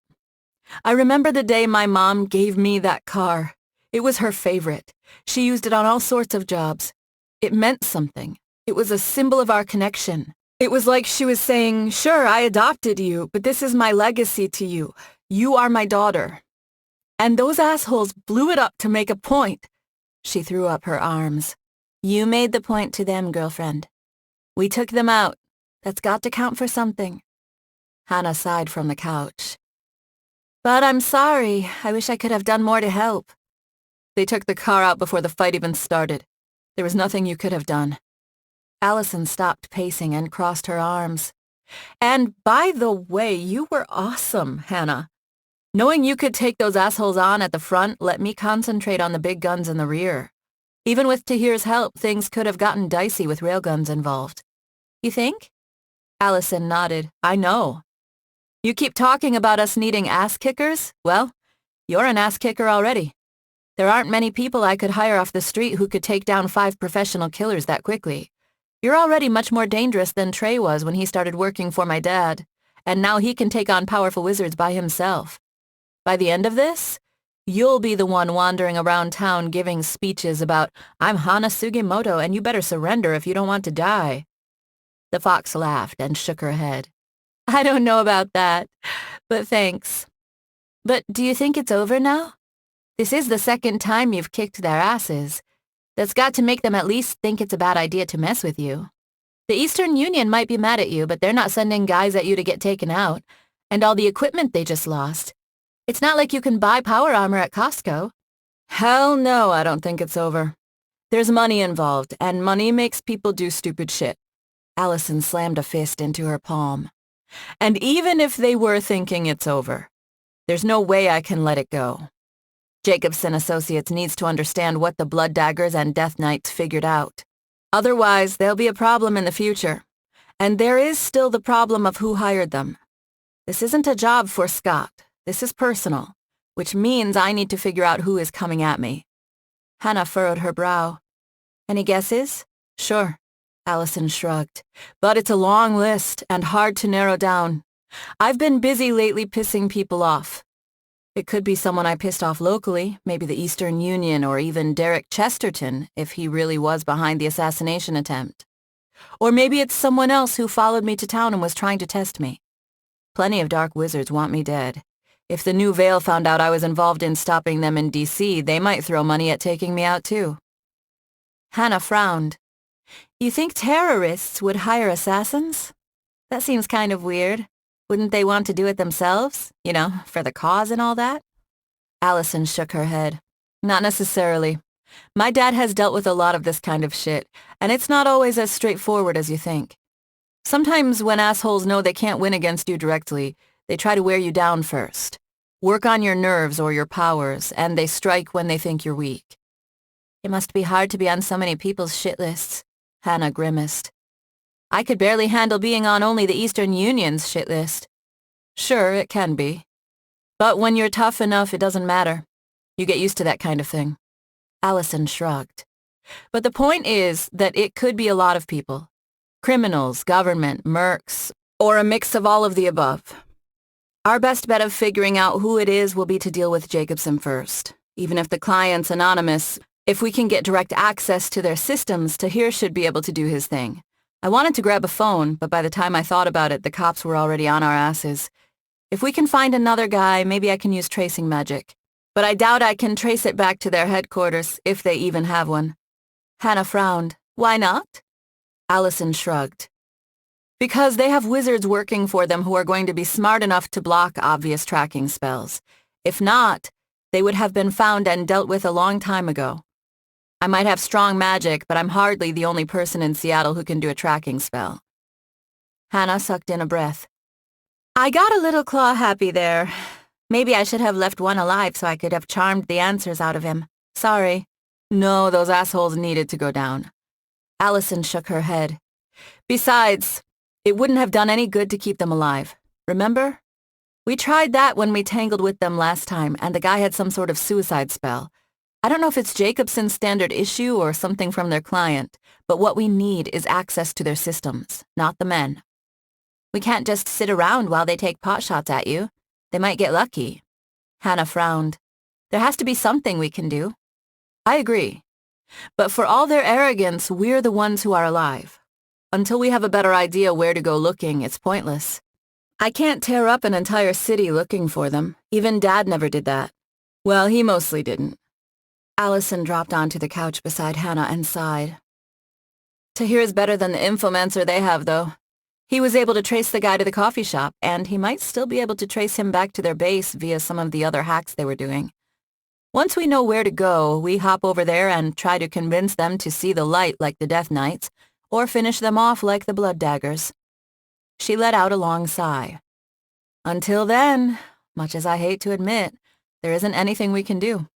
Speaker 1: I remember the day my mom gave me that car. It was her favorite. She used it on all sorts of jobs. It meant something. It was a symbol of our connection. It was like she was saying, sure, I adopted you, but this is my legacy to you. You are my daughter. And those assholes blew it up to make a point. She threw up her arms. You made the point to them, girlfriend. We took them out. That's got to count for something. Hannah sighed from the couch. But I'm sorry. I wish I could have done more to help. They took the car out before the fight even started. There was nothing you could have done. Alison stopped pacing and crossed her arms. And by the way, you were awesome, Hannah. Knowing you could take those assholes on at the front let me concentrate on the big guns in the rear. Even with Tahir's help, things could have gotten dicey with railguns involved. You think? Alison nodded. I know. You keep talking about us needing ass-kickers? Well, you're an ass-kicker already. There aren't many people I could hire off the street who could take down 5 professional killers that quickly. You're already much more dangerous than Trey was when he started working for my dad, and now he can take on powerful wizards by himself. By the end of this, you'll be the one wandering around town giving speeches about, I'm Hana Sugimoto and you better surrender if you don't want to die. The fox laughed and shook her head. I don't know about that, but thanks. But do you think it's over now? This is the second time you've kicked their asses. That's got to make them at least think it's a bad idea to mess with you. The Eastern Union might be mad at you, but they're not sending guys at you to get taken out. And all the equipment they just lost. It's not like you can buy power armor at Costco. Hell no, I don't think it's over. There's money involved, and money makes people do stupid shit. Alison slammed a fist into her palm. And even if they were thinking it's over, there's no way I can let it go. Jacobson Associates needs to understand what the Blood Daggers and Death Knights figured out. Otherwise, there'll be a problem in the future. And there is still the problem of who hired them. This isn't a job for Scott. This is personal, which means I need to figure out who is coming at me. Hannah furrowed her brow. Any guesses? Sure. Alison shrugged. But it's a long list and hard to narrow down. I've been busy lately pissing people off. It could be someone I pissed off locally, maybe the Eastern Union or even Derek Chesterton, if he really was behind the assassination attempt. Or maybe it's someone else who followed me to town and was trying to test me. Plenty of dark wizards want me dead. If the New Vale found out I was involved in stopping them in D.C., they might throw money at taking me out too. Hannah frowned. You think terrorists would hire assassins? That seems kind of weird. Wouldn't they want to do it themselves? You know, for the cause and all that? Alison shook her head. Not necessarily. My dad has dealt with a lot of this kind of shit, and it's not always as straightforward as you think. Sometimes when assholes know they can't win against you directly, they try to wear you down first. Work on your nerves or your powers, and they strike when they think you're weak. It must be hard to be on so many people's shit lists. Hannah grimaced. I could barely handle being on only the Eastern Union's shit list. Sure, it can be. But when you're tough enough, it doesn't matter. You get used to that kind of thing. Alison shrugged. But the point is that it could be a lot of people. Criminals, government, mercs, or a mix of all of the above. Our best bet of figuring out who it is will be to deal with Jacobson first. Even if the client's anonymous, if we can get direct access to their systems, Tahir should be able to do his thing. I wanted to grab a phone, but by the time I thought about it, the cops were already on our asses. If we can find another guy, maybe I can use tracing magic. But I doubt I can trace it back to their headquarters, if they even have one. Hannah frowned. Why not? Alison shrugged. Because they have wizards working for them who are going to be smart enough to block obvious tracking spells. If not, they would have been found and dealt with a long time ago. I might have strong magic, but I'm hardly the only person in Seattle who can do a tracking spell. Hannah sucked in a breath. I got a little claw-happy there. Maybe I should have left one alive so I could have charmed the answers out of him. Sorry. No, those assholes needed to go down. Alison shook her head. Besides, it wouldn't have done any good to keep them alive. Remember? We tried that when we tangled with them last time, and the guy had some sort of suicide spell. I don't know if it's Jacobson's standard issue or something from their client, but what we need is access to their systems, not the men. We can't just sit around while they take potshots at you. They might get lucky. Hannah frowned. There has to be something we can do. I agree. But for all their arrogance, we're the ones who are alive. Until we have a better idea where to go looking, it's pointless. I can't tear up an entire city looking for them. Even Dad never did that. Well, he mostly didn't. Alison dropped onto the couch beside Hannah and sighed. Tahir is better than the infomancer they have, though. He was able to trace the guy to the coffee shop, and he might still be able to trace him back to their base via some of the other hacks they were doing. Once we know where to go, we hop over there and try to convince them to see the light like the Death Knights, or finish them off like the Blood Daggers. She let out a long sigh. Until then, much as I hate to admit, there isn't anything we can do.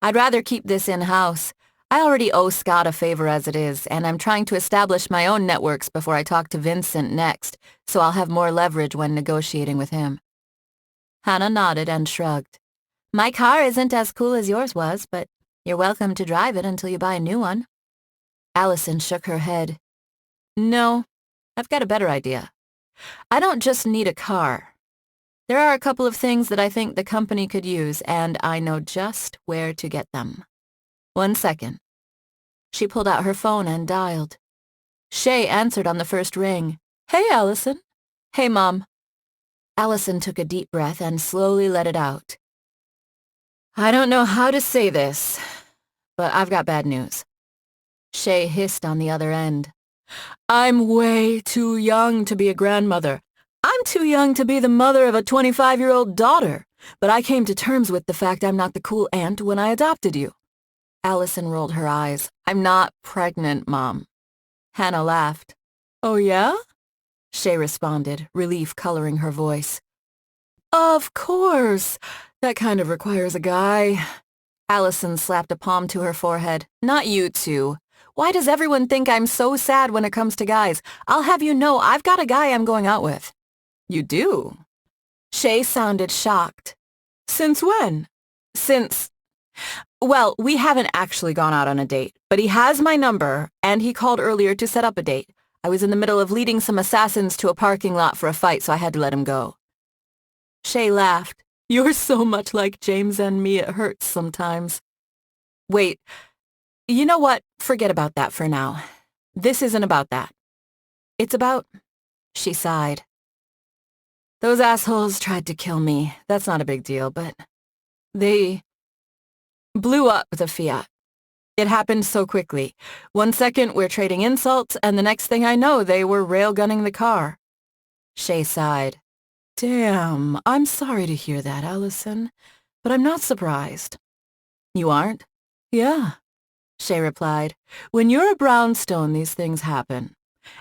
Speaker 1: I'd rather keep this in-house. I already owe Scott a favor as it is, and I'm trying to establish my own networks before I talk to Vincent next, so I'll have more leverage when negotiating with him. Hannah nodded and shrugged. My car isn't as cool as yours was, but you're welcome to drive it until you buy a new one. Alison shook her head. No, I've got a better idea. I don't just need a car. There are a couple of things that I think the company could use, and I know just where to get them. 1 second. She pulled out her phone and dialed. Shay answered on the first ring. Hey, Alison. Hey, Mom. Alison took a deep breath and slowly let it out. I don't know how to say this, but I've got bad news. Shay hissed on the other end. I'm way too young to be a grandmother. I'm too young to be the mother of a 25-year-old daughter, but I came to terms with the fact I'm not the cool aunt when I adopted you. Alison rolled her eyes. I'm not pregnant, Mom. Hannah laughed. Oh, yeah? Shay responded, relief coloring her voice. Of course. That kind of requires a guy. Alison slapped a palm to her forehead. Not you two. Why does everyone think I'm so sad when it comes to guys? I'll have you know I've got a guy I'm going out with. You do? Shay sounded shocked. Since when? Well, we haven't actually gone out on a date, but he has my number, and he called earlier to set up a date. I was in the middle of leading some assassins to a parking lot for a fight, so I had to let him go. Shay laughed. You're so much like James and me, it hurts sometimes. Wait, you know what? Forget about that for now. This isn't about that. It's about... She sighed. Those assholes tried to kill me. That's not a big deal, but they blew up the Fiat. It happened so quickly. 1 second we're trading insults, and the next thing I know they were railgunning the car. Shay sighed. Damn, I'm sorry to hear that, Alison, but I'm not surprised. You aren't? Yeah, Shay replied. When you're a Brownstone, these things happen.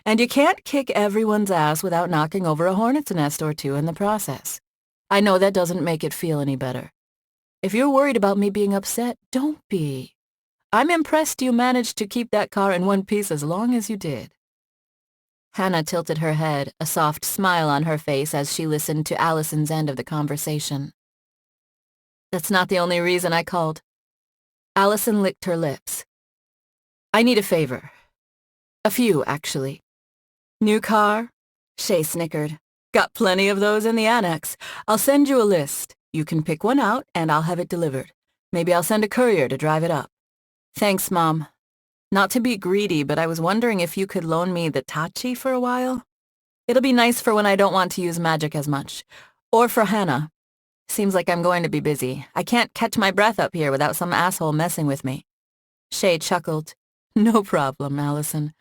Speaker 1: And you can't kick everyone's ass without knocking over a hornet's nest or two in the process. I know that doesn't make it feel any better. If you're worried about me being upset, don't be. I'm impressed you managed to keep that car in one piece as long as you did. Hannah tilted her head, a soft smile on her face as she listened to Alison's end of the conversation. That's not the only reason I called. Alison licked her lips. I need a favor. A few, actually. New car? Shay snickered. Got plenty of those in the annex. I'll send you a list. You can pick one out, and I'll have it delivered. Maybe I'll send a courier to drive it up. Thanks, Mom. Not to be greedy, but I was wondering if you could loan me the Tachi for a while. It'll be nice for when I don't want to use magic as much. Or for Hannah. Seems like I'm going to be busy. I can't catch my breath up here without some asshole messing with me. Shay chuckled. No problem, Alison.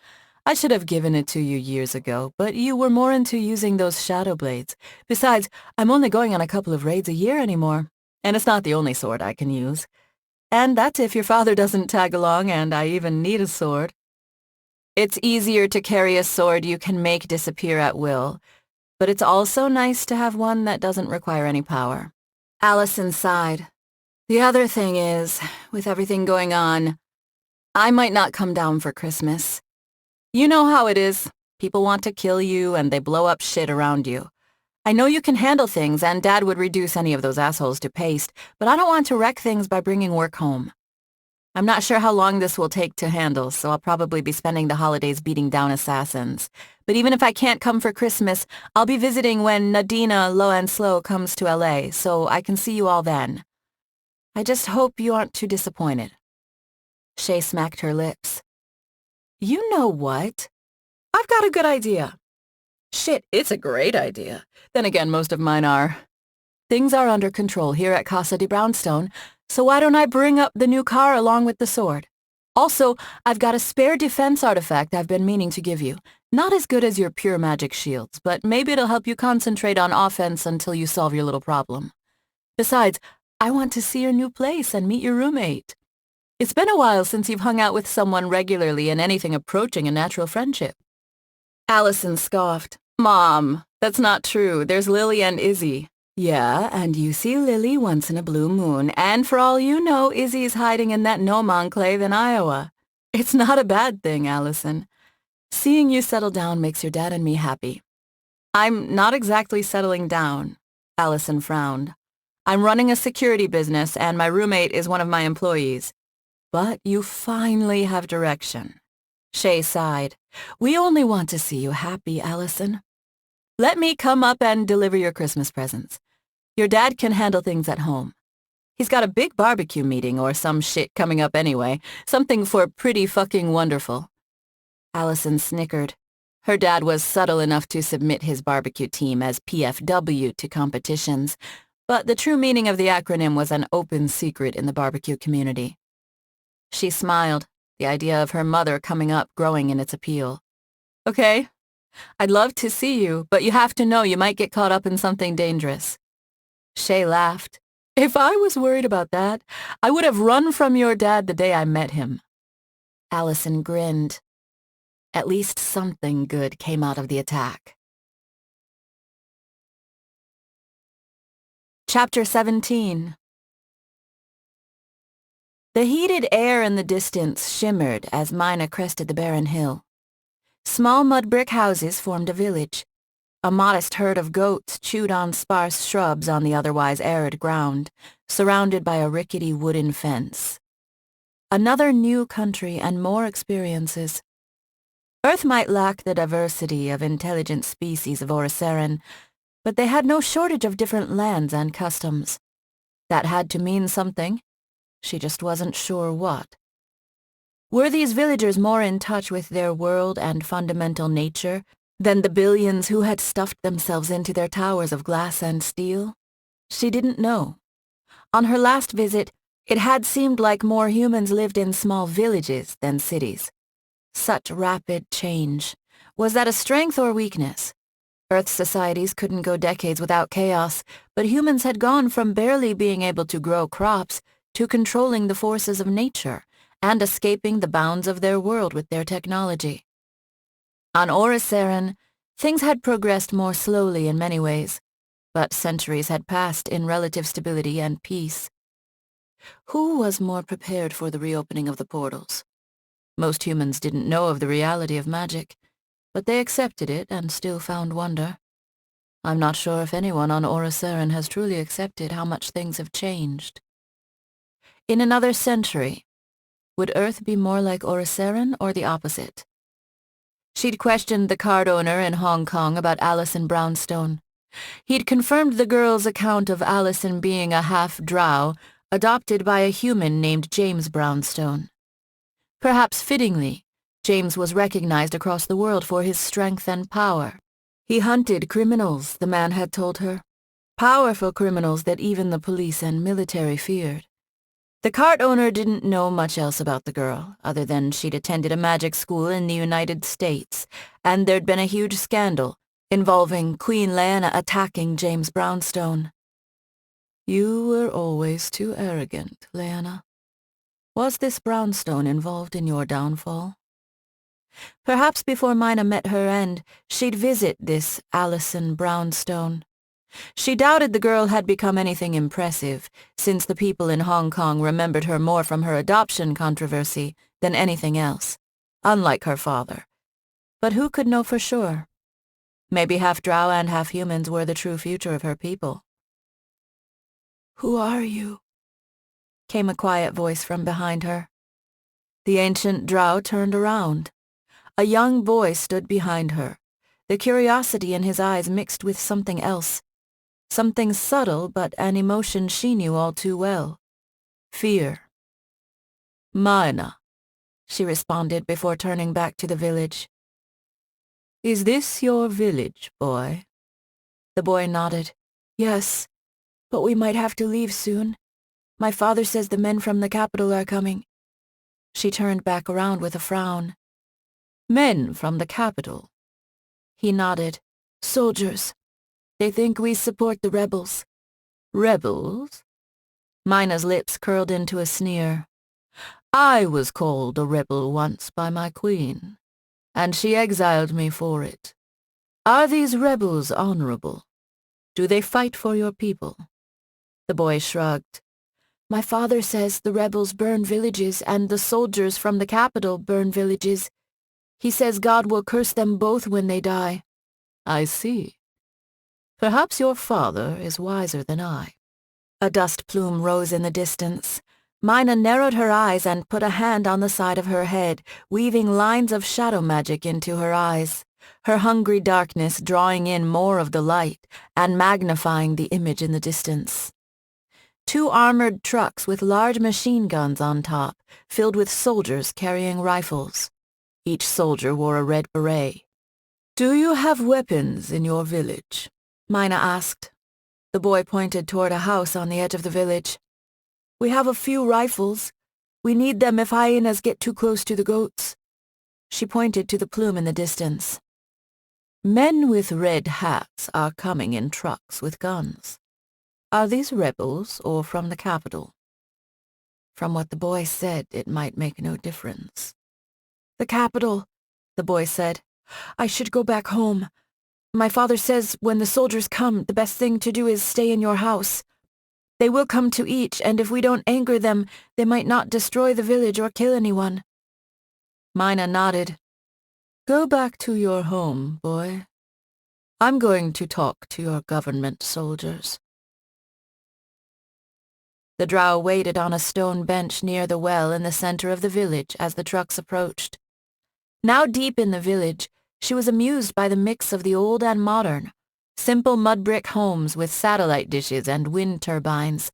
Speaker 1: I should have given it to you years ago, but you were more into using those shadow blades. Besides, I'm only going on a couple of raids a year anymore, and it's not the only sword I can use. And that's if your father doesn't tag along and I even need a sword. It's easier to carry a sword you can make disappear at will, but it's also nice to have one that doesn't require any power. Alison sighed. The other thing is, with everything going on, I might not come down for Christmas. You know how it is. People want to kill you and they blow up shit around you. I know you can handle things, and Dad would reduce any of those assholes to paste, but I don't want to wreck things by bringing work home. I'm not sure how long this will take to handle, so I'll probably be spending the holidays beating down assassins. But even if I can't come for Christmas, I'll be visiting when Nadina Low and Slow comes to LA, so I can see you all then. I just hope you aren't too disappointed. Shay smacked her lips. You know what? I've got a good idea. Shit, it's a great idea. Then again, most of mine are. Things are under control here at Casa de Brownstone, so why don't I bring up the new Carr along with the sword? Also, I've got a spare defense artifact I've been meaning to give you. Not as good as your pure magic shields, but maybe it'll help you concentrate on offense until you solve your little problem. Besides, I want to see your new place and meet your roommate. It's been a while since you've hung out with someone regularly in anything approaching a natural friendship. Alison scoffed. Mom, that's not true. There's Lily and Izzy. Yeah, and you see Lily once in a blue moon, and for all you know, Izzy's hiding in that gnome enclave in Iowa. It's not a bad thing, Alison. Seeing you settle down makes your dad and me happy. I'm not exactly settling down, Alison frowned. I'm running a security business, and my roommate is one of my employees. But you finally have direction. Shay sighed. We only want to see you happy, Alison. Let me come up and deliver your Christmas presents. Your dad can handle things at home. He's got a big barbecue meeting or some shit coming up anyway, something for pretty fucking wonderful. Alison snickered. Her dad was subtle enough to submit his barbecue team as PFW to competitions, but the true meaning of the acronym was an open secret in the barbecue community. She smiled, the idea of her mother coming up growing in its appeal. Okay, I'd love to see you, but you have to know you might get caught up in something dangerous. Shay laughed. If I was worried about that, I would have run from your dad the day I met him. Alison grinned. At least something good came out of the attack. Chapter 17. The heated air in the distance shimmered as Mina crested the barren hill. Small mud brick houses formed a village. A modest herd of goats chewed on sparse shrubs on the otherwise arid ground, surrounded by a rickety wooden fence. Another new country and more experiences. Earth might lack the diversity of intelligent species of Oriceran, but they had no shortage of different lands and customs. That had to mean something. She just wasn't sure what. Were these villagers more in touch with their world and fundamental nature than the billions who had stuffed themselves into their towers of glass and steel? She didn't know. On her last visit, it had seemed like more humans lived in small villages than cities. Such rapid change. Was that a strength or weakness? Earth societies couldn't go decades without chaos, but humans had gone from barely being able to grow crops to controlling the forces of nature and escaping the bounds of their world with their technology. On Oriceran, things had progressed more slowly in many ways, but centuries had passed in relative stability and peace. Who was more prepared for the reopening of the portals? Most humans didn't know of the reality of magic, but they accepted it and still found wonder. I'm not sure if anyone on Oriceran has truly accepted how much things have changed. In another century, would Earth be more like Oriceran or the opposite? She'd questioned the card owner in Hong Kong about Alison Brownstone. He'd confirmed the girl's account of Alison being a half-drow, adopted by a human named James Brownstone. Perhaps fittingly, James was recognized across the world for his strength and power. He hunted criminals, the man had told her. Powerful criminals that even the police and military feared. The cart owner didn't know much else about the girl, other than she'd attended a magic school in the United States, and there'd been a huge scandal involving Queen Leanna attacking James Brownstone. You were always too arrogant, Leanna. Was this Brownstone involved in your downfall? Perhaps before Mina met her end, she'd visit this Alison Brownstone. She doubted the girl had become anything impressive, since the people in Hong Kong remembered her more from her adoption controversy than anything else, unlike her father. But who could know for sure? Maybe half drow and half humans were the true future of her people. "Who are you?" came a quiet voice from behind her. The ancient drow turned around. A young boy stood behind her, the curiosity in his eyes mixed with something else. Something subtle, but an emotion she knew all too well. Fear. "Mina," she responded before turning back to the village. "Is this your village, boy?" The boy nodded. "Yes, but we might have to leave soon. My father says the men from the capital are coming." She turned back around with a frown. "Men from the capital?" He nodded. "Soldiers. They think we support the rebels." "Rebels?" Mina's lips curled into a sneer. "I was called a rebel once by my queen, and she exiled me for it. Are these rebels honorable? Do they fight for your people?" The boy shrugged. "My father says the rebels burn villages and the soldiers from the capital burn villages. He says God will curse them both when they die." "I see. Perhaps your father is wiser than I." A dust plume rose in the distance. Mina narrowed her eyes and put a hand on the side of her head, weaving lines of shadow magic into her eyes, her hungry darkness drawing in more of the light and magnifying the image in the distance. 2 armored trucks with large machine guns on top, filled with soldiers carrying rifles. Each soldier wore a red beret. "Do you have weapons in your village?" Mina asked. The boy pointed toward a house on the edge of the village. "We have a few rifles. We need them if hyenas get too close to the goats." She pointed to the plume in the distance. "Men with red hats are coming in trucks with guns. Are these rebels or from the capital?" From what the boy said, it might make no difference. "The capital," the boy said. "I should go back home. My father says when the soldiers come, the best thing to do is stay in your house. They will come to each, and if we don't anger them, they might not destroy the village or kill anyone." Mina nodded. "Go back to your home, boy. I'm going to talk to your government soldiers." The drow waited on a stone bench near the well in the center of the village as the trucks approached. Now deep in the village, she was amused by the mix of the old and modern, simple mud brick homes with satellite dishes and wind turbines.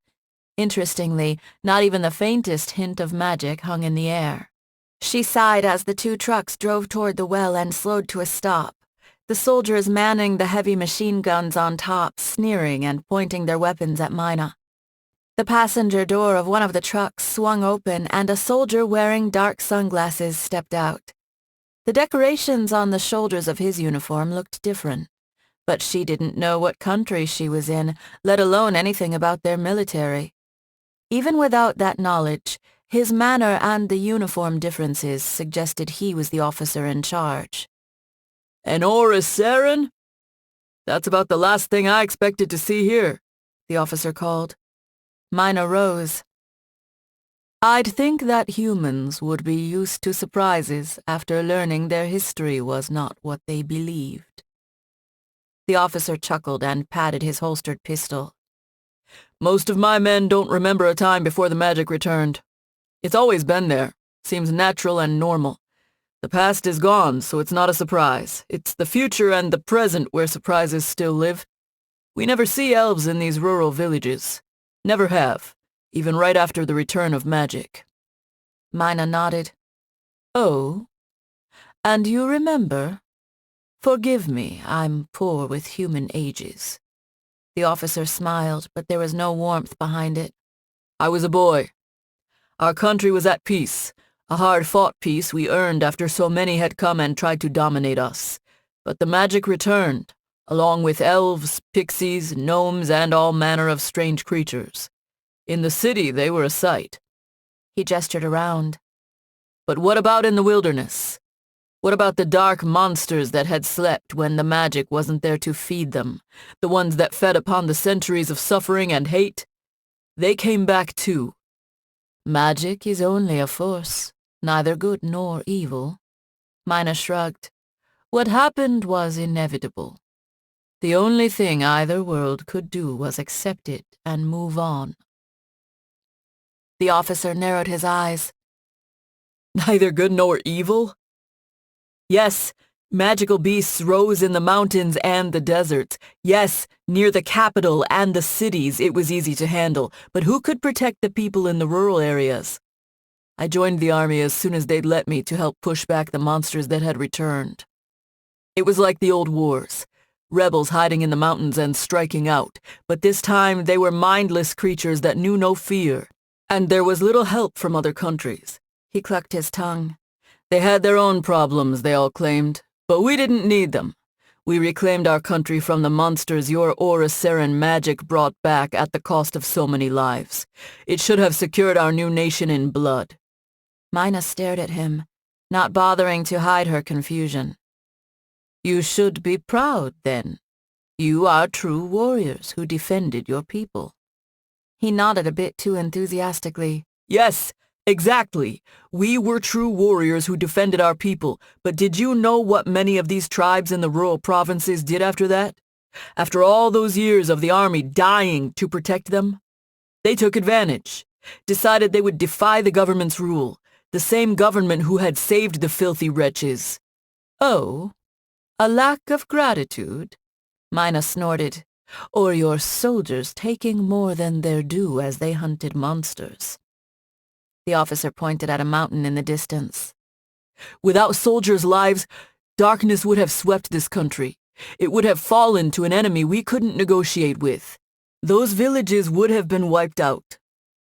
Speaker 1: Interestingly, not even the faintest hint of magic hung in the air. She sighed as the 2 trucks drove toward the well and slowed to a stop, the soldiers manning the heavy machine guns on top, sneering and pointing their weapons at Mina. The passenger door of one of the trucks swung open and a soldier wearing dark sunglasses stepped out. The decorations on the shoulders of his uniform looked different, but she didn't know what country she was in, let alone anything about their military. Even without that knowledge, his manner and the uniform differences suggested he was the officer in charge. "An Oriceran? That's about the last thing I expected to see here," the officer called. Mina rose. "I'd think that humans would be used to surprises after learning their history was not what they believed." The officer chuckled and patted his holstered pistol. "Most of my men don't remember a time before the magic returned. It's always been there. Seems natural and normal. The past is gone, so it's not a surprise. It's the future and the present where surprises still live. We never see elves in these rural villages. Never have, even right after the return of magic." Mina nodded. "Oh, and you remember? Forgive me, I'm poor with human ages." The officer smiled, but there was no warmth behind it. "I was a boy. Our country was at peace, a hard-fought peace we earned after so many had come and tried to dominate us. But the magic returned, along with elves, pixies, gnomes, and all manner of strange creatures. In the city, they were a sight." He gestured around. "But what about in the wilderness? What about the dark monsters that had slept when the magic wasn't there to feed them, the ones that fed upon the centuries of suffering and hate? They came back too. Magic is only a force, neither good nor evil." Mina shrugged. "What happened was inevitable.
Speaker 2: The only thing either world could do was accept it and move on.
Speaker 1: The officer narrowed his eyes.
Speaker 2: Neither good nor evil? Yes, magical beasts rose in the mountains and the deserts. Yes, near the capital and the cities it was easy to handle, but who could protect the people in the rural areas? I joined the army as soon as they'd let me to help push back the monsters that had returned. It was like the old wars, rebels hiding in the mountains and striking out, but this time they were mindless creatures that knew no fear, and there was little help from other countries.
Speaker 1: He clucked his tongue.
Speaker 2: They had their own problems, they all claimed, but we didn't need them. We reclaimed our country from the monsters your Oriceran magic brought back at the cost of so many lives. It should have secured our new nation in blood.
Speaker 1: Mina stared at him, not bothering to hide her confusion.
Speaker 2: You should be proud, then. You are true warriors who defended your people.
Speaker 1: He nodded a bit too enthusiastically.
Speaker 2: Yes, exactly. We were true warriors who defended our people, but did you know what many of these tribes in the rural provinces did after that? After all those years of the army dying to protect them? They took advantage, decided they would defy the government's rule, the same government who had saved the filthy wretches. Oh, a lack of gratitude?
Speaker 1: Mina snorted.
Speaker 2: Or your soldiers taking more than their due as they hunted monsters?
Speaker 1: The officer pointed at a mountain in the distance.
Speaker 2: Without soldiers' lives, darkness would have swept this country. It would have fallen to an enemy we couldn't negotiate with. Those villages would have been wiped out.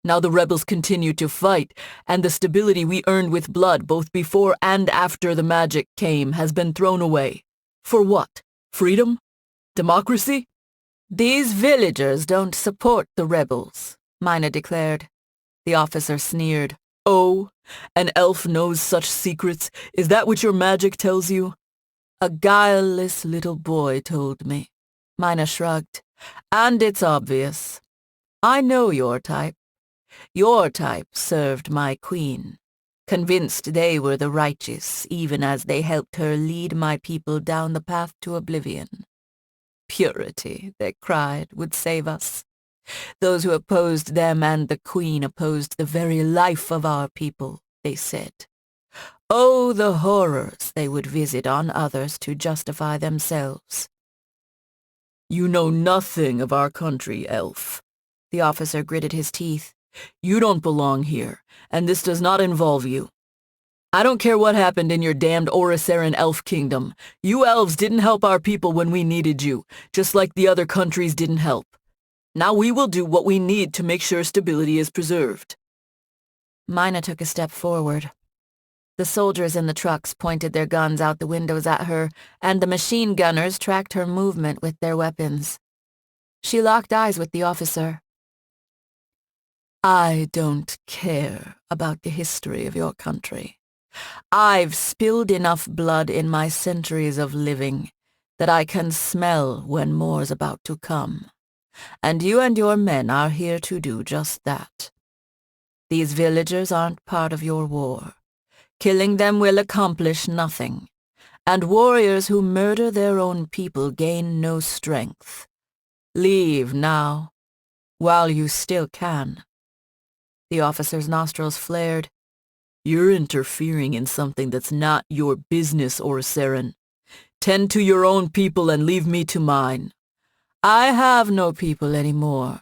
Speaker 2: Now the rebels continue to fight, and the stability we earned with blood both before and after the magic came has been thrown away. For what? Freedom? Democracy?
Speaker 1: These villagers don't support the rebels, Mina declared. The officer sneered.
Speaker 2: Oh, an elf knows such secrets? Is that what your magic tells you?
Speaker 1: A guileless little boy told me. Mina shrugged. And it's obvious. I know your type. Your type served my queen, convinced they were the righteous, even as they helped her lead my people down the path to oblivion. Purity, they cried, would save us. Those who opposed them and the queen opposed the very life of our people, they said. Oh, the horrors they would visit on others to justify themselves.
Speaker 2: You know nothing of our country, elf.
Speaker 1: The officer gritted his teeth.
Speaker 2: You don't belong here, and this does not involve you. I don't care what happened in your damned Oriceran elf kingdom. You elves didn't help our people when we needed you, just like the other countries didn't help. Now we will do what we need to make sure stability is preserved.
Speaker 1: Mina took a step forward. The soldiers in the trucks pointed their guns out the windows at her, and the machine gunners tracked her movement with their weapons. She locked eyes with the officer. I don't care about the history of your country. I've spilled enough blood in my centuries of living that I can smell when more's about to come. And you and your men are here to do just that. These villagers aren't part of your war. Killing them will accomplish nothing, and warriors who murder their own people gain no strength. Leave now, while you still can. The officer's nostrils flared.
Speaker 2: You're interfering in something that's not your business, Oriceran. Tend to your own people and leave me to mine.
Speaker 1: I have no people anymore,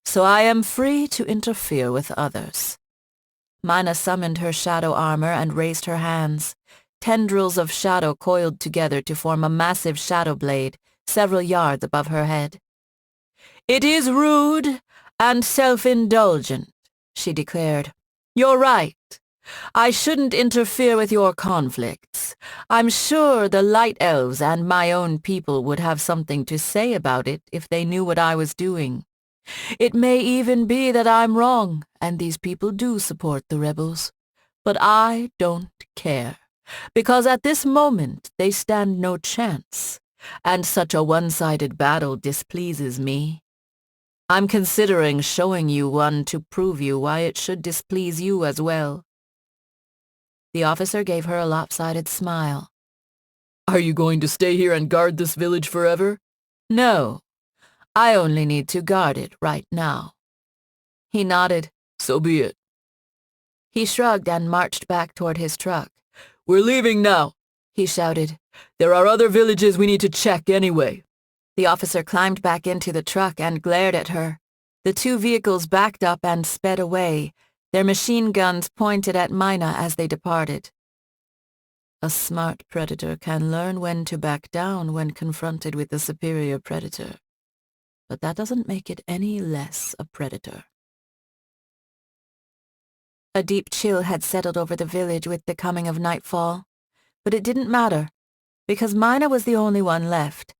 Speaker 1: so I am free to interfere with others. Mina summoned her shadow armor and raised her hands. Tendrils of shadow coiled together to form a massive shadow blade several yards above her head. It is rude and self-indulgent, she declared. You're right. I shouldn't interfere with your conflicts. I'm sure the Light Elves and my own people would have something to say about it if they knew what I was doing. It may even be that I'm wrong, and these people do support the rebels. But I don't care, because at this moment they stand no chance, and such a one-sided battle displeases me. I'm considering showing you one to prove you why it should displease you as well. The officer gave her a lopsided smile.
Speaker 2: Are you going to stay here and guard this village forever? No, I only need to guard it right now. He nodded. So be it. He shrugged and marched back toward his truck. We're leaving now, he shouted. There are other villages we need to check anyway. The officer climbed back into the truck and glared at her. The two vehicles backed up and sped away, their machine guns pointed at Mina as they departed. A smart predator can learn when to back down when confronted with a superior predator, but that doesn't make it any less a predator. A deep chill had settled over the village with the coming of nightfall, but it didn't matter, because Mina was the only one left.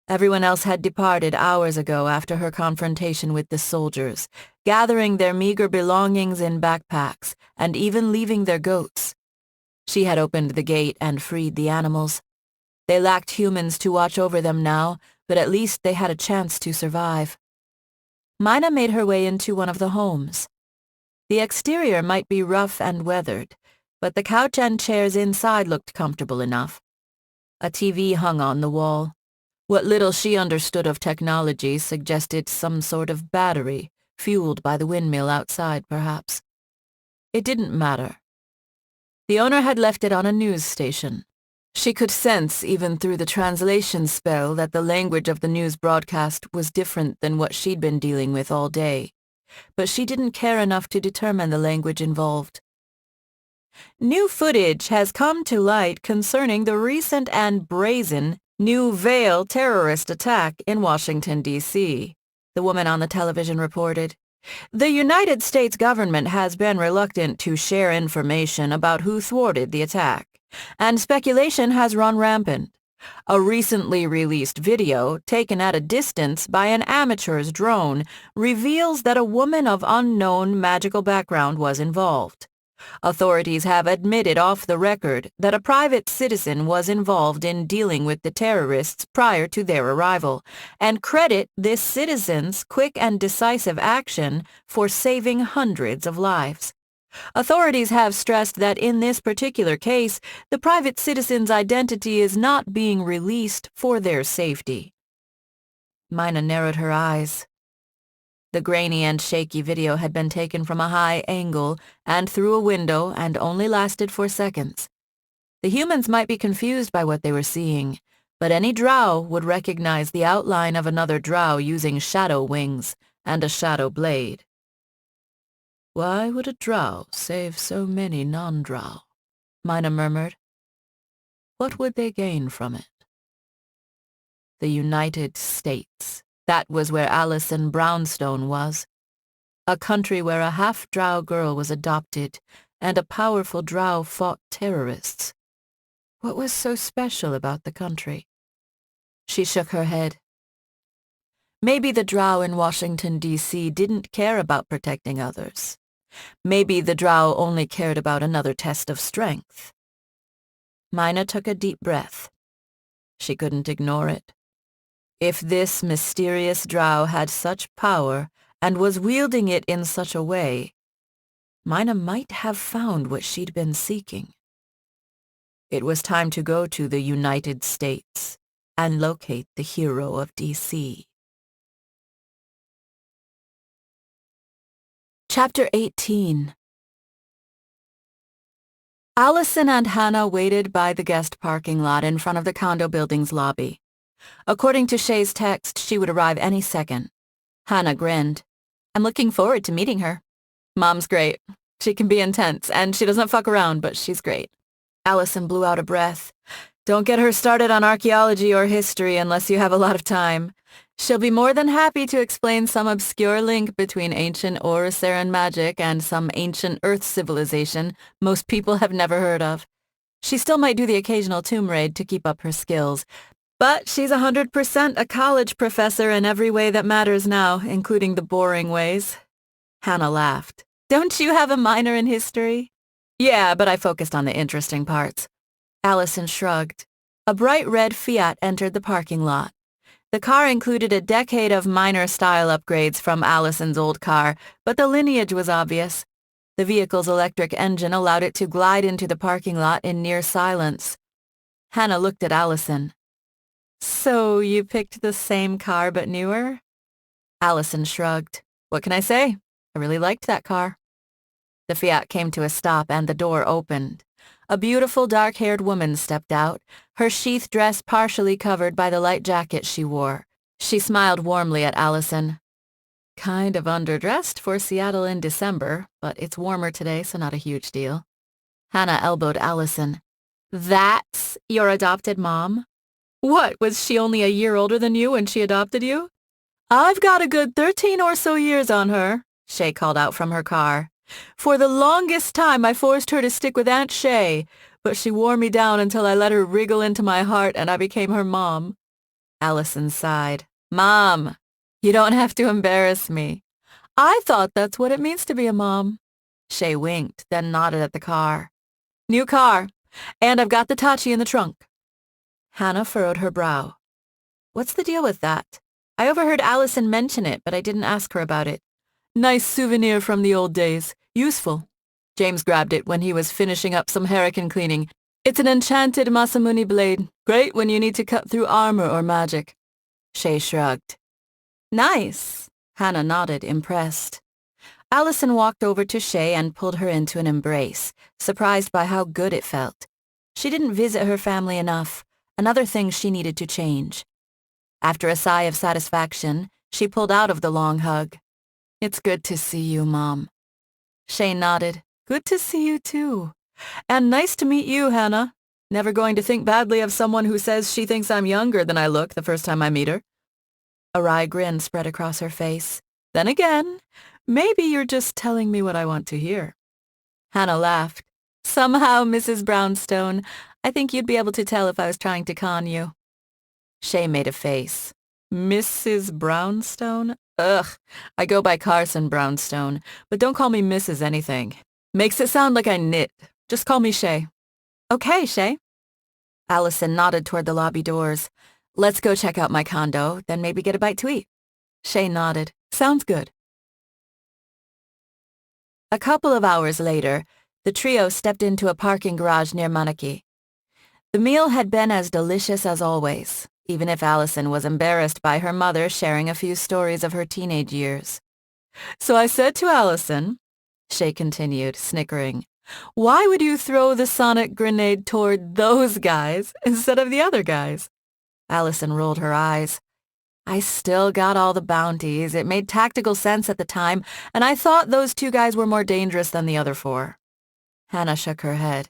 Speaker 2: Everyone else had departed hours ago after her confrontation with the soldiers, gathering their meager belongings in backpacks and even leaving their goats. She had opened the gate and freed the animals. They lacked humans to watch over them now, but at least they had a chance to survive. Mina made her way into one of the homes. The exterior might be rough and weathered, but the couch and chairs inside looked comfortable enough. A TV hung on the wall. What little she understood of technology suggested some sort of battery, fueled by the windmill outside, perhaps. It didn't matter. The owner had left it on a news station. She could sense, even through the translation spell, that the language of the news broadcast was different than what she'd been dealing with all day. But she didn't care enough to determine the language involved. New footage has come to light concerning the recent and brazen New Vale terrorist attack in Washington, D.C., the woman on the television reported. The United States government has been reluctant to share information about who thwarted the attack, and speculation has run rampant. A recently released video, taken at a distance by an amateur's drone, reveals that a woman of unknown magical background was involved. Authorities have admitted off the record that a private citizen was involved in dealing with the terrorists prior to their arrival, and credit this citizen's quick and decisive action for saving hundreds of lives. Authorities have stressed that in this particular case, the private citizen's identity is not being released for their safety. Mina narrowed her eyes. The grainy and shaky video had been taken from a high angle and through a window and only lasted for seconds. The humans might be confused by what they were seeing, but any drow would recognize the outline of another drow using shadow wings and a shadow blade. Why would a drow save so many non-drow? Mina murmured. What would they gain from it? The United States. That was where Alison Brownstone was. A country where a half-drow girl was adopted and a powerful drow fought terrorists. What was so special about the country? She shook her head. Maybe the drow in Washington, D.C. didn't care about protecting others. Maybe the drow only cared about another test of strength. Mina took a deep breath. She couldn't ignore it. If this mysterious drow had such power and was wielding it in such a way, Mina might have found what she'd been seeking. It was time to go to the United States and locate the hero of D.C. Chapter 18. Alison and Hannah waited by the guest parking lot in front of the condo building's lobby. According to Shay's text, she would arrive any second. Hannah grinned. I'm looking forward to meeting her. Mom's great. She can be intense, and she doesn't fuck around, but she's great. Alison blew out a breath. Don't get her started on archaeology or history unless you have a lot of time. She'll be more than happy to explain some obscure link between ancient Oriceran magic and some ancient Earth civilization most people have never heard of. She still might do the occasional tomb raid to keep up her skills, but she's 100% a college professor in every way that matters now, including the boring ways. Hannah laughed. Don't you have a minor in history? Yeah, but I focused on the interesting parts. Alison shrugged. A bright red Fiat entered the parking lot. The car included a decade of minor style upgrades from Alison's old car, but the lineage was obvious. The vehicle's electric engine allowed it to glide into the parking lot in near silence. Hannah looked at Alison.
Speaker 1: So you picked the same car but newer? Alison shrugged. What can I say? I really liked that car. The Fiat came to a stop and the door opened. A beautiful dark-haired woman stepped out, her sheath dress partially covered by the light jacket she wore. She smiled warmly at Alison. Kind of underdressed for Seattle in December, but it's warmer today, so not a huge deal. Hannah elbowed Alison. That's your adopted mom? What, was she only a year older than you when she adopted you? I've got a good 13 or so years on her, Shay called out from her car. For the longest time I forced her to stick with Aunt Shay, but she wore me down until I let her wriggle into my heart and I became her mom. Alison sighed. Mom, you don't have to embarrass me. I thought that's what it means to be a mom. Shay winked, then nodded at the car. New car, and I've got the Tachi in the trunk. Hannah furrowed her brow. What's the deal with that? I overheard Alison mention it, but I didn't ask her about it. Nice souvenir from the old days. Useful. James grabbed it when he was finishing up some hurricane cleaning. It's an enchanted Masamune blade. Great when you need to cut through armor or magic. Shay shrugged. Nice. Hannah nodded, impressed. Alison walked over to Shay and pulled her into an embrace, surprised by how good it felt. She didn't visit her family enough, another thing she needed to change. After a sigh of satisfaction, she pulled out of the long hug. It's good to see you, Mom. Shay nodded. Good to see you, too. And nice to meet you, Hannah. Never going to think badly of someone who says she thinks I'm younger than I look the first time I meet her. A wry grin spread across her face. Then again, maybe you're just telling me what I want to hear. Hannah laughed. Somehow, Mrs. Brownstone, I think you'd be able to tell if I was trying to con you. Shay made a face. Mrs. Brownstone? Ugh, I go by Carson Brownstone, but don't call me Mrs. anything. Makes it sound like I knit. Just call me Shay. Okay, Shay. Alison nodded toward the lobby doors. Let's go check out my condo, then maybe get a bite to eat. Shay nodded. Sounds good. A couple of hours later, the trio stepped into a parking garage near Manaki. The meal had been as delicious as always, even if Alison was embarrassed by her mother sharing a few stories of her teenage years. So I said to Alison, Shay continued, snickering, why would you throw the sonic grenade toward those guys instead of the other guys? Alison rolled her eyes. I still got all the bounties. It made tactical sense at the time, and I thought those two guys were more dangerous than the other four. Hannah shook her head.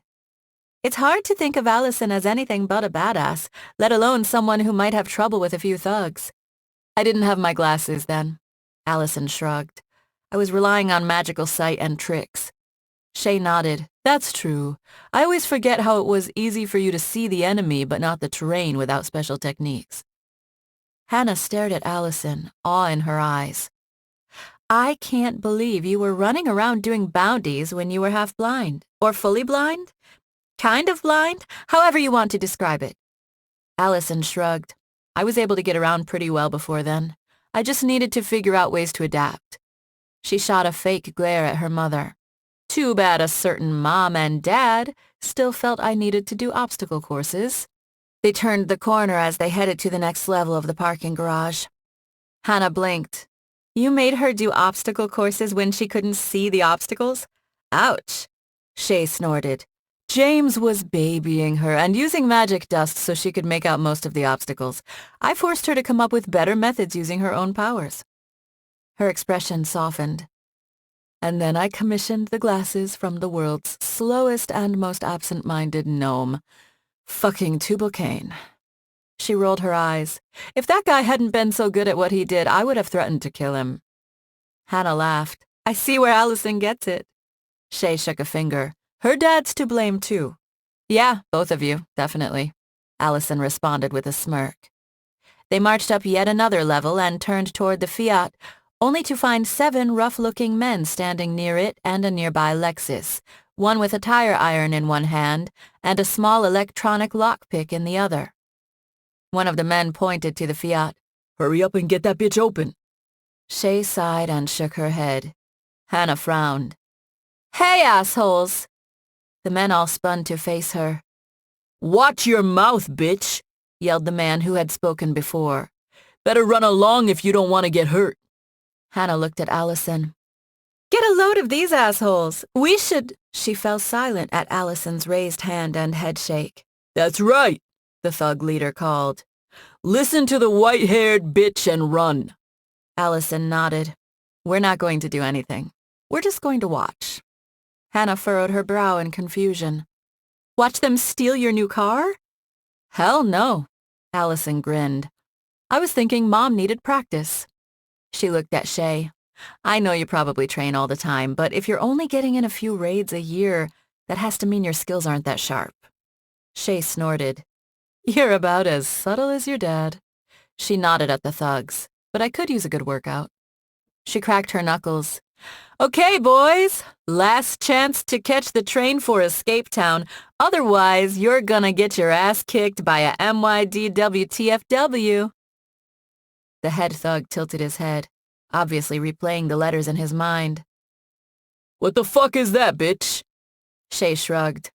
Speaker 1: It's hard to think of Alison as anything but a badass, let alone someone who might have trouble with a few thugs. I didn't have my glasses then. Alison shrugged. I was relying on magical sight and tricks. Shay nodded. That's true. I always forget how it was easy for you to see the enemy but not the terrain without special techniques. Hannah stared at Alison, awe in her eyes. I can't believe you were running around doing bounties when you were half blind. Or fully blind? Kind of blind? However you want to describe it. Alison shrugged. I was able to get around pretty well before then. I just needed to figure out ways to adapt. She shot a fake glare at her mother. Too bad a certain mom and dad still felt I needed to do obstacle courses. They turned the corner as they headed to the next level of the parking garage. Hannah blinked. You made her do obstacle courses when she couldn't see the obstacles? Ouch. Shay snorted. James was babying her and using magic dust so she could make out most of the obstacles. I forced her to come up with better methods using her own powers. Her expression softened. And then I commissioned the glasses from the world's slowest and most absent-minded gnome. Fucking Tubal-Cain. She rolled her eyes. If that guy hadn't been so good at what he did, I would have threatened to kill him. Hannah laughed. I see where Alison gets it. Shay shook a finger. Her dad's to blame, too. Yeah, both of you, definitely. Alison responded with a smirk. They marched up yet another level and turned toward the Fiat, only to find 7 rough-looking men standing near it and a nearby Lexus, one with a tire iron in one hand and a small electronic lockpick in the other. One of the men pointed to the Fiat. Hurry up and get that bitch open. Shay sighed and shook her head. Hannah frowned. Hey, assholes! The men all spun to face her. Watch your mouth, bitch! yelled the man who had spoken before.
Speaker 2: Better run along if you don't want to get hurt.
Speaker 1: Hannah looked at Alison. Get a load of these assholes. We should... She fell silent at Alison's raised hand and head shake.
Speaker 2: That's right,
Speaker 1: the thug leader called.
Speaker 2: Listen to the white-haired bitch and run.
Speaker 1: Alison nodded. We're not going to do anything. We're just going to watch. Hannah furrowed her brow in confusion. Watch them steal your new car? Hell no, Alison grinned. I was thinking Mom needed practice. She looked at Shay. I know you probably train all the time, but if you're only getting in a few raids a year, that has to mean your skills aren't that sharp. Shay snorted. You're about as subtle as your dad. She nodded at the thugs, but I could use a good workout. She cracked her knuckles. Okay, boys, last chance to catch the train for Escape Town. Otherwise, you're gonna get your ass kicked by a MYDWTFW. The head thug tilted his head, obviously replaying the letters in his mind.
Speaker 2: What the fuck is that, bitch?
Speaker 1: Shay shrugged.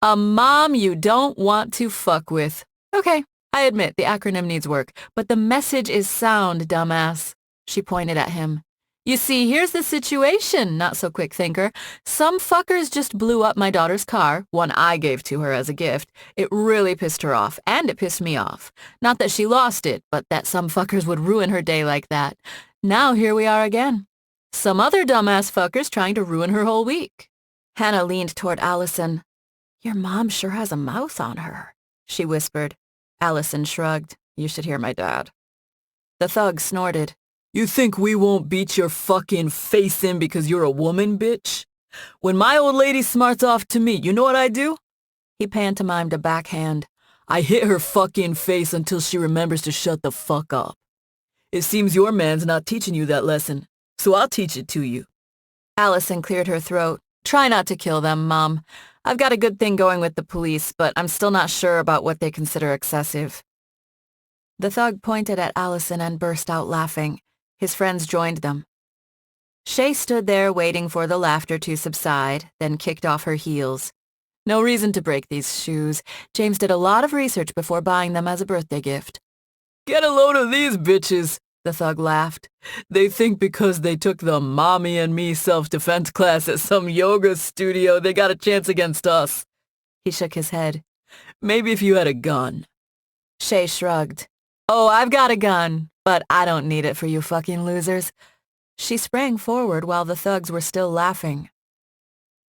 Speaker 1: A mom you don't want to fuck with. Okay, I admit the acronym needs work, but the message is sound, dumbass. She pointed at him. You see, here's the situation, not so quick thinker. Some fuckers just blew up my daughter's car, one I gave to her as a gift. It really pissed her off, and it pissed me off. Not that she lost it, but that some fuckers would ruin her day like that. Now here we are again. Some other dumbass fuckers trying to ruin her whole week. Hannah leaned toward Alison. Your mom sure has a mouth on her, she whispered. Alison shrugged. You should hear my dad. The thug snorted.
Speaker 2: You think we won't beat your fucking face in because you're a woman, bitch? When my old lady smarts off to me, you know what I do?
Speaker 1: He pantomimed a backhand.
Speaker 2: I hit her fucking face until she remembers to shut the fuck up. It seems your man's not teaching you that lesson, so I'll teach it to you.
Speaker 1: Alison cleared her throat. Try not to kill them, Mom. I've got a good thing going with the police, but I'm still not sure about what they consider excessive. The thug pointed at Alison and burst out laughing. His friends joined them. Shay stood there waiting for the laughter to subside, then kicked off her heels. No reason to break these shoes. James did a lot of research before buying them as a birthday gift.
Speaker 2: Get a load of these bitches, the thug laughed. They think because they took the mommy and me self-defense class at some yoga studio, they got a chance against us.
Speaker 1: He shook his head.
Speaker 2: Maybe if you had a gun.
Speaker 1: Shay shrugged. Oh, I've got a gun, but I don't need it for you fucking losers. She sprang forward while the thugs were still laughing.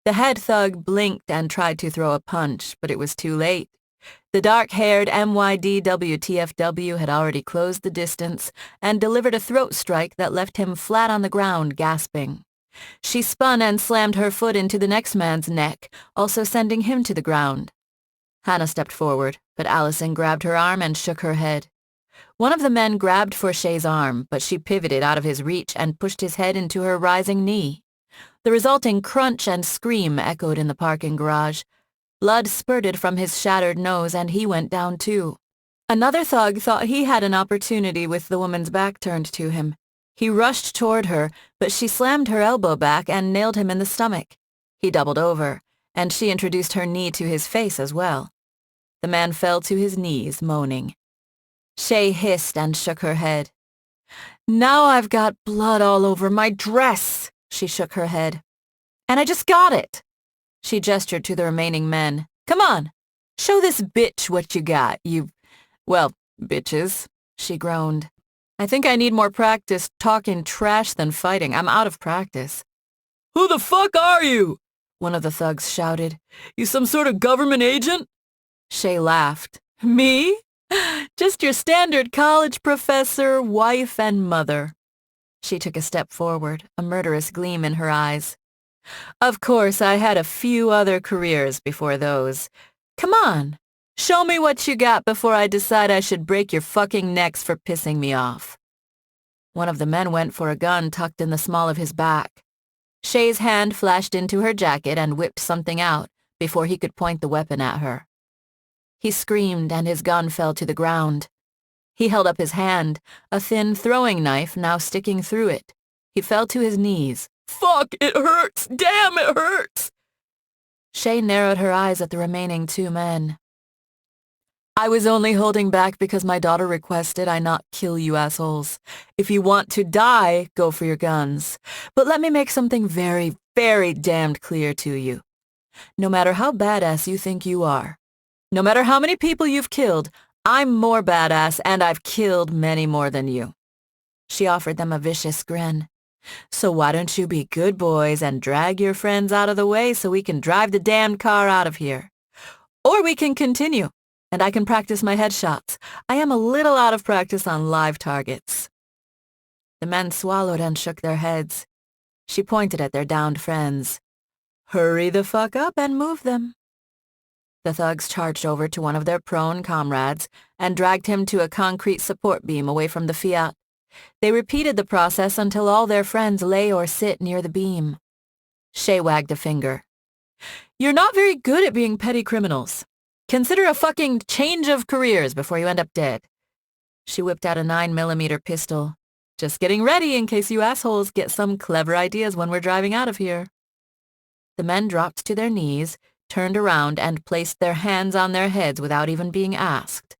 Speaker 1: The head thug blinked and tried to throw a punch, but it was too late. The dark-haired MYDWTFW had already closed the distance and delivered a throat strike that left him flat on the ground, gasping. She spun and slammed her foot into the next man's neck, also sending him to the ground. Hannah stepped forward, but Alison grabbed her arm and shook her head. One of the men grabbed for Shay's arm, but she pivoted out of his reach and pushed his head into her rising knee. The resulting crunch and scream echoed in the parking garage. Blood spurted from his shattered nose and he went down too. Another thug thought he had an opportunity with the woman's back turned to him. He rushed toward her, but she slammed her elbow back and nailed him in the stomach. He doubled over, and she introduced her knee to his face as well. The man fell to his knees, moaning. Shay hissed and shook her head. Now I've got blood all over my dress, she shook her head. And I just got it. She gestured to the remaining men. Come on, show this bitch what you got, well, bitches, she groaned. I think I need more practice talking trash than fighting. I'm out of practice.
Speaker 2: Who the fuck are you?
Speaker 1: One of the thugs shouted.
Speaker 2: You some sort of government agent?
Speaker 1: Shay laughed. Me? Just your standard college professor, wife, and mother. She took a step forward, a murderous gleam in her eyes. Of course, I had a few other careers before those. Come on, show me what you got before I decide I should break your fucking necks for pissing me off. One of the men went for a gun tucked in the small of his back. Shay's hand flashed into her jacket and whipped something out before he could point the weapon at her. He screamed and his gun fell to the ground. He held up his hand, a thin throwing knife now sticking through it. He fell to his knees.
Speaker 2: Fuck, it hurts! Damn, it hurts!
Speaker 1: Shay narrowed her eyes at the remaining two men.
Speaker 2: I was only holding back because my daughter requested I not kill you assholes. If you want to die, go for your guns. But let me make something very, very damned clear to you. No matter how badass you think you are, no matter how many people you've killed, I'm more badass and I've killed many more than you. She offered them a vicious grin. So why don't you be good boys and drag your friends out of the way so we can drive the damned car out of here? Or we can continue, and I can practice my headshots. I am a little out of practice on live targets. The men swallowed and shook their heads. She pointed at their downed friends. Hurry the fuck up and move them. The thugs charged over to one of their prone comrades and dragged him to a concrete support beam away from the Fiat. They repeated the process until all their friends lay or sit near the beam. Shay wagged a finger. You're not very good at being petty criminals. Consider a fucking change of careers before you end up dead. She whipped out a 9mm pistol. Just getting ready in case you assholes get some clever ideas when we're driving out of here. The men dropped to their knees, turned around, and placed their hands on their heads without even being asked.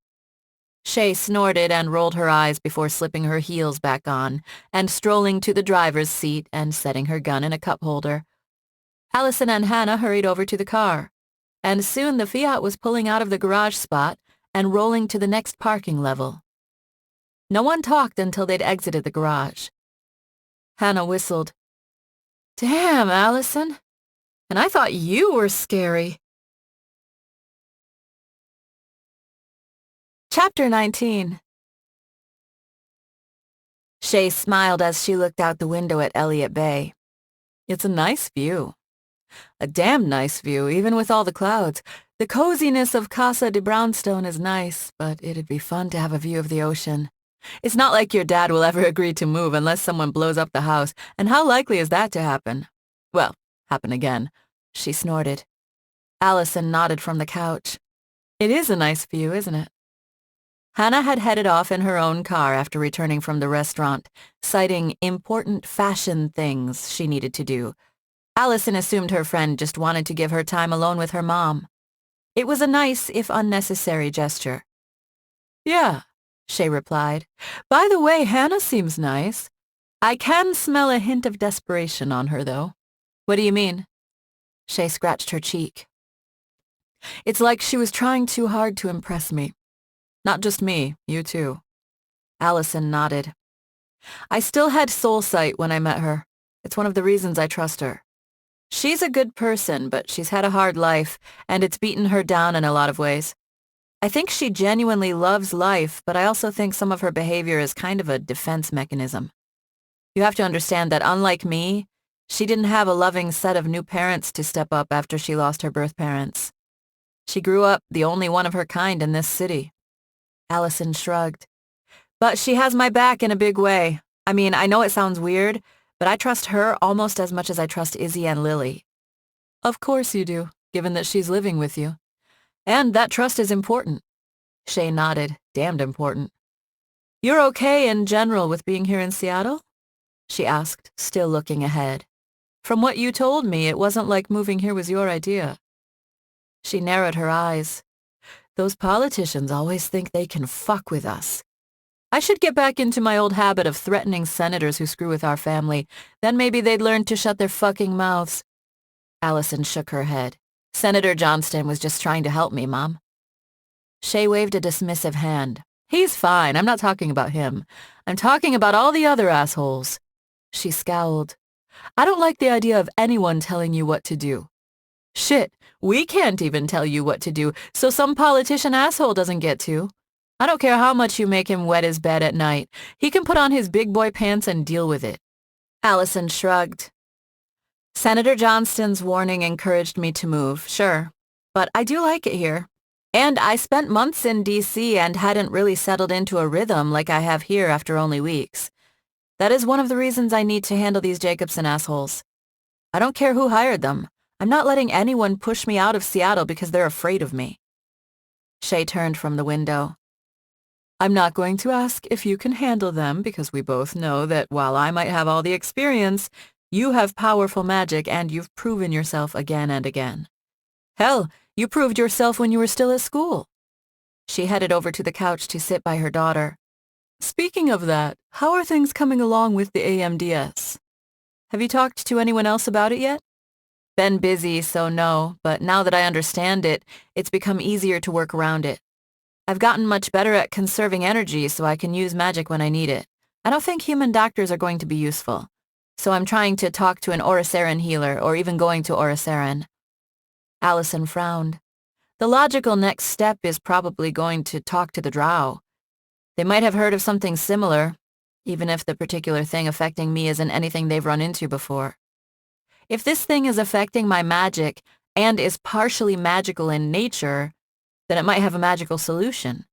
Speaker 2: Shay snorted and rolled her eyes before slipping her heels back on and strolling to the driver's seat and setting her gun in a cup holder. Alison and Hannah hurried over to the car, and soon the Fiat was pulling out of the garage spot and rolling to the next parking level. No one talked until they'd exited the garage. Hannah whistled. Damn, Alison. And I thought you were scary. Chapter 19. Shay smiled as she looked out the window at Elliott Bay. It's a nice view. A damn nice view, even with all the clouds. The coziness of Casa de Brownstone is nice, but it'd be fun to have a view of the ocean. It's not like your dad will ever agree to move unless someone blows up the house, and how likely is that to happen? Well, happen again. She snorted. Alison nodded from the couch. It is a nice view, isn't it? Hannah had headed off in her own car after returning from the restaurant, citing important fashion things she needed to do. Alison assumed her friend just wanted to give her time alone with her mom. It was a nice, if unnecessary, gesture. Yeah, Shay replied. By the way, Hannah seems nice. I can smell a hint of desperation on her, though. What do you mean? Shay scratched her cheek. It's like she was trying too hard to impress me. Not just me, you too. Alison nodded. I still had soul sight when I met her. It's one of the reasons I trust her. She's a good person, but she's had a hard life, and it's beaten her down in a lot of ways. I think she genuinely loves life, but I also think some of her behavior is kind of a defense mechanism. You have to understand that unlike me, she didn't have a loving set of new parents to step up after she lost her birth parents. She grew up the only one of her kind in this city. Alison shrugged. But she has my back in a big way. I mean, I know it sounds weird, but I trust her almost as much as I trust Izzy and Lily. Of course you do, given that she's living with you. And that trust is important. Shay nodded. Damned important. You're okay in general with being here in Seattle? She asked, still looking ahead. From what you told me, it wasn't like moving here was your idea. She narrowed her eyes. Those politicians always think they can fuck with us. I should get back into my old habit of threatening senators who screw with our family. Then maybe they'd learn to shut their fucking mouths. Alison shook her head. Senator Johnston was just trying to help me, Mom. Shay waved a dismissive hand. He's fine. I'm not talking about him. I'm talking about all the other assholes. She scowled. I don't like the idea of anyone telling you what to do. Shit, we can't even tell you what to do, so some politician asshole doesn't get to. I don't care how much you make him wet his bed at night. He can put on his big boy pants and deal with it. Alison shrugged. Senator Johnston's warning encouraged me to move, sure. But I do like it here. And I spent months in D.C. and hadn't really settled into a rhythm like I have here after only weeks. That is one of the reasons I need to handle these Jacobson assholes. I don't care who hired them. I'm not letting anyone push me out of Seattle because they're afraid of me. Shay turned from the window. I'm not going to ask if you can handle them because we both know that while I might have all the experience, you have powerful magic and you've proven yourself again and again. Hell, you proved yourself when you were still at school.
Speaker 1: She headed over to the couch to sit by her daughter.
Speaker 2: Speaking of that, how are things coming along with the AMDS? Have you talked to anyone else about it yet?
Speaker 1: Been busy, so no, but now that I understand it, it's become easier to work around it. I've gotten much better at conserving energy so I can use magic when I need it. I don't think human doctors are going to be useful, so I'm trying to talk to an Oriceran healer or even going to Oriceran. Alison frowned. The logical next step is probably going to talk to the Drow. They might have heard of something similar, even if the particular thing affecting me isn't anything they've run into before. If this thing is affecting my magic and is partially magical in nature, then it might have a magical solution.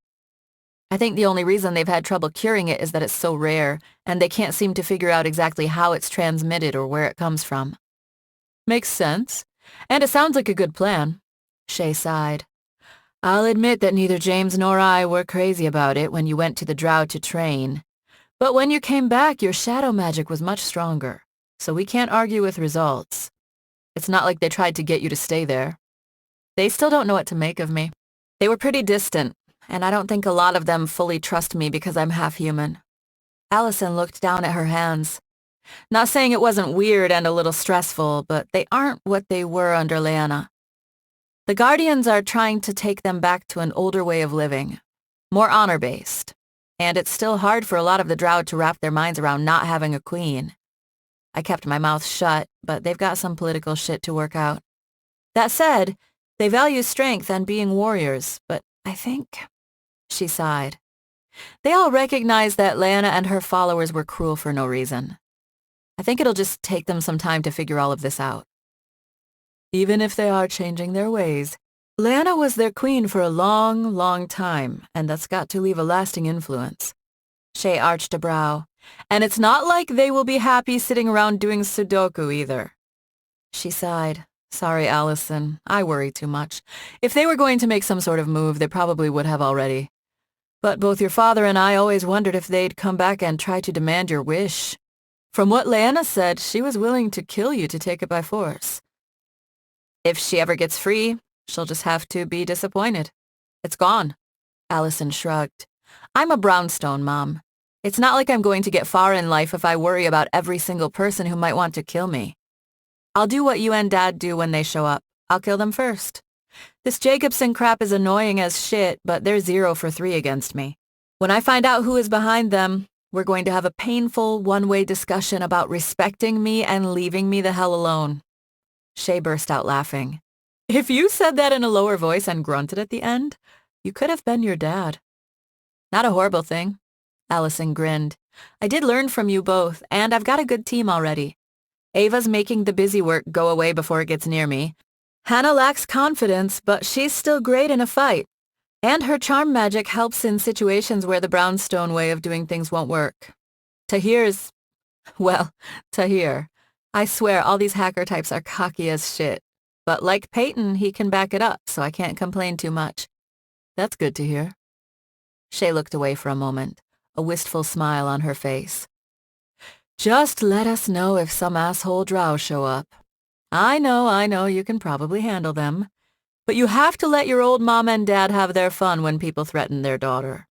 Speaker 1: I think the only reason they've had trouble curing it is that it's so rare, and they can't seem to figure out exactly how it's transmitted or where it comes from.
Speaker 2: Makes sense. And it sounds like a good plan.
Speaker 1: Shay sighed. I'll admit that neither James nor I were crazy about it when you went to the Drow to train. But when you came back, your shadow magic was much stronger, so we can't argue with results. It's not like they tried to get you to stay there. They still don't know what to make of me. They were pretty distant, and I don't think a lot of them fully trust me because I'm half human. Alison looked down at her hands. Not saying it wasn't weird and a little stressful, but they aren't what they were under Lyanna. The Guardians are trying to take them back to an older way of living, more honor-based, and it's still hard for a lot of the Drow to wrap their minds around not having a queen. I kept my mouth shut, but they've got some political shit to work out. That said, they value strength and being warriors, but I think... She sighed. They all recognize that Lyanna and her followers were cruel for no reason. I think it'll just take them some time to figure all of this out.
Speaker 2: Even if they are changing their ways, Lyanna was their queen for a long, long time, and that's got to leave a lasting influence.
Speaker 1: Shay arched a brow.
Speaker 2: And it's not like they will be happy sitting around doing Sudoku either.
Speaker 1: She sighed.
Speaker 2: Sorry, Alison. I worry too much. If they were going to make some sort of move, they probably would have already. But both your father and I always wondered if they'd come back and try to demand your wish. From what Lyanna said, she was willing to kill you to take it by force.
Speaker 1: If she ever gets free, she'll just have to be disappointed.
Speaker 2: It's gone.
Speaker 1: Alison shrugged. I'm a Brownstone, Mom. It's not like I'm going to get far in life if I worry about every single person who might want to kill me. I'll do what you and Dad do when they show up. I'll kill them first. This Jacobson crap is annoying as shit, but they're 0 for 3 against me. When I find out who is behind them, we're going to have a painful one-way discussion about respecting me and leaving me the hell alone. Shay burst out laughing.
Speaker 2: If you said that in a lower voice and grunted at the end, you could have been your dad.
Speaker 1: Not a horrible thing. Alison grinned. I did learn from you both, and I've got a good team already. Ava's making the busy work go away before it gets near me. Hannah lacks confidence, but she's still great in a fight. And her charm magic helps in situations where the Brownstone way of doing things won't work. Tahir's... well, Tahir. I swear all these hacker types are cocky as shit. But like Peyton, he can back it up, so I can't complain too much.
Speaker 2: That's good to hear.
Speaker 1: Shay looked away for a moment, a wistful smile on her face. Just let us know if some asshole Drow show up. I know, you can probably handle them. But you have to let your old mom and dad have their fun when people threaten their daughter.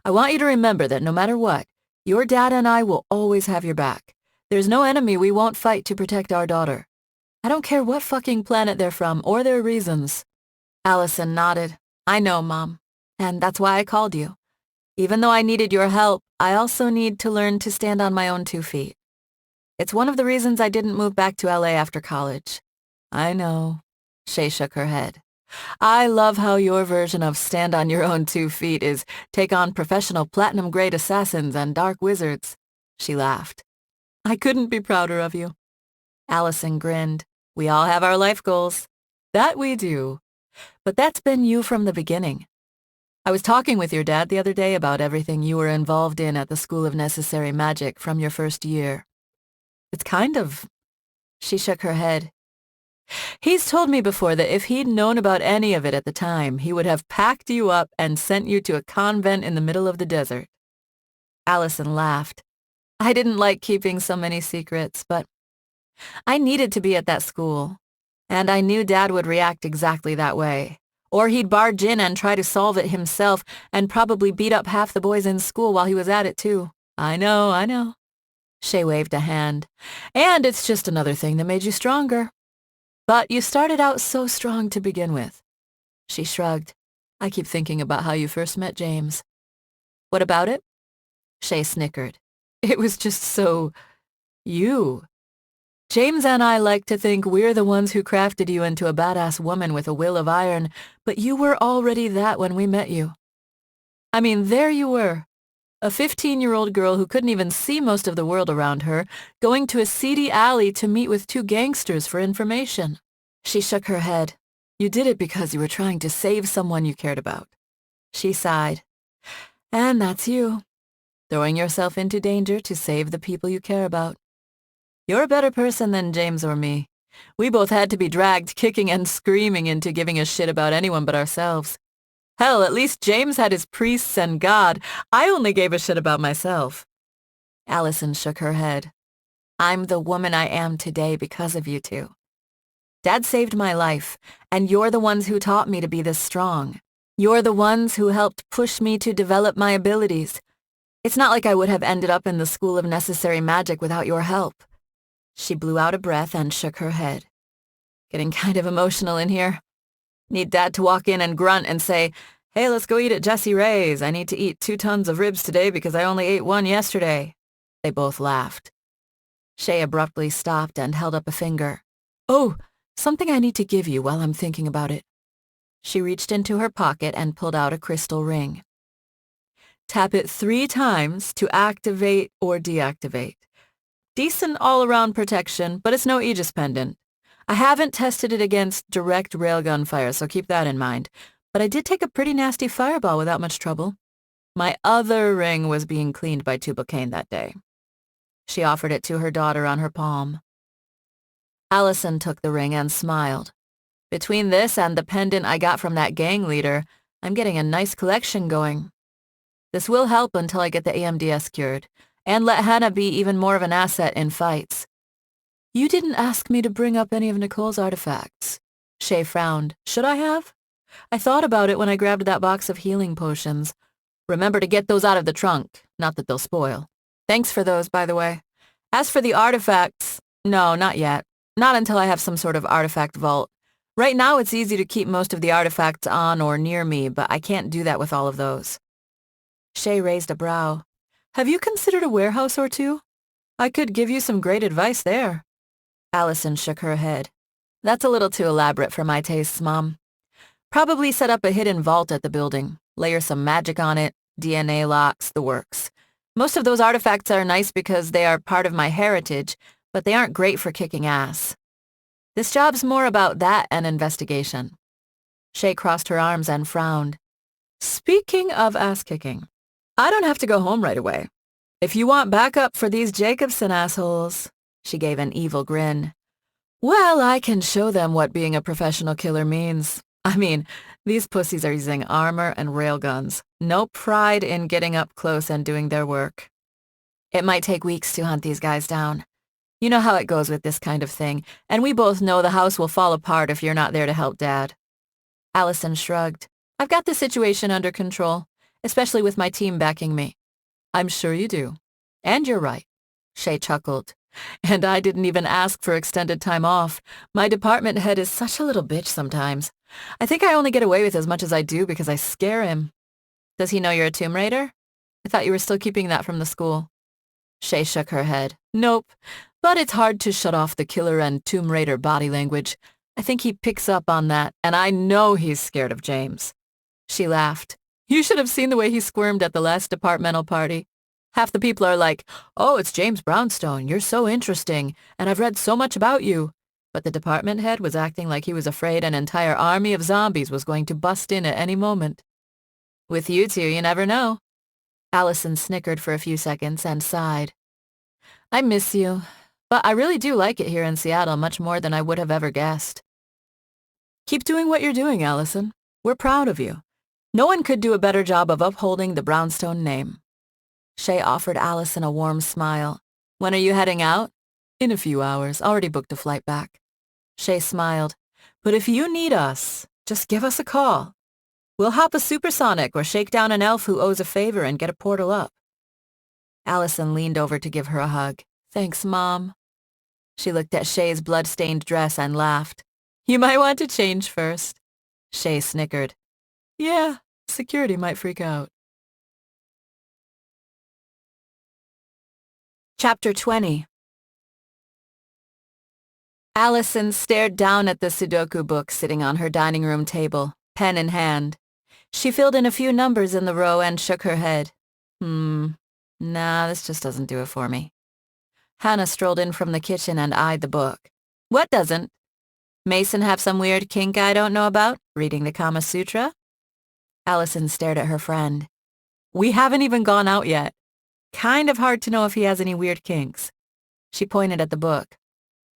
Speaker 1: I want you to remember that no matter what, your dad and I will always have your back. There's no enemy we won't fight to protect our daughter. I don't care what fucking planet they're from or their reasons. Alison nodded. I know, Mom. And that's why I called you. Even though I needed your help, I also need to learn to stand on my own 2 feet. It's one of the reasons I didn't move back to LA after college.
Speaker 2: I know.
Speaker 1: Shay shook her head. I love how your version of stand on your own 2 feet is take on professional platinum-grade assassins and dark wizards. She laughed.
Speaker 2: I couldn't be prouder of you.
Speaker 1: Alison grinned. We all have our life goals.
Speaker 2: That we do.
Speaker 1: But that's been you from the beginning. I was talking with your dad the other day about everything you were involved in at the School of Necessary Magic from your first year.
Speaker 2: It's kind of...
Speaker 1: She shook her head.
Speaker 2: He's told me before that if he'd known about any of it at the time, he would have packed you up and sent you to a convent in the middle of the desert.
Speaker 1: Alison laughed. I didn't like keeping so many secrets, but I needed to be at that school, and I knew Dad would react exactly that way. Or he'd barge in and try to solve it himself and probably beat up half the boys in school while he was at it too. I know. Shay waved a hand. And it's just another thing that made you stronger. But you started out so strong to begin with. She shrugged. I keep thinking about how you first met James. What about it? Shay snickered. It was just so... you. James and I like to think we're the ones who crafted you into a badass woman with a will of iron, but you were already that when we met you. I mean, there you were, a 15-year-old girl who couldn't even see most of the world around her, going to a seedy alley to meet with two gangsters for information. She shook her head. You did it because you were trying to save someone you cared about. She sighed. And that's you, throwing yourself into danger to save the people you care about. You're a better person than James or me. We both had to be dragged kicking and screaming into giving a shit about anyone but ourselves. Hell, at least James had his priests and God. I only gave a shit about myself. Alison shook her head. I'm the woman I am today because of you two. Dad saved my life, and you're the ones who taught me to be this strong. You're the ones who helped push me to develop my abilities. It's not like I would have ended up in the School of Necessary Magic without your help. She blew out a breath and shook her head. Getting kind of emotional in here. Need Dad to walk in and grunt and say, hey, let's go eat at Jessie Ray's. I need to eat 2 tons of ribs today because I only ate 1 yesterday. They both laughed. Shay abruptly stopped and held up a finger. Oh, something I need to give you while I'm thinking about it. She reached into her pocket and pulled out a crystal ring. Tap it 3 times to activate or deactivate. Decent all-around protection, but it's no Aegis pendant. I haven't tested it against direct railgun fire, so keep that in mind. But I did take a pretty nasty fireball without much trouble. My other ring was being cleaned by Tubal-Cain that day. She offered it to her daughter on her palm. Alison took the ring and smiled. Between this and the pendant I got from that gang leader, I'm getting a nice collection going. This will help until I get the AMDS cured, and let Hannah be even more of an asset in fights. You didn't ask me to bring up any of Nicole's artifacts. Shay frowned. Should I have? I thought about it when I grabbed that box of healing potions. Remember to get those out of the trunk, not that they'll spoil. Thanks for those, by the way. As for the artifacts, no, not yet. Not until I have some sort of artifact vault. Right now it's easy to keep most of the artifacts on or near me, but I can't do that with all of those. Shay raised a brow. Have you considered a warehouse or two? I could give you some great advice there. Alison shook her head. That's a little too elaborate for my tastes, Mom. Probably set up a hidden vault at the building, layer some magic on it, DNA locks, the works. Most of those artifacts are nice because they are part of my heritage, but they aren't great for kicking ass. This job's more about that and investigation. Shay crossed her arms and frowned. Speaking of ass-kicking, I don't have to go home right away. If you want backup for these Jacobson assholes, she gave an evil grin. Well, I can show them what being a professional killer means. I mean, these pussies are using armor and railguns. No pride in getting up close and doing their work. It might take weeks to hunt these guys down. You know how it goes with this kind of thing, and we both know the house will fall apart if you're not there to help Dad. Alison shrugged. I've got the situation under control, especially with my team backing me. I'm sure you do. And you're right. Shay chuckled. And I didn't even ask for extended time off. My department head is such a little bitch sometimes. I think I only get away with as much as I do because I scare him. Does he know you're a Tomb Raider? I thought you were still keeping that from the school. Shay shook her head. Nope. But it's hard to shut off the killer and Tomb Raider body language. I think he picks up on that, and I know he's scared of James. She laughed. You should have seen the way he squirmed at the last departmental party. Half the people are like, oh, it's James Brownstone, you're so interesting, and I've read so much about you. But the department head was acting like he was afraid an entire army of zombies was going to bust in at any moment. With you two, you never know. Alison snickered for a few seconds and sighed. I miss you, but I really do like it here in Seattle much more than I would have ever guessed. Keep doing what you're doing, Alison. We're proud of you. No one could do a better job of upholding the Brownstone name. Shay offered Alison a warm smile. When are you heading out? In a few hours. Already booked a flight back. Shay smiled. But if you need us,
Speaker 2: Just give us a call. We'll hop a supersonic or shake down an elf who owes a favor and get a portal up. Alison leaned over to give her a hug. Thanks, Mom. She looked at Shay's blood-stained dress and laughed. You might want to change first. Shay snickered. Yeah, security might freak out. Chapter 20. Alison stared down at the Sudoku book sitting on her dining room table, pen in hand. She filled in a few numbers in the row and shook her head. Nah, this just doesn't do it for me. Hannah strolled in from the kitchen and eyed the book. What doesn't? Mason have some weird kink I don't know about, reading the Kama Sutra? Alison stared at her friend. We haven't even gone out yet. Kind of hard to know if he has any weird kinks. She pointed at the book.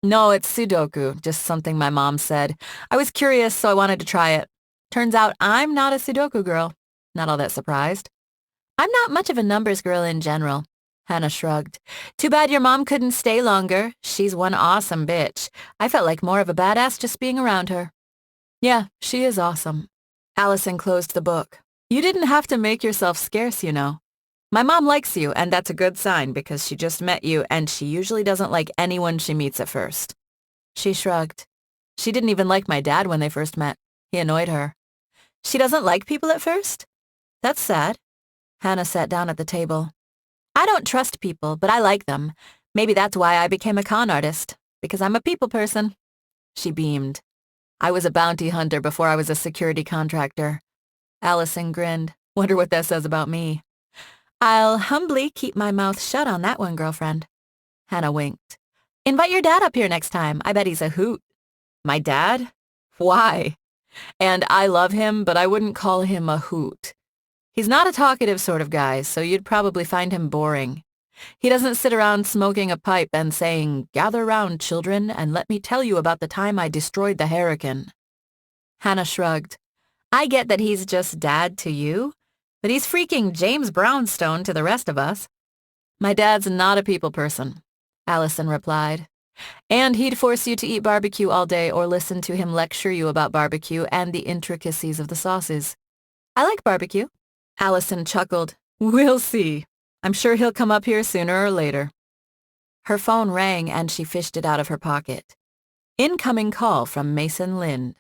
Speaker 2: No, it's Sudoku, just something my mom said. I was curious, so I wanted to try it. Turns out I'm not a Sudoku girl. Not all that surprised. I'm not much of a numbers girl in general. Hannah shrugged. Too bad your mom couldn't stay longer. She's one awesome bitch. I felt like more of a badass just being around her. Yeah, she is awesome. Alison closed the book. You didn't have to make yourself scarce, you know. My mom likes you, and that's a good sign because she just met you, and she usually doesn't like anyone she meets at first. She shrugged. She didn't even like my dad when they first met. He annoyed her. She doesn't like people at first? That's sad. Hannah sat down at the table. I don't trust people, but I like them. Maybe that's why I became a con artist, because I'm a people person. She beamed. I was a bounty hunter before I was a security contractor. Alison grinned. Wonder what that says about me. I'll humbly keep my mouth shut on that one, girlfriend. Hannah winked. Invite your dad up here next time. I bet he's a hoot. My dad? Why? And I love him, but I wouldn't call him a hoot. He's not a talkative sort of guy, so you'd probably find him boring. He doesn't sit around smoking a pipe and saying, Gather round, children, and let me tell you about the time I destroyed the hurricane. Hannah shrugged. I get that he's just dad to you, but he's freaking James Brownstone to the rest of us. My dad's not a people person, Alison replied. And he'd force you to eat barbecue all day or listen to him lecture you about barbecue and the intricacies of the sauces. I like barbecue. Alison chuckled. We'll see. I'm sure he'll come up here sooner or later. Her phone rang and she fished it out of her pocket. Incoming call from Mason Lind.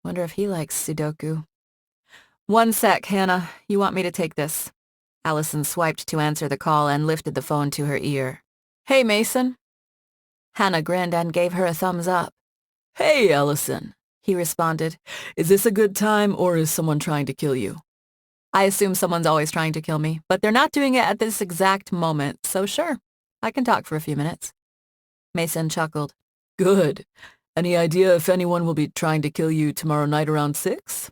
Speaker 2: Wonder if he likes Sudoku. One sec, Hannah. You want me to take this? Alison swiped to answer the call and lifted the phone to her ear. Hey, Mason. Hannah grinned and gave her a thumbs up. Hey, Alison, he responded. Is this a good time or is someone trying to kill you? I assume someone's always trying to kill me, but they're not doing it at this exact moment, so sure, I can talk for a few minutes. Mason chuckled. Good. Any idea if anyone will be trying to kill you tomorrow night around 6?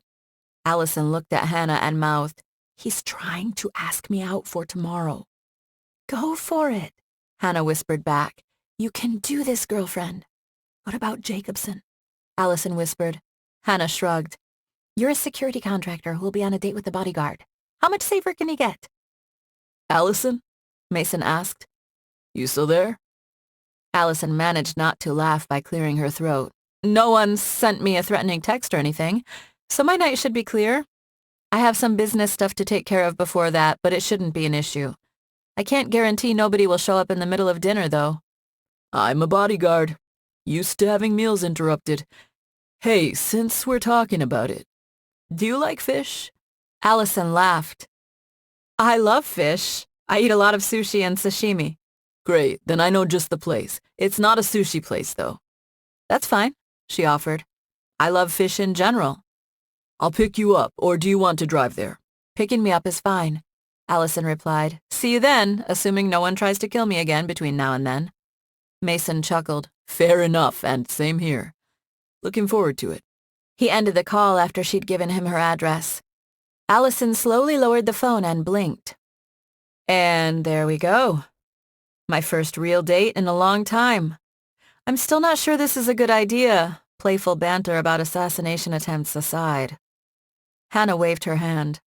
Speaker 2: Alison looked at Hannah and mouthed, He's trying to ask me out for tomorrow. Go for it, Hannah whispered back. You can do this, girlfriend. What about Jacobson? Alison whispered. Hannah shrugged. You're a security contractor who will be on a date with the bodyguard. How much safer can he get? Alison? Mason asked. You still there? Alison managed not to laugh by clearing her throat. No one sent me a threatening text or anything, so my night should be clear. I have some business stuff to take care of before that, but it shouldn't be an issue. I can't guarantee nobody will show up in the middle of dinner, though. I'm a bodyguard. Used to having meals interrupted. Hey, since we're talking about it, do you like fish? Alison laughed. I love fish. I eat a lot of sushi and sashimi. Great, then I know just the place. It's not a sushi place, though. That's fine, she offered. I love fish in general. I'll pick you up, or do you want to drive there? Picking me up is fine, Alison replied. See you then, assuming no one tries to kill me again between now and then. Mason chuckled. Fair enough, and same here. Looking forward to it. He ended the call after she'd given him her address. Alison slowly lowered the phone and blinked. And there we go. My first real date in a long time. I'm still not sure this is a good idea, playful banter about assassination attempts aside. Hannah waved her hand.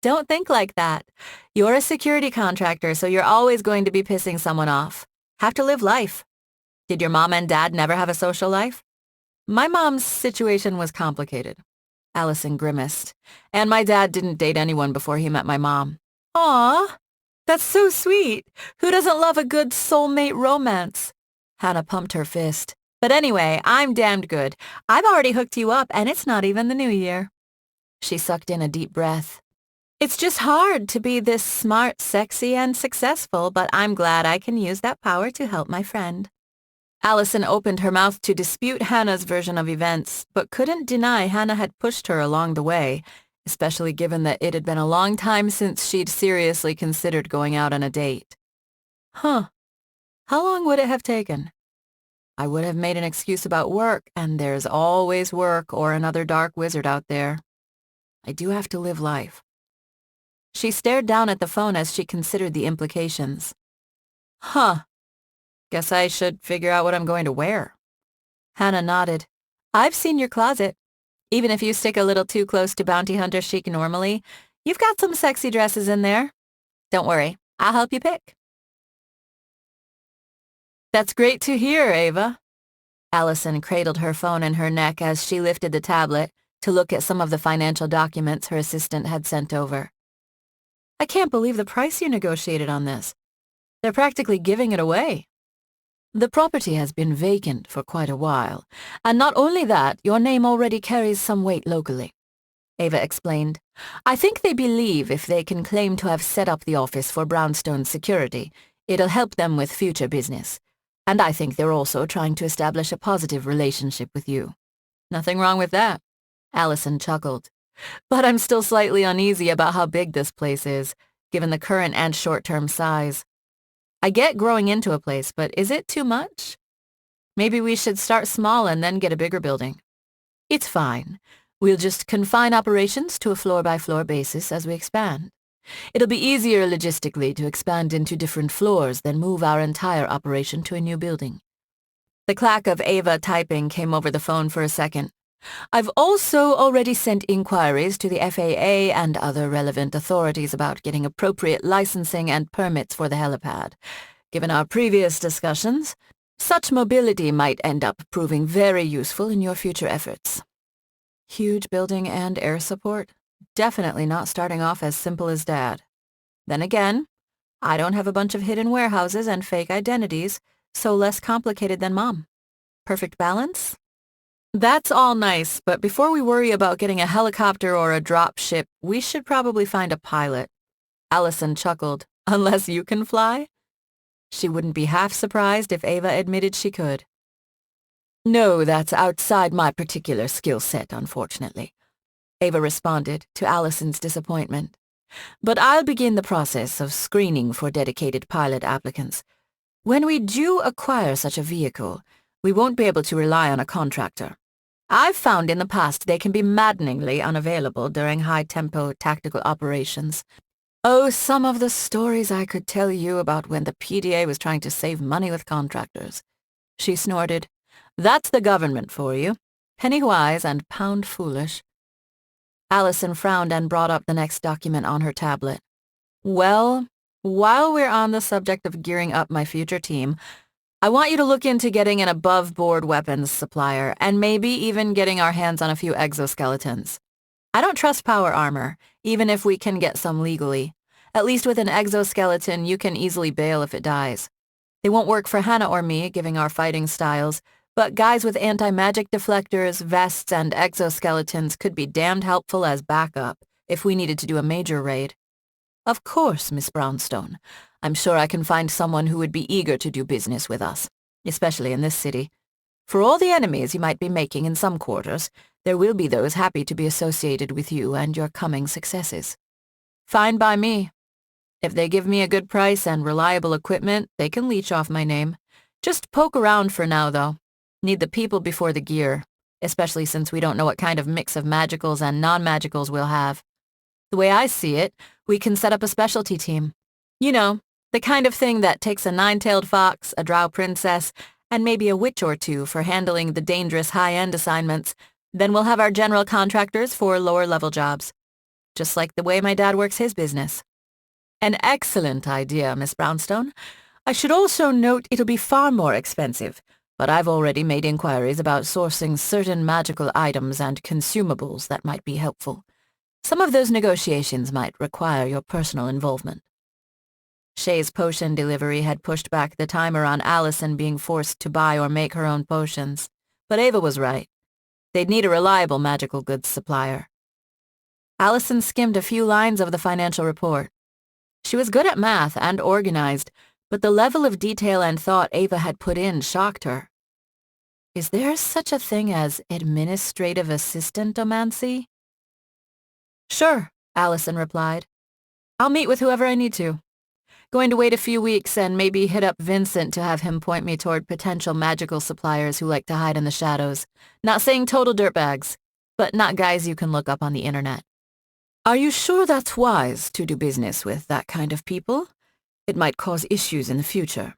Speaker 2: Don't think like that. You're a security contractor, so you're always going to be pissing someone off. Have to live life. Did your mom and dad never have a social life? My mom's situation was complicated.
Speaker 1: Alison grimaced. And my dad didn't date anyone before he met my mom. Aw, that's so sweet. Who doesn't love a good soulmate romance? Hannah pumped her fist. But anyway, I'm damned good. I've already hooked you up, and it's not even the new year. She sucked in a deep breath. It's just hard to be this smart, sexy, and successful, but I'm glad I can use that power to help my friend. Alison opened her mouth to dispute Hannah's version of events, but couldn't deny Hannah had pushed her along the way, especially given that it had been a long time since she'd seriously considered going out on a date. Huh. How long would it have taken? I would have made an excuse about work, and there's always work or another dark wizard out there. I do have to live life. She stared down at the phone as she considered the implications. Huh. Guess I should figure out what I'm going to wear. Hannah nodded. I've seen your closet. Even if you stick a little too close to bounty hunter chic normally, you've got some sexy dresses in there. Don't worry, I'll help you pick. That's great to hear, Ava. Alison cradled her phone in her neck as she lifted the tablet to look at some of the financial documents her assistant had sent over. I can't believe the price you negotiated on this. They're practically giving it away. The property has been vacant for quite a while, and not only that, your name already carries some weight locally, Ava explained. I think they believe if they can claim to have set up the office for Brownstone's security, it'll help them with future business. And I think they're also trying to establish a positive relationship with you. Nothing wrong with that, Alison chuckled. But I'm still slightly uneasy about how big this place is, given the current and short-term size. I get growing into a place, but is it too much? Maybe we should start small and then get a bigger building. It's fine. We'll just confine operations to a floor-by-floor basis as we expand. It'll be easier logistically to expand into different floors than move our entire operation to a new building. The clack of Ava typing came over the phone for a second. I've also already sent inquiries to the FAA and other relevant authorities about getting appropriate licensing and permits for the helipad. Given our previous discussions, such mobility might end up proving very useful in your future efforts. Huge building and air support? Definitely not starting off as simple as Dad. Then again, I don't have a bunch of hidden warehouses and fake identities, so less complicated than Mom. Perfect balance? That's all nice, but before we worry about getting a helicopter or a drop ship, we should probably find a pilot. Alison chuckled. Unless you can fly? She wouldn't be half surprised if Ava admitted she could. No, that's outside my particular skill set, unfortunately, Ava responded, to Alison's disappointment. But I'll begin the process of screening for dedicated pilot applicants. When we do acquire such a vehicle, we won't be able to rely on a contractor. I've found in the past they can be maddeningly unavailable during high-tempo tactical operations. Oh, some of the stories I could tell you about when the PDA was trying to save money with contractors. She snorted. That's the government for you. Penny-wise and pound-foolish. Alison frowned and brought up the next document on her tablet. Well, while we're on the subject of gearing up my future team, I want you to look into getting an above-board weapons supplier and maybe even getting our hands on a few exoskeletons. I don't trust power armor, even if we can get some legally. At least with an exoskeleton, you can easily bail if it dies. They won't work for Hannah or me, given our fighting styles, but guys with anti-magic deflectors, vests, and exoskeletons could be damned helpful as backup if we needed to do a major raid. Of course, Miss Brownstone. I'm sure I can find someone who would be eager to do business with us, especially in this city. For all the enemies you might be making in some quarters, there will be those happy to be associated with you and your coming successes. Fine by me. If they give me a good price and reliable equipment, they can leech off my name. Just poke around for now, though. Need the people before the gear, especially since we don't know what kind of mix of magicals and non-magicals we'll have. The way I see it, we can set up a specialty team. You know, the kind of thing that takes a nine-tailed fox, a drow princess, and maybe a witch or two for handling the dangerous high-end assignments. Then we'll have our general contractors for lower-level jobs. Just like the way my dad works his business. An excellent idea, Miss Brownstone. I should also note it'll be far more expensive. but I've already made inquiries about sourcing certain magical items and consumables that might be helpful. Some of those negotiations might require your personal involvement. Shay's potion delivery had pushed back the timer on Alison being forced to buy or make her own potions, but Ava was right. They'd need a reliable magical goods supplier. Alison skimmed a few lines of the financial report. She was good at math and organized, but the level of detail and thought Ava had put in shocked her. Is there such a thing as administrative assistantomancy? Sure, Alison replied. I'll meet with whoever I need to. Going to wait a few weeks and maybe hit up Vincent to have him point me toward potential magical suppliers who like to hide in the shadows. Not saying total dirtbags, but not guys you can look up on the internet. Are you sure that's wise to do business with that kind of people? It might cause issues in the future.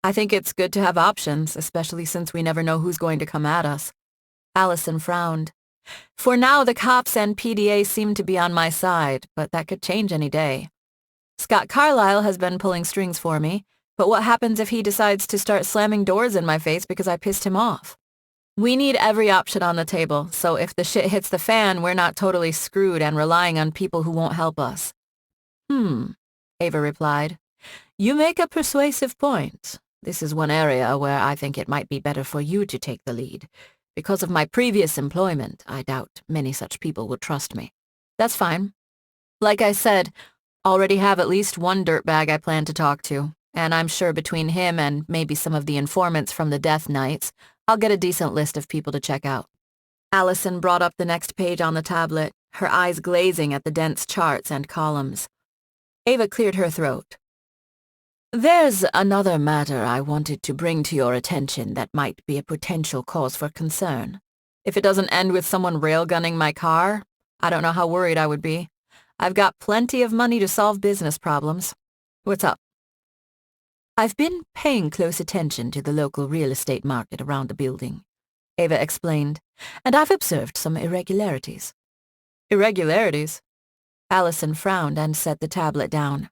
Speaker 1: I think it's good to have options, especially since we never know who's going to come at us. Alison frowned. For now, the cops and PDA seem to be on my side, but that could change any day. Scott Carlyle has been pulling strings for me, but what happens if he decides to start slamming doors in my face because I pissed him off? We need every option on the table, so if the shit hits the fan, we're not totally screwed and relying on people who won't help us. Ava replied. You make a persuasive point. This is one area where I think it might be better for you to take the lead. Because of my previous employment, I doubt many such people would trust me. That's fine. Like I said, already have at least one dirtbag I plan to talk to, and I'm sure between him and maybe some of the informants from the Death Knights, I'll get a decent list of people to check out. Alison brought up the next page on the tablet, her eyes glazing at the dense charts and columns. Ava cleared her throat. There's another matter I wanted to bring to your attention that might be a potential cause for concern. If it doesn't end with someone railgunning my car, I don't know how worried I would be. I've got plenty of money to solve business problems. What's up? I've been paying close attention to the local real estate market around the building, Ava explained, and I've observed some irregularities. Irregularities? Alison frowned and set the tablet down.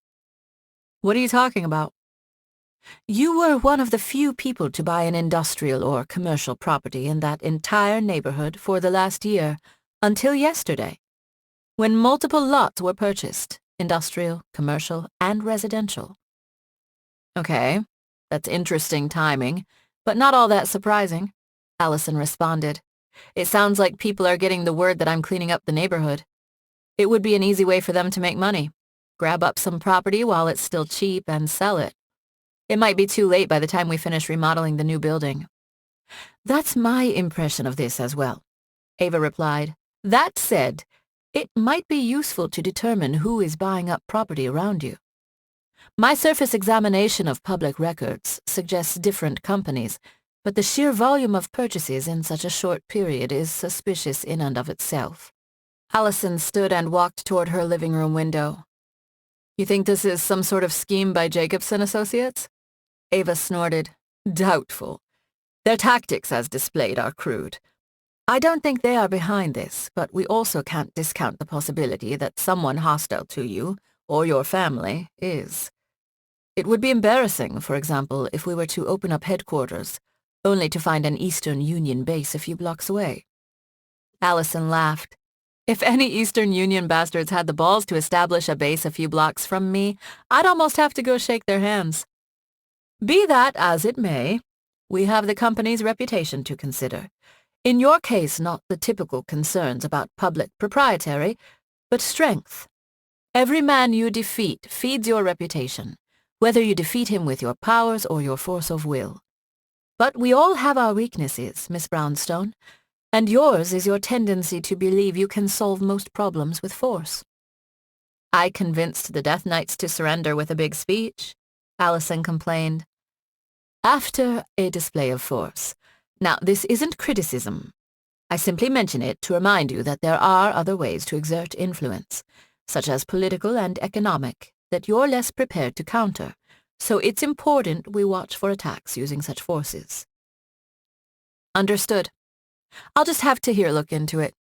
Speaker 1: What are you talking about? You were one of the few people to buy an industrial or commercial property in that entire neighborhood for the last year, until yesterday, when multiple lots were purchased, industrial, commercial, and residential. Okay, that's interesting timing, but not all that surprising, Alison responded. It sounds like people are getting the word that I'm cleaning up the neighborhood. It would be an easy way for them to make money. Grab up some property while it's still cheap and sell it. It might be too late by the time we finish remodeling the new building. That's my impression of this as well, Ava replied. That said, it might be useful to determine who is buying up property around you. My surface examination of public records suggests different companies, but the sheer volume of purchases in such a short period is suspicious in and of itself. Alison stood and walked toward her living room window. You think this is some sort of scheme by Jacobson Associates? Ava snorted. Doubtful. Their tactics as displayed are crude. I don't think they are behind this, but we also can't discount the possibility that someone hostile to you, or your family, is. It would be embarrassing, for example, if we were to open up headquarters, only to find an Eastern Union base a few blocks away. Alison laughed. If any Eastern Union bastards had the balls to establish a base a few blocks from me, I'd almost have to go shake their hands. Be that as it may, we have the company's reputation to consider. In your case, not the typical concerns about public proprietary, but strength. Every man you defeat feeds your reputation, whether you defeat him with your powers or your force of will. But we all have our weaknesses, Miss Brownstone, and yours is your tendency to believe you can solve most problems with force. I convinced the Death Knights to surrender with a big speech, Alison complained. After a display of force. Now, this isn't criticism. I simply mention it to remind you that there are other ways to exert influence, such as political and economic, that you're less prepared to counter, so it's important we watch for attacks using such forces. Understood. I'll just have to look into it.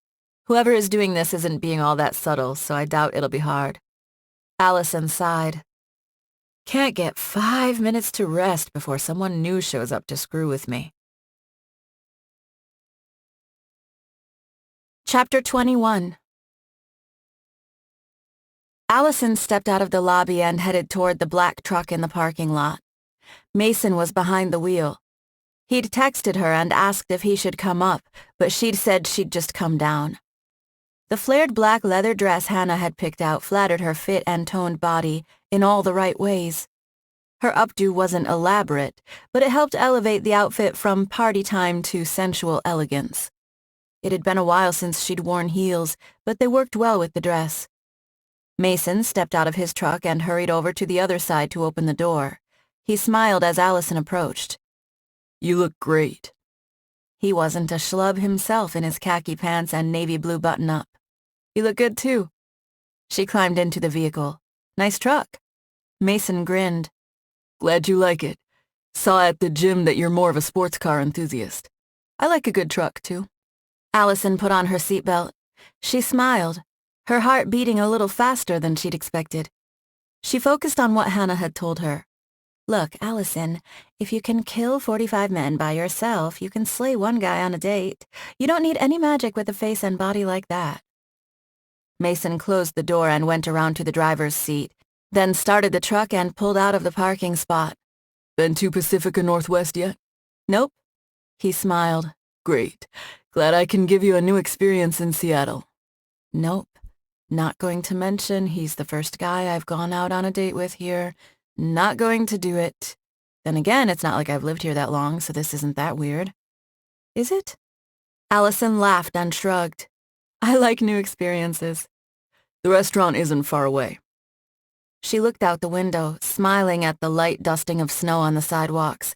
Speaker 1: Whoever is doing this isn't being all that subtle, so I doubt it'll be hard. Alison sighed. Can't get 5 minutes to rest before someone new shows up to screw with me. Chapter 21. Alison stepped out of the lobby and headed toward the black truck in the parking lot. Mason was behind the wheel. He'd texted her and asked if he should come up, but she'd said she'd just come down. The flared black leather dress Hannah had picked out flattered her fit and toned body in all the right ways. Her updo wasn't elaborate, but it helped elevate the outfit from party time to sensual elegance. It had been a while since she'd worn heels, but they worked well with the dress. Mason stepped out of his truck and hurried over to the other side to open the door. He smiled as Alison approached.
Speaker 2: You look great.
Speaker 1: He wasn't a schlub himself in his khaki pants and navy blue button-up. You look good, too. She climbed into the vehicle. Nice truck. Mason grinned.
Speaker 2: Glad you like it. Saw at the gym that you're more of a sports car enthusiast. I like a good truck, too.
Speaker 1: Alison put on her seatbelt. She smiled, her heart beating a little faster than she'd expected. She focused on what Hannah had told her. Look, Alison, if you can kill 45 men by yourself, you can slay one guy on a date. You don't need any magic with a face and body like that. Mason closed the door and went around to the driver's seat, then started the truck and pulled out of the parking spot.
Speaker 2: Been to Pacifica Northwest yet?
Speaker 1: Nope. He smiled.
Speaker 2: Great. Glad I can give you a new experience in Seattle.
Speaker 1: Nope. Not going to mention he's the first guy I've gone out on a date with here. Not going to do it. Then again, it's not like I've lived here that long, so this isn't that weird. Is it? Alison laughed and shrugged. I like new experiences.
Speaker 2: The restaurant isn't far away.
Speaker 1: She looked out the window, smiling at the light dusting of snow on the sidewalks.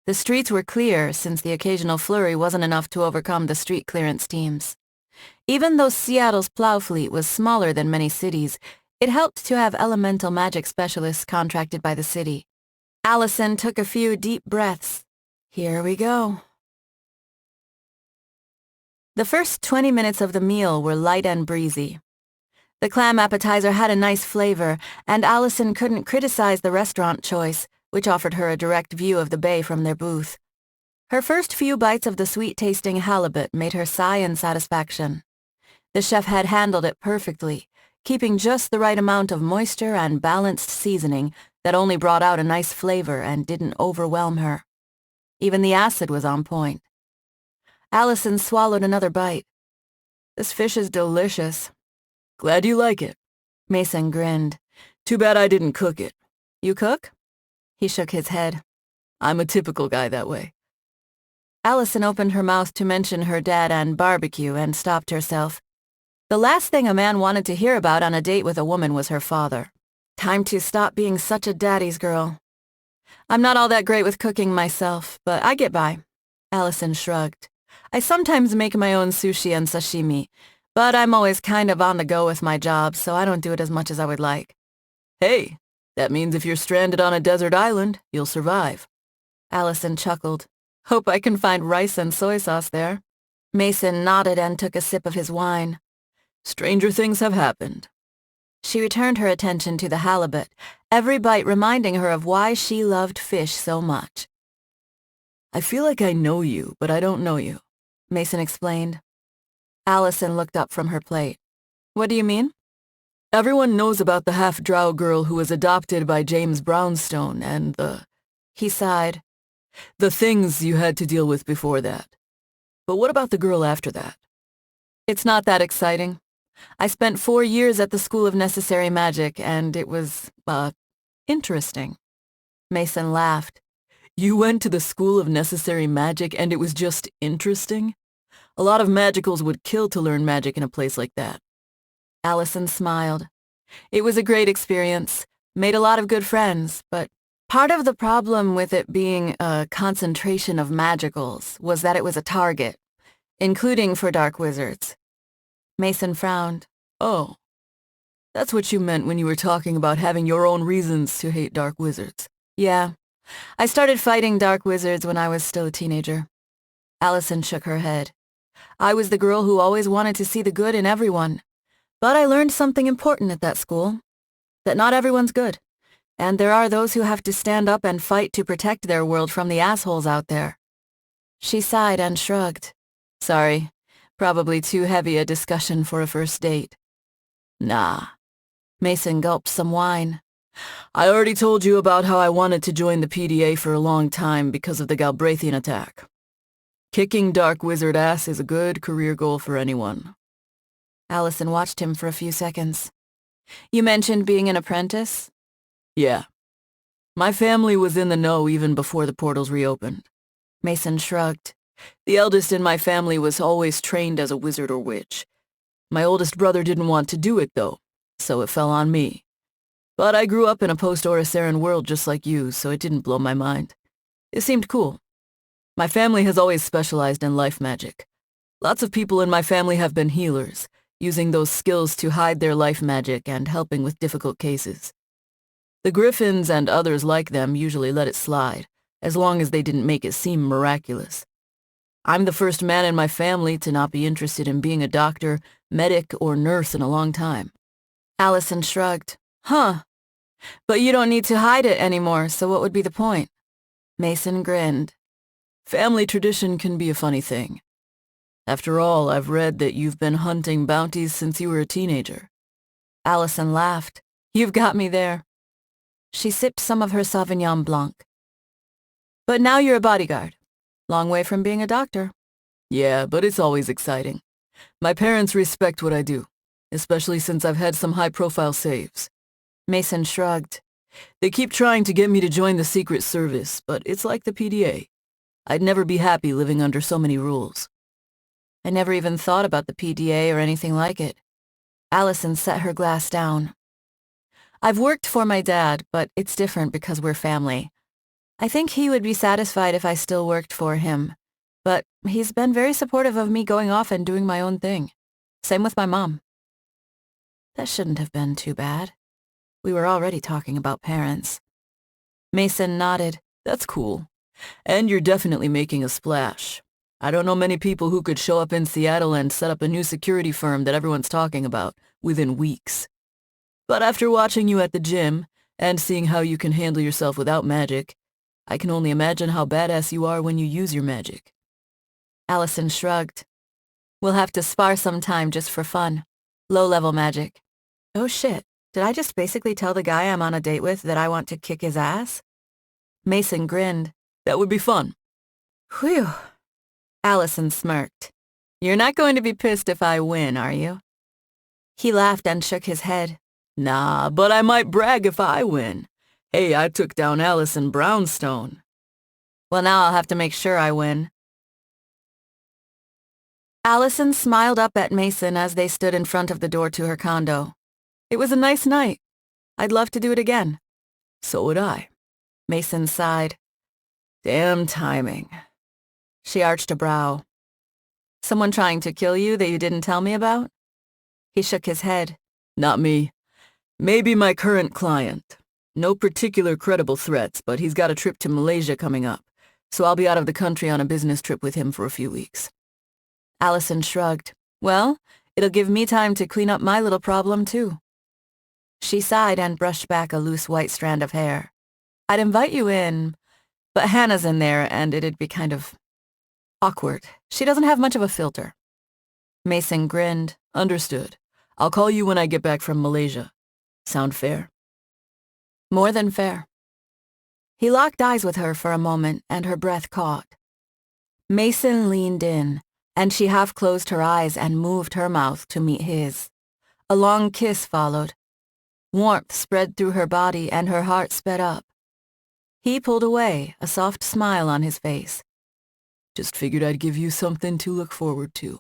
Speaker 1: The streets were clear, since the occasional flurry wasn't enough to overcome the street clearance teams. Even though Seattle's plow fleet was smaller than many cities, it helped to have elemental magic specialists contracted by the city. Alison took a few deep breaths. Here we go. The first 20 minutes of the meal were light and breezy. The clam appetizer had a nice flavor, and Alison couldn't criticize the restaurant choice, which offered her a direct view of the bay from their booth. Her first few bites of the sweet-tasting halibut made her sigh in satisfaction. The chef had handled it perfectly, keeping just the right amount of moisture and balanced seasoning that only brought out a nice flavor and didn't overwhelm her. Even the acid was on point. Alison swallowed another bite. This fish is delicious.
Speaker 2: Glad you like it.
Speaker 1: Mason grinned.
Speaker 2: Too bad I didn't cook it.
Speaker 1: You cook? He shook his head.
Speaker 2: I'm a typical guy that way.
Speaker 1: Alison opened her mouth to mention her dad and barbecue and stopped herself. The last thing a man wanted to hear about on a date with a woman was her father. Time to stop being such a daddy's girl. I'm not all that great with cooking myself, but I get by. Alison shrugged. I sometimes make my own sushi and sashimi, but I'm always kind of on the go with my job, so I don't do it as much as I would like.
Speaker 2: Hey, that means if you're stranded on a desert island, you'll survive.
Speaker 1: Alison chuckled. Hope I can find rice and soy sauce there. Mason nodded and took a sip of his wine.
Speaker 2: Stranger things have happened.
Speaker 1: She returned her attention to the halibut, every bite reminding her of why she loved fish so much.
Speaker 2: I feel like I know you, but I don't know you,
Speaker 1: Mason explained. Alison looked up from her plate. What do you mean?
Speaker 2: Everyone knows about the half-drow girl who was adopted by James Brownstone and
Speaker 1: He sighed.
Speaker 2: The things you had to deal with before that. But what about the girl after that?
Speaker 1: It's not that exciting. I spent 4 years at the School of Necessary Magic, and it was, interesting. Mason laughed.
Speaker 2: You went to the School of Necessary Magic and it was just interesting? A lot of magicals would kill to learn magic in a place like that.
Speaker 1: Alison smiled. It was a great experience. Made a lot of good friends, but part of the problem with it being a concentration of magicals was that it was a target, including for dark wizards. Mason frowned.
Speaker 2: Oh, that's what you meant when you were talking about having your own reasons to hate dark wizards.
Speaker 1: Yeah. I started fighting dark wizards when I was still a teenager. Alison shook her head. I was the girl who always wanted to see the good in everyone. But I learned something important at that school. That not everyone's good. And there are those who have to stand up and fight to protect their world from the assholes out there. She sighed and shrugged. Sorry, Probably too heavy a discussion for a first date.
Speaker 2: Nah.
Speaker 1: Mason gulped some wine.
Speaker 2: I already told you about how I wanted to join the PDA for a long time because of the Galbraithian attack. Kicking Dark Wizard ass is a good career goal for anyone.
Speaker 1: Alison watched him for a few seconds. You mentioned being an apprentice?
Speaker 2: Yeah. My family was in the know even before the portals reopened.
Speaker 1: Mason shrugged.
Speaker 2: The eldest in my family was always trained as a wizard or witch. My oldest brother didn't want to do it, though, so it fell on me. But I grew up in a post-Oriceran world just like you, so it didn't blow my mind. It seemed cool. My family has always specialized in life magic. Lots of people in my family have been healers, using those skills to hide their life magic and helping with difficult cases. The Griffins and others like them usually let it slide, as long as they didn't make it seem miraculous. I'm the first man in my family to not be interested in being a doctor, medic, or nurse in a long time.
Speaker 1: Alison shrugged. Huh. But you don't need to hide it anymore, so what would be the point? Mason grinned.
Speaker 2: Family tradition can be a funny thing. After all, I've read that you've been hunting bounties since you were a teenager.
Speaker 1: Alison laughed. You've got me there. She sipped some of her Sauvignon Blanc. But now you're a bodyguard. Long way from being a doctor.
Speaker 2: Yeah, but it's always exciting. My parents respect what I do, especially since I've had some high-profile saves.
Speaker 1: Mason shrugged.
Speaker 2: They keep trying to get me to join the Secret Service, but it's like the PDA. I'd never be happy living under so many rules.
Speaker 1: I never even thought about the PDA or anything like it. Alison set her glass down. I've worked for my dad, but it's different because we're family. I think he would be satisfied if I still worked for him, but he's been very supportive of me going off and doing my own thing. Same with my mom. That shouldn't have been too bad. We were already talking about parents. Mason nodded.
Speaker 2: That's cool. And you're definitely making a splash. I don't know many people who could show up in Seattle and set up a new security firm that everyone's talking about within weeks. But after watching you at the gym and seeing how you can handle yourself without magic, I can only imagine how badass you are when you use your magic.
Speaker 1: Alison shrugged. We'll have to spar sometime just for fun. Low-level magic. Oh shit, did I just basically tell the guy I'm on a date with that I want to kick his ass? Mason grinned.
Speaker 2: That would be fun.
Speaker 1: Whew. Alison smirked. You're not going to be pissed if I win, are you? He laughed and shook his head.
Speaker 2: Nah, but I might brag if I win. Hey, I took down Alison Brownstone.
Speaker 1: Well, now I'll have to make sure I win. Alison smiled up at Mason as they stood in front of the door to her condo. It was a nice night. I'd love to do it again.
Speaker 2: So would I.
Speaker 1: Mason sighed.
Speaker 2: Damn timing.
Speaker 1: She arched a brow. Someone trying to kill you that you didn't tell me about? He shook his head.
Speaker 2: Not me. Maybe my current client. No particular credible threats, but he's got a trip to Malaysia coming up, so I'll be out of the country on a business trip with him for a few weeks.
Speaker 1: Alison shrugged. Well, it'll give me time to clean up my little problem, too. She sighed and brushed back a loose white strand of hair. I'd invite you in, but Hannah's in there and it'd be kind of awkward. She doesn't have much of a filter. Mason grinned.
Speaker 2: Understood. I'll call you when I get back from Malaysia. Sound fair?
Speaker 1: More than fair. He locked eyes with her for a moment, and her breath caught. Mason leaned in, and she half closed her eyes and moved her mouth to meet his. A long kiss followed. Warmth spread through her body, and her heart sped up. He pulled away, a soft smile on his face.
Speaker 2: Just figured I'd give you something to look forward to.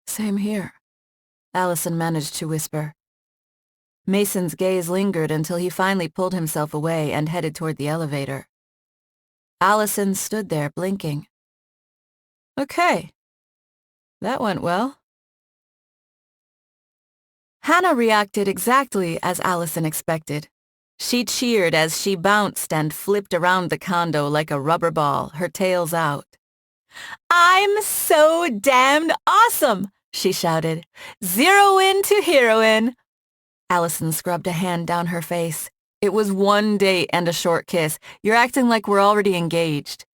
Speaker 1: Same here, Alison managed to whisper. Mason's gaze lingered until he finally pulled himself away and headed toward the elevator. Alison stood there, blinking. Okay. That went well. Hannah reacted exactly as Alison expected. She cheered as she bounced and flipped around the condo like a rubber ball, her tails out. I'm so damned awesome, she shouted. Zero in to heroine. Alison scrubbed a hand down her face. It was one date and a short kiss. You're acting like we're already engaged.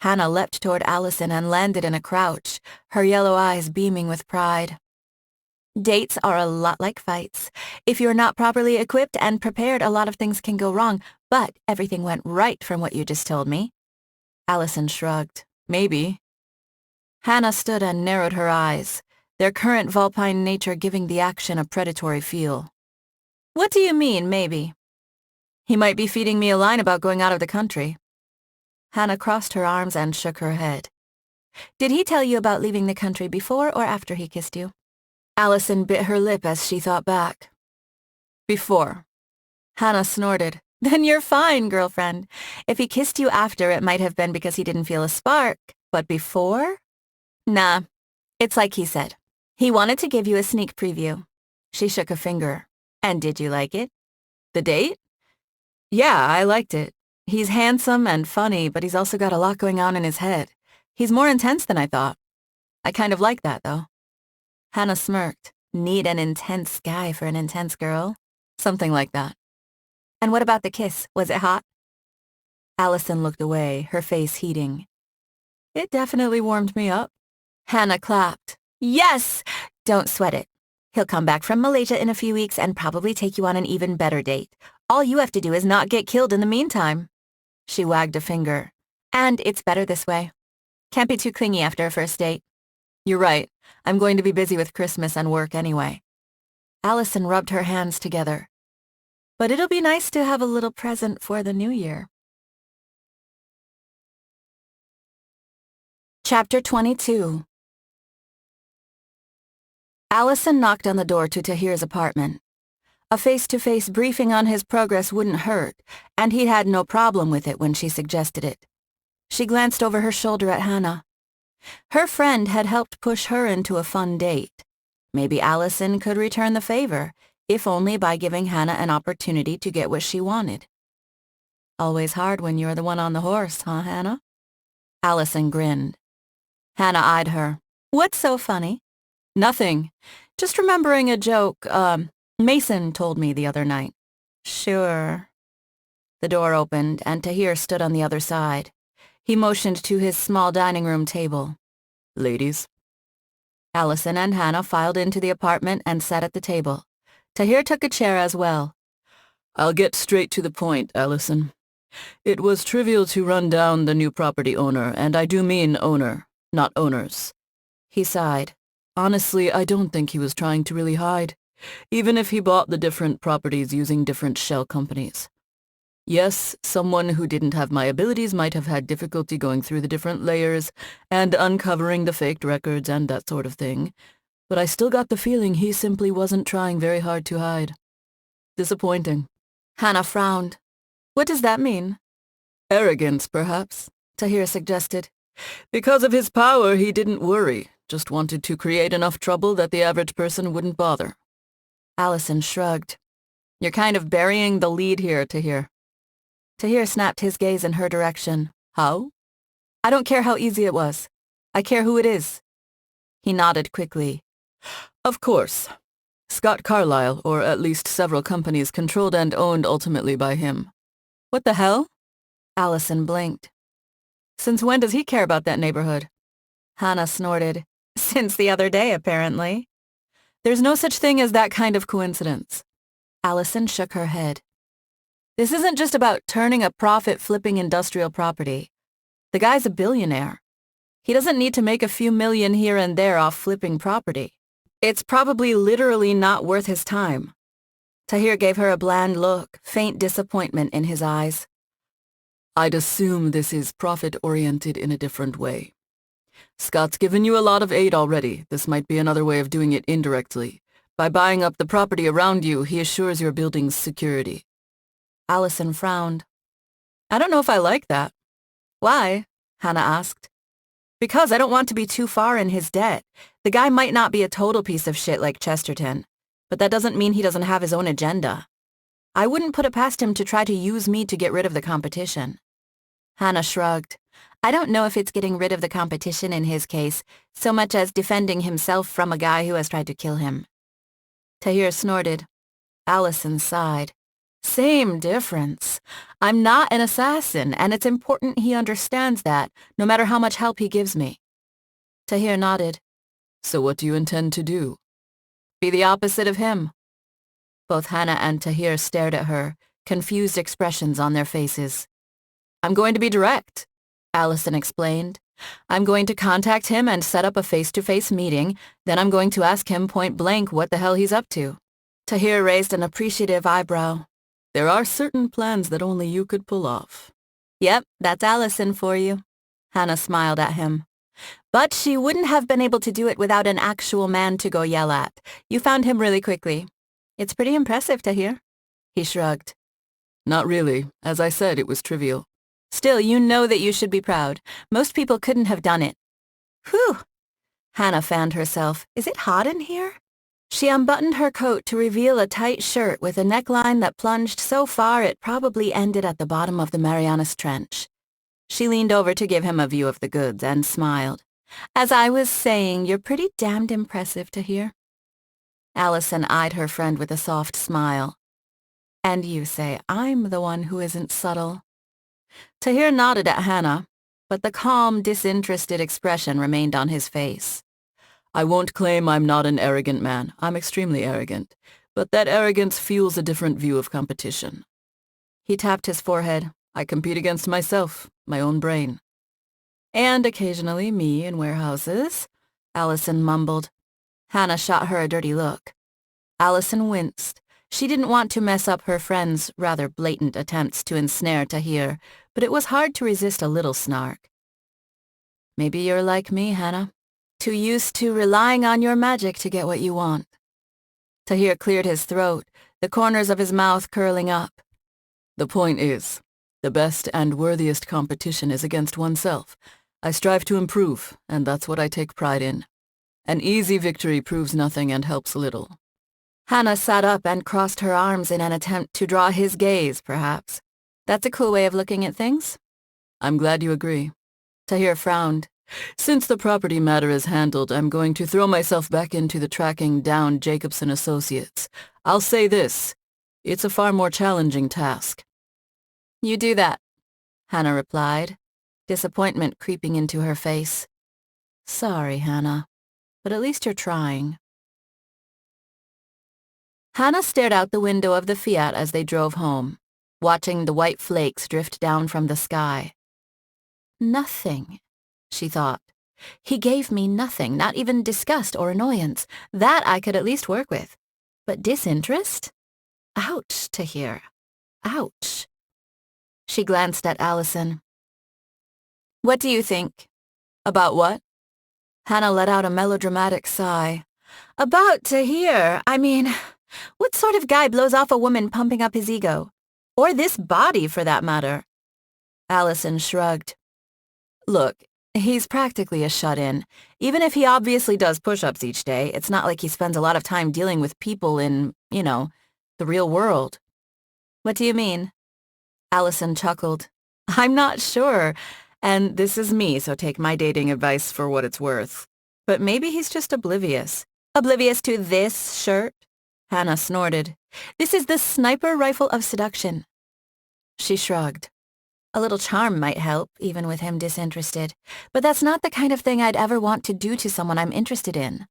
Speaker 1: Hannah leapt toward Alison and landed in a crouch, her yellow eyes beaming with pride. Dates are a lot like fights. If you're not properly equipped and prepared, a lot of things can go wrong, but everything went right from what you just told me. Alison shrugged. Maybe. Hannah stood and narrowed her eyes, their current vulpine nature giving the action a predatory feel. What do you mean, maybe? He might be feeding me a line about going out of the country. Hannah crossed her arms and shook her head. Did he tell you about leaving the country before or after he kissed you? Alison bit her lip as she thought back. Before. Hannah snorted. Then you're fine, girlfriend. If he kissed you after, it might have been because he didn't feel a spark. But before? Nah. It's like he said. He wanted to give you a sneak preview. She shook a finger. And did you like it? The date? Yeah, I liked it. He's handsome and funny, but he's also got a lot going on in his head. He's more intense than I thought. I kind of like that, though. Hannah smirked. Need an intense guy for an intense girl? Something like that. And what about the kiss? Was it hot? Alison looked away, her face heating. It definitely warmed me up. Hannah clapped. Yes! Don't sweat it. He'll come back from Malaysia in a few weeks and probably take you on an even better date. All you have to do is not get killed in the meantime. She wagged a finger. And it's better this way. Can't be too clingy after a first date. You're right. I'm going to be busy with Christmas and work anyway. Alison rubbed her hands together. But it'll be nice to have a little present for the new year. Chapter 22. Alison knocked on the door to Tahir's apartment. A face-to-face briefing on his progress wouldn't hurt, and he had no problem with it when she suggested it. She glanced over her shoulder at Hannah. Her friend had helped push her into a fun date. Maybe Alison could return the favor, if only by giving Hannah an opportunity to get what she wanted. Always hard when you're the one on the horse, huh, Hannah? Alison grinned. Hannah eyed her. What's so funny? Nothing. Just remembering a joke, Mason told me the other night. Sure. The door opened, and Tahir stood on the other side. He motioned to his small dining room table. Ladies. Alison and Hannah filed into the apartment and sat at the table. Tahir took a chair as well. I'll get straight to the point, Alison. It was trivial to run down the new property owner, and I do mean owner, not owners. He sighed. Honestly, I don't think he was trying to really hide, even if he bought the different properties using different shell companies. Yes, someone who didn't have my abilities might have had difficulty going through the different layers and uncovering the faked records and that sort of thing, but I still got the feeling he simply wasn't trying very hard to hide. Disappointing. Hannah frowned. What does that mean? Arrogance, perhaps, Tahir suggested. Because of his power, he didn't worry, just wanted to create enough trouble that the average person wouldn't bother. Alison shrugged. You're kind of burying the lead here, Tahir. Tahir snapped his gaze in her direction. How? I don't care how easy it was. I care who it is. He nodded quickly. Of course. Scott Carlyle, or at least several companies controlled and owned ultimately by him. What the hell? Alison blinked. Since when does he care about that neighborhood? Hannah snorted. Since the other day, apparently. There's no such thing as that kind of coincidence. Alison shook her head. This isn't just about turning a profit flipping industrial property. The guy's a billionaire. He doesn't need to make a few million here and there off flipping property. It's probably literally not worth his time. Tahir gave her a bland look, faint disappointment in his eyes. I'd assume this is profit-oriented in a different way. Scott's given you a lot of aid already. This might be another way of doing it indirectly. By buying up the property around you, he assures your building's security. Alison frowned. I don't know if I like that. Why? Hannah asked. Because I don't want to be too far in his debt. The guy might not be a total piece of shit like Chesterton, but that doesn't mean he doesn't have his own agenda. I wouldn't put it past him to try to use me to get rid of the competition. Hannah shrugged. I don't know if it's getting rid of the competition in his case, so much as defending himself from a guy who has tried to kill him. Tahir snorted. Alison sighed. Same difference. I'm not an assassin, and it's important he understands that, no matter how much help he gives me. Tahir nodded.
Speaker 2: So what do you intend to do?
Speaker 1: Be the opposite of him. Both Hannah and Tahir stared at her, confused expressions on their faces. I'm going to be direct, Alison explained. I'm going to contact him and set up a face-to-face meeting, then I'm going to ask him point blank what the hell he's up to. Tahir raised an appreciative eyebrow.
Speaker 2: There are certain plans that only you could pull off.
Speaker 1: Yep, that's Alison for you. Hannah smiled at him. But she wouldn't have been able to do it without an actual man to go yell at. You found him really quickly. It's pretty impressive, Tahir. He shrugged.
Speaker 2: Not really. As I said, it was trivial.
Speaker 1: Still, you know that you should be proud. Most people couldn't have done it. Whew! Hannah fanned herself. Is it hot in here? She unbuttoned her coat to reveal a tight shirt with a neckline that plunged so far it probably ended at the bottom of the Marianas Trench. She leaned over to give him a view of the goods and smiled. As I was saying, you're pretty damned impressive, Tahir. Alison eyed her friend with a soft smile. And you say I'm the one who isn't subtle. Tahir nodded at Hannah, but the calm, disinterested expression remained on his face.
Speaker 2: I won't claim I'm not an arrogant man. I'm extremely arrogant. But that arrogance fuels a different view of competition.
Speaker 1: He tapped his forehead.
Speaker 2: I compete against myself, my own brain. And occasionally me in warehouses,
Speaker 1: Alison mumbled. Hannah shot her a dirty look. Alison winced. She didn't want to mess up her friend's rather blatant attempts to ensnare Tahir, but it was hard to resist a little snark. Maybe you're like me, Hannah. Too used to relying on your magic to get what you want. Tahir cleared his throat, the corners of his mouth curling up.
Speaker 2: The point is, the best and worthiest competition is against oneself. I strive to improve, and that's what I take pride in. An easy victory proves nothing and helps little.
Speaker 1: Hannah sat up and crossed her arms in an attempt to draw his gaze, perhaps. That's a cool way of looking at things.
Speaker 2: I'm glad you agree.
Speaker 1: Tahir frowned.
Speaker 2: Since the property matter is handled, I'm going to throw myself back into the tracking down Jacobson Associates. I'll say this. It's a far more challenging task.
Speaker 1: You do that, Hannah replied, disappointment creeping into her face. Sorry, Hannah, but at least you're trying. Hannah stared out the window of the Fiat as they drove home, watching the white flakes drift down from the sky. Nothing, she thought. He gave me nothing, not even disgust or annoyance. That I could at least work with. But disinterest? Ouch, Tahir. Ouch. She glanced at Alison. What do you think?
Speaker 2: About what?
Speaker 1: Hannah let out a melodramatic sigh. About Tahir. I mean, what sort of guy blows off a woman pumping up his ego? Or this body, for that matter? Alison shrugged. Look, he's practically a shut-in. Even if he obviously does push-ups each day, it's not like he spends a lot of time dealing with people in, the real world. What do you mean? Alison chuckled. I'm not sure. And this is me, so take my dating advice for what it's worth. But maybe he's just oblivious. Oblivious to this shirt? Hannah snorted. This is the sniper rifle of seduction. She shrugged. A little charm might help, even with him disinterested. But that's not the kind of thing I'd ever want to do to someone I'm interested in.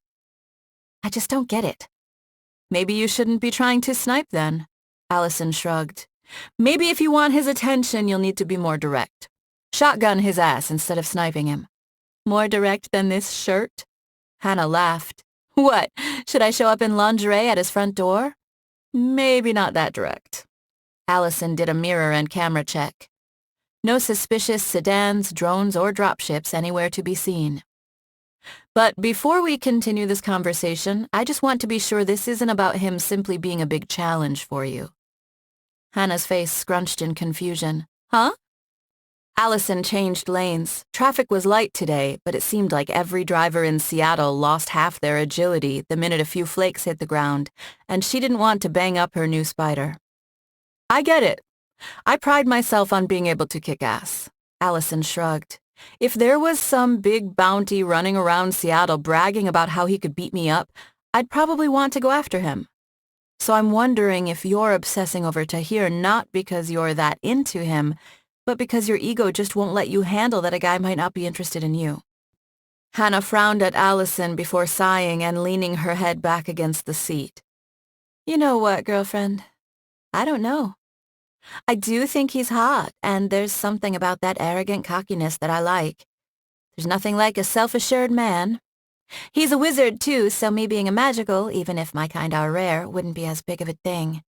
Speaker 1: I just don't get it. Maybe you shouldn't be trying to snipe then, Alison shrugged. Maybe if you want his attention, you'll need to be more direct. Shotgun his ass instead of sniping him. More direct than this shirt? Hannah laughed. What, should I show up in lingerie at his front door? Maybe not that direct. Alison did a mirror and camera check. No suspicious sedans, drones, or dropships anywhere to be seen. But before we continue this conversation, I just want to be sure this isn't about him simply being a big challenge for you. Hannah's face scrunched in confusion. Huh? Alison changed lanes. Traffic was light today, but it seemed like every driver in Seattle lost half their agility the minute a few flakes hit the ground, and she didn't want to bang up her new Spider. I get it. I pride myself on being able to kick ass. Alison shrugged. If there was some big bounty running around Seattle bragging about how he could beat me up, I'd probably want to go after him. So I'm wondering if you're obsessing over Tahir not because you're that into him, but because your ego just won't let you handle that a guy might not be interested in you. Hannah frowned at Alison before sighing and leaning her head back against the seat. You know what, girlfriend? I don't know. I do think he's hot, and there's something about that arrogant cockiness that I like. There's nothing like a self-assured man. He's a wizard, too, so me being a magical, even if my kind are rare, wouldn't be as big of a thing.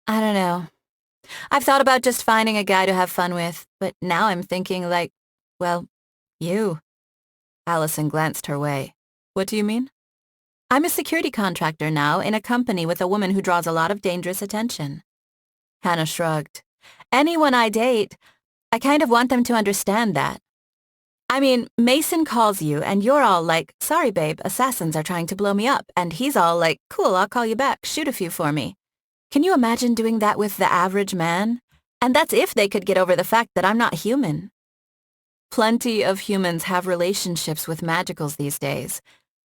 Speaker 1: I don't know. I've thought about just finding a guy to have fun with, but now I'm thinking like, well, you. Alison glanced her way. What do you mean? I'm a security contractor now in a company with a woman who draws a lot of dangerous attention. Hannah shrugged. Anyone I date, I kind of want them to understand that. I mean, Mason calls you and you're all like, sorry babe, assassins are trying to blow me up, and he's all like, cool, I'll call you back, shoot a few for me. Can you imagine doing that with the average man? And that's if they could get over the fact that I'm not human. Plenty of humans have relationships with magicals these days.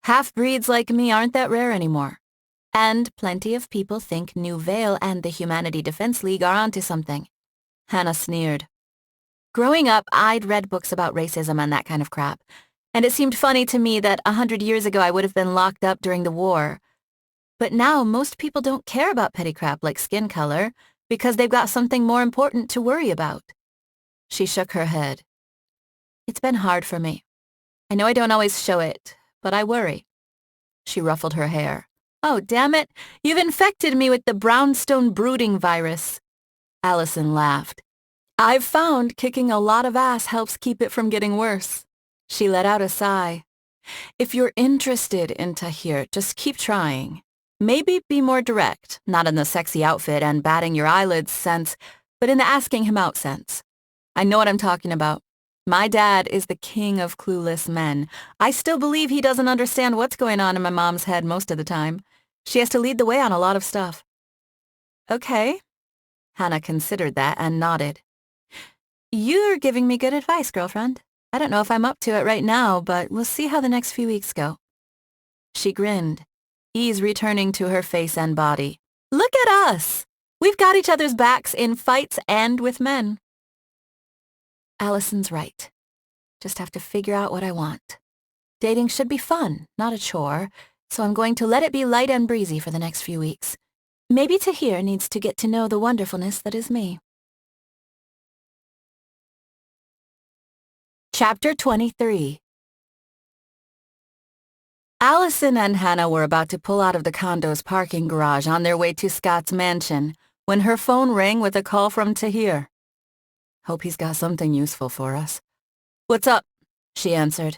Speaker 1: Half-breeds like me aren't that rare anymore. And plenty of people think New Vale and the Humanity Defense League are onto something. Hannah sneered. Growing up, I'd read books about racism and that kind of crap, and it seemed funny to me that 100 years ago I would have been locked up during the war. But now most people don't care about petty crap like skin color because they've got something more important to worry about. She shook her head. It's been hard for me. I know I don't always show it, but I worry. She ruffled her hair. Oh, damn it, you've infected me with the Brownstone brooding virus. Alison laughed. I've found kicking a lot of ass helps keep it from getting worse. She let out a sigh. If you're interested in Tahir, just keep trying. Maybe be more direct, not in the sexy outfit and batting your eyelids sense, but in the asking him out sense. I know what I'm talking about. My dad is the king of clueless men. I still believe he doesn't understand what's going on in my mom's head most of the time. She has to lead the way on a lot of stuff. Okay. Hannah considered that and nodded. You're giving me good advice, girlfriend. I don't know if I'm up to it right now, but we'll see how the next few weeks go. She grinned, ease returning to her face and body. Look at us! We've got each other's backs in fights and with men. Alison's right. Just have to figure out what I want. Dating should be fun, not a chore, so I'm going to let it be light and breezy for the next few weeks. Maybe Tahir needs to get to know the wonderfulness that is me. Chapter 23. Alison and Hannah were about to pull out of the condo's parking garage on their way to Scott's mansion when her phone rang with a call from Tahir. Hope he's got something useful for us. What's up? She answered.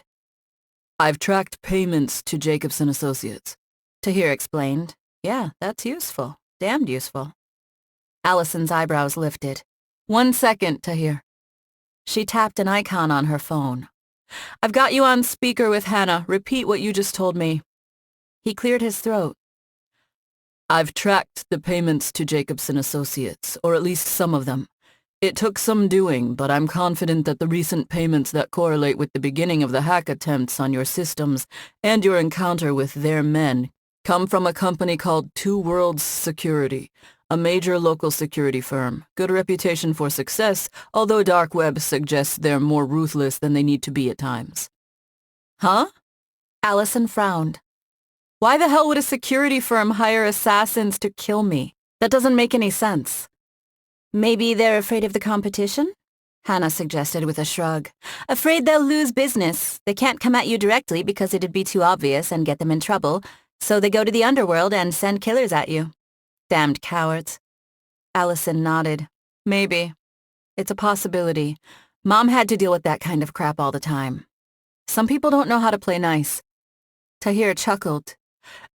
Speaker 2: I've tracked payments to Jacobson Associates.
Speaker 1: Tahir explained. Yeah, that's useful. Damned useful. Alison's eyebrows lifted. 1 second, Tahir. She tapped an icon on her phone. I've got you on speaker with Hannah. Repeat what you just told me. He cleared his throat.
Speaker 2: I've tracked the payments to Jacobson Associates, or at least some of them. It took some doing, but I'm confident that the recent payments that correlate with the beginning of the hack attempts on your systems and your encounter with their men come from a company called Two Worlds Security, a major local security firm. Good reputation for success, although dark web suggests they're more ruthless than they need to be at times.
Speaker 1: Huh? Alison frowned. Why the hell would a security firm hire assassins to kill me? That doesn't make any sense. Maybe they're afraid of the competition? Hannah suggested with a shrug. Afraid they'll lose business. They can't come at you directly because it'd be too obvious and get them in trouble, so they go to the underworld and send killers at you. Damned cowards. Alison nodded. Maybe. It's a possibility. Mom had to deal with that kind of crap all the time. Some people don't know how to play nice. Tahir chuckled.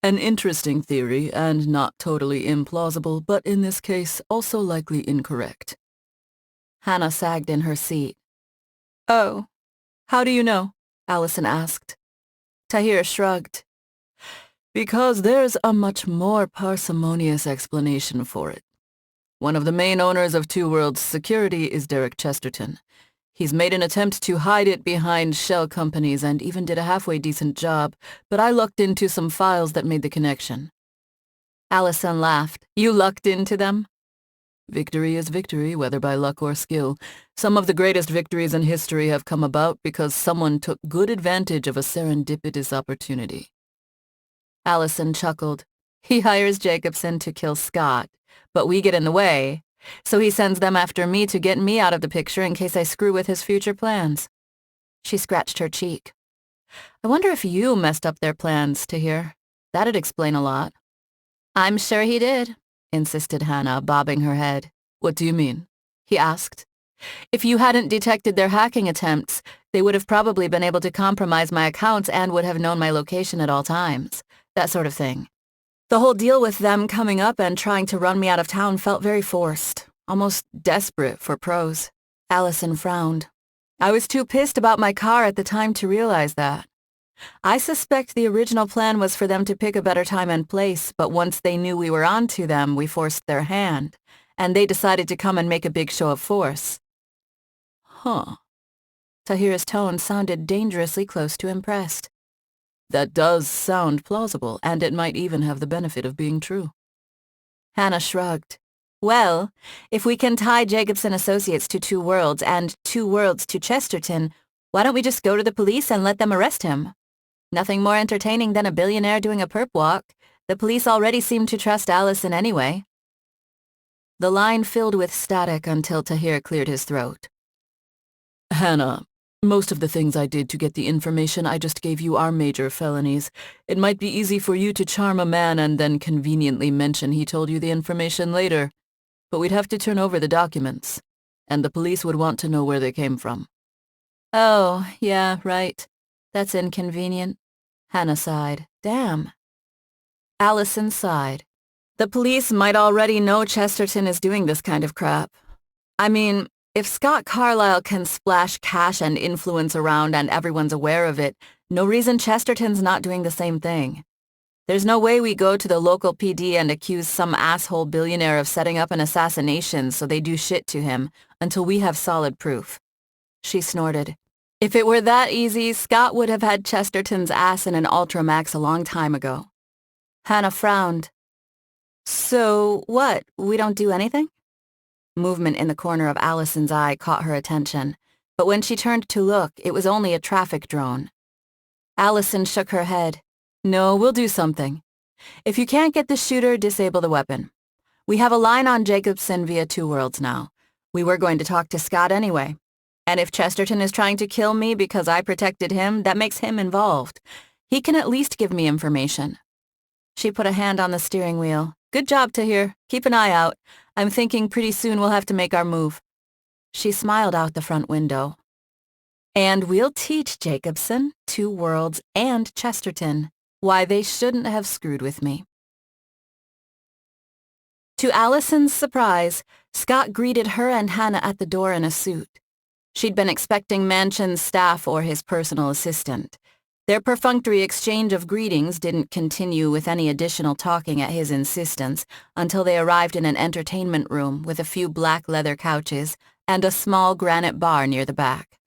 Speaker 2: An interesting theory, and not totally implausible, but in this case also likely incorrect.
Speaker 1: Hannah sagged in her seat. Oh, how do you know? Alison asked. Tahir shrugged.
Speaker 2: Because there's a much more parsimonious explanation for it. One of the main owners of Two Worlds Security is Derek Chesterton. He's made an attempt to hide it behind shell companies and even did a halfway decent job, but I looked into some files that made the connection.
Speaker 1: Alison laughed. You lucked into them?
Speaker 2: Victory is victory, whether by luck or skill. Some of the greatest victories in history have come about because someone took good advantage of a serendipitous opportunity.
Speaker 1: Alison chuckled. He hires Jacobson to kill Scott, but we get in the way, so he sends them after me to get me out of the picture in case I screw with his future plans. She scratched her cheek. I wonder if you messed up their plans, Tahir. That'd explain a lot. I'm sure he did, insisted Hannah, bobbing her head.
Speaker 2: What do you mean?
Speaker 1: He asked. If you hadn't detected their hacking attempts, they would have probably been able to compromise my accounts and would have known my location at all times. That sort of thing. The whole deal with them coming up and trying to run me out of town felt very forced, almost desperate for pros. Alison frowned. I was too pissed about my car at the time to realize that. I suspect the original plan was for them to pick a better time and place, but once they knew we were onto them, we forced their hand, and they decided to come and make a big show of force.
Speaker 2: Huh.
Speaker 1: Tahir's tone sounded dangerously close to impressed.
Speaker 2: That does sound plausible, and it might even have the benefit of being true.
Speaker 1: Hannah shrugged. Well, if we can tie Jacobson Associates to 2 Worlds and 2 Worlds to Chesterton, why don't we just go to the police and let them arrest him? Nothing more entertaining than a billionaire doing a perp walk. The police already seem to trust Alison anyway. The line filled with static until Tahir cleared his throat.
Speaker 2: Hannah, most of the things I did to get the information I just gave you are major felonies. It might be easy for you to charm a man and then conveniently mention he told you the information later. But we'd have to turn over the documents, and the police would want to know where they came from.
Speaker 1: Oh, yeah, right. That's inconvenient. Hannah sighed. Damn. Alison sighed. The police might already know Chesterton is doing this kind of crap. I mean, if Scott Carlyle can splash cash and influence around and everyone's aware of it, no reason Chesterton's not doing the same thing. There's no way we go to the local PD and accuse some asshole billionaire of setting up an assassination so they do shit to him until we have solid proof. She snorted. If it were that easy, Scott would have had Chesterton's ass in an Ultramax a long time ago. Hannah frowned. So what, we don't do anything? Movement in the corner of Alison's eye caught her attention, but when she turned to look, it was only a traffic drone. Alison shook her head. No, we'll do something. If you can't get the shooter, disable the weapon. We have a line on Jacobson via 2 Worlds now. We were going to talk to Scott anyway. And if Chesterton is trying to kill me because I protected him, that makes him involved. He can at least give me information. She put a hand on the steering wheel. Good job, Tahir. Keep an eye out. I'm thinking pretty soon we'll have to make our move. She smiled out the front window. And we'll teach Jacobson, 2 Worlds, and Chesterton why they shouldn't have screwed with me. To Alison's surprise, Scott greeted her and Hannah at the door in a suit. She'd been expecting Mansion's staff or his personal assistant. Their perfunctory exchange of greetings didn't continue with any additional talking at his insistence until they arrived in an entertainment room with a few black leather couches and a small granite bar near the back.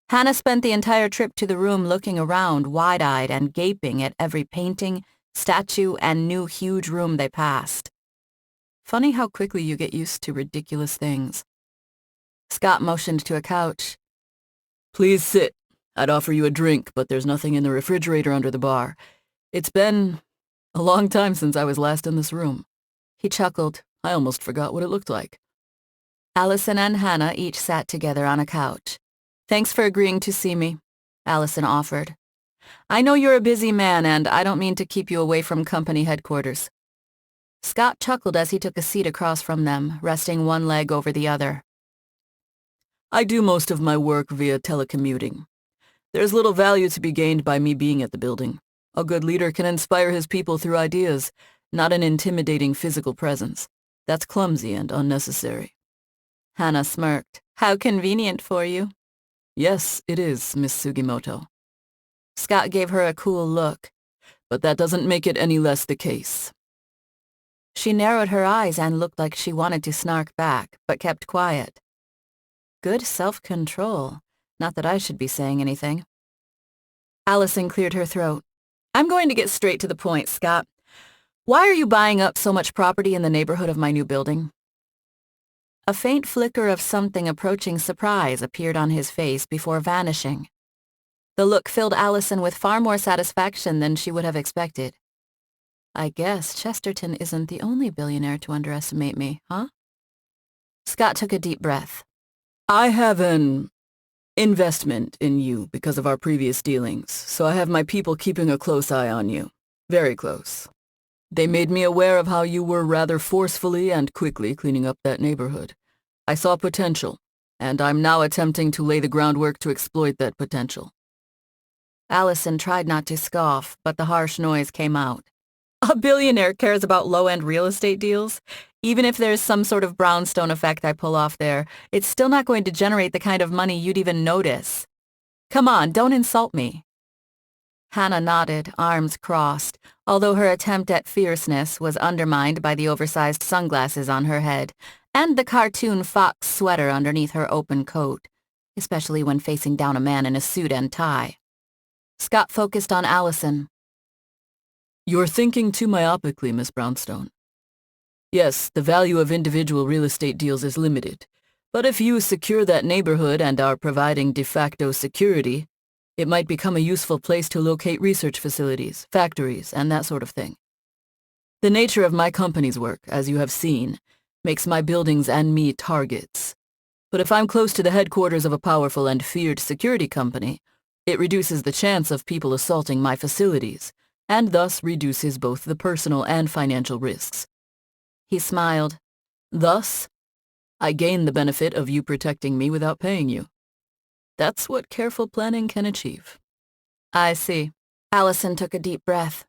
Speaker 1: Hannah spent the entire trip to the room looking around, wide-eyed and gaping at every painting, statue, and new huge room they passed. Funny how quickly you get used to ridiculous things. Scott motioned to a couch.
Speaker 2: Please sit. I'd offer you a drink, but there's nothing in the refrigerator under the bar. It's been a long time since I was last in this room.
Speaker 1: He chuckled.
Speaker 2: I almost forgot what it looked like.
Speaker 1: Alison and Hannah each sat together on a couch. Thanks for agreeing to see me, Alison offered. I know you're a busy man, and I don't mean to keep you away from company headquarters. Scott chuckled as he took a seat across from them, resting one leg over the other.
Speaker 2: I do most of my work via telecommuting. There's little value to be gained by me being at the building. A good leader can inspire his people through ideas, not an intimidating physical presence. That's clumsy and unnecessary.
Speaker 1: Hannah smirked. How convenient for you.
Speaker 2: Yes, it is, Miss Sugimoto.
Speaker 1: Scott gave her a cool look.
Speaker 2: But that doesn't make it any less the case.
Speaker 1: She narrowed her eyes and looked like she wanted to snark back, but kept quiet. Good self-control. Not that I should be saying anything. Alison cleared her throat. I'm going to get straight to the point, Scott. Why are you buying up so much property in the neighborhood of my new building? A faint flicker of something approaching surprise appeared on his face before vanishing. The look filled Alison with far more satisfaction than she would have expected. I guess Chesterton isn't the only billionaire to underestimate me, huh? Scott took a deep breath.
Speaker 2: I have an investment in you because of our previous dealings, so I have my people keeping a close eye on you. Very close. They made me aware of how you were rather forcefully and quickly cleaning up that neighborhood. I saw potential, and I'm now attempting to lay the groundwork to exploit that potential.
Speaker 1: Alison tried not to scoff, but the harsh noise came out. A billionaire cares about low-end real estate deals? Even if there's some sort of brownstone effect I pull off there, it's still not going to generate the kind of money you'd even notice. Come on, don't insult me. Hannah nodded, arms crossed, although her attempt at fierceness was undermined by the oversized sunglasses on her head and the cartoon fox sweater underneath her open coat, especially when facing down a man in a suit and tie. Scott focused on Alison.
Speaker 2: You're thinking too myopically, Miss Brownstone. Yes, the value of individual real estate deals is limited, but if you secure that neighborhood and are providing de facto security, it might become a useful place to locate research facilities, factories, and that sort of thing. The nature of my company's work, as you have seen, makes my buildings and me targets. But if I'm close to the headquarters of a powerful and feared security company, it reduces the chance of people assaulting my facilities, and thus reduces both the personal and financial risks.
Speaker 1: He smiled.
Speaker 2: Thus, I gain the benefit of you protecting me without paying you. That's what careful planning can achieve.
Speaker 1: I see. Alison took a deep breath.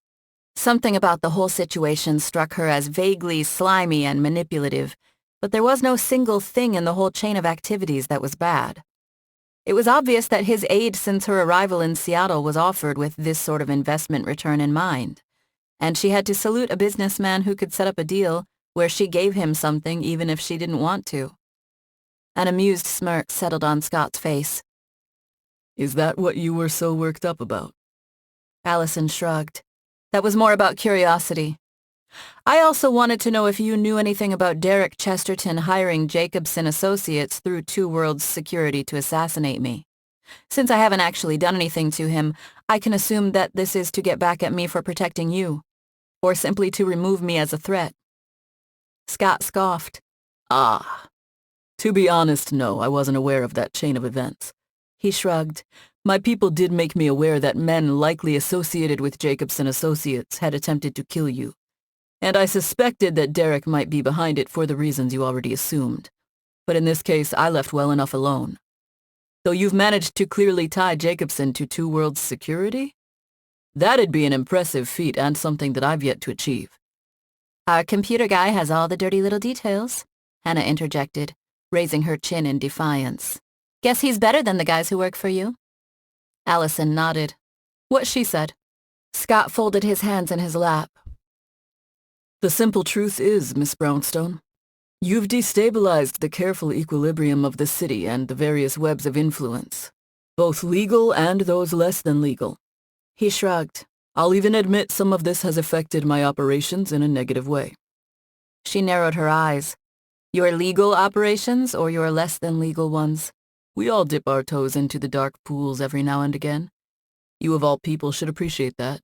Speaker 1: Something about the whole situation struck her as vaguely slimy and manipulative, but there was no single thing in the whole chain of activities that was bad. It was obvious that his aid since her arrival in Seattle was offered with this sort of investment return in mind, and she had to salute a businessman who could set up a deal where she gave him something even if she didn't want to. An amused smirk settled on Scott's face.
Speaker 2: Is that what you were so worked up about?
Speaker 1: Alison shrugged. That was more about curiosity. I also wanted to know if you knew anything about Derek Chesterton hiring Jacobson Associates through Two Worlds Security to assassinate me. Since I haven't actually done anything to him, I can assume that this is to get back at me for protecting you, or simply to remove me as a threat. Scott scoffed.
Speaker 2: Ah. To be honest, no, I wasn't aware of that chain of events. He shrugged. My people did make me aware that men likely associated with Jacobson Associates had attempted to kill you, and I suspected that Derek might be behind it for the reasons you already assumed. But in this case, I left well enough alone. Though you've managed to clearly tie Jacobson to Two Worlds Security? That'd be an impressive feat and something that I've yet to achieve.
Speaker 1: Our computer guy has all the dirty little details, Hannah interjected, raising her chin in defiance. Guess he's better than the guys who work for you? Alison nodded. What she said. Scott folded his hands in his lap.
Speaker 2: The simple truth is, Miss Brownstone, you've destabilized the careful equilibrium of the city and the various webs of influence, both legal and those less than legal.
Speaker 1: He shrugged.
Speaker 2: I'll even admit some of this has affected my operations in a negative way.
Speaker 1: She narrowed her eyes. Your legal operations or your less than legal ones?
Speaker 2: We all dip our toes into the dark pools every now and again. You of all people should appreciate that.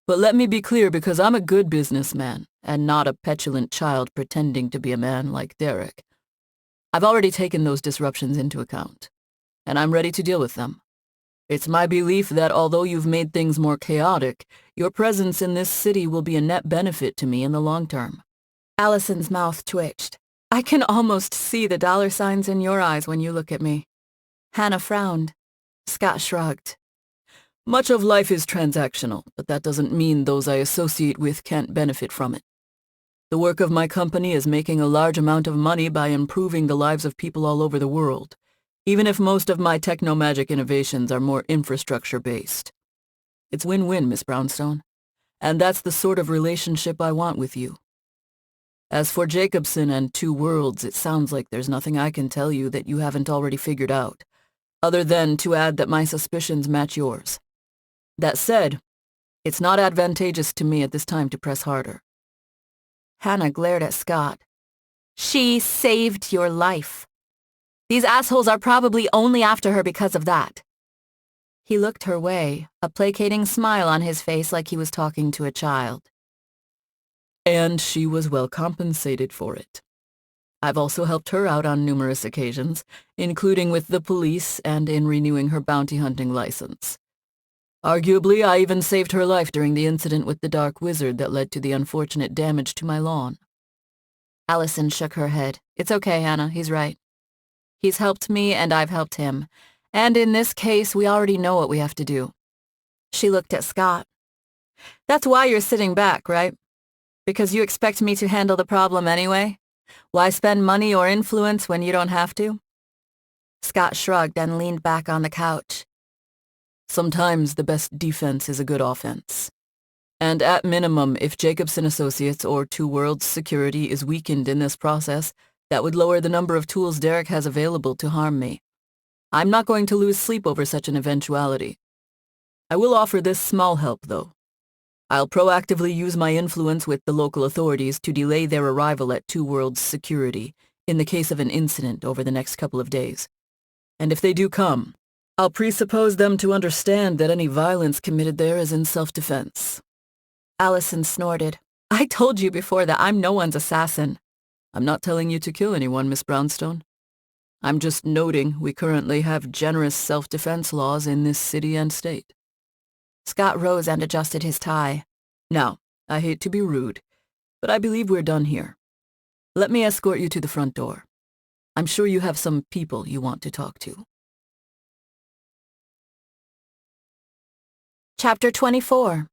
Speaker 2: But let me be clear, because I'm a good businessman and not a petulant child pretending to be a man like Derek. I've already taken those disruptions into account, and I'm ready to deal with them. It's my belief that although you've made things more chaotic, your presence in this city will be a net benefit to me in the long term.
Speaker 1: Alison's mouth twitched. I can almost see the dollar signs in your eyes when you look at me. Hannah frowned. Scott shrugged.
Speaker 2: Much of life is transactional, but that doesn't mean those I associate with can't benefit from it. The work of my company is making a large amount of money by improving the lives of people all over the world, even if most of my techno-magic innovations are more infrastructure-based. It's win-win, Miss Brownstone, and that's the sort of relationship I want with you. As for Jacobson and Two Worlds, it sounds like there's nothing I can tell you that you haven't already figured out, other than to add that my suspicions match yours. That said, It's not advantageous to me at this time to press harder.
Speaker 1: Hannah glared at Scott. She saved your life. These assholes are probably only after her because of that. He looked her way, a placating smile on his face like he was talking to a child.
Speaker 2: And she was well compensated for it. I've also helped her out on numerous occasions, including with the police and in renewing her bounty hunting license. Arguably, I even saved her life during the incident with the Dark Wizard that led to the unfortunate damage to my lawn.
Speaker 1: Alison shook her head. It's okay, Hannah, he's right. He's helped me and I've helped him. And in this case, we already know what we have to do. She looked at Scott. That's why you're sitting back, right? Because you expect me to handle the problem anyway? Why spend money or influence when you don't have to? Scott shrugged and leaned back on the couch.
Speaker 2: Sometimes the best defense is a good offense. And at minimum, if Jacobson Associates or Two Worlds security is weakened in this process, that would lower the number of tools Derek has available to harm me. I'm not going to lose sleep over such an eventuality. I will offer this small help, though. I'll proactively use my influence with the local authorities to delay their arrival at Two Worlds security in the case of an incident over the next couple of days. And if they do come, I'll presuppose them to understand that any violence committed there is in self-defense.
Speaker 1: Alison snorted. I told you before that I'm no one's assassin.
Speaker 2: I'm not telling you to kill anyone, Miss Brownstone. I'm just noting we currently have generous self-defense laws in this city and state.
Speaker 1: Scott rose and adjusted his tie.
Speaker 2: Now, I hate to be rude, but I believe we're done here. Let me escort you to the front door. I'm sure you have some people you want to talk to.
Speaker 1: Chapter 24.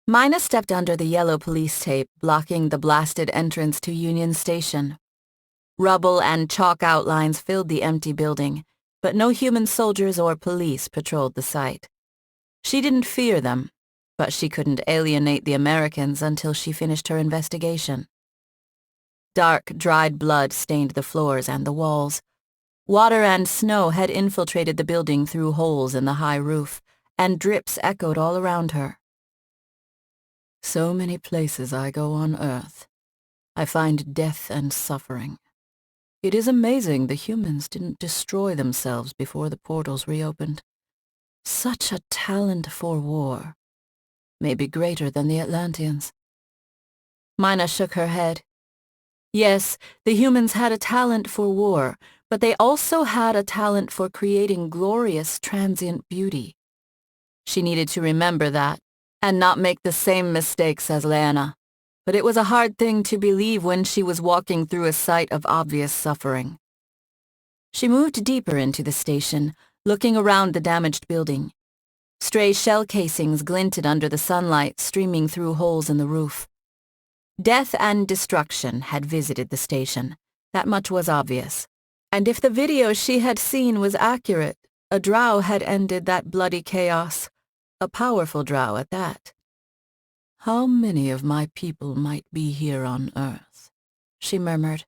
Speaker 1: Mina stepped under the yellow police tape blocking the blasted entrance to Union Station. Rubble and chalk outlines filled the empty building, but no human soldiers or police patrolled the site. She didn't fear them, but she couldn't alienate the Americans until she finished her investigation. Dark, dried blood stained the floors and the walls. Water and snow had infiltrated the building through holes in the high roof, and drips echoed all around her.
Speaker 2: So many places I go on Earth. I find death and suffering. It is amazing the humans didn't destroy themselves before the portals reopened. Such a talent for war. Maybe greater than the Atlanteans.
Speaker 1: Mina shook her head. Yes, the humans had a talent for war, but they also had a talent for creating glorious transient beauty. She needed to remember that, and not make the same mistakes as Lena. But it was a hard thing to believe when she was walking through a site of obvious suffering. She moved deeper into the station, looking around the damaged building. Stray shell casings glinted under the sunlight streaming through holes in the roof. Death and destruction had visited the station. That much was obvious. And if the video she had seen was accurate, a drow had ended that bloody chaos. A powerful drow at that.
Speaker 2: How many of my people might be here on Earth?
Speaker 1: She murmured.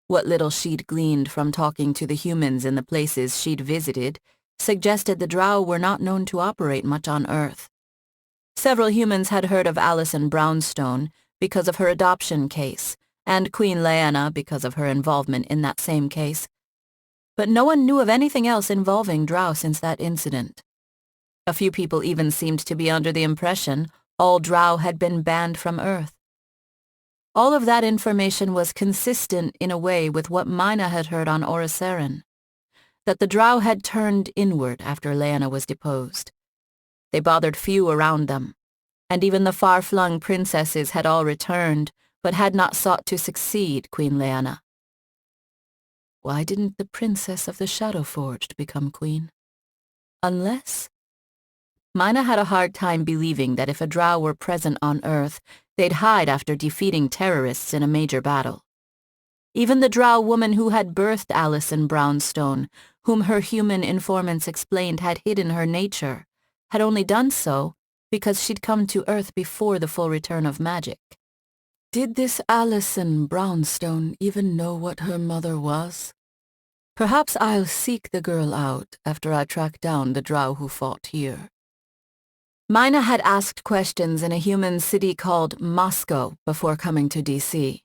Speaker 1: What little she'd gleaned from talking to the humans in the places she'd visited suggested the drow were not known to operate much on Earth. Several humans had heard of Alison Brownstone because of her adoption case, and Queen Lyanna because of her involvement in that same case. But no one knew of anything else involving drow since that incident. A few people even seemed to be under the impression all drow had been banned from Earth. All of that information was consistent in a way with what Mina had heard on Oriceran, that the drow had turned inward after Lyanna was deposed. They bothered few around them, and even the far-flung princesses had all returned, but had not sought to succeed Queen Lyanna.
Speaker 2: Why didn't the princess of the Shadowforged become queen?
Speaker 1: Unless... Mina had a hard time believing that if a drow were present on Earth, they'd hide after defeating terrorists in a major battle. Even the drow woman who had birthed Alison Brownstone, whom her human informants explained had hidden her nature, had only done so because she'd come to Earth before the full return of magic.
Speaker 2: Did this Alison Brownstone even know what her mother was? Perhaps I'll seek the girl out after I track down the drow who fought here.
Speaker 1: Mina had asked questions in a human city called Moscow before coming to DC.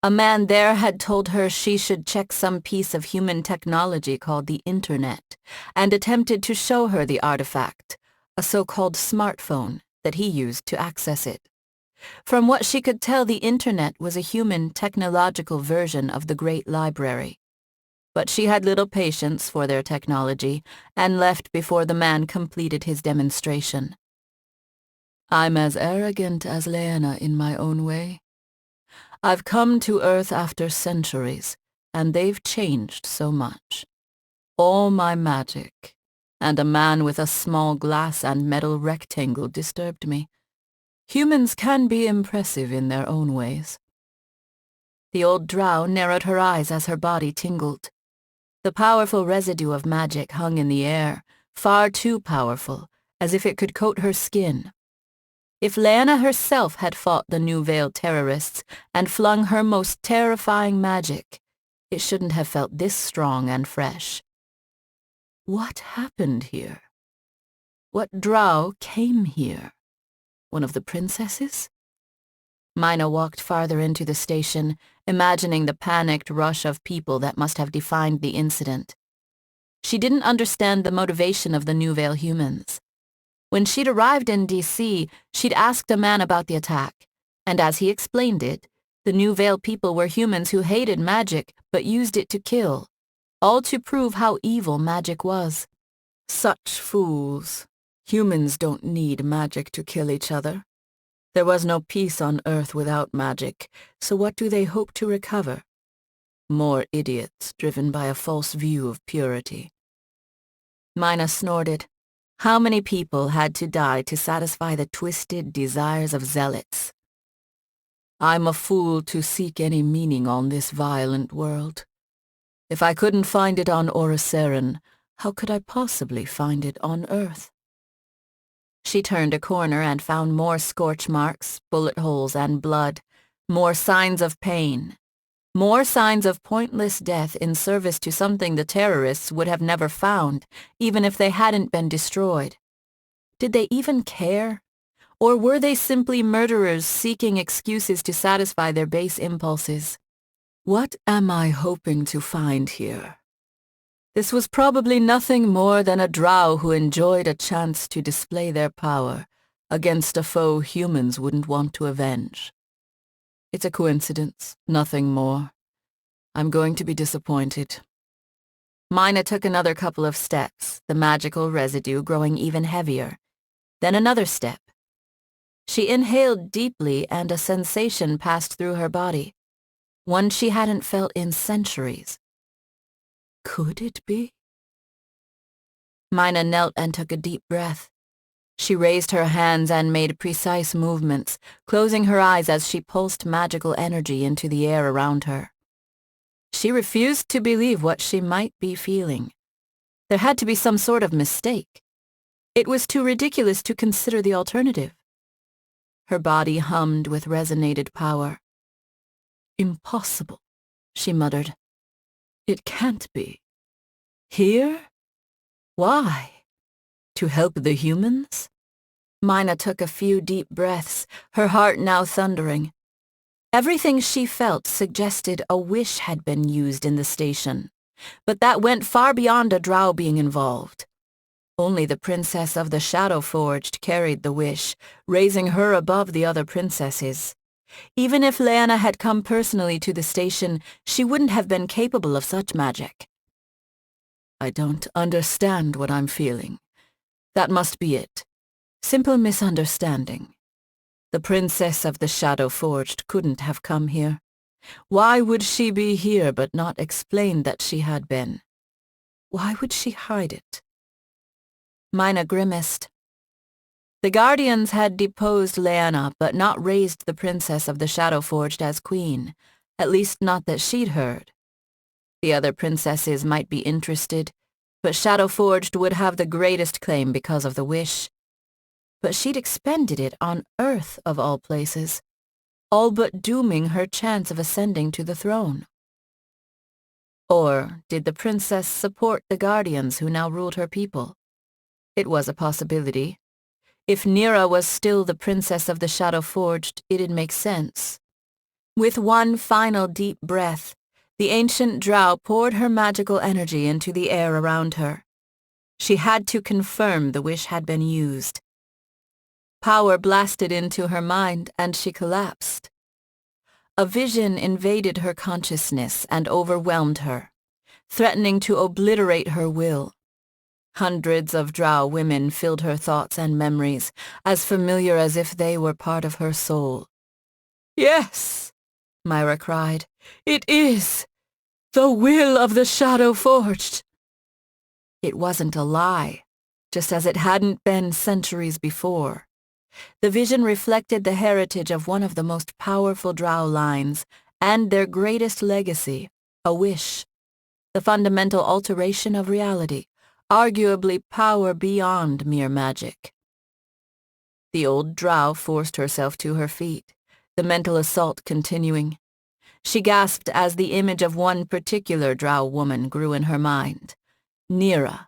Speaker 1: A man there had told her she should check some piece of human technology called the Internet, and attempted to show her the artifact, a so-called smartphone, that he used to access it. From what she could tell, the Internet was a human technological version of the Great Library. But she had little patience for their technology and left before the man completed his demonstration. I'm as arrogant as Lena in my own way. I've come to Earth after centuries, and they've changed so much. All my magic, and a man with a small glass and metal rectangle disturbed me. Humans can be impressive in their own ways. The old drow narrowed her eyes as her body tingled. The powerful residue of magic hung in the air, far too powerful, as if it could coat her skin. If Lena herself had fought the New Veil terrorists and flung her most terrifying magic, it shouldn't have felt this strong and fresh. What happened here? What drow came here? One of the princesses? Mina walked farther into the station, imagining the panicked rush of people that must have defined the incident. She didn't understand the motivation of the New Veil humans. When she'd arrived in DC, she'd asked a man about the attack, and as he explained it, the New Veil people were humans who hated magic but used it to kill, all to prove how evil magic was. Such fools. Humans don't need magic to kill each other. There was no peace on Earth without magic, so what do they hope to recover? More idiots driven by a false view of purity. Mina snorted. How many people had to die to satisfy the twisted desires of zealots? I'm a fool to seek any meaning on this violent world. If I couldn't find it on Oriceran, how could I possibly find it on Earth? She turned a corner and found more scorch marks, bullet holes, and blood, more signs of pain, more signs of pointless death in service to something the terrorists would have never found, even if they hadn't been destroyed. Did they even care? Or were they simply murderers seeking excuses to satisfy their base impulses? What am I hoping to find here? This was probably nothing more than a drow who enjoyed a chance to display their power against a foe humans wouldn't want to avenge. It's a coincidence, nothing more. I'm going to be disappointed. Mina took another couple of steps, the magical residue growing even heavier. Then another step. She inhaled deeply and a sensation passed through her body, one she hadn't felt in centuries. Could it be? Mina knelt and took a deep breath. She raised her hands and made precise movements, closing her eyes as she pulsed magical energy into the air around her. She refused to believe what she might be feeling. There had to be some sort of mistake. It was too ridiculous to consider the alternative. Her body hummed with resonated power. Impossible, she muttered. It can't be. Here? Why? To help the humans? Mina took a few deep breaths, her heart now thundering. Everything she felt suggested a wish had been used in the station, but that went far beyond a drow being involved. Only the princess of the Shadow Forged carried the wish, raising her above the other princesses. Even if Lena had come personally to the station, she wouldn't have been capable of such magic. I don't understand what I'm feeling. That must be it. Simple misunderstanding. The princess of the Shadow Forged couldn't have come here. Why would she be here but not explain that she had been? Why would she hide it? Mina grimaced. The Guardians had deposed Lena but not raised the princess of the Shadow Forged as queen, at least not that she'd heard. The other princesses might be interested, but Shadow Forged would have the greatest claim because of the wish. But she'd expended it on Earth, of all places, all but dooming her chance of ascending to the throne. Or did the princess support the Guardians who now ruled her people? It was a possibility. If Nira was still the princess of the Shadow Forged, it'd make sense. With one final deep breath, the ancient drow poured her magical energy into the air around her. She had to confirm the wish had been used. Power blasted into her mind and she collapsed. A vision invaded her consciousness and overwhelmed her, threatening to obliterate her will. Hundreds of drow women filled her thoughts and memories, as familiar as if they were part of her soul. "Yes," Myra cried, "it is! The will of the Shadow Forged!" It wasn't a lie, just as it hadn't been centuries before. The vision reflected the heritage of one of the most powerful drow lines, and their greatest legacy, a wish. The fundamental alteration of reality, arguably power beyond mere magic. The old drow forced herself to her feet, the mental assault continuing. She gasped as the image of one particular drow woman grew in her mind. Nira,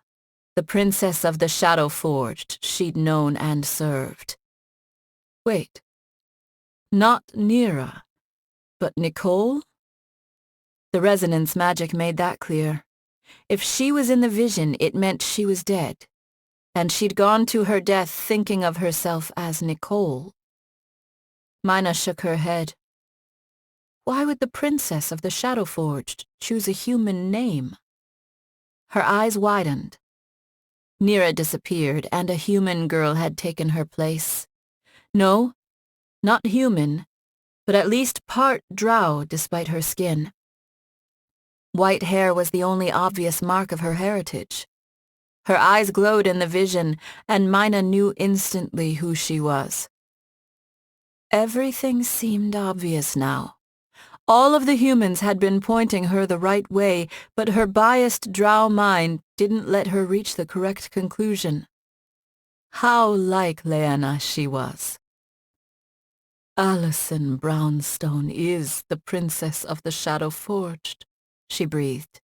Speaker 1: the princess of the Shadow Forged she'd known and served. Wait, not Nira, but Nicole? The resonance magic made that clear. If she was in the vision, it meant she was dead, and she'd gone to her death thinking of herself as Nicole. Mina shook her head. Why would the princess of the Shadow Forged choose a human name? Her eyes widened. Nira disappeared, and a human girl had taken her place. No, not human, but at least part drow despite her skin. White hair was the only obvious mark of her heritage. Her eyes glowed in the vision, and Mina knew instantly who she was. Everything seemed obvious now. All of the humans had been pointing her the right way, but her biased drow mind didn't let her reach the correct conclusion. How like Lyanna she was. Alison Brownstone is the princess of the Shadow Forged, she breathed.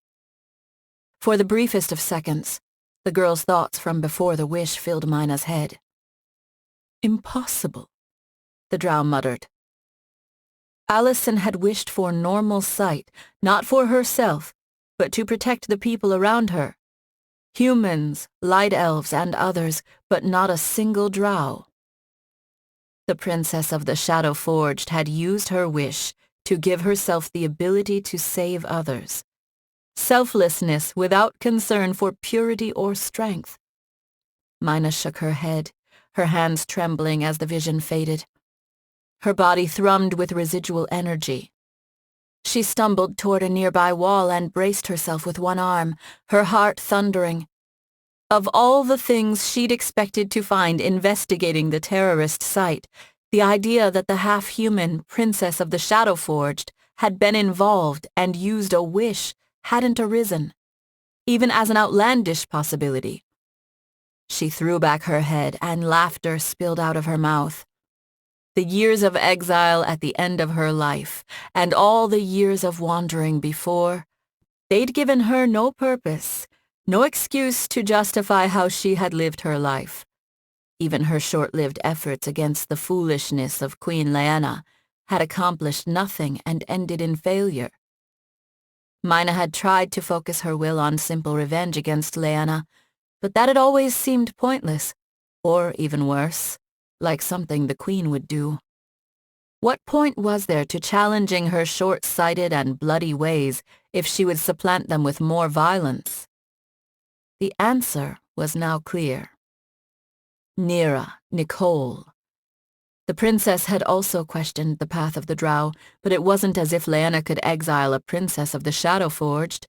Speaker 1: For the briefest of seconds, the girl's thoughts from before the wish filled Mina's head. Impossible, the drow muttered. Alison had wished for normal sight, not for herself, but to protect the people around her. Humans, light elves, and others, but not a single drow. The princess of the Shadow Forged had used her wish to give herself the ability to save others. Selflessness without concern for purity or strength. Mina shook her head, her hands trembling as the vision faded. Her body thrummed with residual energy. She stumbled toward a nearby wall and braced herself with one arm, her heart thundering. Of all the things she'd expected to find investigating the terrorist site, the idea that the half-human princess of the Shadow Forged had been involved and used a wish hadn't arisen, even as an outlandish possibility. She threw back her head and laughter spilled out of her mouth. The years of exile at the end of her life, and all the years of wandering before, they'd given her no purpose, no excuse to justify how she had lived her life. Even her short-lived efforts against the foolishness of Queen Lyanna had accomplished nothing and ended in failure. Mina had tried to focus her will on simple revenge against Lyanna, but that had always seemed pointless, or even worse, like something the Queen would do. What point was there to challenging her short-sighted and bloody ways if she would supplant them with more violence? The answer was now clear. Nira, Nicole. The princess had also questioned the path of the drow, but it wasn't as if Lyanna could exile a princess of the Shadow Forged,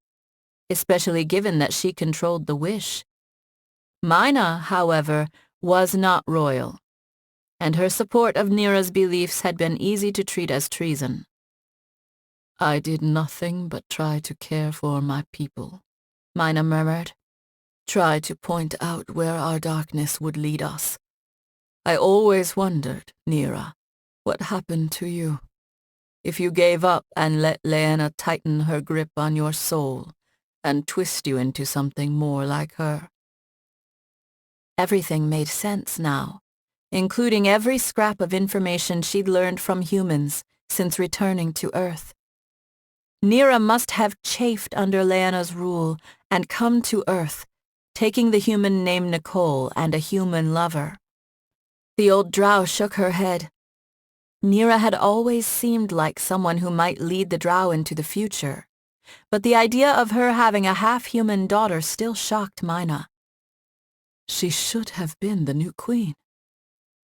Speaker 1: especially given that she controlled the wish. Mina, however, was not royal, and her support of Nira's beliefs had been easy to treat as treason. I did nothing but try to care for my people, Mina murmured. Try to point out where our darkness would lead us. I always wondered, Nira, what happened to you? If you gave up and let Lyanna tighten her grip on your soul and twist you into something more like her. Everything made sense now. including every scrap of information she'd learned from humans since returning to Earth. Nira must have chafed under Leanna's rule and come to Earth, taking the human named Nicole and a human lover. The old drow shook her head. Nira had always seemed like someone who might lead the drow into the future, but the idea of her having a half-human daughter still shocked Mina. She should have been the new queen.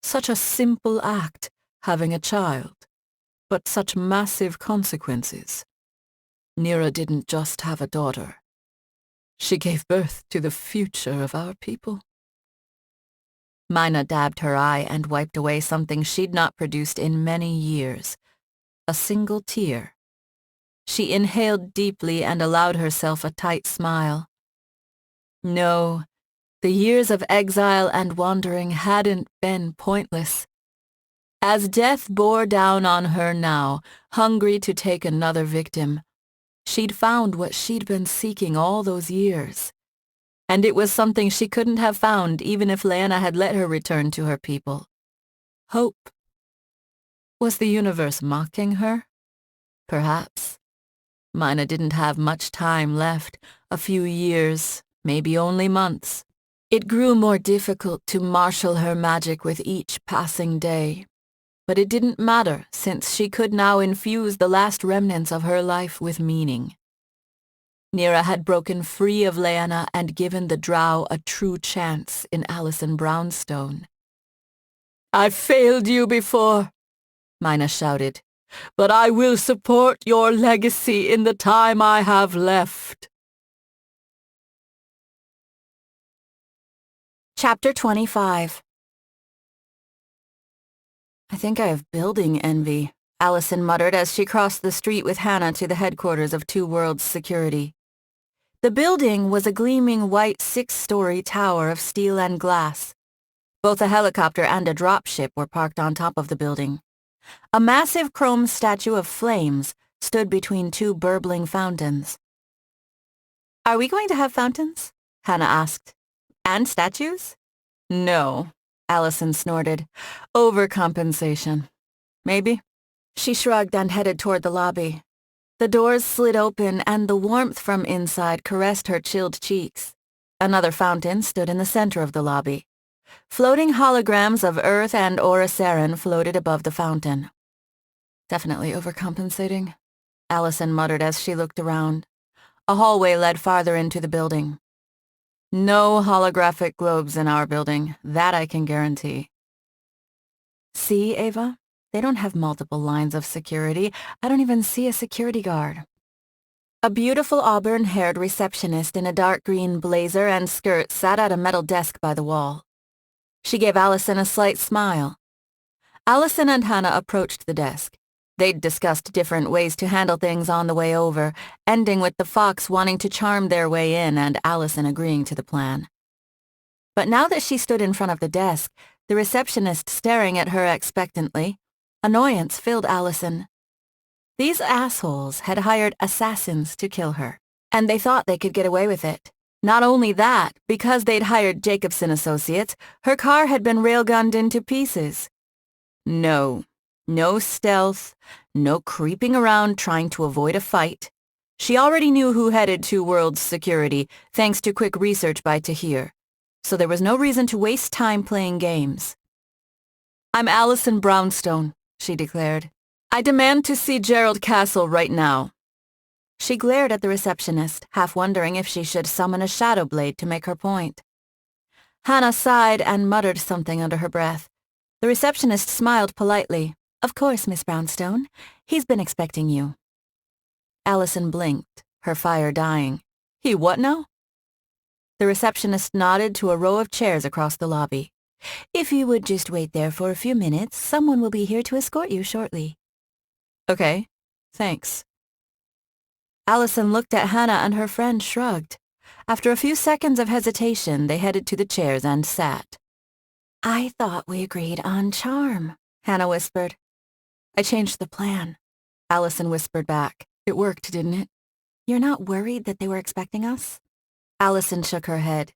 Speaker 1: Such a simple act, having a child, but such massive consequences. Nira didn't just have a daughter. She gave birth to the future of our people. Mina dabbed her eye and wiped away something she'd not produced in many years. A single tear. She inhaled deeply and allowed herself a tight smile. No, the years of exile and wandering hadn't been pointless. As death bore down on her now, hungry to take another victim, she'd found what she'd been seeking all those years. And it was something she couldn't have found even if Leanna had let her return to her people. Hope. Was the universe mocking her? Perhaps. Mina didn't have much time left, a few years, maybe only months. It grew more difficult to marshal her magic with each passing day. But it didn't matter, since she could now infuse the last remnants of her life with meaning. Nira had broken free of Leanna and given the drow a true chance in Alison Brownstone. "I've failed you before," Mina shouted, "but I will support your legacy in the time I have left." Chapter 25. "I think I have building envy," Alison muttered as she crossed the street with Hannah to the headquarters of Two Worlds Security. The building was a gleaming white 6-story tower of steel and glass. Both a helicopter and a dropship were parked on top of the building. A massive chrome statue of flames stood between two burbling fountains. "Are we going to have fountains?" Hannah asked. "And statues?" "No," Alison snorted. "Overcompensation. Maybe." She shrugged and headed toward the lobby. The doors slid open and the warmth from inside caressed her chilled cheeks. Another fountain stood in the center of the lobby. Floating holograms of Earth and Oriceran floated above the fountain. "Definitely overcompensating," Alison muttered as she looked around. A hallway led farther into the building. "No holographic globes in our building, that I can guarantee." "See, Ava? They don't have multiple lines of security. I don't even see a security guard." A beautiful auburn-haired receptionist in a dark green blazer and skirt sat at a metal desk by the wall. She gave Alison a slight smile. Alison and Hannah approached the desk. They'd discussed different ways to handle things on the way over, ending with the Fox wanting to charm their way in and Alison agreeing to the plan. But now that she stood in front of the desk, the receptionist staring at her expectantly, annoyance filled Alison. These assholes had hired assassins to kill her, and they thought they could get away with it. Not only that, because they'd hired Jacobson Associates, her car had been railgunned into pieces. No stealth, no creeping around trying to avoid a fight. She already knew who headed Two Worlds Security, thanks to quick research by Tahir, so there was no reason to waste time playing games. "I'm Alison Brownstone," she declared. "I demand to see Gerald Castle right now." She glared at the receptionist, half wondering if she should summon a shadow blade to make her point. Hannah sighed and muttered something under her breath. The receptionist smiled politely. "Of course, Miss Brownstone. He's been expecting you." Alison blinked, her fire dying. "He what now?" The receptionist nodded to a row of chairs across the lobby. "If you would just wait there for a few minutes, someone will be here to escort you shortly." "Okay, thanks." Alison looked at Hannah and her friend shrugged. After a few seconds of hesitation, they headed to the chairs and sat. "I thought we agreed on charm," Hannah whispered. "I changed the plan," Alison whispered back. "It worked, didn't it?" "You're not worried that they were expecting us?" Alison shook her head.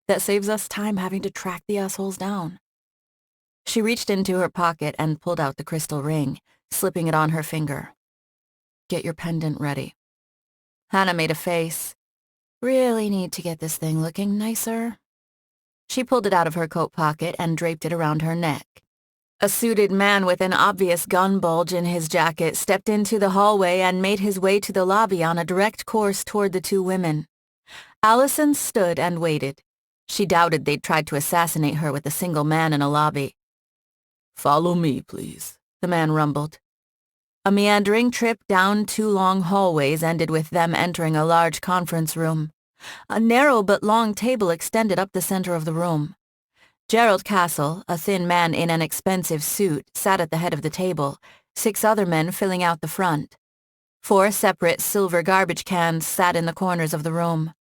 Speaker 1: "That saves us time having to track the assholes down." She reached into her pocket and pulled out the crystal ring, slipping it on her finger. Get your pendant ready. Hannah made a face. Really need to get this thing looking nicer. She pulled it out of her coat pocket and draped it around her neck. A suited man with an obvious gun bulge in his jacket stepped into the hallway and made his way to the lobby on a direct course toward the two women. Alison stood and waited. She doubted they'd tried to assassinate her with a single man in a lobby.
Speaker 2: Follow me, please,
Speaker 1: the man rumbled. A meandering trip down two long hallways ended with them entering a large conference room. A narrow but long table extended up the center of the room. Gerald Castle, a thin man in an expensive suit, sat at the head of the table, 6 other men filling out the front. 4 separate silver garbage cans sat in the corners of the room.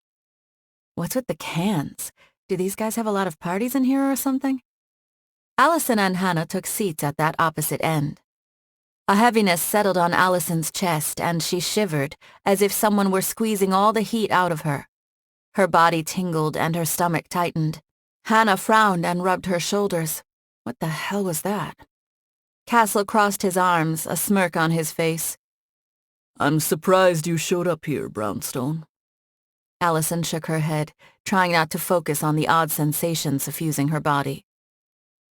Speaker 1: What's with the cans? Do these guys have a lot of parties in here or something? Alison and Hannah took seats at that opposite end. A heaviness settled on Alison's chest and she shivered as if someone were squeezing all the heat out of her. Her body tingled and her stomach tightened. Hannah frowned and rubbed her shoulders. What the hell was that? Castle crossed his arms, a smirk on his face.
Speaker 2: I'm surprised you showed up here, Brownstone.
Speaker 1: Alison shook her head, trying not to focus on the odd sensation suffusing her body.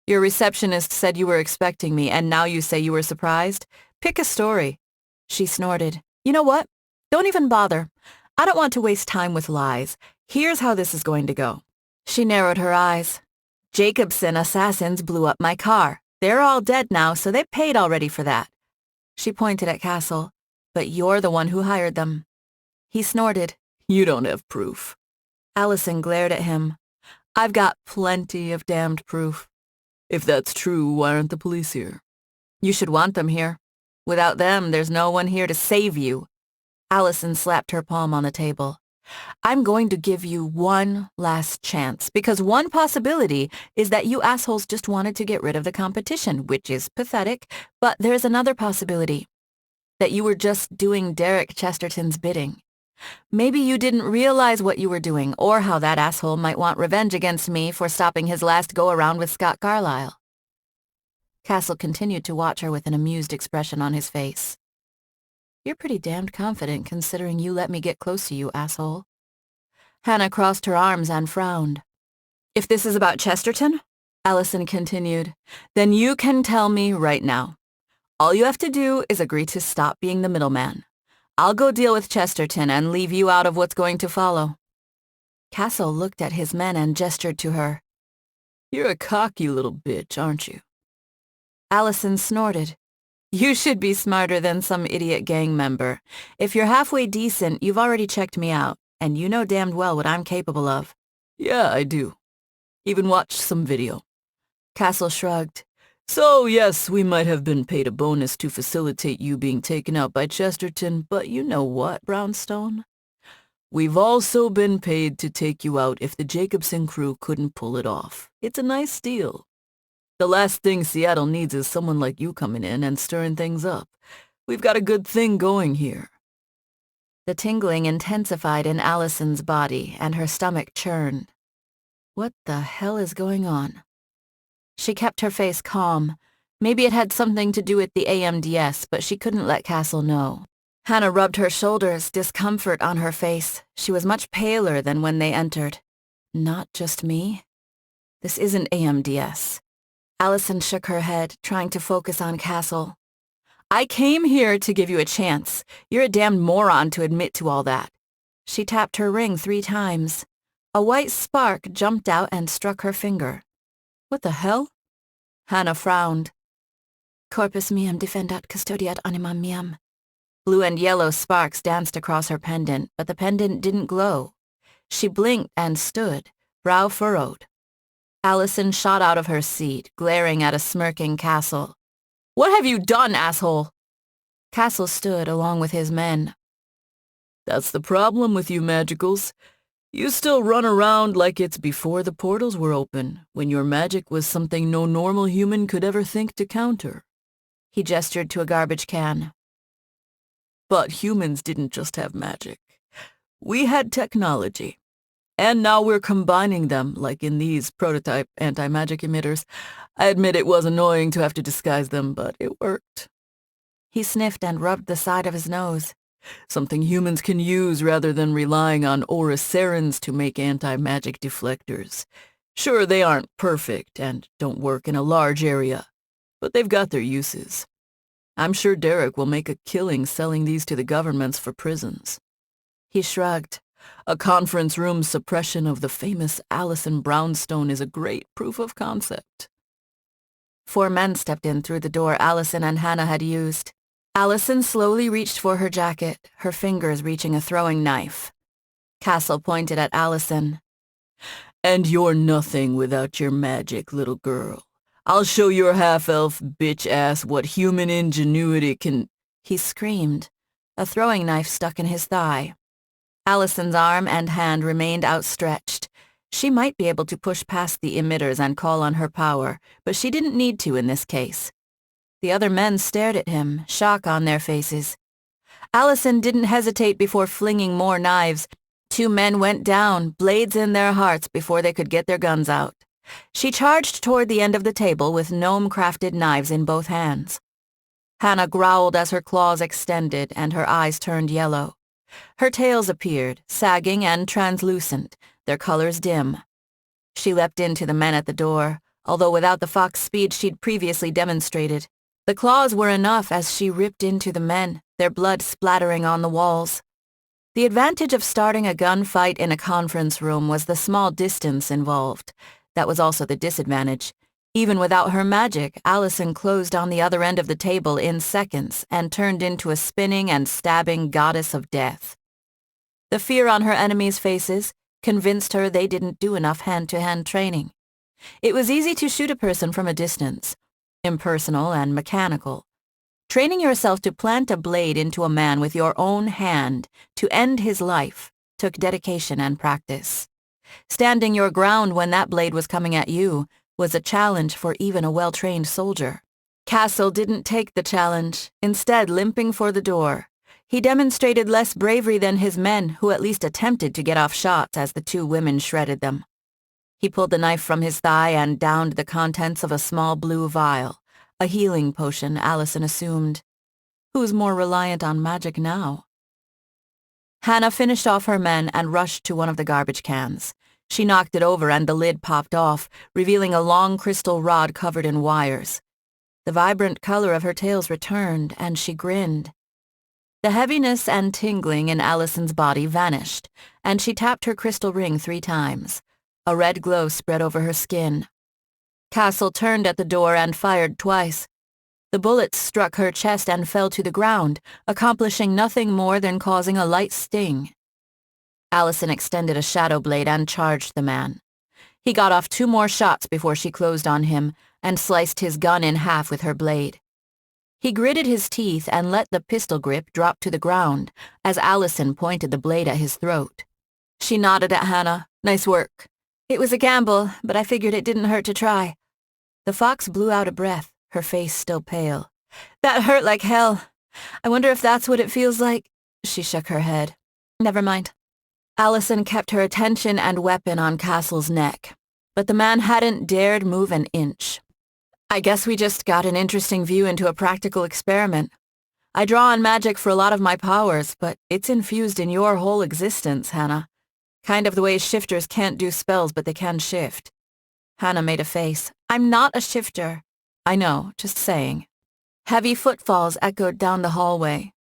Speaker 1: Your receptionist said you were expecting me, and now you say you were surprised? Pick a story. She snorted. You know what? Don't even bother. I don't want to waste time with lies. Here's how this is going to go. She narrowed her eyes. Jacobson assassins blew up my car. They're all dead now, so they paid already for that. She pointed at Castle. But you're the one who hired them. He snorted.
Speaker 2: You don't have proof.
Speaker 1: Alison glared at him. I've got plenty of damned proof.
Speaker 2: If that's true, why aren't the police here?
Speaker 1: You should want them here. Without them, there's no one here to save you. Alison slapped her palm on the table. I'm going to give you one last chance, because one possibility is that you assholes just wanted to get rid of the competition, which is pathetic, but there's another possibility. That you were just doing Derek Chesterton's bidding. Maybe you didn't realize what you were doing, or how that asshole might want revenge against me for stopping his last go-around with Scott Carlyle. Castle continued to watch her with an amused expression on his face. You're pretty damned confident considering you let me get close to you, asshole. Hannah crossed her arms and frowned. If this is about Chesterton, Alison continued, then you can tell me right now. All you have to do is agree to stop being the middleman. I'll go deal with Chesterton and leave you out of what's going to follow. Castle looked at his men and gestured to her.
Speaker 2: You're a cocky little bitch, aren't you?
Speaker 1: Alison snorted. You should be smarter than some idiot gang member. If you're halfway decent, you've already checked me out, and you know damned well what I'm capable of.
Speaker 2: Yeah, I do. Even watched some video.
Speaker 1: Castle shrugged.
Speaker 2: So, yes, we might have been paid a bonus to facilitate you being taken out by Chesterton, but you know what, Brownstone? We've also been paid to take you out if the Jacobson crew couldn't pull it off. It's a nice deal. The last thing Seattle needs is someone like you coming in and stirring things up. We've got a good thing going here.
Speaker 1: The tingling intensified in Alison's body, and her stomach churned. What the hell is going on? She kept her face calm. Maybe it had something to do with the AMDS, but she couldn't let Castle know. Hannah rubbed her shoulders, discomfort on her face. She was much paler than when they entered. Not just me? This isn't AMDS. Alison shook her head, trying to focus on Castle. I came here to give you a chance. You're a damned moron to admit to all that. She tapped her ring 3 times. A white spark jumped out and struck her finger. What the hell? Hannah frowned. Corpus meum defendat custodiat animam meum. Blue and yellow sparks danced across her pendant, but the pendant didn't glow. She blinked and stood, brow furrowed. Alison shot out of her seat, glaring at a smirking Castle. What have you done, asshole? Castle stood along with his men.
Speaker 2: That's the problem with you magicals. You still run around like it's before the portals were open, when your magic was something no normal human could ever think to counter.
Speaker 1: He gestured to a garbage can.
Speaker 2: But humans didn't just have magic. We had technology. And now we're combining them, like in these prototype anti-magic emitters. I admit it was annoying to have to disguise them, but it worked.
Speaker 1: He sniffed and rubbed the side of his nose.
Speaker 2: Something humans can use rather than relying on Oricerans to make anti-magic deflectors. Sure, they aren't perfect and don't work in a large area, but they've got their uses. I'm sure Derek will make a killing selling these to the governments for prisons.
Speaker 1: He shrugged.
Speaker 2: A conference room suppression of the famous Alison Brownstone is a great proof of concept.
Speaker 1: 4 men stepped in through the door Alison and Hannah had used. Alison slowly reached for her jacket, her fingers reaching a throwing knife. Castle pointed at Alison.
Speaker 2: And you're nothing without your magic, little girl. I'll show your half-elf bitch-ass what human ingenuity can—
Speaker 1: He screamed. A throwing knife stuck in his thigh. Alison's arm and hand remained outstretched. She might be able to push past the emitters and call on her power, but she didn't need to in this case. The other men stared at him, shock on their faces. Alison didn't hesitate before flinging more knives. 2 men went down, blades in their hearts before they could get their guns out. She charged toward the end of the table with gnome-crafted knives in both hands. Hannah growled as her claws extended and her eyes turned yellow. Her tails appeared, sagging and translucent, their colors dim. She leapt into the men at the door, although without the fox speed she'd previously demonstrated. The claws were enough as she ripped into the men, their blood splattering on the walls. The advantage of starting a gunfight in a conference room was the small distance involved. That was also the disadvantage. Even without her magic, Alison closed on the other end of the table in seconds and turned into a spinning and stabbing goddess of death. The fear on her enemies' faces convinced her they didn't do enough hand-to-hand training. It was easy to shoot a person from a distance, impersonal and mechanical. Training yourself to plant a blade into a man with your own hand to end his life took dedication and practice. Standing your ground when that blade was coming at you was a challenge for even a well-trained soldier. Castle didn't take the challenge, instead limping for the door. He demonstrated less bravery than his men, who at least attempted to get off shots as the 2 women shredded them. He pulled the knife from his thigh and downed the contents of a small blue vial, a healing potion Alison assumed. Who's more reliant on magic now? Hannah finished off her men and rushed to one of the garbage cans. She knocked it over and the lid popped off, revealing a long crystal rod covered in wires. The vibrant color of her tails returned, and she grinned. The heaviness and tingling in Alison's body vanished, and she tapped her crystal ring 3 times. A red glow spread over her skin. Castle turned at the door and fired twice. The bullets struck her chest and fell to the ground, accomplishing nothing more than causing a light sting. Alison extended a shadow blade and charged the man. He got off 2 more shots before she closed on him and sliced his gun in half with her blade. He gritted his teeth and let the pistol grip drop to the ground as Alison pointed the blade at his throat. She nodded at Hannah. Nice work. It was a gamble, but I figured it didn't hurt to try. The fox blew out a breath, her face still pale. That hurt like hell. I wonder if that's what it feels like. She shook her head. Never mind. Alison kept her attention and weapon on Castle's neck, but the man hadn't dared move an inch. I guess we just got an interesting view into a practical experiment. I draw on magic for a lot of my powers, but it's infused in your whole existence, Hannah. Kind of the way shifters can't do spells, but they can shift. Hannah made a face. I'm not a shifter. I know, just saying. Heavy footfalls echoed down the hallway.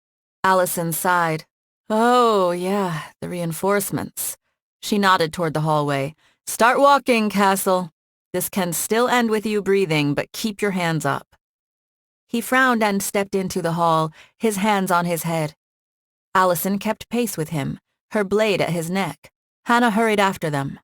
Speaker 1: Alison sighed. Oh, yeah, the reinforcements. She nodded toward the hallway. Start walking, Castle. This can still end with you breathing, but keep your hands up. He frowned and stepped into the hall, his hands on his head. Alison kept pace with him, her blade at his neck. Hannah hurried after them.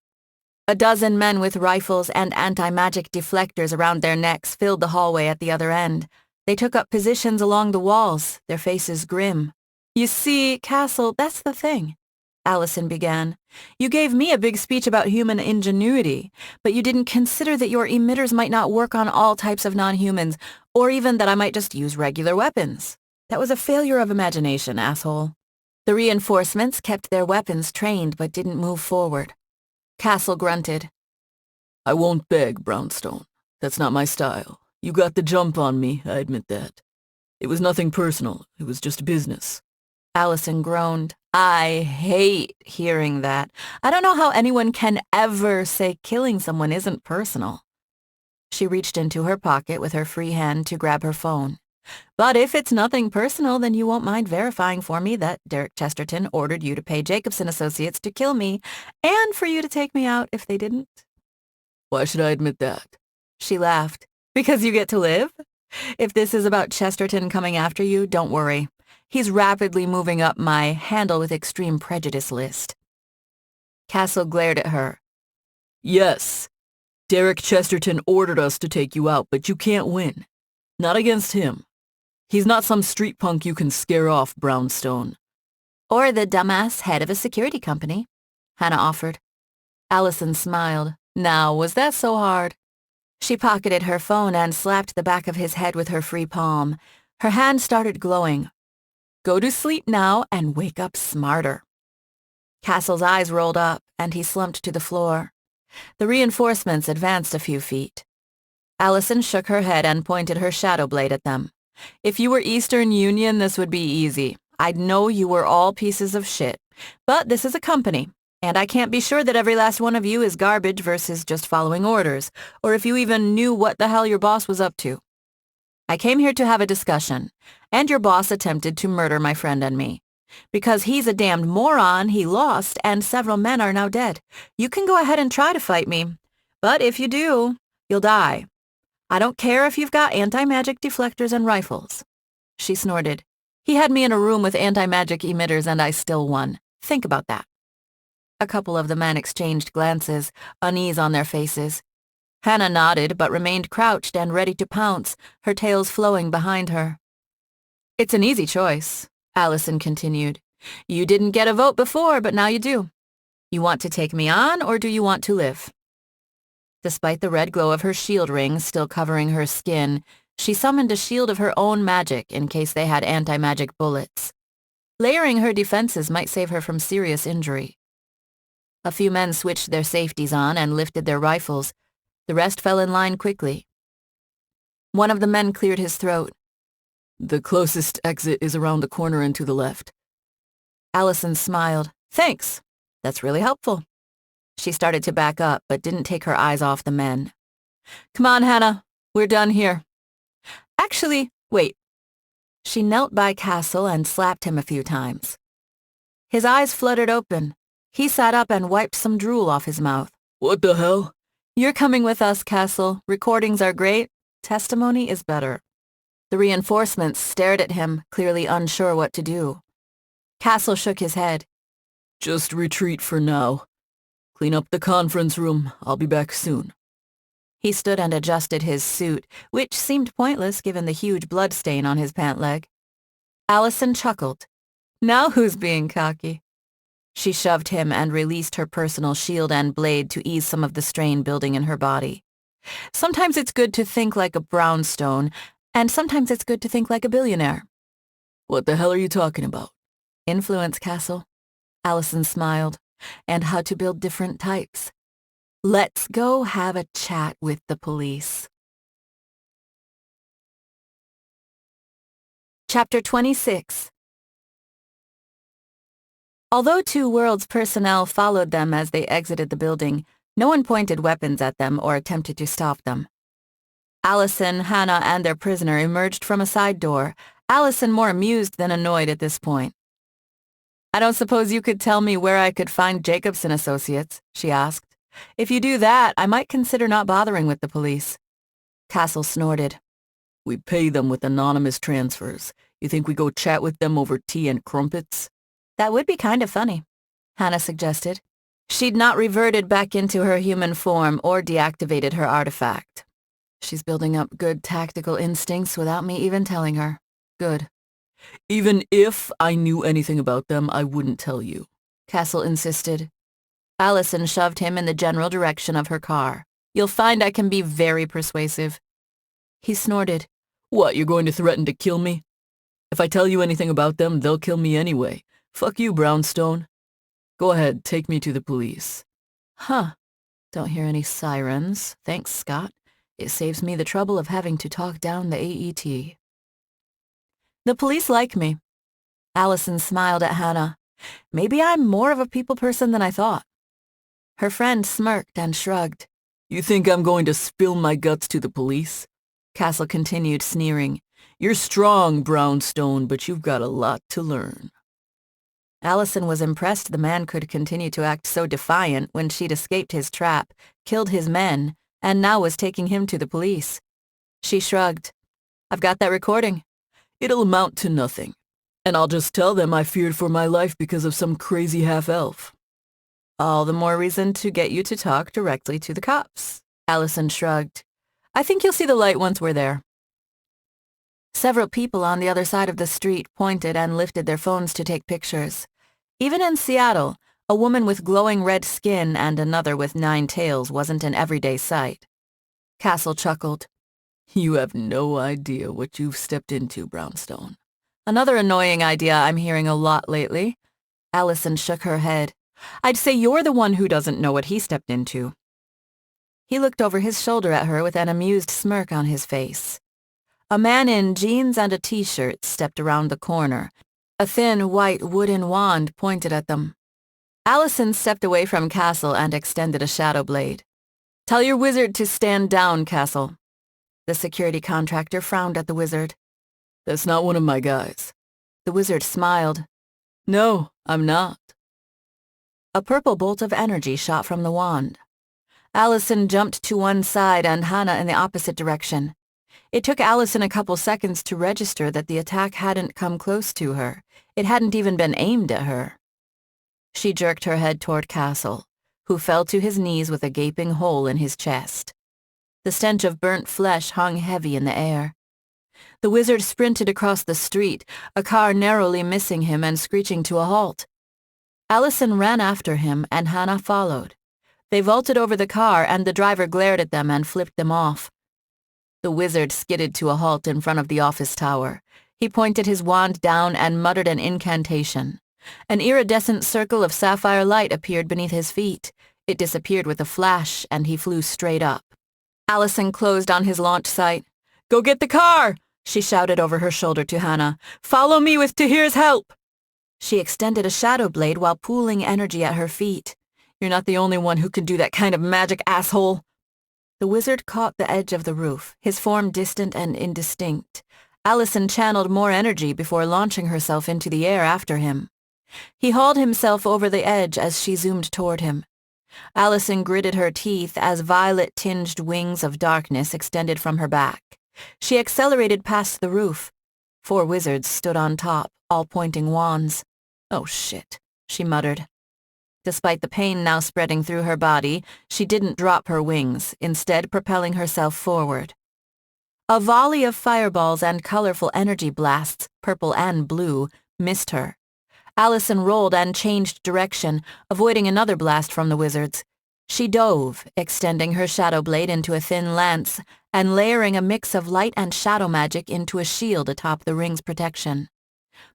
Speaker 1: A dozen men with rifles and anti-magic deflectors around their necks filled the hallway at the other end. They took up positions along the walls, their faces grim. You see, Castle, that's the thing, Alison began. You gave me a big speech about human ingenuity, but you didn't consider that your emitters might not work on all types of non-humans, or even that I might just use regular weapons. That was a failure of imagination, asshole. The reinforcements kept their weapons trained but didn't move forward. Castle grunted.
Speaker 2: I won't beg, Brownstone. That's not my style. You got the jump on me, I admit that. It was nothing personal. It was just business.
Speaker 1: Alison groaned. I hate hearing that. I don't know how anyone can ever say killing someone isn't personal. She reached into her pocket with her free hand to grab her phone. But if it's nothing personal, then you won't mind verifying for me that Derek Chesterton ordered you to pay Jacobson Associates to kill me and for you to take me out if they didn't.
Speaker 2: Why should I admit that?
Speaker 1: She laughed. Because you get to live? If this is about Chesterton coming after you, don't worry. He's rapidly moving up my handle with extreme prejudice list. Castle glared at her.
Speaker 2: Yes. Derek Chesterton ordered us to take you out, but you can't win. Not against him. He's not some street punk you can scare off, Brownstone.
Speaker 1: Or the dumbass head of a security company, Hannah offered. Alison smiled. Now, was that so hard? She pocketed her phone and slapped the back of his head with her free palm. Her hand started glowing. Go to sleep now and wake up smarter. Castle's eyes rolled up, and he slumped to the floor. The reinforcements advanced a few feet. Alison shook her head and pointed her shadow blade at them. If you were Eastern Union, this would be easy. I'd know you were all pieces of shit. But this is a company, and I can't be sure that every last one of you is garbage versus just following orders, or if you even knew what the hell your boss was up to. I came here to have a discussion, and your boss attempted to murder my friend and me. Because he's a damned moron, he lost, and several men are now dead. You can go ahead and try to fight me, but if you do, you'll die. I don't care if you've got anti-magic deflectors and rifles. She snorted. He had me in a room with anti-magic emitters and I still won. Think about that. A couple of the men exchanged glances, unease on their faces. Hannah nodded but remained crouched and ready to pounce, her tails flowing behind her. It's an easy choice, Alison continued. You didn't get a vote before, but now you do. You want to take me on, or do you want to live? Despite the red glow of her shield ring still covering her skin, she summoned a shield of her own magic in case they had anti-magic bullets. Layering her defenses might save her from serious injury. A few men switched their safeties on and lifted their rifles. The rest fell in line quickly. One of the men cleared his throat.
Speaker 2: The closest exit is around the corner and to the left.
Speaker 1: Alison smiled. Thanks. That's really helpful. She started to back up, but didn't take her eyes off the men. Come on, Hannah. We're done here. Actually, wait. She knelt by Castle and slapped him a few times. His eyes fluttered open. He sat up and wiped some drool off his mouth.
Speaker 2: What the hell?
Speaker 1: You're coming with us, Castle. Recordings are great. Testimony is better. The reinforcements stared at him, clearly unsure what to do. Castle shook his head.
Speaker 2: Just retreat for now. Clean up the conference room. I'll be back soon.
Speaker 1: He stood and adjusted his suit, which seemed pointless given the huge blood stain on his pant leg. Alison chuckled. Now who's being cocky? She shoved him and released her personal shield and blade to ease some of the strain building in her body. Sometimes it's good to think like a brownstone, and sometimes it's good to think like a billionaire.
Speaker 2: What the hell are you talking about?
Speaker 1: Influence, Castle. Alison smiled. And how to build different types. Let's go have a chat with the police. Chapter 26. Although Two Worlds personnel followed them as they exited the building, no one pointed weapons at them or attempted to stop them. Alison, Hannah, and their prisoner emerged from a side door, Alison more amused than annoyed at this point. I don't suppose you could tell me where I could find Jacobson Associates, she asked. If you do that, I might consider not bothering with the police. Castle snorted.
Speaker 2: We pay them with anonymous transfers. You think we go chat with them over tea and crumpets?
Speaker 1: That would be kind of funny, Hannah suggested. She'd not reverted back into her human form or deactivated her artifact. She's building up good tactical instincts without me even telling her. Good.
Speaker 2: Even if I knew anything about them, I wouldn't tell you,
Speaker 1: Castle insisted. Alison shoved him in the general direction of her car. You'll find I can be very persuasive. He snorted.
Speaker 2: What, you're going to threaten to kill me? If I tell you anything about them, they'll kill me anyway. Fuck you, Brownstone. Go ahead, take me to the police. Huh. Don't hear any sirens. Thanks, Scott. It saves me the trouble of having to talk down the AET.
Speaker 1: The police like me. Alison smiled at Hannah. Maybe I'm more of a people person than I thought. Her friend smirked and shrugged.
Speaker 2: You think I'm going to spill my guts to the police? Castle continued, sneering. You're strong, Brownstone, but you've got a lot to learn.
Speaker 1: Alison was impressed the man could continue to act so defiant when she'd escaped his trap, killed his men, and now was taking him to the police. She shrugged. I've got that recording.
Speaker 2: It'll amount to nothing. And I'll just tell them I feared for my life because of some crazy half-elf.
Speaker 1: All the more reason to get you to talk directly to the cops. Alison shrugged. I think you'll see the light once we're there. Several people on the other side of the street pointed and lifted their phones to take pictures. Even in Seattle, a woman with glowing red skin and another with 9 tails wasn't an everyday sight. Castle chuckled.
Speaker 2: You have no idea what you've stepped into, Brownstone.
Speaker 1: Another annoying idea I'm hearing a lot lately. Alison shook her head. I'd say you're the one who doesn't know what he stepped into. He looked over his shoulder at her with an amused smirk on his face. A man in jeans and a t-shirt stepped around the corner. A thin, white wooden wand pointed at them. Alison stepped away from Castle and extended a shadow blade. Tell your wizard to stand down, Castle. The security contractor frowned at the wizard.
Speaker 2: That's not one of my guys.
Speaker 1: The wizard smiled.
Speaker 2: No, I'm not.
Speaker 1: A purple bolt of energy shot from the wand. Alison jumped to one side and Hannah in the opposite direction. It took Alison a couple seconds to register that the attack hadn't come close to her. It hadn't even been aimed at her. She jerked her head toward Castle, who fell to his knees with a gaping hole in his chest. The stench of burnt flesh hung heavy in the air. The wizard sprinted across the street, a car narrowly missing him and screeching to a halt. Alison ran after him and Hannah followed. They vaulted over the car and the driver glared at them and flipped them off. The wizard skidded to a halt in front of the office tower. He pointed his wand down and muttered an incantation. An iridescent circle of sapphire light appeared beneath his feet. It disappeared with a flash and he flew straight up. Alison closed on his launch site. Go get the car! She shouted over her shoulder to Hannah. Follow me with Tahir's help! She extended a shadow blade while pooling energy at her feet. You're not the only one who can do that kind of magic, asshole. The wizard caught the edge of the roof, his form distant and indistinct. Alison channeled more energy before launching herself into the air after him. He hauled himself over the edge as she zoomed toward him. Alison gritted her teeth as violet-tinged wings of darkness extended from her back. She accelerated past the roof. 4 wizards stood on top, all pointing wands. Oh shit, she muttered. Despite the pain now spreading through her body, she didn't drop her wings, instead propelling herself forward. A volley of fireballs and colorful energy blasts, purple and blue, missed her. Alison rolled and changed direction, avoiding another blast from the wizards. She dove, extending her shadow blade into a thin lance and layering a mix of light and shadow magic into a shield atop the ring's protection.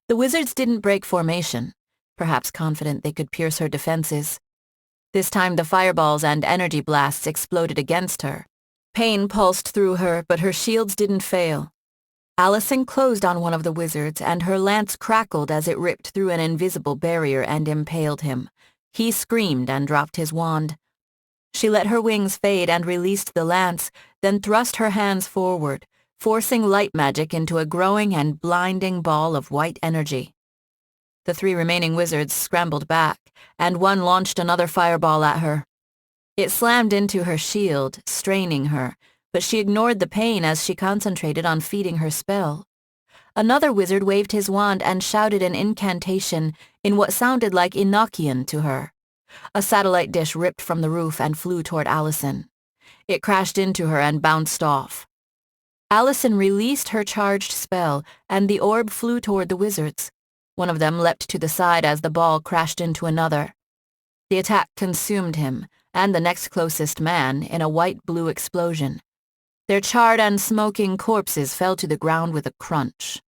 Speaker 1: The wizards didn't break formation, perhaps confident they could pierce her defenses. This time the fireballs and energy blasts exploded against her. Pain pulsed through her, but her shields didn't fail. Alison closed on one of the wizards, and her lance crackled as it ripped through an invisible barrier and impaled him. He screamed and dropped his wand. She let her wings fade and released the lance, then thrust her hands forward, forcing light magic into a growing and blinding ball of white energy. The 3 remaining wizards scrambled back, and one launched another fireball at her. It slammed into her shield, straining her, but she ignored the pain as she concentrated on feeding her spell. Another wizard waved his wand and shouted an incantation in what sounded like Enochian to her. A satellite dish ripped from the roof and flew toward Alison. It crashed into her and bounced off. Alison released her charged spell, and the orb flew toward the wizards. One of them leapt to the side as the ball crashed into another. The attack consumed him, and the next closest man, in a white-blue explosion. Their charred and smoking corpses fell to the ground with a crunch.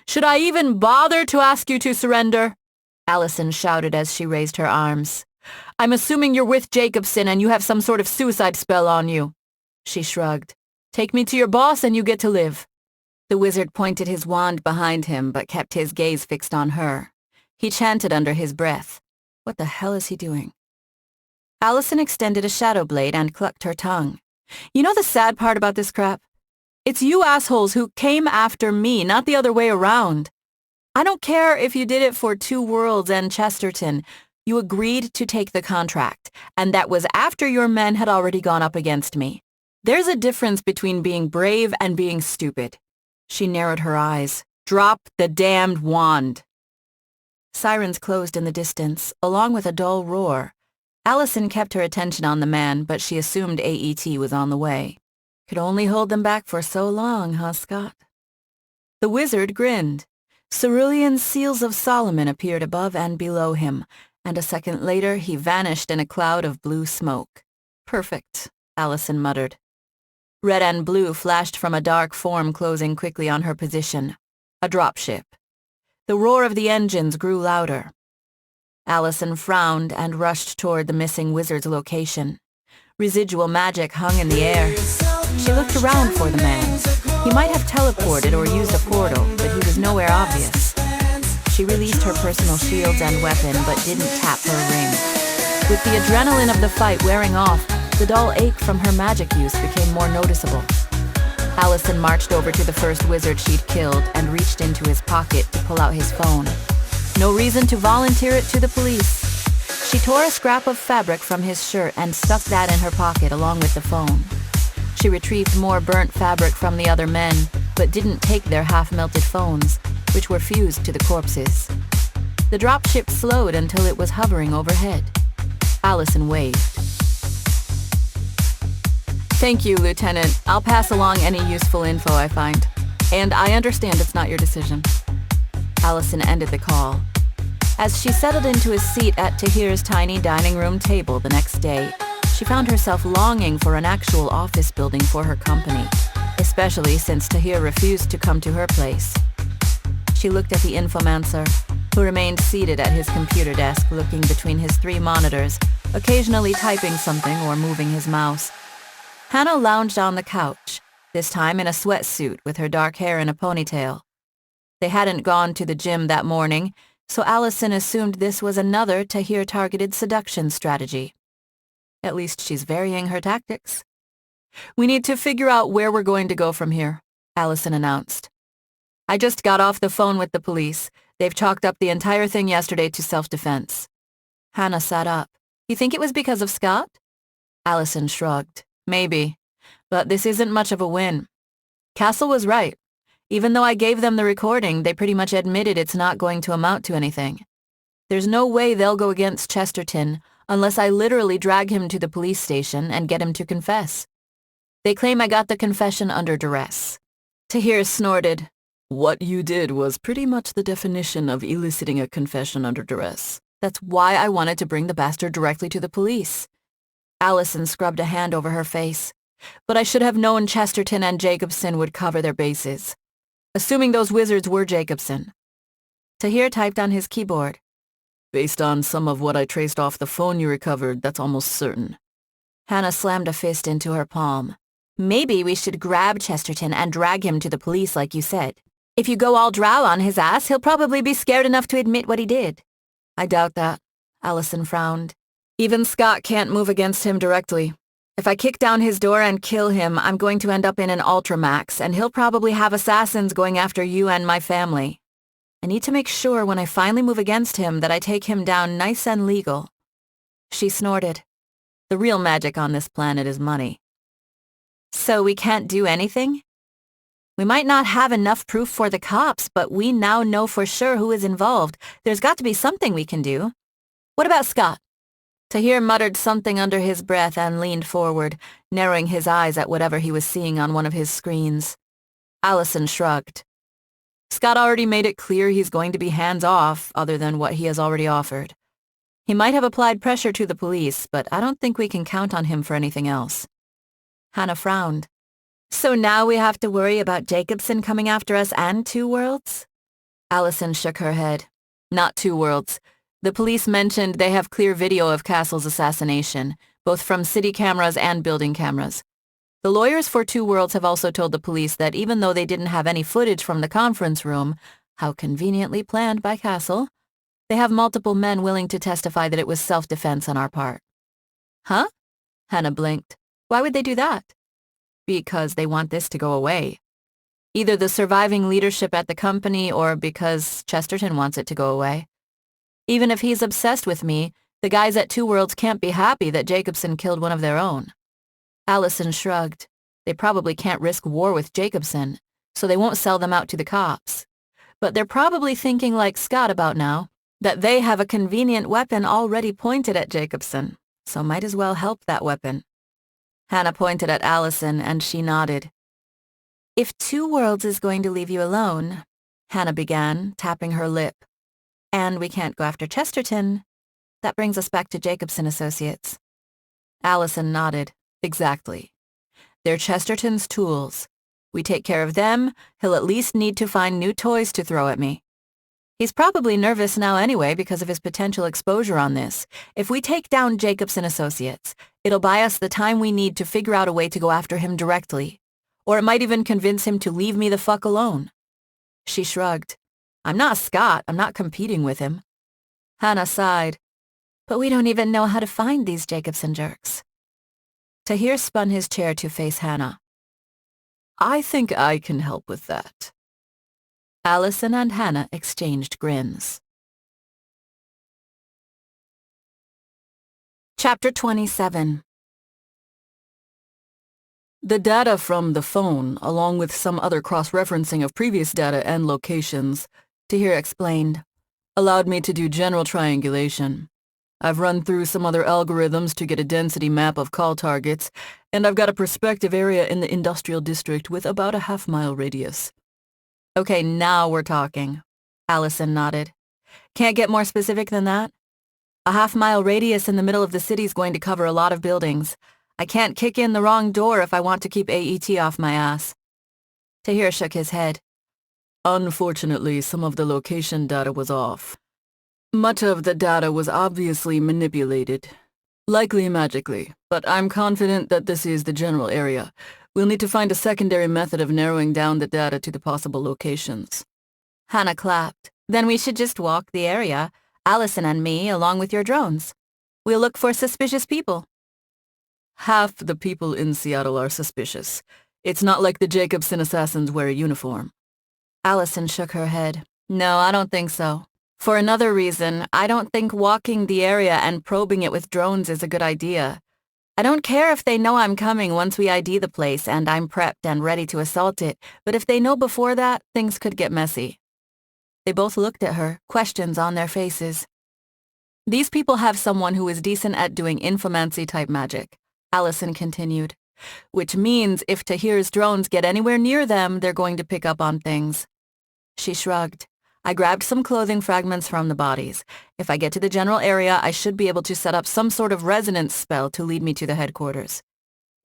Speaker 1: "Should I even bother to ask you to surrender?" Alison shouted as she raised her arms.
Speaker 2: I'm assuming you're with Jacobson and you have some sort of suicide spell on you. She shrugged. Take me to your boss and you get to live.
Speaker 1: The wizard pointed his wand behind him but kept his gaze fixed on her. He chanted under his breath. What the hell is he doing? Alison extended a shadow blade and clucked her tongue. You know the sad part about this crap? It's you assholes who came after me, not the other way around. I don't care if you did it for 2 Worlds and Chesterton. You agreed to take the contract, and that was after your men had already gone up against me. There's a difference between being brave and being stupid. She narrowed her eyes. Drop the damned wand. Sirens closed in the distance, along with a dull roar. Alison kept her attention on the man, but she assumed AET was on the way. Could only hold them back for so long, huh, Scott? The wizard grinned. Cerulean seals of Solomon appeared above and below him, and a second later he vanished in a cloud of blue smoke. Perfect, Alison muttered. Red and blue flashed from a dark form closing quickly on her position. A dropship. The roar of the engines grew louder. Alison frowned and rushed toward the missing wizard's location. Residual magic hung in the air. She looked around for the man. He might have teleported or used a portal, but he was nowhere obvious. She released her personal shields and weapon, but didn't tap her ring. With the adrenaline of the fight wearing off, the dull ache from her magic use became more noticeable. Alison marched over to the first wizard she'd killed and reached into his pocket to pull out his phone. No reason to volunteer it to the police. She tore a scrap of fabric from his shirt and stuck that in her pocket along with the phone. She retrieved more burnt fabric from the other men, but didn't take their half-melted phones, which were fused to the corpses. The dropship slowed until it was hovering overhead. Alison waved. Thank you, Lieutenant. I'll pass along any useful info I find. And I understand it's not your decision. Alison ended the call. As she settled into a seat at Tahir's tiny dining room table the next day, she found herself longing for an actual office building for her company, especially since Tahir refused to come to her place. She looked at the infomancer, who remained seated at his computer desk looking between his 3 monitors, occasionally typing something or moving his mouse. Hannah lounged on the couch, this time in a sweatsuit with her dark hair in a ponytail. They hadn't gone to the gym that morning, so Alison assumed this was another Tahir-targeted seduction strategy. At least she's varying her tactics. We need to figure out where we're going to go from here, Alison announced. I just got off the phone with the police. They've chalked up the entire thing yesterday to self-defense. Hannah sat up. You think it was because of Scott? Alison shrugged. Maybe. But this isn't much of a win. Castle was right. Even though I gave them the recording, they pretty much admitted it's not going to amount to anything. There's no way they'll go against Chesterton unless I literally drag him to the police station and get him to confess. They claim I got the confession under duress. Tahir snorted. What you did was pretty much the definition of eliciting a confession under duress. That's why I wanted to bring the bastard directly to the police. Alison scrubbed a hand over her face. But I should have known Chesterton and Jacobson would cover their bases. Assuming those wizards were Jacobson. Tahir typed on his keyboard. Based on some of what I traced off the phone you recovered, that's almost certain. Hannah slammed a fist into her palm. Maybe we should grab Chesterton and drag him to the police like you said. If you go all drow on his ass, he'll probably be scared enough to admit what he did. I doubt that, Alison frowned. Even Scott can't move against him directly. If I kick down his door and kill him, I'm going to end up in an Ultramax, and he'll probably have assassins going after you and my family. I need to make sure when I finally move against him that I take him down nice and legal. She snorted. The real magic on this planet is money. So we can't do anything? We might not have enough proof for the cops, but we now know for sure who is involved. There's got to be something we can do. What about Scott? Tahir muttered something under his breath and leaned forward, narrowing his eyes at whatever he was seeing on one of his screens. Alison shrugged. Scott already made it clear he's going to be hands-off, other than what he has already offered. He might have applied pressure to the police, but I don't think we can count on him for anything else. Hannah frowned. So now we have to worry about Jacobson coming after us and 2 Worlds? Alison shook her head. Not 2 Worlds. The police mentioned they have clear video of Castle's assassination, both from city cameras and building cameras. The lawyers for Two Worlds have also told the police that even though they didn't have any footage from the conference room, how conveniently planned by Castle, they have multiple men willing to testify that it was self-defense on our part. Huh? Hannah blinked. Why would they do that? Because they want this to go away. Either the surviving leadership at the company or because Chesterton wants it to go away. Even if he's obsessed with me, the guys at Two Worlds can't be happy that Jacobson killed one of their own. Alison shrugged. They probably can't risk war with Jacobson, so they won't sell them out to the cops. But they're probably thinking like Scott about now, that they have a convenient weapon already pointed at Jacobson, so might as well help that weapon. Hannah pointed at Alison and she nodded. If Two Worlds is going to leave you alone, Hannah began, tapping her lip, and we can't go after Chesterton, that brings us back to Jacobson Associates. Alison nodded. Exactly. They're Chesterton's tools. We take care of them, he'll at least need to find new toys to throw at me. He's probably nervous now anyway because of his potential exposure on this. If we take down Jacobson Associates, it'll buy us the time we need to figure out a way to go after him directly. Or it might even convince him to leave me the fuck alone. She shrugged. I'm not Scott. I'm not competing with him. Hannah sighed. But we don't even know how to find these Jacobson jerks. Tahir spun his chair to face Hannah. I think I can help with that. Alison and Hannah exchanged grins. Chapter 27.
Speaker 2: The data from the phone, along with some other cross-referencing of previous data and locations, Tahir explained, allowed me to do general triangulation. I've run through some other algorithms to get a density map of call targets, and I've got a prospective area in the industrial district with about a half-mile radius.
Speaker 1: Okay, now we're talking. Alison nodded. Can't get more specific than that? A half-mile radius in the middle of the city's going to cover a lot of buildings. I can't kick in the wrong door if I want to keep AET off my ass. Tahir shook his head.
Speaker 2: Unfortunately, some of the location data was off. Much of the data was obviously manipulated. Likely magically, but I'm confident that this is the general area. We'll need to find a secondary method of narrowing down the data to the possible locations.
Speaker 1: Hannah clapped. Then we should just walk the area, Alison and me, along with your drones. We'll look for suspicious people.
Speaker 2: Half the people in Seattle are suspicious. It's not like the Jacobson assassins wear a uniform.
Speaker 1: Alison shook her head. No, I don't think so. For another reason, I don't think walking the area and probing it with drones is a good idea. I don't care if they know I'm coming once we ID the place and I'm prepped and ready to assault it, but if they know before that, things could get messy. They both looked at her, questions on their faces. These people have someone who is decent at doing infomancy-type magic, Alison continued, which means if Tahir's drones get anywhere near them, they're going to pick up on things. She shrugged. I grabbed some clothing fragments from the bodies. If I get to the general area, I should be able to set up some sort of resonance spell to lead me to the headquarters.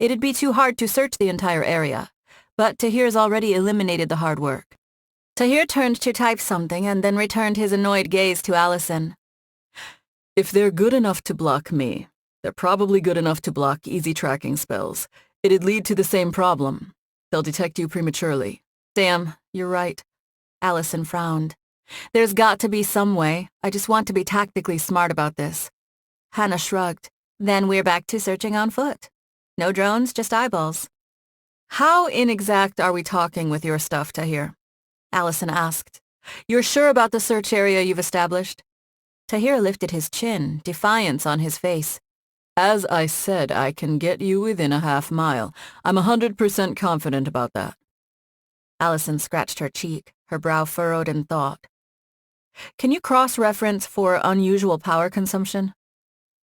Speaker 1: It'd be too hard to search the entire area, but Tahir's already eliminated the hard work. Tahir turned to type something and then returned his annoyed gaze to Alison.
Speaker 2: If they're good enough to block me, they're probably good enough to block easy tracking spells. It'd lead to the same problem. They'll detect you prematurely.
Speaker 1: Damn, you're right. Alison frowned. There's got to be some way. I just want to be tactically smart about this. Hannah shrugged. Then we're back to searching on foot. No drones, just eyeballs. How inexact are we talking with your stuff, Tahir? Alison asked. You're sure about the search area you've established? Tahir lifted his chin, defiance on his face.
Speaker 2: As I said, I can get you within a half-mile. I'm 100% confident about that.
Speaker 1: Alison scratched her cheek, her brow furrowed in thought. Can you cross-reference for unusual power consumption?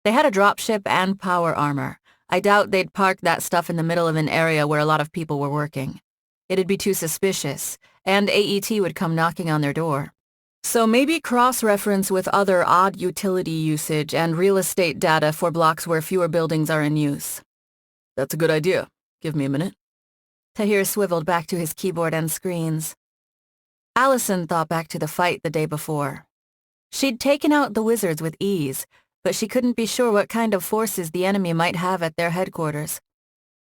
Speaker 1: They had a dropship and power armor. I doubt they'd park that stuff in the middle of an area where a lot of people were working. It'd be too suspicious, and AET would come knocking on their door. So maybe cross-reference with other odd utility usage and real estate data for blocks where fewer buildings are in use.
Speaker 2: That's a good idea. Give me a minute.
Speaker 1: Tahir swiveled back to his keyboard and screens. Alison thought back to the fight the day before. She'd taken out the wizards with ease, but she couldn't be sure what kind of forces the enemy might have at their headquarters.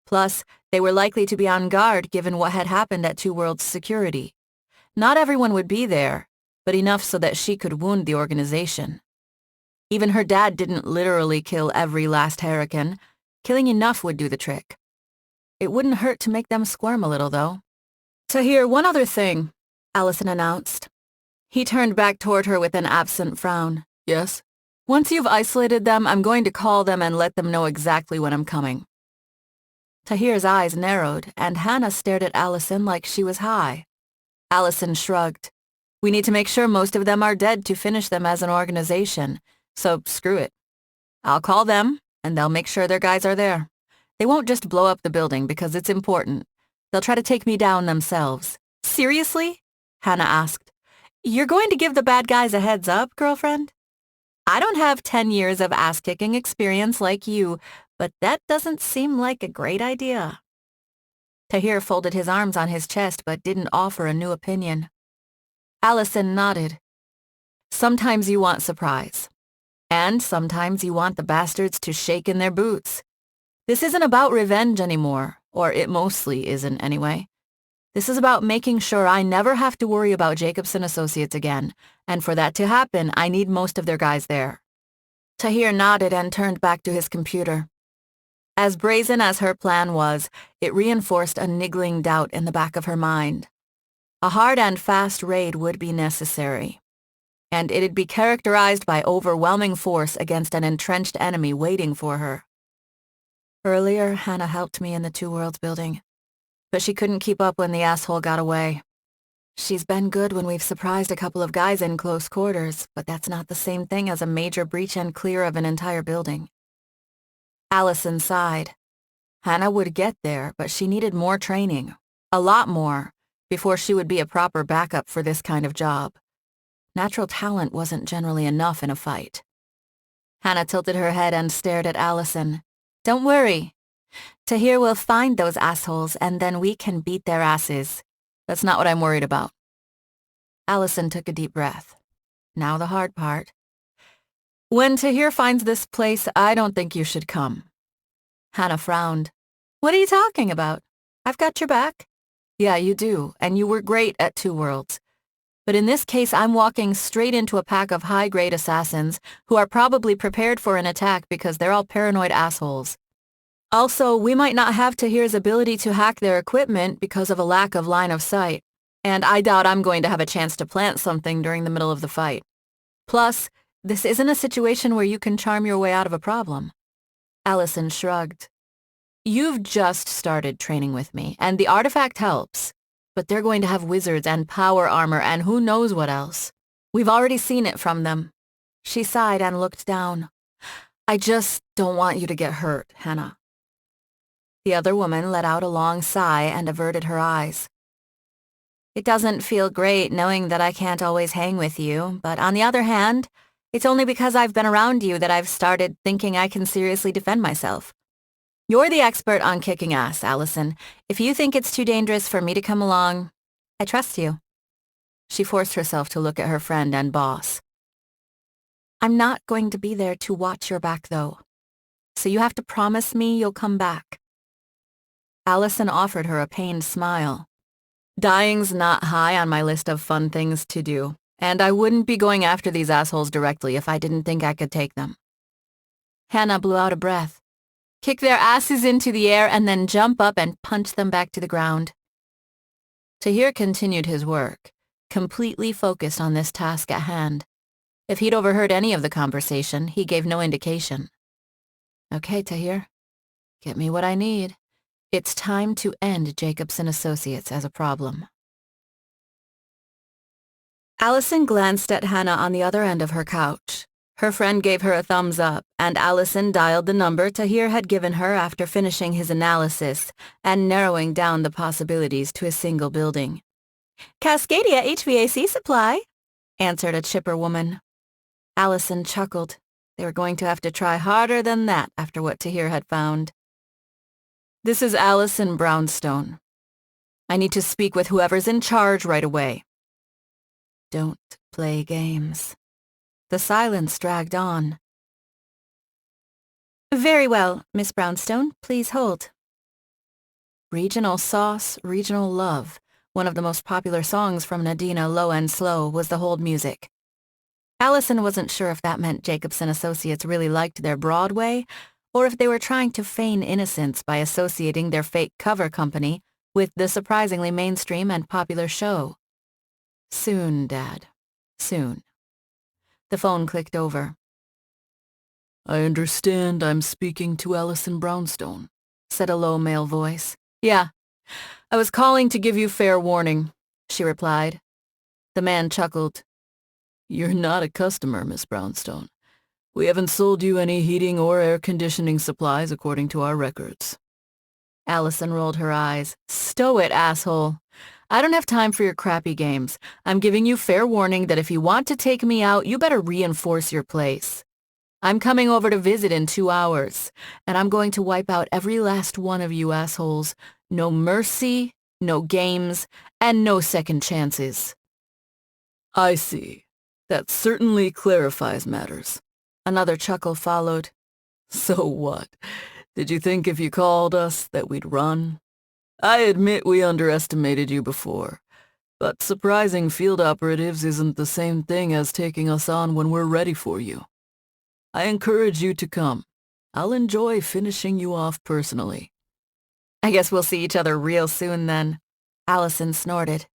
Speaker 1: Plus, they were likely to be on guard given what had happened at Two Worlds security. Not everyone would be there, but enough so that she could wound the organization. Even her dad didn't literally kill every last Hurricane. Killing enough would do the trick. It wouldn't hurt to make them squirm a little, though. "Tahir, one other thing," Alison announced. He turned back toward her with an absent frown.
Speaker 2: Yes?
Speaker 1: "Once you've isolated them, I'm going to call them and let them know exactly when I'm coming." Tahir's eyes narrowed, and Hannah stared at Alison like she was high. Alison shrugged. "We need to make sure most of them are dead to finish them as an organization, so screw it. I'll call them, and they'll make sure their guys are there. They won't just blow up the building because it's important. They'll try to take me down themselves." "Seriously?" Hannah asked. "You're going to give the bad guys a heads up, girlfriend? I don't have 10 years of ass-kicking experience like you, but that doesn't seem like a great idea." Tahir folded his arms on his chest but didn't offer a new opinion. Alison nodded. "Sometimes you want surprise. And sometimes you want the bastards to shake in their boots. This isn't about revenge anymore, or it mostly isn't anyway. This is about making sure I never have to worry about Jacobson Associates again, and for that to happen, I need most of their guys there." Tahir nodded and turned back to his computer. As brazen as her plan was, it reinforced a niggling doubt in the back of her mind. A hard and fast raid would be necessary, and it'd be characterized by overwhelming force against an entrenched enemy waiting for her. Earlier, Hannah helped me in the Two Worlds building, but she couldn't keep up when the asshole got away. She's been good when we've surprised a couple of guys in close quarters, but that's not the same thing as a major breach and clear of an entire building. Alison sighed. Hannah would get there, but she needed more training, a lot more, before she would be a proper backup for this kind of job. Natural talent wasn't generally enough in a fight. Hannah tilted her head and stared at Alison. "Don't worry. Tahir will find those assholes and then we can beat their asses. That's not what I'm worried about." Alison took a deep breath. Now the hard part. "When Tahir finds this place, I don't think you should come." Hannah frowned. "What are you talking about? I've got your back." "Yeah, you do, and you were great at Two Worlds. But in this case, I'm walking straight into a pack of high-grade assassins who are probably prepared for an attack because they're all paranoid assholes. Also, we might not have Tahir's ability to hack their equipment because of a lack of line of sight, and I doubt I'm going to have a chance to plant something during the middle of the fight. Plus, this isn't a situation where you can charm your way out of a problem." Alison shrugged. "You've just started training with me, and the artifact helps, but they're going to have wizards and power armor and who knows what else. We've already seen it from them." She sighed and looked down. "I just don't want you to get hurt, Hannah." The other woman let out a long sigh and averted her eyes. "It doesn't feel great knowing that I can't always hang with you, but on the other hand, it's only because I've been around you that I've started thinking I can seriously defend myself. You're the expert on kicking ass, Alison. If you think it's too dangerous for me to come along, I trust you." She forced herself to look at her friend and boss. "I'm not going to be there to watch your back, though. So you have to promise me you'll come back." Alison offered her a pained smile. "Dying's not high on my list of fun things to do, and I wouldn't be going after these assholes directly if I didn't think I could take them." Hannah blew out a breath. "Kick their asses into the air and then jump up and punch them back to the ground." Tahir continued his work, completely focused on this task at hand. If he'd overheard any of the conversation, he gave no indication. "Okay, Tahir. Get me what I need. It's time to end Jacobson Associates as a problem." Alison glanced at Hannah on the other end of her couch. Her friend gave her a thumbs up, and Alison dialed the number Tahir had given her after finishing his analysis and narrowing down the possibilities to a single building. "Cascadia HVAC Supply," answered a chipper woman. Alison chuckled. They were going to have to try harder than that after what Tahir had found. "This is Alison Brownstone. I need to speak with whoever's in charge right away." "Don't play games." The silence dragged on. "Very well, Miss Brownstone. Please hold." Regional Sauce, Regional Love, one of the most popular songs from Nadina Low and Slow, was the hold music. Alison wasn't sure if that meant Jacobson Associates really liked their Broadway, or if they were trying to feign innocence by associating their fake cover company with the surprisingly mainstream and popular show. "Soon, Dad. Soon." The phone clicked over.
Speaker 2: "I understand I'm speaking to Alison Brownstone,"
Speaker 1: said a low male voice. "Yeah. I was calling to give you fair warning," she replied. The man chuckled.
Speaker 2: "You're not a customer, Miss Brownstone. We haven't sold you any heating or air conditioning supplies according to our records."
Speaker 1: Alison rolled her eyes. "Stow it, asshole. I don't have time for your crappy games. I'm giving you fair warning that if you want to take me out, you better reinforce your place. I'm coming over to visit in 2 hours, and I'm going to wipe out every last one of you assholes. No mercy, no games, and no second chances."
Speaker 2: "I see. That certainly clarifies matters."
Speaker 1: Another chuckle followed.
Speaker 2: "So what? Did you think if you called us that we'd run? I admit we underestimated you before, but surprising field operatives isn't the same thing as taking us on when we're ready for you. I encourage you to come. I'll enjoy finishing you off personally."
Speaker 1: "I guess we'll see each other real soon then," Alison snorted.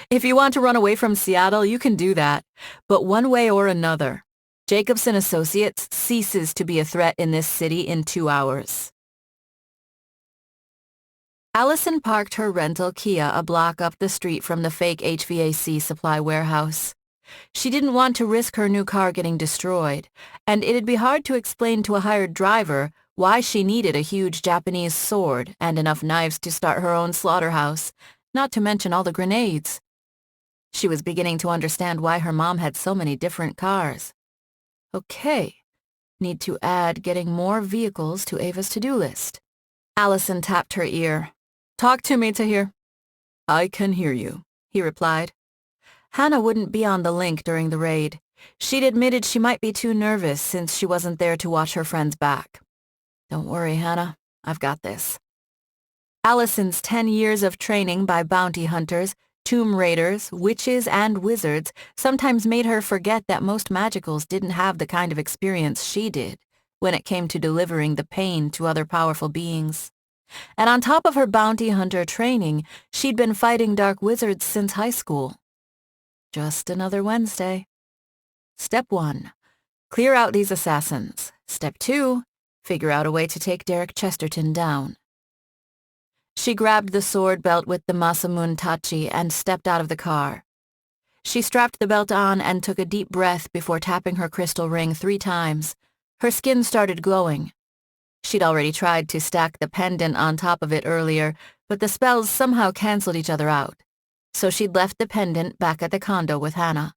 Speaker 1: "If you want to run away from Seattle, you can do that. But one way or another, Jacobson Associates ceases to be a threat in this city in 2 hours. Alison parked her rental Kia a block up the street from the fake HVAC supply warehouse. She didn't want to risk her new car getting destroyed, and it'd be hard to explain to a hired driver why she needed a huge Japanese sword and enough knives to start her own slaughterhouse, not to mention all the grenades. She was beginning to understand why her mom had so many different cars. Okay, need to add getting more vehicles to Ava's to-do list. Alison tapped her ear. "Talk to me, Tahir."
Speaker 2: "I can hear you,"
Speaker 1: he replied. Hannah wouldn't be on the link during the raid. She'd admitted she might be too nervous since she wasn't there to watch her friend's back. "Don't worry, Hannah. I've got this." Alison's 10 years of training by bounty hunters, tomb raiders, witches, and wizards sometimes made her forget that most magicals didn't have the kind of experience she did when it came to delivering the pain to other powerful beings. And on top of her bounty hunter training, she'd been fighting dark wizards since high school. Just another Wednesday. Step 1. Clear out these assassins. Step 2. Figure out a way to take Derek Chesterton down. She grabbed the sword belt with the Masamune Tachi and stepped out of the car. She strapped the belt on and took a deep breath before tapping her crystal ring 3 times. Her skin started glowing. She'd already tried to stack the pendant on top of it earlier, but the spells somehow canceled each other out. So she'd left the pendant back at the condo with Hannah.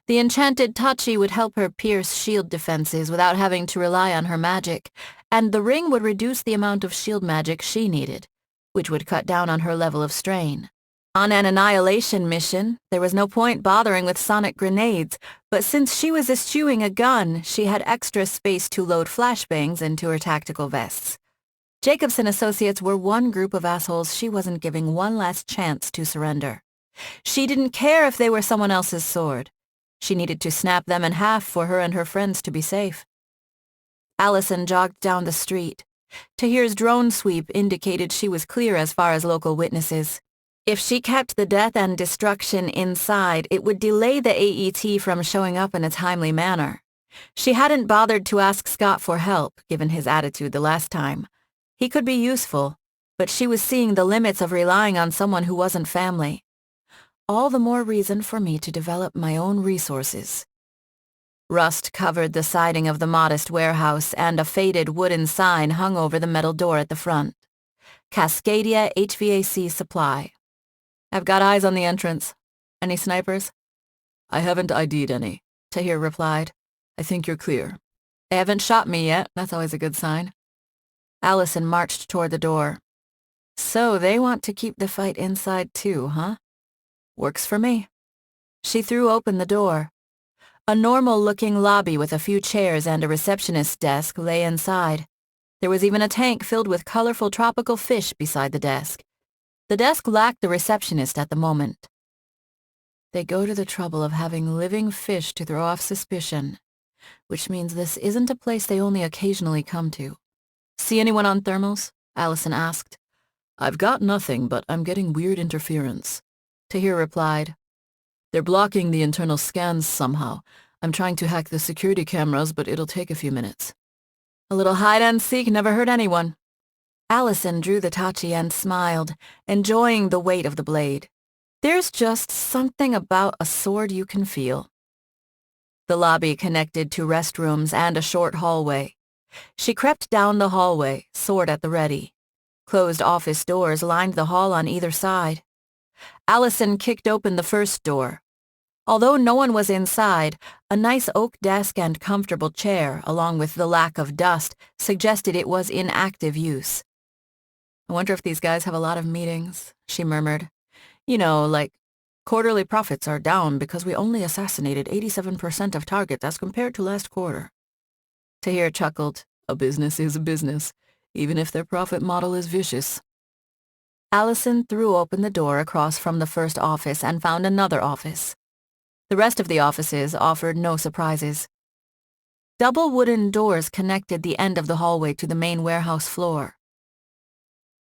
Speaker 1: The enchanted Tachi would help her pierce shield defenses without having to rely on her magic, and the ring would reduce the amount of shield magic she needed, which would cut down on her level of strain. On an annihilation mission, there was no point bothering with sonic grenades, but since she was eschewing a gun, she had extra space to load flashbangs into her tactical vests. Jacobson Associates were one group of assholes she wasn't giving one last chance to surrender. She didn't care if they were someone else's sword. She needed to snap them in half for her and her friends to be safe. Alison jogged down the street. Tahir's drone sweep indicated she was clear as far as local witnesses. If she kept the death and destruction inside, it would delay the AET from showing up in a timely manner. She hadn't bothered to ask Scott for help, given his attitude the last time. He could be useful, but she was seeing the limits of relying on someone who wasn't family. All the more reason for me to develop my own resources. Rust covered the siding of the modest warehouse, and a faded wooden sign hung over the metal door at the front. Cascadia HVAC Supply. "I've got eyes on the entrance. Any snipers?"
Speaker 2: "I haven't ID'd any,"
Speaker 1: Tahir replied.
Speaker 2: "I think you're clear."
Speaker 1: "They haven't shot me yet. That's always a good sign." Alison marched toward the door. "So they want to keep the fight inside too, huh? Works for me." She threw open the door. A normal-looking lobby with a few chairs and a receptionist's desk lay inside. There was even a tank filled with colorful tropical fish beside the desk. The desk lacked a receptionist at the moment. They go to the trouble of having living fish to throw off suspicion, which means this isn't a place they only occasionally come to. See anyone on thermals? Alison asked.
Speaker 2: I've got nothing, but I'm getting weird interference.
Speaker 1: Tahir replied.
Speaker 2: They're blocking the internal scans somehow. I'm trying to hack the security cameras, but it'll take a few minutes.
Speaker 1: A little hide-and-seek never hurt anyone. Alison drew the tachi and smiled, enjoying the weight of the blade. There's just something about a sword you can feel. The lobby connected to restrooms and a short hallway. She crept down the hallway, sword at the ready. Closed office doors lined the hall on either side. Alison kicked open the first door. Although no one was inside, a nice oak desk and comfortable chair, along with the lack of dust, suggested it was in active use. I wonder if these guys have a lot of meetings, she murmured. You know, like, quarterly profits are down because we only assassinated 87% of targets as compared to last quarter. Tahir chuckled.
Speaker 2: A business is a business, even if their profit model is vicious.
Speaker 1: Alison threw open the door across from the first office and found another office. The rest of the offices offered no surprises. Double wooden doors connected the end of the hallway to the main warehouse floor.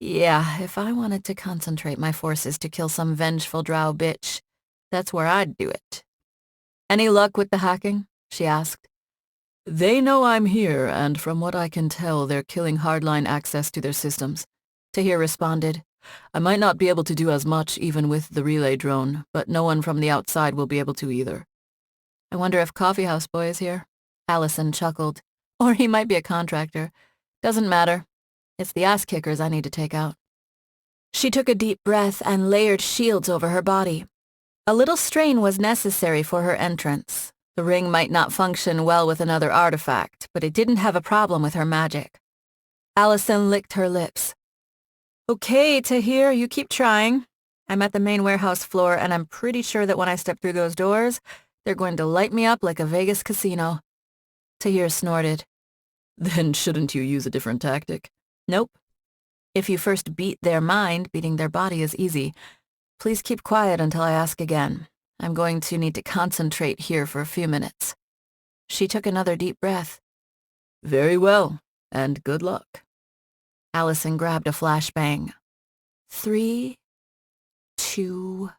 Speaker 1: Yeah, if I wanted to concentrate my forces to kill some vengeful drow bitch, that's where I'd do it. Any luck with the hacking? She asked.
Speaker 2: They know I'm here, and from what I can tell, they're killing hardline access to their systems.
Speaker 1: Tahir responded.
Speaker 2: I might not be able to do as much even with the relay drone, but no one from the outside will be able to either.
Speaker 1: I wonder if Coffeehouse Boy is here. Alison chuckled. Or he might be a contractor. Doesn't matter. It's the ass-kickers I need to take out. She took a deep breath and layered shields over her body. A little strain was necessary for her entrance. The ring might not function well with another artifact, but it didn't have a problem with her magic. Alison licked her lips. Okay, Tahir, you keep trying. I'm at the main warehouse floor, and I'm pretty sure that when I step through those doors, they're going to light me up like a Vegas casino. Tahir snorted.
Speaker 2: Then shouldn't you use a different tactic?
Speaker 1: Nope. If you first beat their mind, beating their body is easy. Please keep quiet until I ask again. I'm going to need to concentrate here for a few minutes. She took another deep breath.
Speaker 2: Very well, and good luck.
Speaker 1: Alison grabbed a flashbang. 3, 2,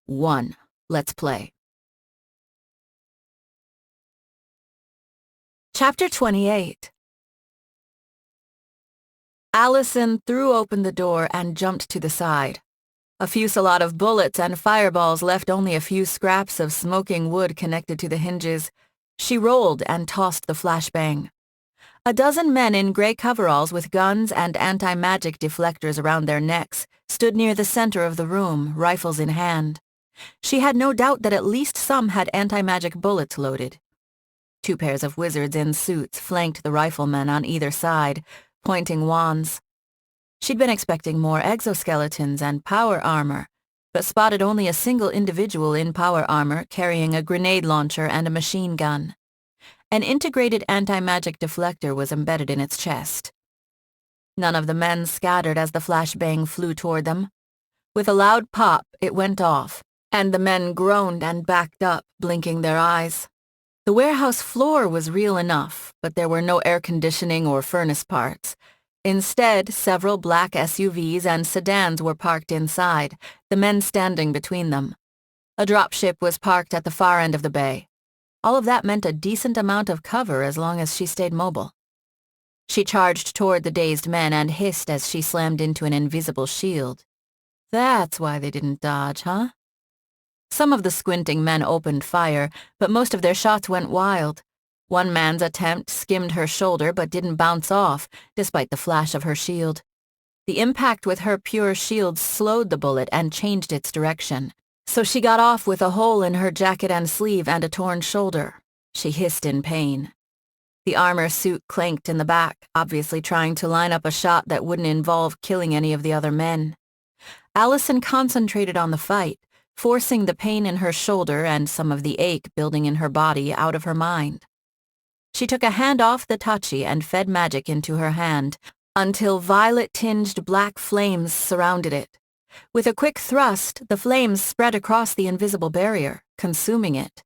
Speaker 1: 1. Let's play. Chapter 28. Alison threw open the door and jumped to the side. A fusillade of bullets and fireballs left only a few scraps of smoking wood connected to the hinges. She rolled and tossed the flashbang. A dozen men in gray coveralls with guns and anti-magic deflectors around their necks stood near the center of the room, rifles in hand. She had no doubt that at least some had anti-magic bullets loaded. 2 pairs of wizards in suits flanked the riflemen on either side, pointing wands. She'd been expecting more exoskeletons and power armor, but spotted only a single individual in power armor carrying a grenade launcher and a machine gun. An integrated anti-magic deflector was embedded in its chest. None of the men scattered as the flashbang flew toward them. With a loud pop, it went off, and the men groaned and backed up, blinking their eyes. The warehouse floor was real enough, but there were no air conditioning or furnace parts. Instead, several black SUVs and sedans were parked inside, the men standing between them. A dropship was parked at the far end of the bay. All of that meant a decent amount of cover as long as she stayed mobile. She charged toward the dazed men and hissed as she slammed into an invisible shield. That's why they didn't dodge, huh? Some of the squinting men opened fire, but most of their shots went wild. One man's attempt skimmed her shoulder but didn't bounce off, despite the flash of her shield. The impact with her pure shield slowed the bullet and changed its direction, so she got off with a hole in her jacket and sleeve and a torn shoulder. She hissed in pain. The armor suit clanked in the back, obviously trying to line up a shot that wouldn't involve killing any of the other men. Alison concentrated on the fight, forcing the pain in her shoulder and some of the ache building in her body out of her mind. She took a hand off the tachi and fed magic into her hand until violet-tinged black flames surrounded it. With a quick thrust, the flames spread across the invisible barrier, consuming it.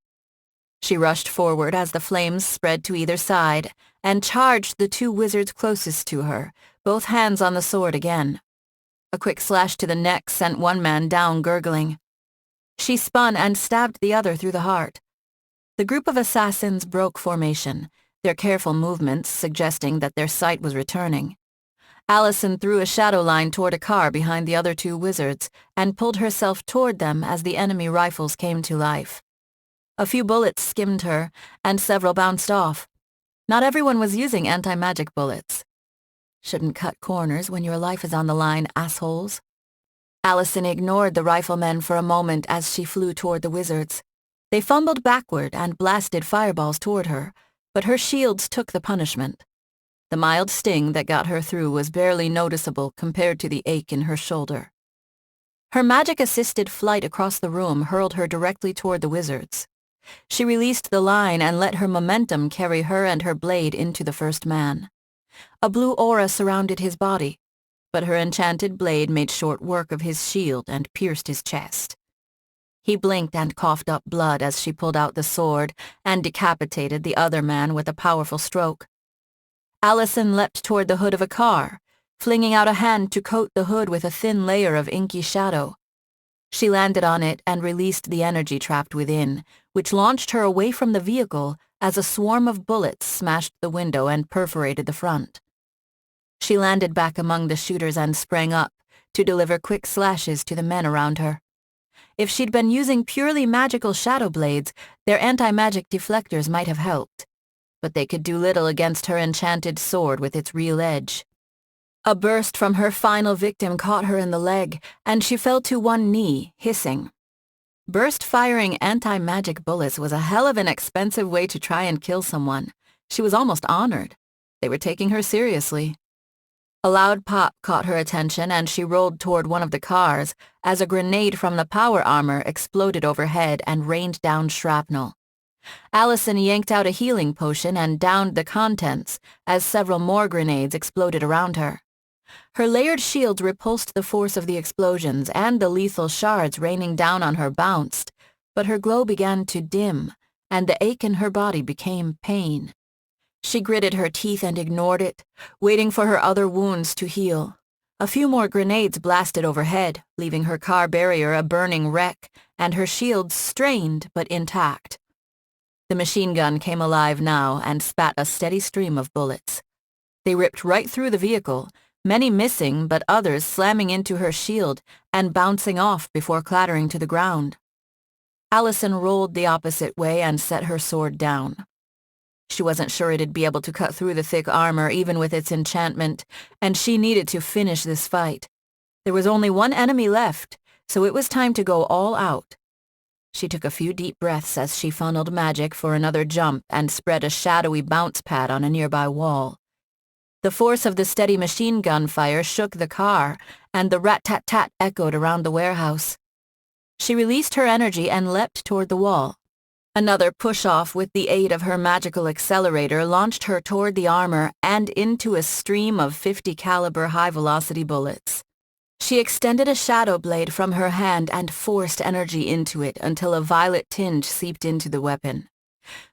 Speaker 1: She rushed forward as the flames spread to either side and charged the two wizards closest to her, both hands on the sword again. A quick slash to the neck sent one man down gurgling. She spun and stabbed the other through the heart. The group of assassins broke formation, their careful movements suggesting that their sight was returning. Alison threw a shadow line toward a car behind the other two wizards and pulled herself toward them as the enemy rifles came to life. A few bullets skimmed her, and several bounced off. Not everyone was using anti-magic bullets. Shouldn't cut corners when your life is on the line, assholes. Alison ignored the riflemen for a moment as she flew toward the wizards. They fumbled backward and blasted fireballs toward her, but her shields took the punishment. The mild sting that got her through was barely noticeable compared to the ache in her shoulder. Her magic-assisted flight across the room hurled her directly toward the wizards. She released the line and let her momentum carry her and her blade into the first man. A blue aura surrounded his body, but her enchanted blade made short work of his shield and pierced his chest. He blinked and coughed up blood as she pulled out the sword and decapitated the other man with a powerful stroke. Alison leapt toward the hood of a car, flinging out a hand to coat the hood with a thin layer of inky shadow. She landed on it and released the energy trapped within, which launched her away from the vehicle as a swarm of bullets smashed the window and perforated the front. She landed back among the shooters and sprang up to deliver quick slashes to the men around her. If she'd been using purely magical shadow blades, their anti-magic deflectors might have helped, but they could do little against her enchanted sword with its real edge. A burst from her final victim caught her in the leg, and she fell to one knee, hissing. Burst-firing anti-magic bullets was a hell of an expensive way to try and kill someone. She was almost honored. They were taking her seriously. A loud pop caught her attention, and she rolled toward one of the cars as a grenade from the power armor exploded overhead and rained down shrapnel. Alison yanked out a healing potion and downed the contents as several more grenades exploded around her. Her layered shields repulsed the force of the explosions, and the lethal shards raining down on her bounced, but her glow began to dim, and the ache in her body became pain. She gritted her teeth and ignored it, waiting for her other wounds to heal. A few more grenades blasted overhead, leaving her car barrier a burning wreck, and her shields strained but intact. The machine gun came alive now and spat a steady stream of bullets. They ripped right through the vehicle, many missing but others slamming into her shield and bouncing off before clattering to the ground. Alison rolled the opposite way and set her sword down. She wasn't sure it'd be able to cut through the thick armor even with its enchantment, and she needed to finish this fight. There was only one enemy left, so it was time to go all out. She took a few deep breaths as she funneled magic for another jump and spread a shadowy bounce pad on a nearby wall. The force of the steady machine gun fire shook the car, and the rat-tat-tat echoed around the warehouse. She released her energy and leapt toward the wall. Another push-off with the aid of her magical accelerator launched her toward the armor and into a stream of 50-caliber high-velocity bullets. She extended a shadow blade from her hand and forced energy into it until a violet tinge seeped into the weapon.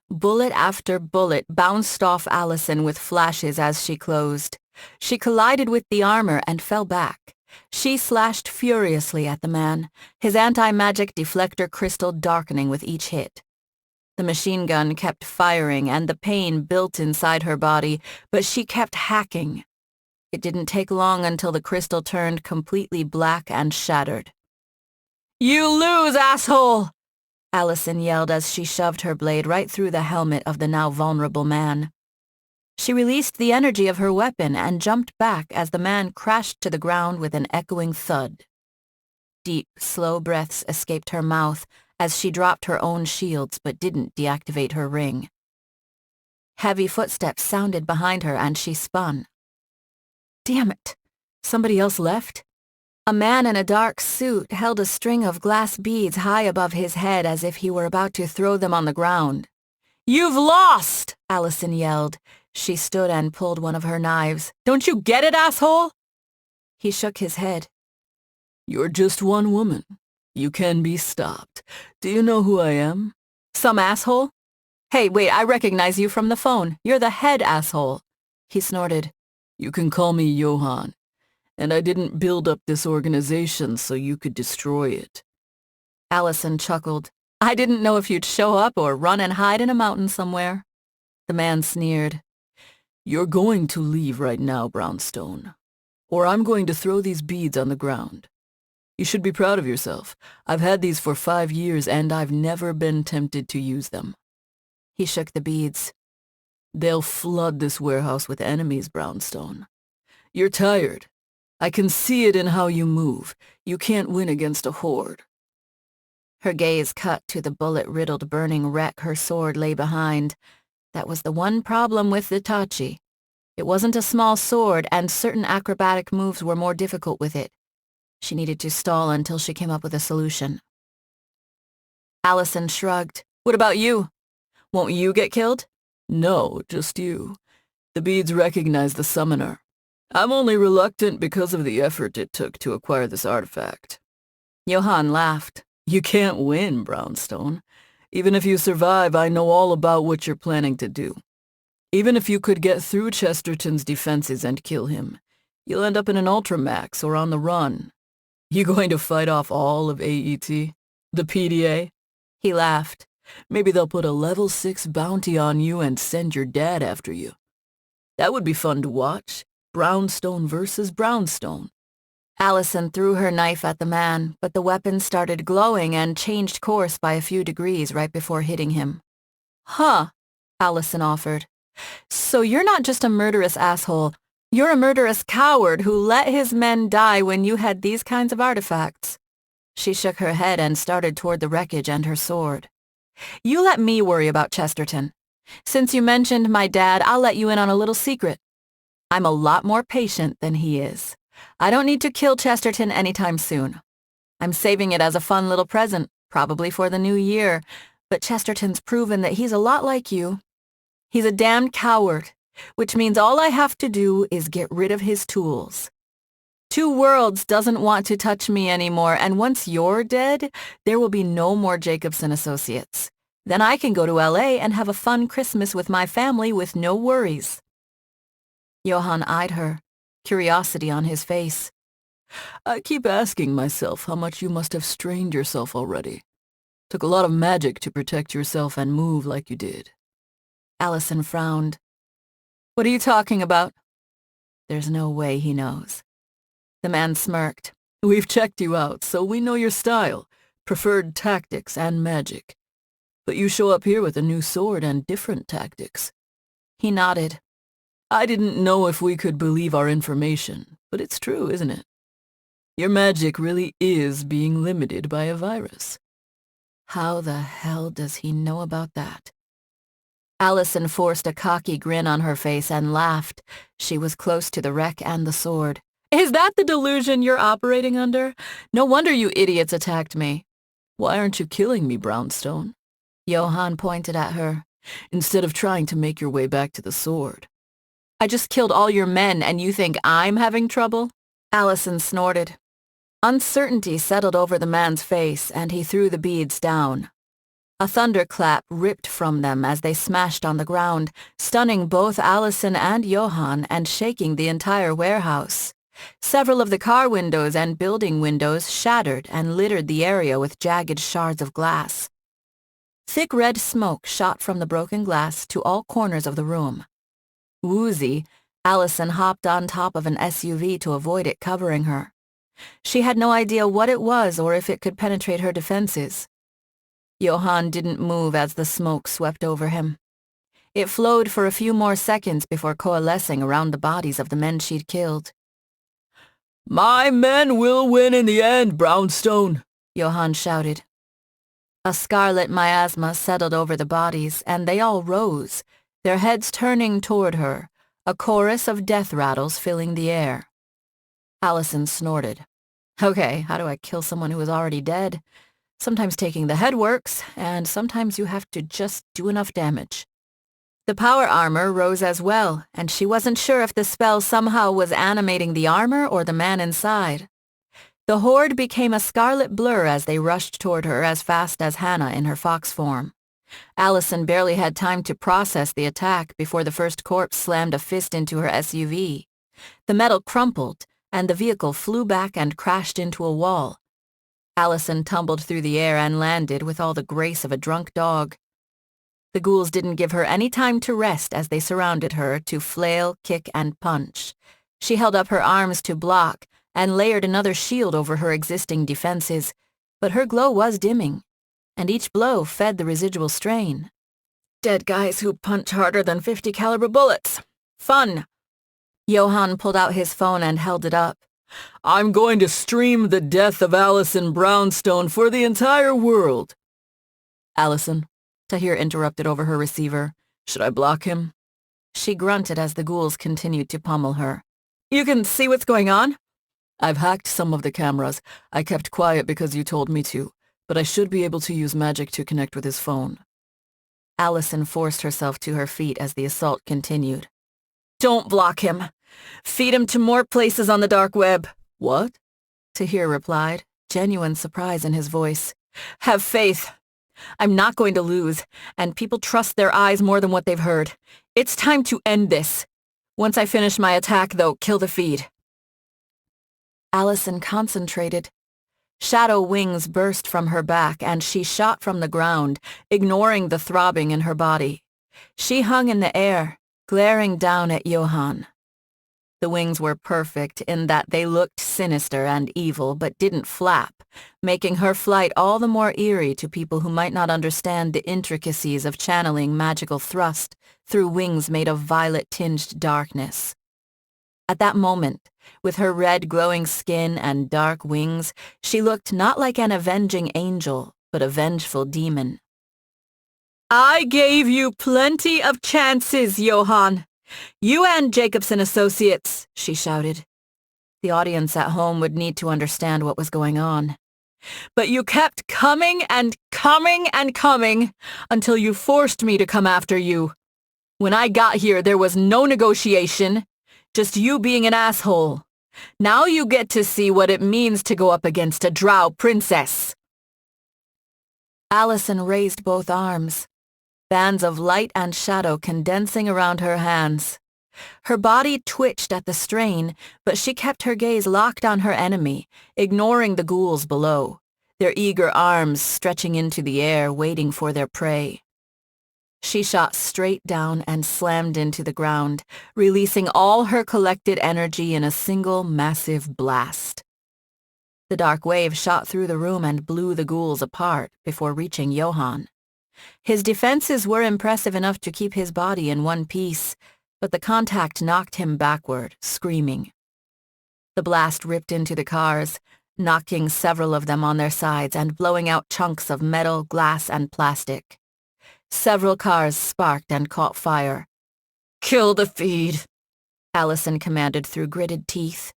Speaker 1: Bullet after bullet bounced off Alison with flashes as she closed. She collided with the armor and fell back. She slashed furiously at the man, his anti-magic deflector crystal darkening with each hit. The machine gun kept firing and the pain built inside her body, but she kept hacking. It didn't take long until the crystal turned completely black and shattered. "You lose, asshole!" Alison yelled as she shoved her blade right through the helmet of the now vulnerable man. She released the energy of her weapon and jumped back as the man crashed to the ground with an echoing thud. Deep, slow breaths escaped her mouth as she dropped her own shields but didn't deactivate her ring. Heavy footsteps sounded behind her and she spun. Damn it! Somebody else left? A man in a dark suit held a string of glass beads high above his head as if he were about to throw them on the ground. "You've lost!" Alison yelled. She stood and pulled one of her knives. "Don't you get it, asshole?" He shook his head.
Speaker 2: "You're just one woman. You can be stopped. Do you know who I am?"
Speaker 1: "Some asshole? Hey, wait, I recognize you from the phone. You're the head asshole." He snorted.
Speaker 2: "You can call me Johann. And I didn't build up this organization so you could destroy it."
Speaker 1: Alison chuckled. "I didn't know if you'd show up or run and hide in a mountain somewhere." The man sneered.
Speaker 2: "You're going to leave right now, Brownstone. Or I'm going to throw these beads on the ground. You should be proud of yourself. I've had these for 5 years and I've never been tempted to use them."
Speaker 1: He shook the beads.
Speaker 2: "They'll flood this warehouse with enemies, Brownstone. You're tired. I can see it in how you move. You can't win against a horde."
Speaker 1: Her gaze cut to the bullet-riddled burning wreck her sword lay behind. That was the one problem with the Tachi. It wasn't a small sword, and certain acrobatic moves were more difficult with it. She needed to stall until she came up with a solution. Alison shrugged. "What about you? Won't you get killed?"
Speaker 2: "No, just you. The beads recognize the summoner. I'm only reluctant because of the effort it took to acquire this artifact."
Speaker 1: Johann laughed.
Speaker 2: "You can't win, Brownstone. Even if you survive, I know all about what you're planning to do. Even if you could get through Chesterton's defenses and kill him, you'll end up in an Ultramax or on the run. You going to fight off all of AET? The PDA?"
Speaker 1: He laughed.
Speaker 2: "Maybe they'll put a level 6 bounty on you and send your dad after you. That would be fun to watch. Brownstone versus Brownstone."
Speaker 1: Alison threw her knife at the man, but the weapon started glowing and changed course by a few degrees right before hitting him. "Huh," Alison offered. "So you're not just a murderous asshole. You're a murderous coward who let his men die when you had these kinds of artifacts." She shook her head and started toward the wreckage and her sword. "You let me worry about Chesterton. Since you mentioned my dad, I'll let you in on a little secret. I'm a lot more patient than he is. I don't need to kill Chesterton anytime soon. I'm saving it as a fun little present, probably for the new year, but Chesterton's proven that he's a lot like you. He's a damned coward, which means all I have to do is get rid of his tools. Two Worlds doesn't want to touch me anymore, and once you're dead, there will be no more Jacobson Associates. Then I can go to LA and have a fun Christmas with my family with no worries." Johann eyed her, curiosity on his face.
Speaker 2: "I keep asking myself how much you must have strained yourself already. Took a lot of magic to protect yourself and move like you did."
Speaker 1: Alison frowned. "What are you talking about?" There's no way he knows. The man smirked.
Speaker 2: "We've checked you out, so we know your style, preferred tactics, and magic. But you show up here with a new sword and different tactics."
Speaker 1: He nodded.
Speaker 2: "I didn't know if we could believe our information, but it's true, isn't it? Your magic really is being limited by a virus."
Speaker 1: How the hell does he know about that? Alison forced a cocky grin on her face and laughed. She was close to the wreck and the sword. "Is that the delusion you're operating under? No wonder you idiots attacked me."
Speaker 2: "Why aren't you killing me, Brownstone?"
Speaker 1: Johann pointed at her.
Speaker 2: "Instead of trying to make your way back to the sword."
Speaker 1: "I just killed all your men and you think I'm having trouble?" Alison snorted. Uncertainty settled over the man's face and he threw the beads down. A thunderclap ripped from them as they smashed on the ground, stunning both Alison and Johann and shaking the entire warehouse. Several of the car windows and building windows shattered and littered the area with jagged shards of glass. Thick red smoke shot from the broken glass to all corners of the room. Woozy, Alison hopped on top of an SUV to avoid it covering her. She had no idea what it was or if it could penetrate her defenses. Johann didn't move as the smoke swept over him. It flowed for a few more seconds before coalescing around the bodies of the men she'd killed.
Speaker 2: "My men will win in the end, Brownstone," Johann shouted.
Speaker 1: A scarlet miasma settled over the bodies, and they all rose, their heads turning toward her, a chorus of death rattles filling the air. Alison snorted. Okay, how do I kill someone who is already dead? Sometimes taking the head works, and sometimes you have to just do enough damage. The power armor rose as well, and she wasn't sure if the spell somehow was animating the armor or the man inside. The horde became a scarlet blur as they rushed toward her as fast as Hannah in her fox form. Alison barely had time to process the attack before the first corpse slammed a fist into her SUV. The metal crumpled, and the vehicle flew back and crashed into a wall. Alison tumbled through the air and landed with all the grace of a drunk dog. The ghouls didn't give her any time to rest as they surrounded her to flail, kick, and punch. She held up her arms to block and layered another shield over her existing defenses, but her glow was dimming, and each blow fed the residual strain. Dead guys who punch harder than 50 caliber bullets. Fun. Johann pulled out his phone and held it up.
Speaker 2: I'm going to stream the death of Alison Brownstone for the entire world.
Speaker 1: Alison, Tahir interrupted over her receiver.
Speaker 2: Should I block him?
Speaker 1: She grunted as the ghouls continued to pummel her. You can see what's going on?
Speaker 2: I've hacked some of the cameras. I kept quiet because you told me to, but I should be able to use magic to connect with his phone.
Speaker 1: Alison forced herself to her feet as the assault continued. Don't block him. Feed him to more places on the dark web.
Speaker 2: What?
Speaker 1: Tahir replied, genuine surprise in his voice. Have faith. I'm not going to lose, and people trust their eyes more than what they've heard. It's time to end this. Once I finish my attack, though, kill the feed. Alison concentrated. Shadow wings burst from her back, and she shot from the ground, ignoring the throbbing in her body. She hung in the air, glaring down at Johann. The wings were perfect in that they looked sinister and evil but didn't flap, making her flight all the more eerie to people who might not understand the intricacies of channeling magical thrust through wings made of violet-tinged darkness. At that moment, with her red glowing skin and dark wings, she looked not like an avenging angel, but a vengeful demon. I gave you plenty of chances, Johann. You and Jacobson Associates, she shouted. The audience at home would need to understand what was going on. But you kept coming and coming and coming until you forced me to come after you. When I got here, there was no negotiation, just you being an asshole. Now you get to see what it means to go up against a Drow princess. Alison raised both arms, bands of light and shadow condensing around her hands. Her body twitched at the strain, but she kept her gaze locked on her enemy, ignoring the ghouls below, their eager arms stretching into the air, waiting for their prey. She shot straight down and slammed into the ground, releasing all her collected energy in a single massive blast. The dark wave shot through the room and blew the ghouls apart before reaching Johann. His defenses were impressive enough to keep his body in one piece, but the contact knocked him backward, screaming. The blast ripped into the cars, knocking several of them on their sides and blowing out chunks of metal, glass, and plastic. Several cars sparked and caught fire. Kill the feed, Alison commanded through gritted teeth.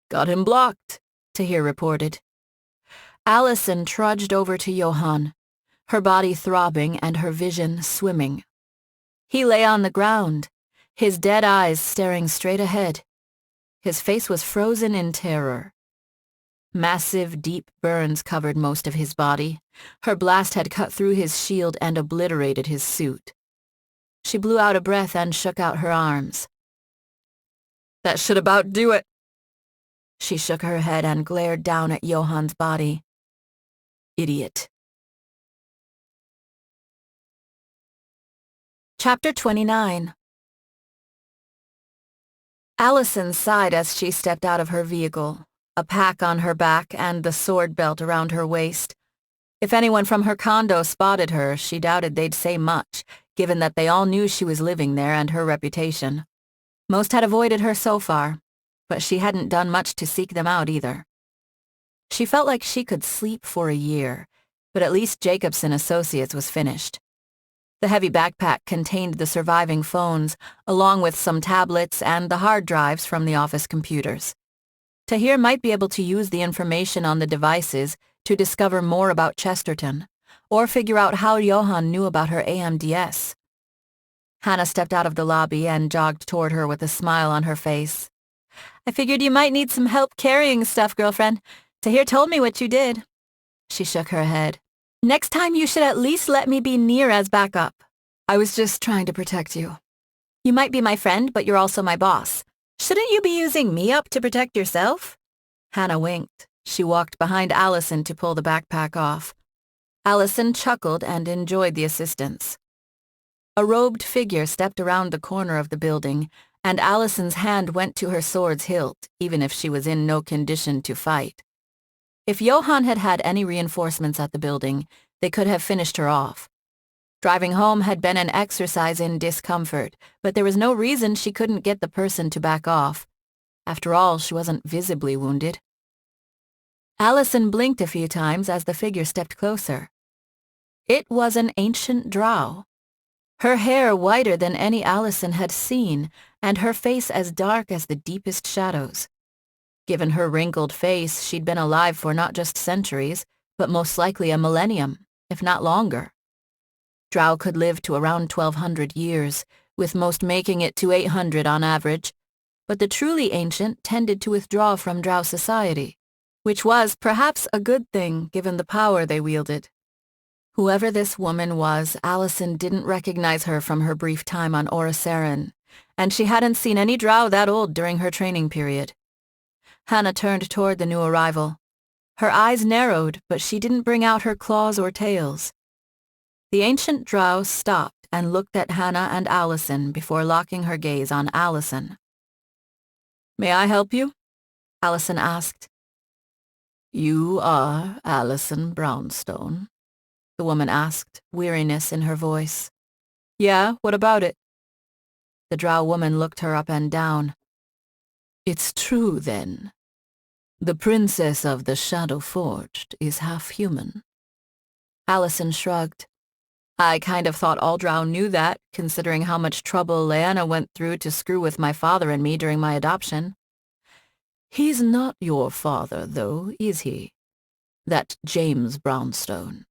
Speaker 2: Got him blocked,
Speaker 1: Tahir reported. Alison trudged over to Johann, her body throbbing and her vision swimming. He lay on the ground, his dead eyes staring straight ahead. His face was frozen in terror. Massive, deep burns covered most of his body. Her blast had cut through his shield and obliterated his suit. She blew out a breath and shook out her arms. That should about do it. She shook her head and glared down at Johann's body. Idiot. Chapter 29. Alison sighed as she stepped out of her vehicle, a pack on her back and the sword belt around her waist. If anyone from her condo spotted her, she doubted they'd say much, given that they all knew she was living there and her reputation. Most had avoided her so far, but she hadn't done much to seek them out either. She felt like she could sleep for a year, but at least Jacobson Associates was finished. The heavy backpack contained the surviving phones, along with some tablets and the hard drives from the office computers. Tahir might be able to use the information on the devices to discover more about Chesterton, or figure out how Johan knew about her AMDS. Hannah stepped out of the lobby and jogged toward her with a smile on her face. I figured you might need some help carrying stuff, girlfriend. Tahir told me what you did. She shook her head. Next time you should at least let me be near as backup. I was just trying to protect you. You might be my friend, but you're also my boss. Shouldn't you be using me up to protect yourself? Hannah winked. She walked behind Alison to pull the backpack off. Alison chuckled and enjoyed the assistance. A robed figure stepped around the corner of the building, and Alison's hand went to her sword's hilt, even if she was in no condition to fight. If Johan had had any reinforcements at the building, they could have finished her off. Driving home had been an exercise in discomfort, but there was no reason she couldn't get the person to back off. After all, she wasn't visibly wounded. Alison blinked a few times as the figure stepped closer. It was an ancient drow. Her hair whiter than any Alison had seen, and her face as dark as the deepest shadows. Given her wrinkled face, she'd been alive for not just centuries, but most likely a millennium, if not longer. Drow could live to around 1,200 years, with most making it to 800 on average, but the truly ancient tended to withdraw from Drow society, which was perhaps a good thing given the power they wielded. Whoever this woman was, Alison didn't recognize her from her brief time on Oriceran, and she hadn't seen any drow that old during her training period. Hannah turned toward the new arrival. Her eyes narrowed, but she didn't bring out her claws or tails. The ancient drow stopped and looked at Hannah and Alison before locking her gaze on Alison. "May I help you?" Alison asked. "You are Alison Brownstone?" the woman asked, weariness in her voice. "Yeah, what about it?" The drow woman looked her up and down. "It's true, then. The princess of the Shadow Forged is half human." Alison shrugged. "I kind of thought all drow knew that, considering how much trouble Lyanna went through to screw with my father and me during my adoption." "He's not your father, though, is he? That James Brownstone."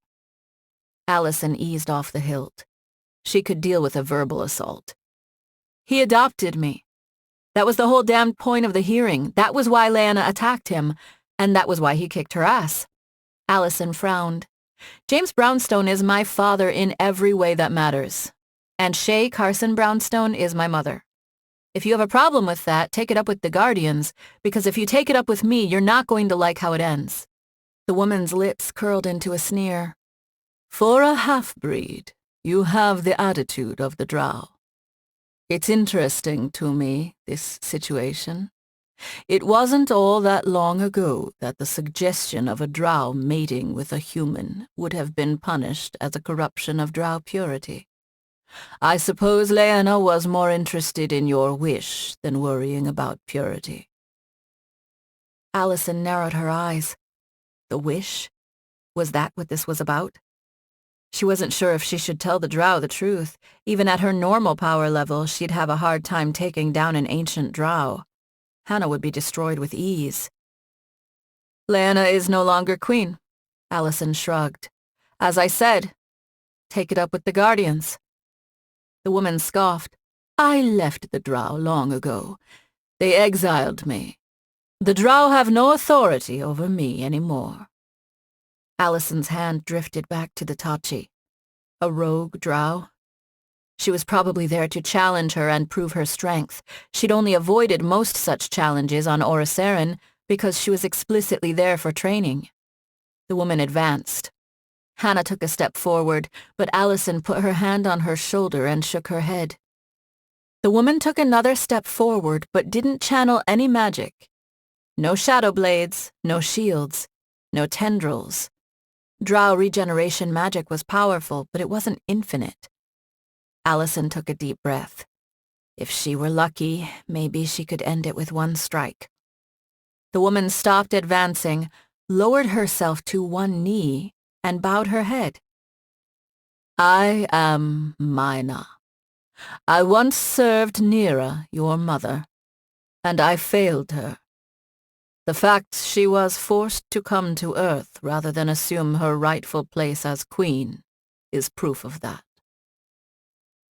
Speaker 1: Alison eased off the hilt. She could deal with a verbal assault. "He adopted me. That was the whole damned point of the hearing. That was why Lyanna attacked him, and that was why he kicked her ass." Alison frowned. "James Brownstone is my father in every way that matters. And Shay Carson Brownstone is my mother. If you have a problem with that, take it up with the Guardians, because if you take it up with me, you're not going to like how it ends." The woman's lips curled into a sneer. "For a half-breed, you have the attitude of the drow. It's interesting to me, this situation. It wasn't all that long ago that the suggestion of a drow mating with a human would have been punished as a corruption of drow purity. I suppose Lyanna was more interested in your wish than worrying about purity." Alison narrowed her eyes. The wish? Was that what this was about? She wasn't sure if she should tell the drow the truth. Even at her normal power level, she'd have a hard time taking down an ancient drow. Hannah would be destroyed with ease. "Lyanna is no longer queen," Alison shrugged. "As I said, take it up with the Guardians." The woman scoffed. "I left the drow long ago. They exiled me. The drow have no authority over me anymore." Alison's hand drifted back to the Tachi. A rogue drow? She was probably there to challenge her and prove her strength. She'd only avoided most such challenges on Oriceran because she was explicitly there for training. The woman advanced. Hannah took a step forward, but Alison put her hand on her shoulder and shook her head. The woman took another step forward, but didn't channel any magic. No shadow blades, no shields, no tendrils. Drow regeneration magic was powerful, but it wasn't infinite. Alison took a deep breath. If she were lucky, maybe she could end it with one strike. The woman stopped advancing, lowered herself to one knee, and bowed her head. "I am Mina. I once served Nira, your mother, and I failed her.
Speaker 2: The fact she was forced to come to Earth rather than assume her rightful place as queen is proof of that.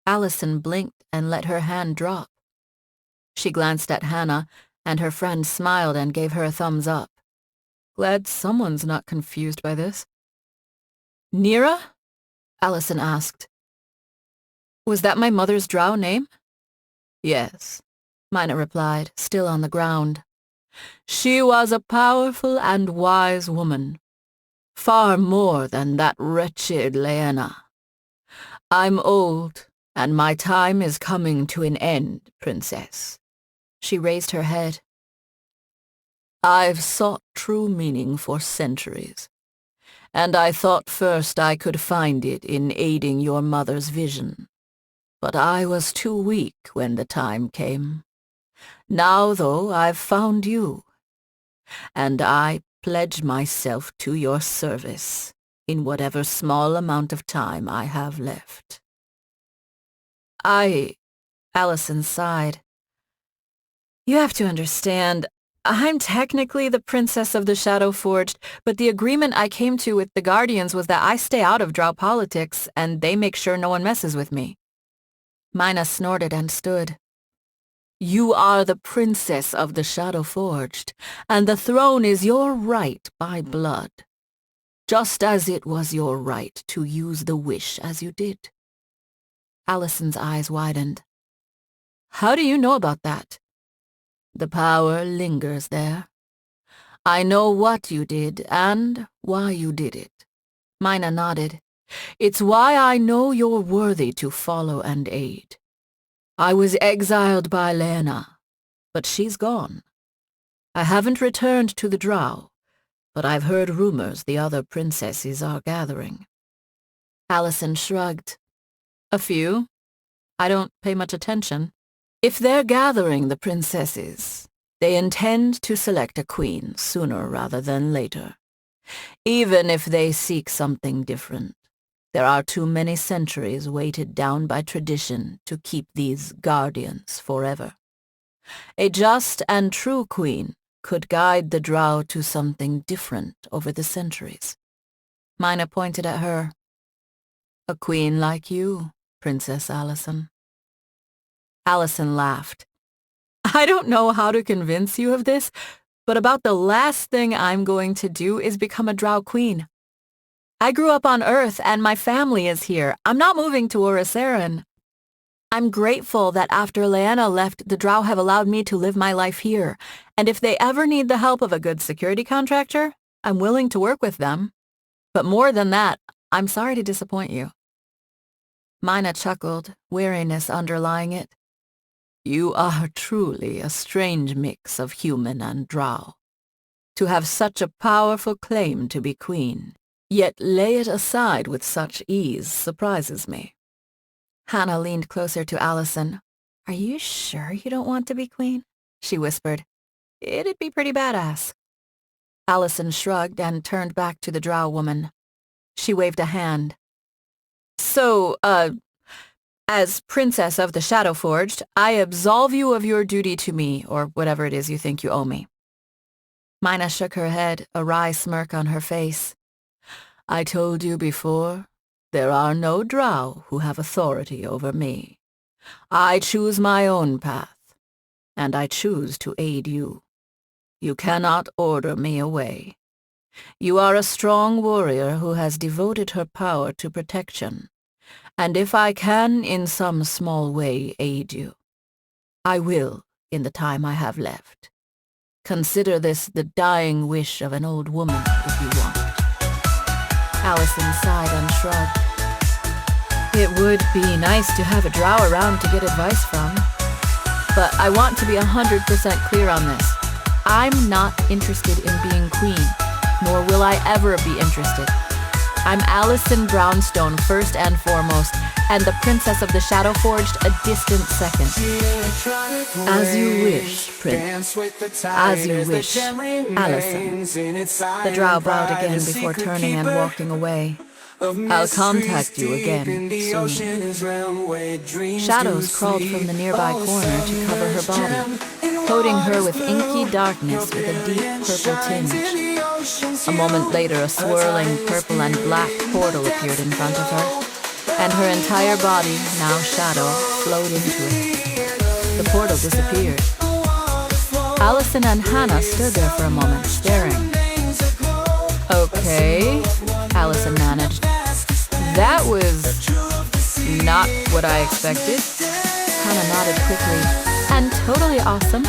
Speaker 1: Alison blinked and let her hand drop. She glanced at Hannah, and her friend smiled and gave her a thumbs up.
Speaker 2: Glad someone's not confused by this.
Speaker 1: Nira? Alison asked. Was that my mother's drow name?
Speaker 2: Yes,
Speaker 1: Mina replied, still on the ground.
Speaker 2: She was a powerful and wise woman, far more than that wretched Lena. I'm old, and my time is coming to an end, Princess.
Speaker 1: She raised her head.
Speaker 2: I've sought true meaning for centuries, and I thought first I could find it in aiding your mother's vision. But I was too weak when the time came. Now, though, I've found you, and I pledge myself to your service in whatever small amount of time I have left.
Speaker 1: Alison sighed. You have to understand, I'm technically the princess of the Shadow Forged, but the agreement I came to with the Guardians was that I stay out of Drow politics and they make sure no one messes with me. Mina snorted and stood.
Speaker 2: You are the princess of the Shadow Forged, and the throne is your right by blood, just as it was your right to use the wish as you did.
Speaker 1: Alison's eyes widened. How do you know about that?
Speaker 2: The power lingers there. I know what you did and why you did it.
Speaker 1: Mina nodded.
Speaker 2: It's why I know you're worthy to follow and aid. I was exiled by Lena, but she's gone. I haven't returned to the Drow, but I've heard rumors the other princesses are gathering.
Speaker 1: Alison shrugged.
Speaker 2: A few. I don't pay much attention. If they're gathering the princesses, they intend to select a queen sooner rather than later. Even if they seek something different, there are too many centuries weighted down by tradition to keep these guardians forever. A just and true queen could guide the Drow to something different over the centuries.
Speaker 1: Mina pointed at her.
Speaker 2: A queen like you, Princess Alison.
Speaker 1: Alison laughed.
Speaker 2: I don't know how to convince you of this, but about the last thing I'm going to do is become a Drow queen. I grew up on Earth and my family is here. I'm not moving to Oriceran. I'm grateful that after Lyanna left, the Drow have allowed me to live my life here, and if they ever need the help of a good security contractor, I'm willing to work with them. But more than that, I'm sorry to disappoint you.
Speaker 1: Mina chuckled, weariness underlying it.
Speaker 2: You are truly a strange mix of human and Drow. To have such a powerful claim to be queen, yet lay it aside with such ease surprises me.
Speaker 1: Hannah leaned closer to Alison. Are you sure you don't want to be queen? She whispered. It'd be pretty badass. Alison shrugged and turned back to the Drow woman. She waved a hand.
Speaker 2: So, as Princess of the Shadow Forged, I absolve you of your duty to me, or whatever it is you think you owe me.
Speaker 1: Mina shook her head, a wry smirk on her face.
Speaker 2: I told you before, there are no Drow who have authority over me. I choose my own path, and I choose to aid you. You cannot order me away. You are a strong warrior who has devoted her power to protection, and if I can in some small way aid you, I will in the time I have left. Consider this the dying wish of an old woman if you want.
Speaker 1: Alison sighed and shrugged.
Speaker 2: It would be nice to have a Drow around to get advice from, but I want to be 100% clear on this. I'm not interested in being queen, nor will I ever be interested. I'm Alison Brownstone first and foremost, and the Princess of the Shadow Forged a distant second. As you wish, Prince. As you wish, Alison.
Speaker 1: The Drow bowed again before turning and walking away.
Speaker 2: I'll contact you again soon.
Speaker 1: Shadows crawled from the nearby corner to cover her body, coating her with inky darkness with a deep purple tinge.
Speaker 2: A moment later, a swirling purple and black portal appeared in front of her, and her entire body, now shadow, flowed into it. The portal disappeared. Alison and Hannah stood there for a moment, staring. Okay, Alison managed. That was not what I expected.
Speaker 1: Hannah nodded quickly. And totally awesome.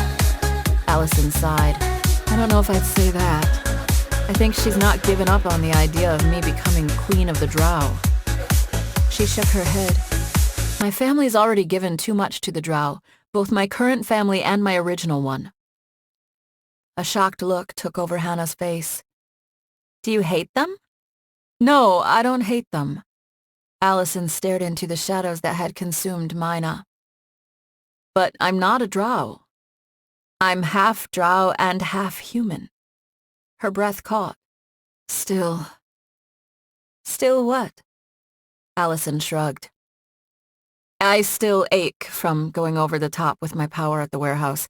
Speaker 2: Alison sighed. I don't know if I'd say that. I think she's not given up on the idea of me becoming queen of the Drow.
Speaker 1: She shook her head.
Speaker 2: My family's already given too much to the Drow, both my current family and my original one.
Speaker 1: A shocked look took over Hannah's face. Do you hate them?
Speaker 2: No, I don't hate them.
Speaker 1: Alison stared into the shadows that had consumed Mina.
Speaker 2: But I'm not a Drow. I'm half Drow and half human.
Speaker 1: Her breath caught.
Speaker 2: Still
Speaker 1: what?
Speaker 2: Alison shrugged. I still ache from going over the top with my power at the warehouse.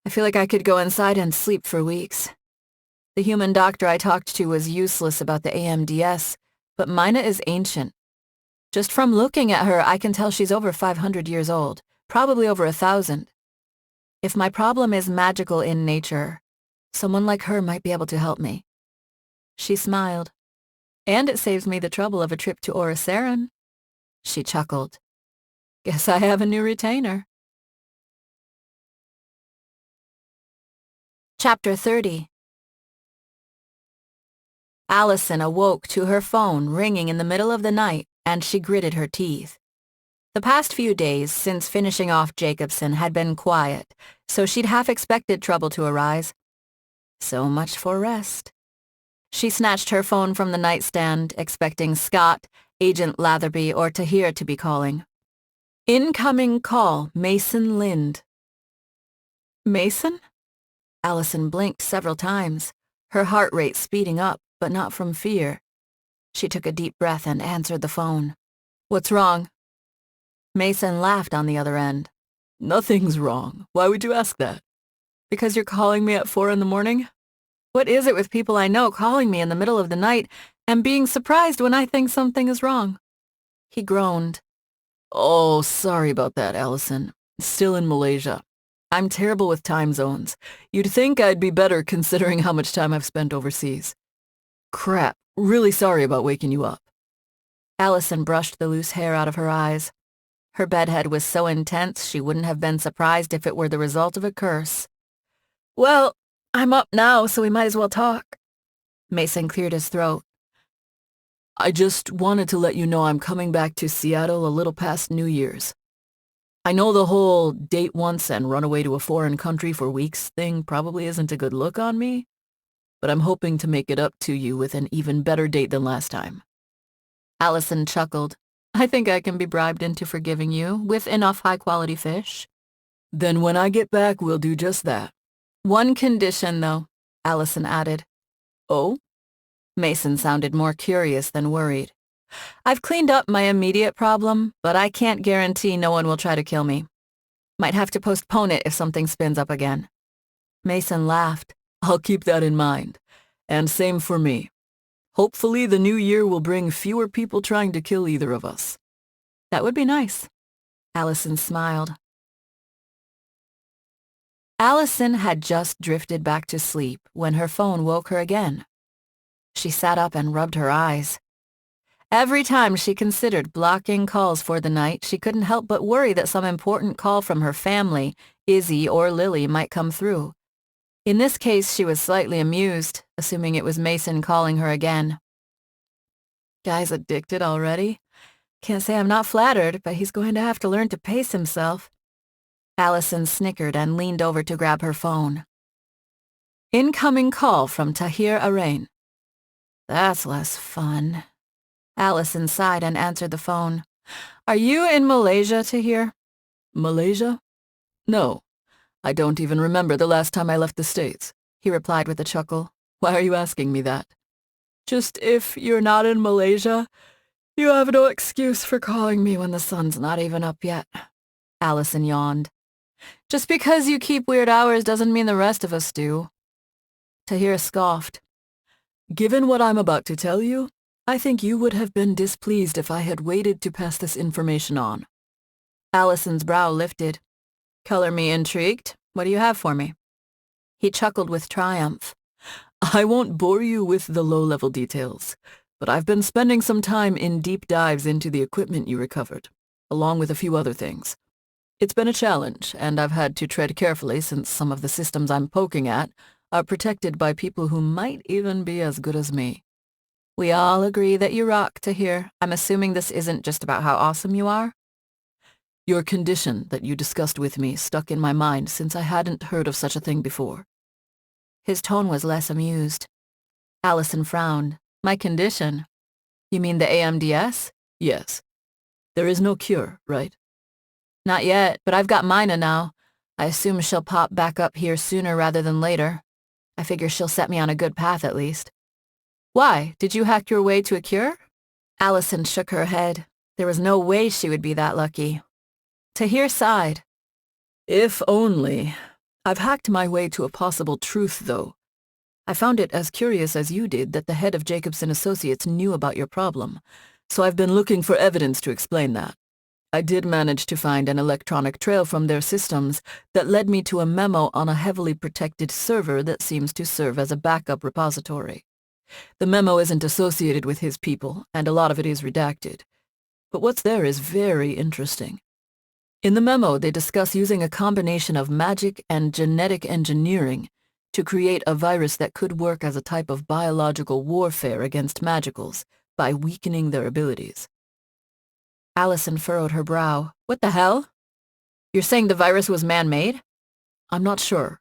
Speaker 2: I feel like I could go inside and sleep for weeks. The human doctor I talked to was useless about the AMDS, but Mina is ancient. Just from looking at her, I can tell she's over 500 years old, probably over 1,000. If my problem is magical in nature, someone like her might be able to help me.
Speaker 1: She smiled.
Speaker 2: And it saves me the trouble of a trip to Oriceran. She chuckled. Guess I have a new retainer.
Speaker 1: Chapter 30.
Speaker 2: Alison awoke to her phone ringing in the middle of the night, and she gritted her teeth. The past few days since finishing off Jacobson had been quiet, so she'd half expected trouble to arise. So much for rest. She snatched her phone from the nightstand, expecting Scott, Agent Latherby, or Tahir to be calling. Incoming call, Mason Lind. Mason? Alison blinked several times, her heart rate speeding up, but not from fear. She took a deep breath and answered the phone. What's wrong? Mason laughed on the other end. Nothing's wrong. Why would you ask that? Because you're calling me at 4 a.m? What is it with people I know calling me in the middle of the night and being surprised when I think something is wrong? He groaned. Oh, sorry about that, Alison. Still in Malaysia. I'm terrible with time zones. You'd think I'd be better considering how much time I've spent overseas. Crap, really sorry about waking you up. Alison brushed the loose hair out of her eyes. Her bedhead was so intense she wouldn't have been surprised if it were the result of a curse. Well, I'm up now, so we might as well talk. Mason cleared his throat. I just wanted to let you know I'm coming back to Seattle a little past New Year's. I know the whole date once and run away to a foreign country for weeks thing probably isn't a good look on me, but I'm hoping to make it up to you with an even better date than last time. Alison chuckled. I think I can be bribed into forgiving you with enough high-quality fish. Then when I get back, we'll do just that. One condition, though, Alison added. Oh? Mason sounded more curious than worried. I've cleaned up my immediate problem, but I can't guarantee no one will try to kill me. Might have to postpone it if something spins up again. Mason laughed. I'll keep that in mind. And same for me. Hopefully the new year will bring fewer people trying to kill either of us. That would be nice. Alison smiled. Alison had just drifted back to sleep when her phone woke her again. She sat up and rubbed her eyes. Every time she considered blocking calls for the night, she couldn't help but worry that some important call from her family, Izzy or Lily, might come through. In this case, she was slightly amused, assuming it was Mason calling her again. Guy's addicted already? Can't say I'm not flattered, but he's going to have to learn to pace himself. Alison snickered and leaned over to grab her phone. Incoming call from Tahir Arain. That's less fun. Alison sighed and answered the phone. Are you in Malaysia, Tahir? Malaysia? No. I don't even remember the last time I left the States, he replied with a chuckle. Why are you asking me that? Just if you're not in Malaysia, You have no excuse for calling me when the sun's not even up yet.
Speaker 1: Alison yawned. Just because you keep weird hours doesn't mean the rest of us do. Tahir scoffed.
Speaker 2: Given what I'm about to tell you, I think you would have been displeased if I had waited to pass this information on.
Speaker 1: Alison's brow lifted. Color me intrigued. What do you have for me? He chuckled with triumph.
Speaker 2: I won't bore you with the low-level details, but I've been spending some time in deep dives into the equipment you recovered, along with a few other things. It's been a challenge, and I've had to tread carefully since some of the systems I'm poking at are protected by people who might even be as good as me.
Speaker 1: We all agree that you rock, Tahir. I'm assuming this isn't just about how awesome you are?
Speaker 2: Your condition that you discussed with me stuck in my mind since I hadn't heard of such a thing before.
Speaker 1: His tone was less amused. Alison frowned. My condition? You mean the AMDS?
Speaker 2: Yes. There is no cure, right?
Speaker 1: Not yet, but I've got Mina now. I assume she'll pop back up here sooner rather than later. I figure she'll set me on a good path at least. Why? Did you hack your way to a cure? Alison shook her head. There was no way she would be that lucky. Tahir sighed.
Speaker 2: If only. I've hacked my way to a possible truth, though. I found it as curious as you did that the head of Jacobson Associates knew about your problem, so I've been looking for evidence to explain that. I did manage to find an electronic trail from their systems that led me to a memo on a heavily protected server that seems to serve as a backup repository. The memo isn't associated with his people, and a lot of it is redacted. But what's there is very interesting. In the memo, they discuss using a combination of magic and genetic engineering to create a virus that could work as a type of biological warfare against magicals by weakening their abilities.
Speaker 1: Alison furrowed her brow. What the hell? You're saying the virus was man-made?
Speaker 2: I'm not sure.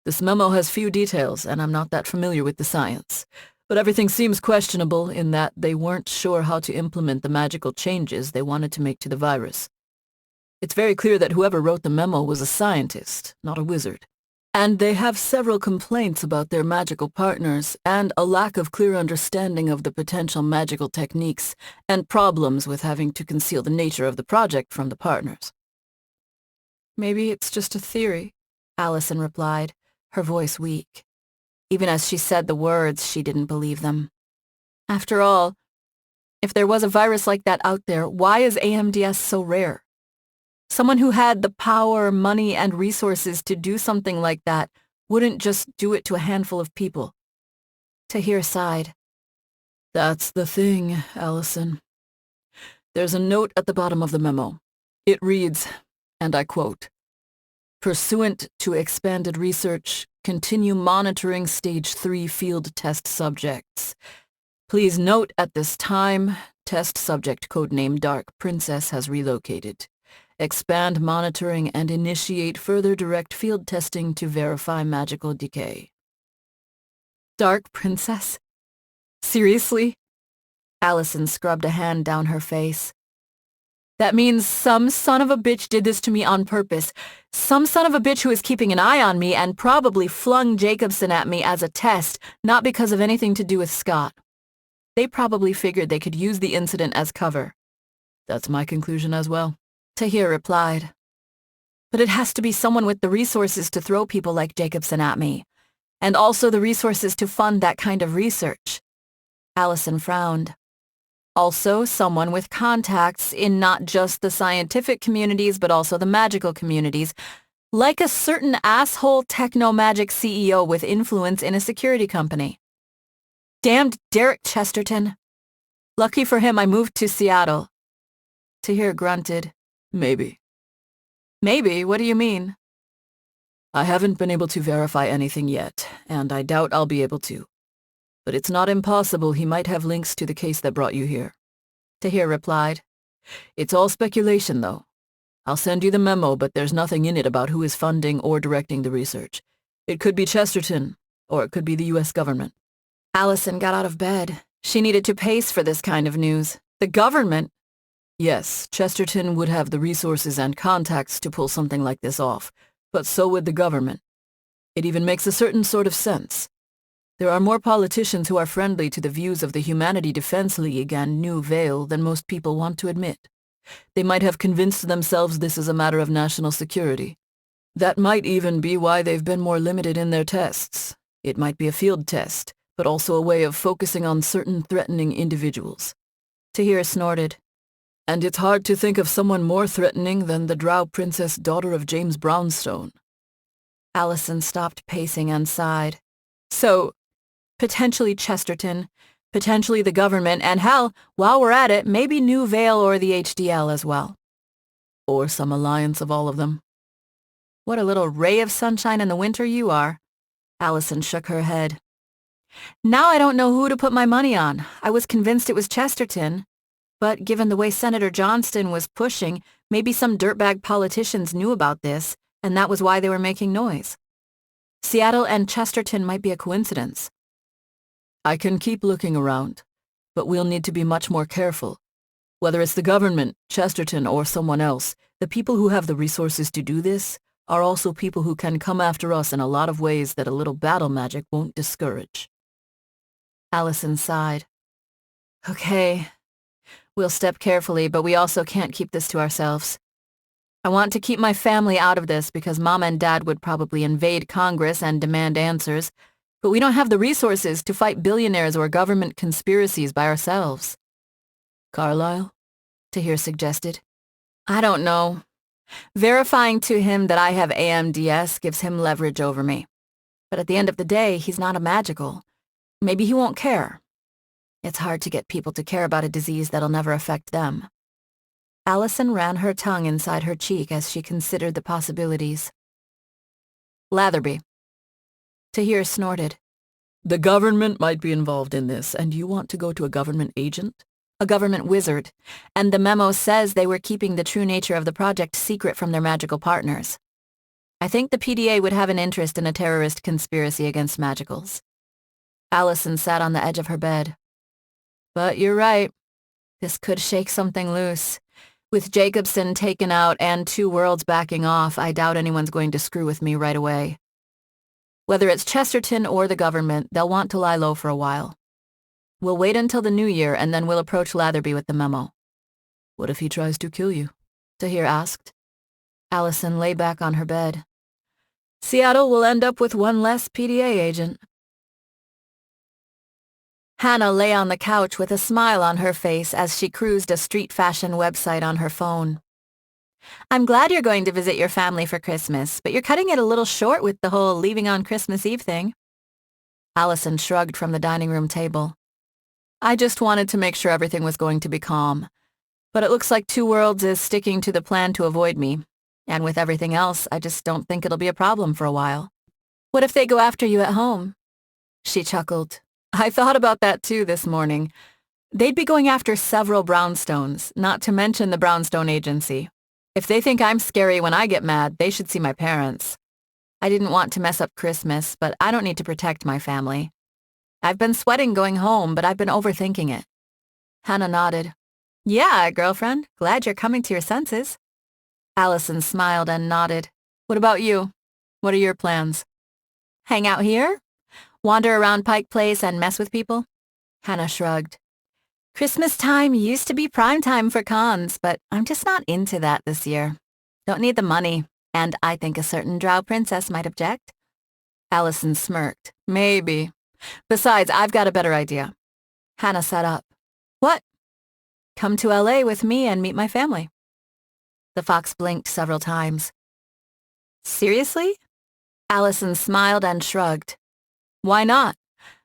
Speaker 2: This memo has few details, and I'm not that familiar with the science. But everything seems questionable in that they weren't sure how to implement the magical changes they wanted to make to the virus. It's very clear that whoever wrote the memo was a scientist, not a wizard. And they have several complaints about their magical partners and a lack of clear understanding of the potential magical techniques and problems with having to conceal the nature of the project from the partners.
Speaker 1: Maybe it's just a theory, Alison replied, her voice weak. Even as she said the words, she didn't believe them. After all, if there was a virus like that out there, why is AMDS so rare? Someone who had the power, money, and resources to do something like that wouldn't just do it to a handful of people. Tahir sighed.
Speaker 2: That's the thing, Alison. There's a note at the bottom of the memo. It reads, and I quote, "Pursuant to expanded research, continue monitoring Stage 3 field test subjects. Please note at this time, test subject codename Dark Princess has relocated. Expand monitoring and initiate further direct field testing to verify magical decay."
Speaker 1: Dark Princess? Seriously? Alison scrubbed a hand down her face. That means some son of a bitch did this to me on purpose. Some son of a bitch who is keeping an eye on me and probably flung Jacobson at me as a test, not because of anything to do with Scott. They probably figured they could use the incident as cover.
Speaker 2: That's my conclusion as well,
Speaker 1: Tahir replied. But it has to be someone with the resources to throw people like Jacobson at me, and also the resources to fund that kind of research. Alison frowned. Also someone with contacts in not just the scientific communities but also the magical communities, like a certain asshole techno-magic CEO with influence in a security company. Damned Derek Chesterton. Lucky for him I moved to Seattle. Tahir grunted.
Speaker 2: Maybe.
Speaker 1: Maybe? What do you mean?
Speaker 2: I haven't been able to verify anything yet, and I doubt I'll be able to. But it's not impossible he might have links to the case that brought you here.
Speaker 1: Tahir replied.
Speaker 2: It's all speculation, though. I'll send you the memo, but there's nothing in it about who is funding or directing the research. It could be Chesterton, or it could be the U.S. government.
Speaker 1: Alison got out of bed. She needed to pace for this kind of news. The government?
Speaker 2: Yes, Chesterton would have the resources and contacts to pull something like this off, but so would the government. It even makes a certain sort of sense. There are more politicians who are friendly to the views of the Humanity Defense League and New Vale than most people want to admit. They might have convinced themselves this is a matter of national security. That might even be why they've been more limited in their tests. It might be a field test, but also a way of focusing on certain threatening individuals.
Speaker 1: Tahir snorted.
Speaker 2: And it's hard to think of someone more threatening than the Drow princess daughter of James Brownstone.
Speaker 1: Alison stopped pacing and sighed. So, potentially Chesterton, potentially the government, and hell, while we're at it, maybe New Vale or the HDL as well.
Speaker 2: Or some alliance of all of them.
Speaker 1: What a little ray of sunshine in the winter you are. Alison shook her head. Now I don't know who to put my money on. I was convinced it was Chesterton. But given the way Senator Johnston was pushing, maybe some dirtbag politicians knew about this, and that was why they were making noise. Seattle and Chesterton might be a coincidence.
Speaker 2: I can keep looking around, but we'll need to be much more careful. Whether it's the government, Chesterton, or someone else, the people who have the resources to do this are also people who can come after us in a lot of ways that a little battle magic won't discourage.
Speaker 1: Alison sighed. Okay. We'll step carefully, but we also can't keep this to ourselves. I want to keep my family out of this because Mom and Dad would probably invade Congress and demand answers, but we don't have the resources to fight billionaires or government conspiracies by ourselves.
Speaker 2: Carlyle?
Speaker 1: Tahir suggested. I don't know. Verifying to him that I have AMDS gives him leverage over me. But at the end of the day, he's not a magical. Maybe he won't care. It's hard to get people to care about a disease that'll never affect them. Alison ran her tongue inside her cheek as she considered the possibilities. Latherby. Tahir snorted.
Speaker 2: The government might be involved in this, and you want to go to a government agent?
Speaker 1: A government wizard, and the memo says they were keeping the true nature of the project secret from their magical partners. I think the PDA would have an interest in a terrorist conspiracy against magicals. Alison sat on the edge of her bed. But you're right. This could shake something loose. With Jacobson taken out and Two Worlds backing off, I doubt anyone's going to screw with me right away. Whether it's Chesterton or the government, they'll want to lie low for a while. We'll wait until the new year and then we'll approach Latherby with the memo.
Speaker 2: What if he tries to kill you?
Speaker 1: Tahir asked. Alison lay back on her bed. Seattle will end up with one less PDA agent. Hannah lay on the couch with a smile on her face as she cruised a street fashion website on her phone. I'm glad you're going to visit your family for Christmas, but you're cutting it a little short with the whole leaving on Christmas Eve thing. Alison shrugged from the dining room table. I just wanted to make sure everything was going to be calm. But it looks like Two Worlds is sticking to the plan to avoid me. And with everything else, I just don't think it'll be a problem for a while. What if they go after you at home? She chuckled. I thought about that too this morning. They'd be going after several Brownstones, not to mention the Brownstone Agency. If they think I'm scary when I get mad, they should see my parents. I didn't want to mess up Christmas, but I don't need to protect my family. I've been sweating going home, but I've been overthinking it. Hannah nodded. Yeah, girlfriend. Glad you're coming to your senses. Alison smiled and nodded. What about you? What are your plans? Hang out here? Wander around Pike Place and mess with people? Hannah shrugged. Christmas time used to be prime time for cons, but I'm just not into that this year. Don't need the money, and I think a certain Drow princess might object. Alison smirked. Maybe. Besides, I've got a better idea. Hannah sat up. What? Come to LA with me and meet my family. The fox blinked several times. Seriously? Alison smiled and shrugged. Why not?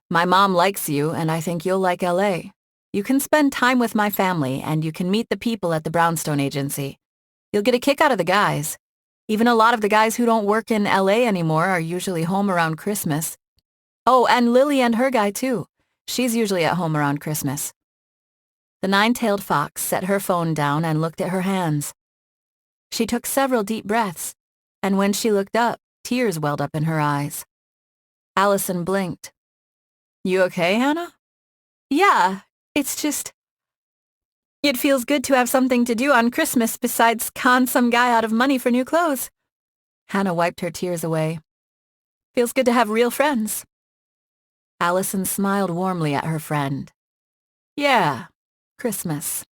Speaker 1: My mom likes you, and I think you'll like LA. You can spend time with my family, and you can meet the people at the Brownstone Agency. You'll get a kick out of the guys. Even a lot of the guys who don't work in LA anymore are usually home around Christmas. Oh, and Lily and her guy, too. She's usually at home around Christmas. The nine-tailed fox set her phone down and looked at her hands. She took several deep breaths, and when she looked up, tears welled up in her eyes. Alison blinked. You okay, Hannah? Yeah, it's just... It feels good to have something to do on Christmas besides con some guy out of money for new clothes. Hannah wiped her tears away. Feels good to have real friends. Alison smiled warmly at her friend. Yeah, Christmas.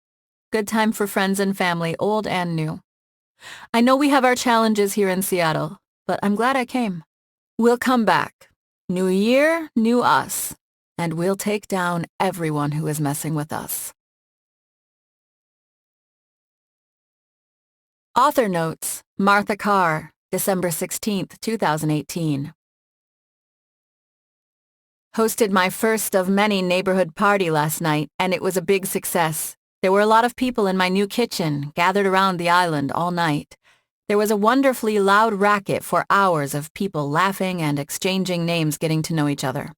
Speaker 1: Good time for friends and family, old and new. I know we have our challenges here in Seattle, but I'm glad I came. We'll come back. New year, new us. And we'll take down everyone who is messing with us. Author Notes, Martha Carr, December 16th, 2018. Hosted my first of many neighborhood party last night, and it was a big success. There were a lot of people in my new kitchen, gathered around the island all night. There was a wonderfully loud racket for hours of people laughing and exchanging names, getting to know each other.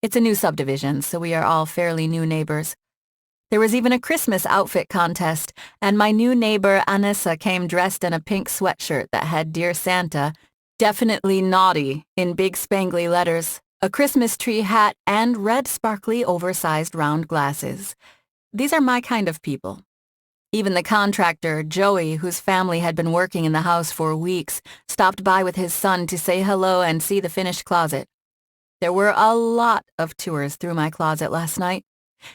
Speaker 1: It's a new subdivision, so we are all fairly new neighbors. There was even a Christmas outfit contest, and my new neighbor Anissa came dressed in a pink sweatshirt that had Dear Santa, definitely naughty, in big spangly letters, a Christmas tree hat, and red sparkly oversized round glasses. These are my kind of people. Even the contractor, Joey, whose family had been working in the house for weeks, stopped by with his son to say hello and see the finished closet. There were a lot of tours through my closet last night.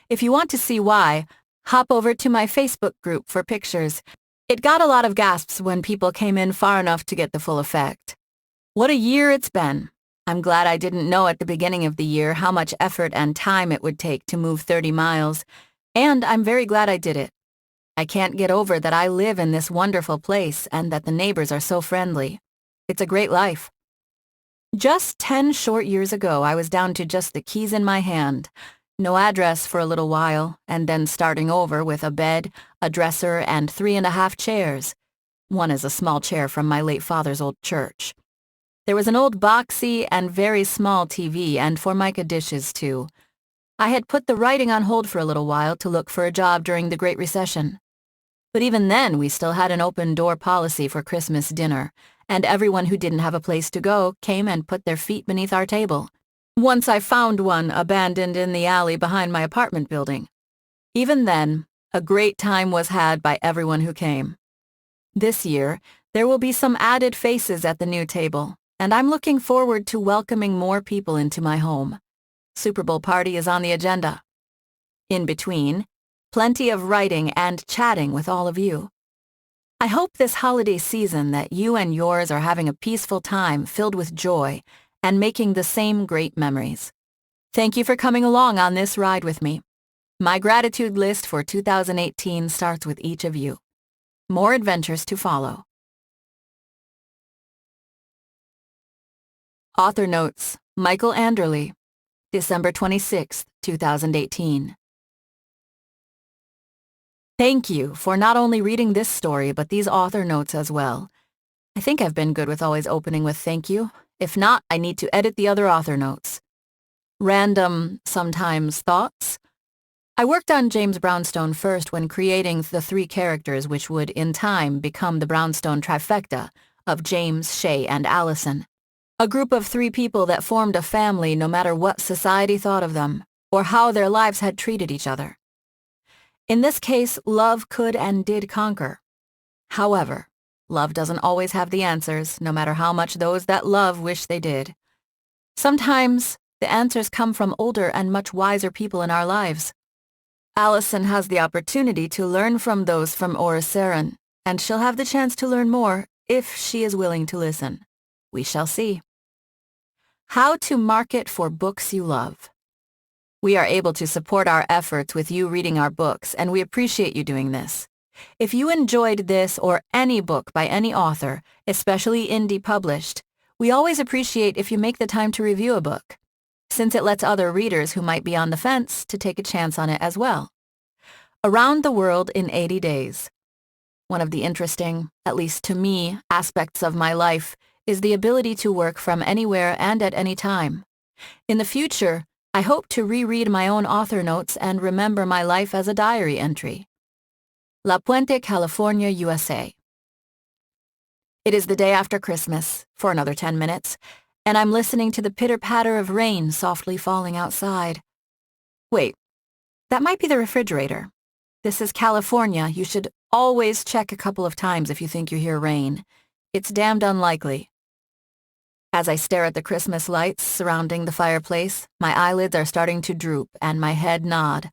Speaker 1: If you want to see why, hop over to my Facebook group for pictures. It got a lot of gasps when people came in far enough to get the full effect. What a year it's been. I'm glad I didn't know at the beginning of the year how much effort and time it would take to move 30 miles, and I'm very glad I did it. I can't get over that I live in this wonderful place and that the neighbors are so friendly. It's a great life. Just 10 short years ago, I was down to just the keys in my hand. No address for a little while, and then starting over with a bed, a dresser, and 3.5 chairs. One is a small chair from my late father's old church. There was an old boxy and very small TV, and Formica dishes, too. I had put the writing on hold for a little while to look for a job during the Great Recession. But even then, we still had an open-door policy for Christmas dinner, and everyone who didn't have a place to go came and put their feet beneath our table. Once I found one abandoned in the alley behind my apartment building. Even then, a great time was had by everyone who came. This year, there will be some added faces at the new table, and I'm looking forward to welcoming more people into my home. Super Bowl party is on the agenda. In between, plenty of writing and chatting with all of you. I hope this holiday season that you and yours are having a peaceful time filled with joy and making the same great memories. Thank you for coming along on this ride with me. My gratitude list for 2018 starts with each of you. More adventures to follow. Author Notes, Michael Anderle, December 26, 2018. Thank you for not only reading this story, but these author notes as well. I think I've been good with always opening with thank you. If not, I need to edit the other author notes. Random, sometimes, thoughts? I worked on James Brownstone first when creating the 3 characters which would, in time, become the Brownstone trifecta of James, Shay, and Alison. A group of 3 people that formed a family no matter what society thought of them, or how their lives had treated each other. In this case, love could and did conquer. However, love doesn't always have the answers, no matter how much those that love wish they did. Sometimes, the answers come from older and much wiser people in our lives. Alison has the opportunity to learn from those from Oriceran, and she'll have the chance to learn more if she is willing to listen. We shall see. How to market for books you love. We are able to support our efforts with you reading our books, and we appreciate you doing this. If you enjoyed this or any book by any author, especially indie published, we always appreciate if you make the time to review a book, since it lets other readers who might be on the fence to take a chance on it as well. Around the World in 80 Days. One of the interesting, at least to me, aspects of my life is the ability to work from anywhere and at any time. In the future, I hope to reread my own author notes and remember my life as a diary entry. La Puente, California, USA. It is the day after Christmas, for another 10 minutes, and I'm listening to the pitter-patter of rain softly falling outside. Wait, that might be the refrigerator. This is California. You should always check a couple of times if you think you hear rain. It's damned unlikely. As I stare at the Christmas lights surrounding the fireplace, my eyelids are starting to droop and my head nod.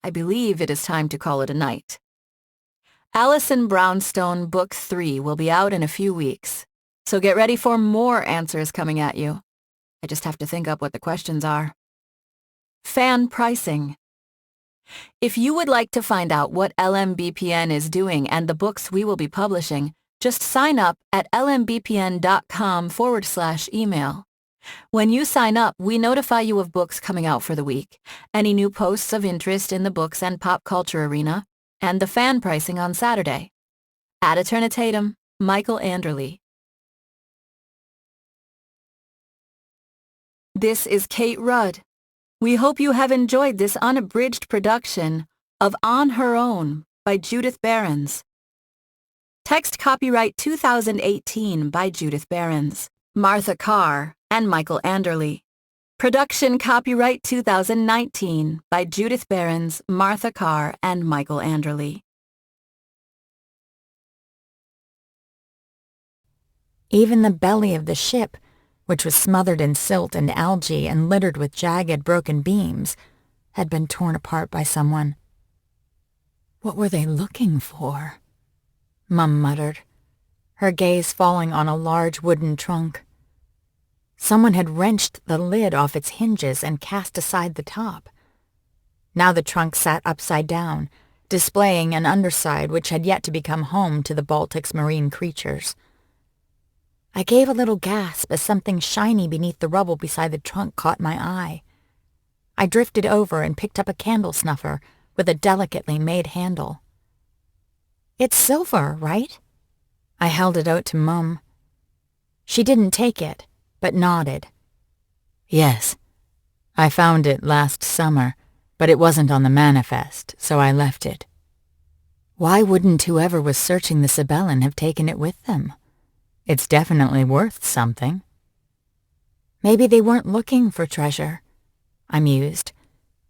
Speaker 1: I believe it is time to call it a night. Alison Brownstone Book 3 will be out in a few weeks, so get ready for more answers coming at you. I just have to think up what the questions are. Fan pricing. If you would like to find out what LMBPN is doing and the books we will be publishing, just sign up at lmbpn.com/email. When you sign up, we notify you of books coming out for the week, any new posts of interest in the books and pop culture arena, and the fan pricing on Saturday. Ad Eternitatum, Michael Anderle. This is Kate Rudd. We hope you have enjoyed this unabridged production of On Her Own by Judith Berens. Text copyright 2018 by Judith Berens, Martha Carr, and Michael Anderle. Production copyright 2019 by Judith Berens, Martha Carr, and Michael Anderle.
Speaker 3: Even the belly of the ship, which was smothered in silt and algae and littered with jagged, broken beams, had been torn apart by someone. What were they looking for? Mum muttered, her gaze falling on a large wooden trunk. Someone had wrenched the lid off its hinges and cast aside the top. Now the trunk sat upside down, displaying an underside which had yet to become home to the Baltic's marine creatures. I gave a little gasp as something shiny beneath the rubble beside the trunk caught my eye. I drifted over and picked up a candle snuffer with a delicately made handle. "It's silver, right?" I held it out to Mum. She didn't take it, but nodded. "Yes. I found it last summer, but it wasn't on the manifest, so I left it." Why wouldn't whoever was searching the Sibelin have taken it with them? It's definitely worth something. Maybe they weren't looking for treasure, I mused,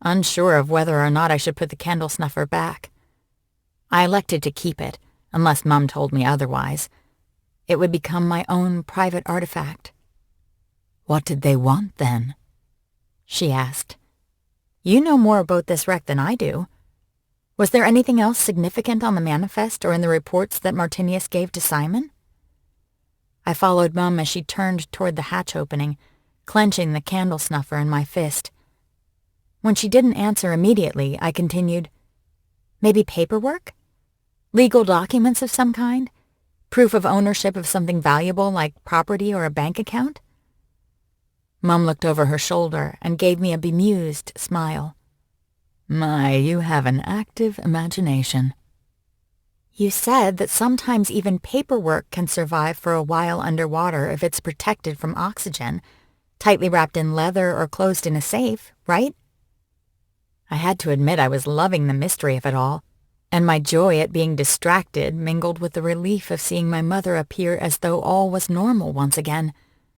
Speaker 3: unsure of whether or not I should put the candle snuffer back. I elected to keep it, unless Mum told me otherwise. It would become my own private artifact. "What did they want, then?" she asked. "You know more about this wreck than I do. Was there anything else significant on the manifest or in the reports that Martinius gave to Simon?" I followed Mum as she turned toward the hatch opening, clenching the candle snuffer in my fist. When she didn't answer immediately, I continued, "Maybe paperwork? Legal documents of some kind? Proof of ownership of something valuable like property or a bank account?" Mum looked over her shoulder and gave me a bemused smile. "My, you have an active imagination." "You said that sometimes even paperwork can survive for a while underwater if it's protected from oxygen, tightly wrapped in leather or closed in a safe, right?" I had to admit I was loving the mystery of it all, and my joy at being distracted mingled with the relief of seeing my mother appear as though all was normal once again.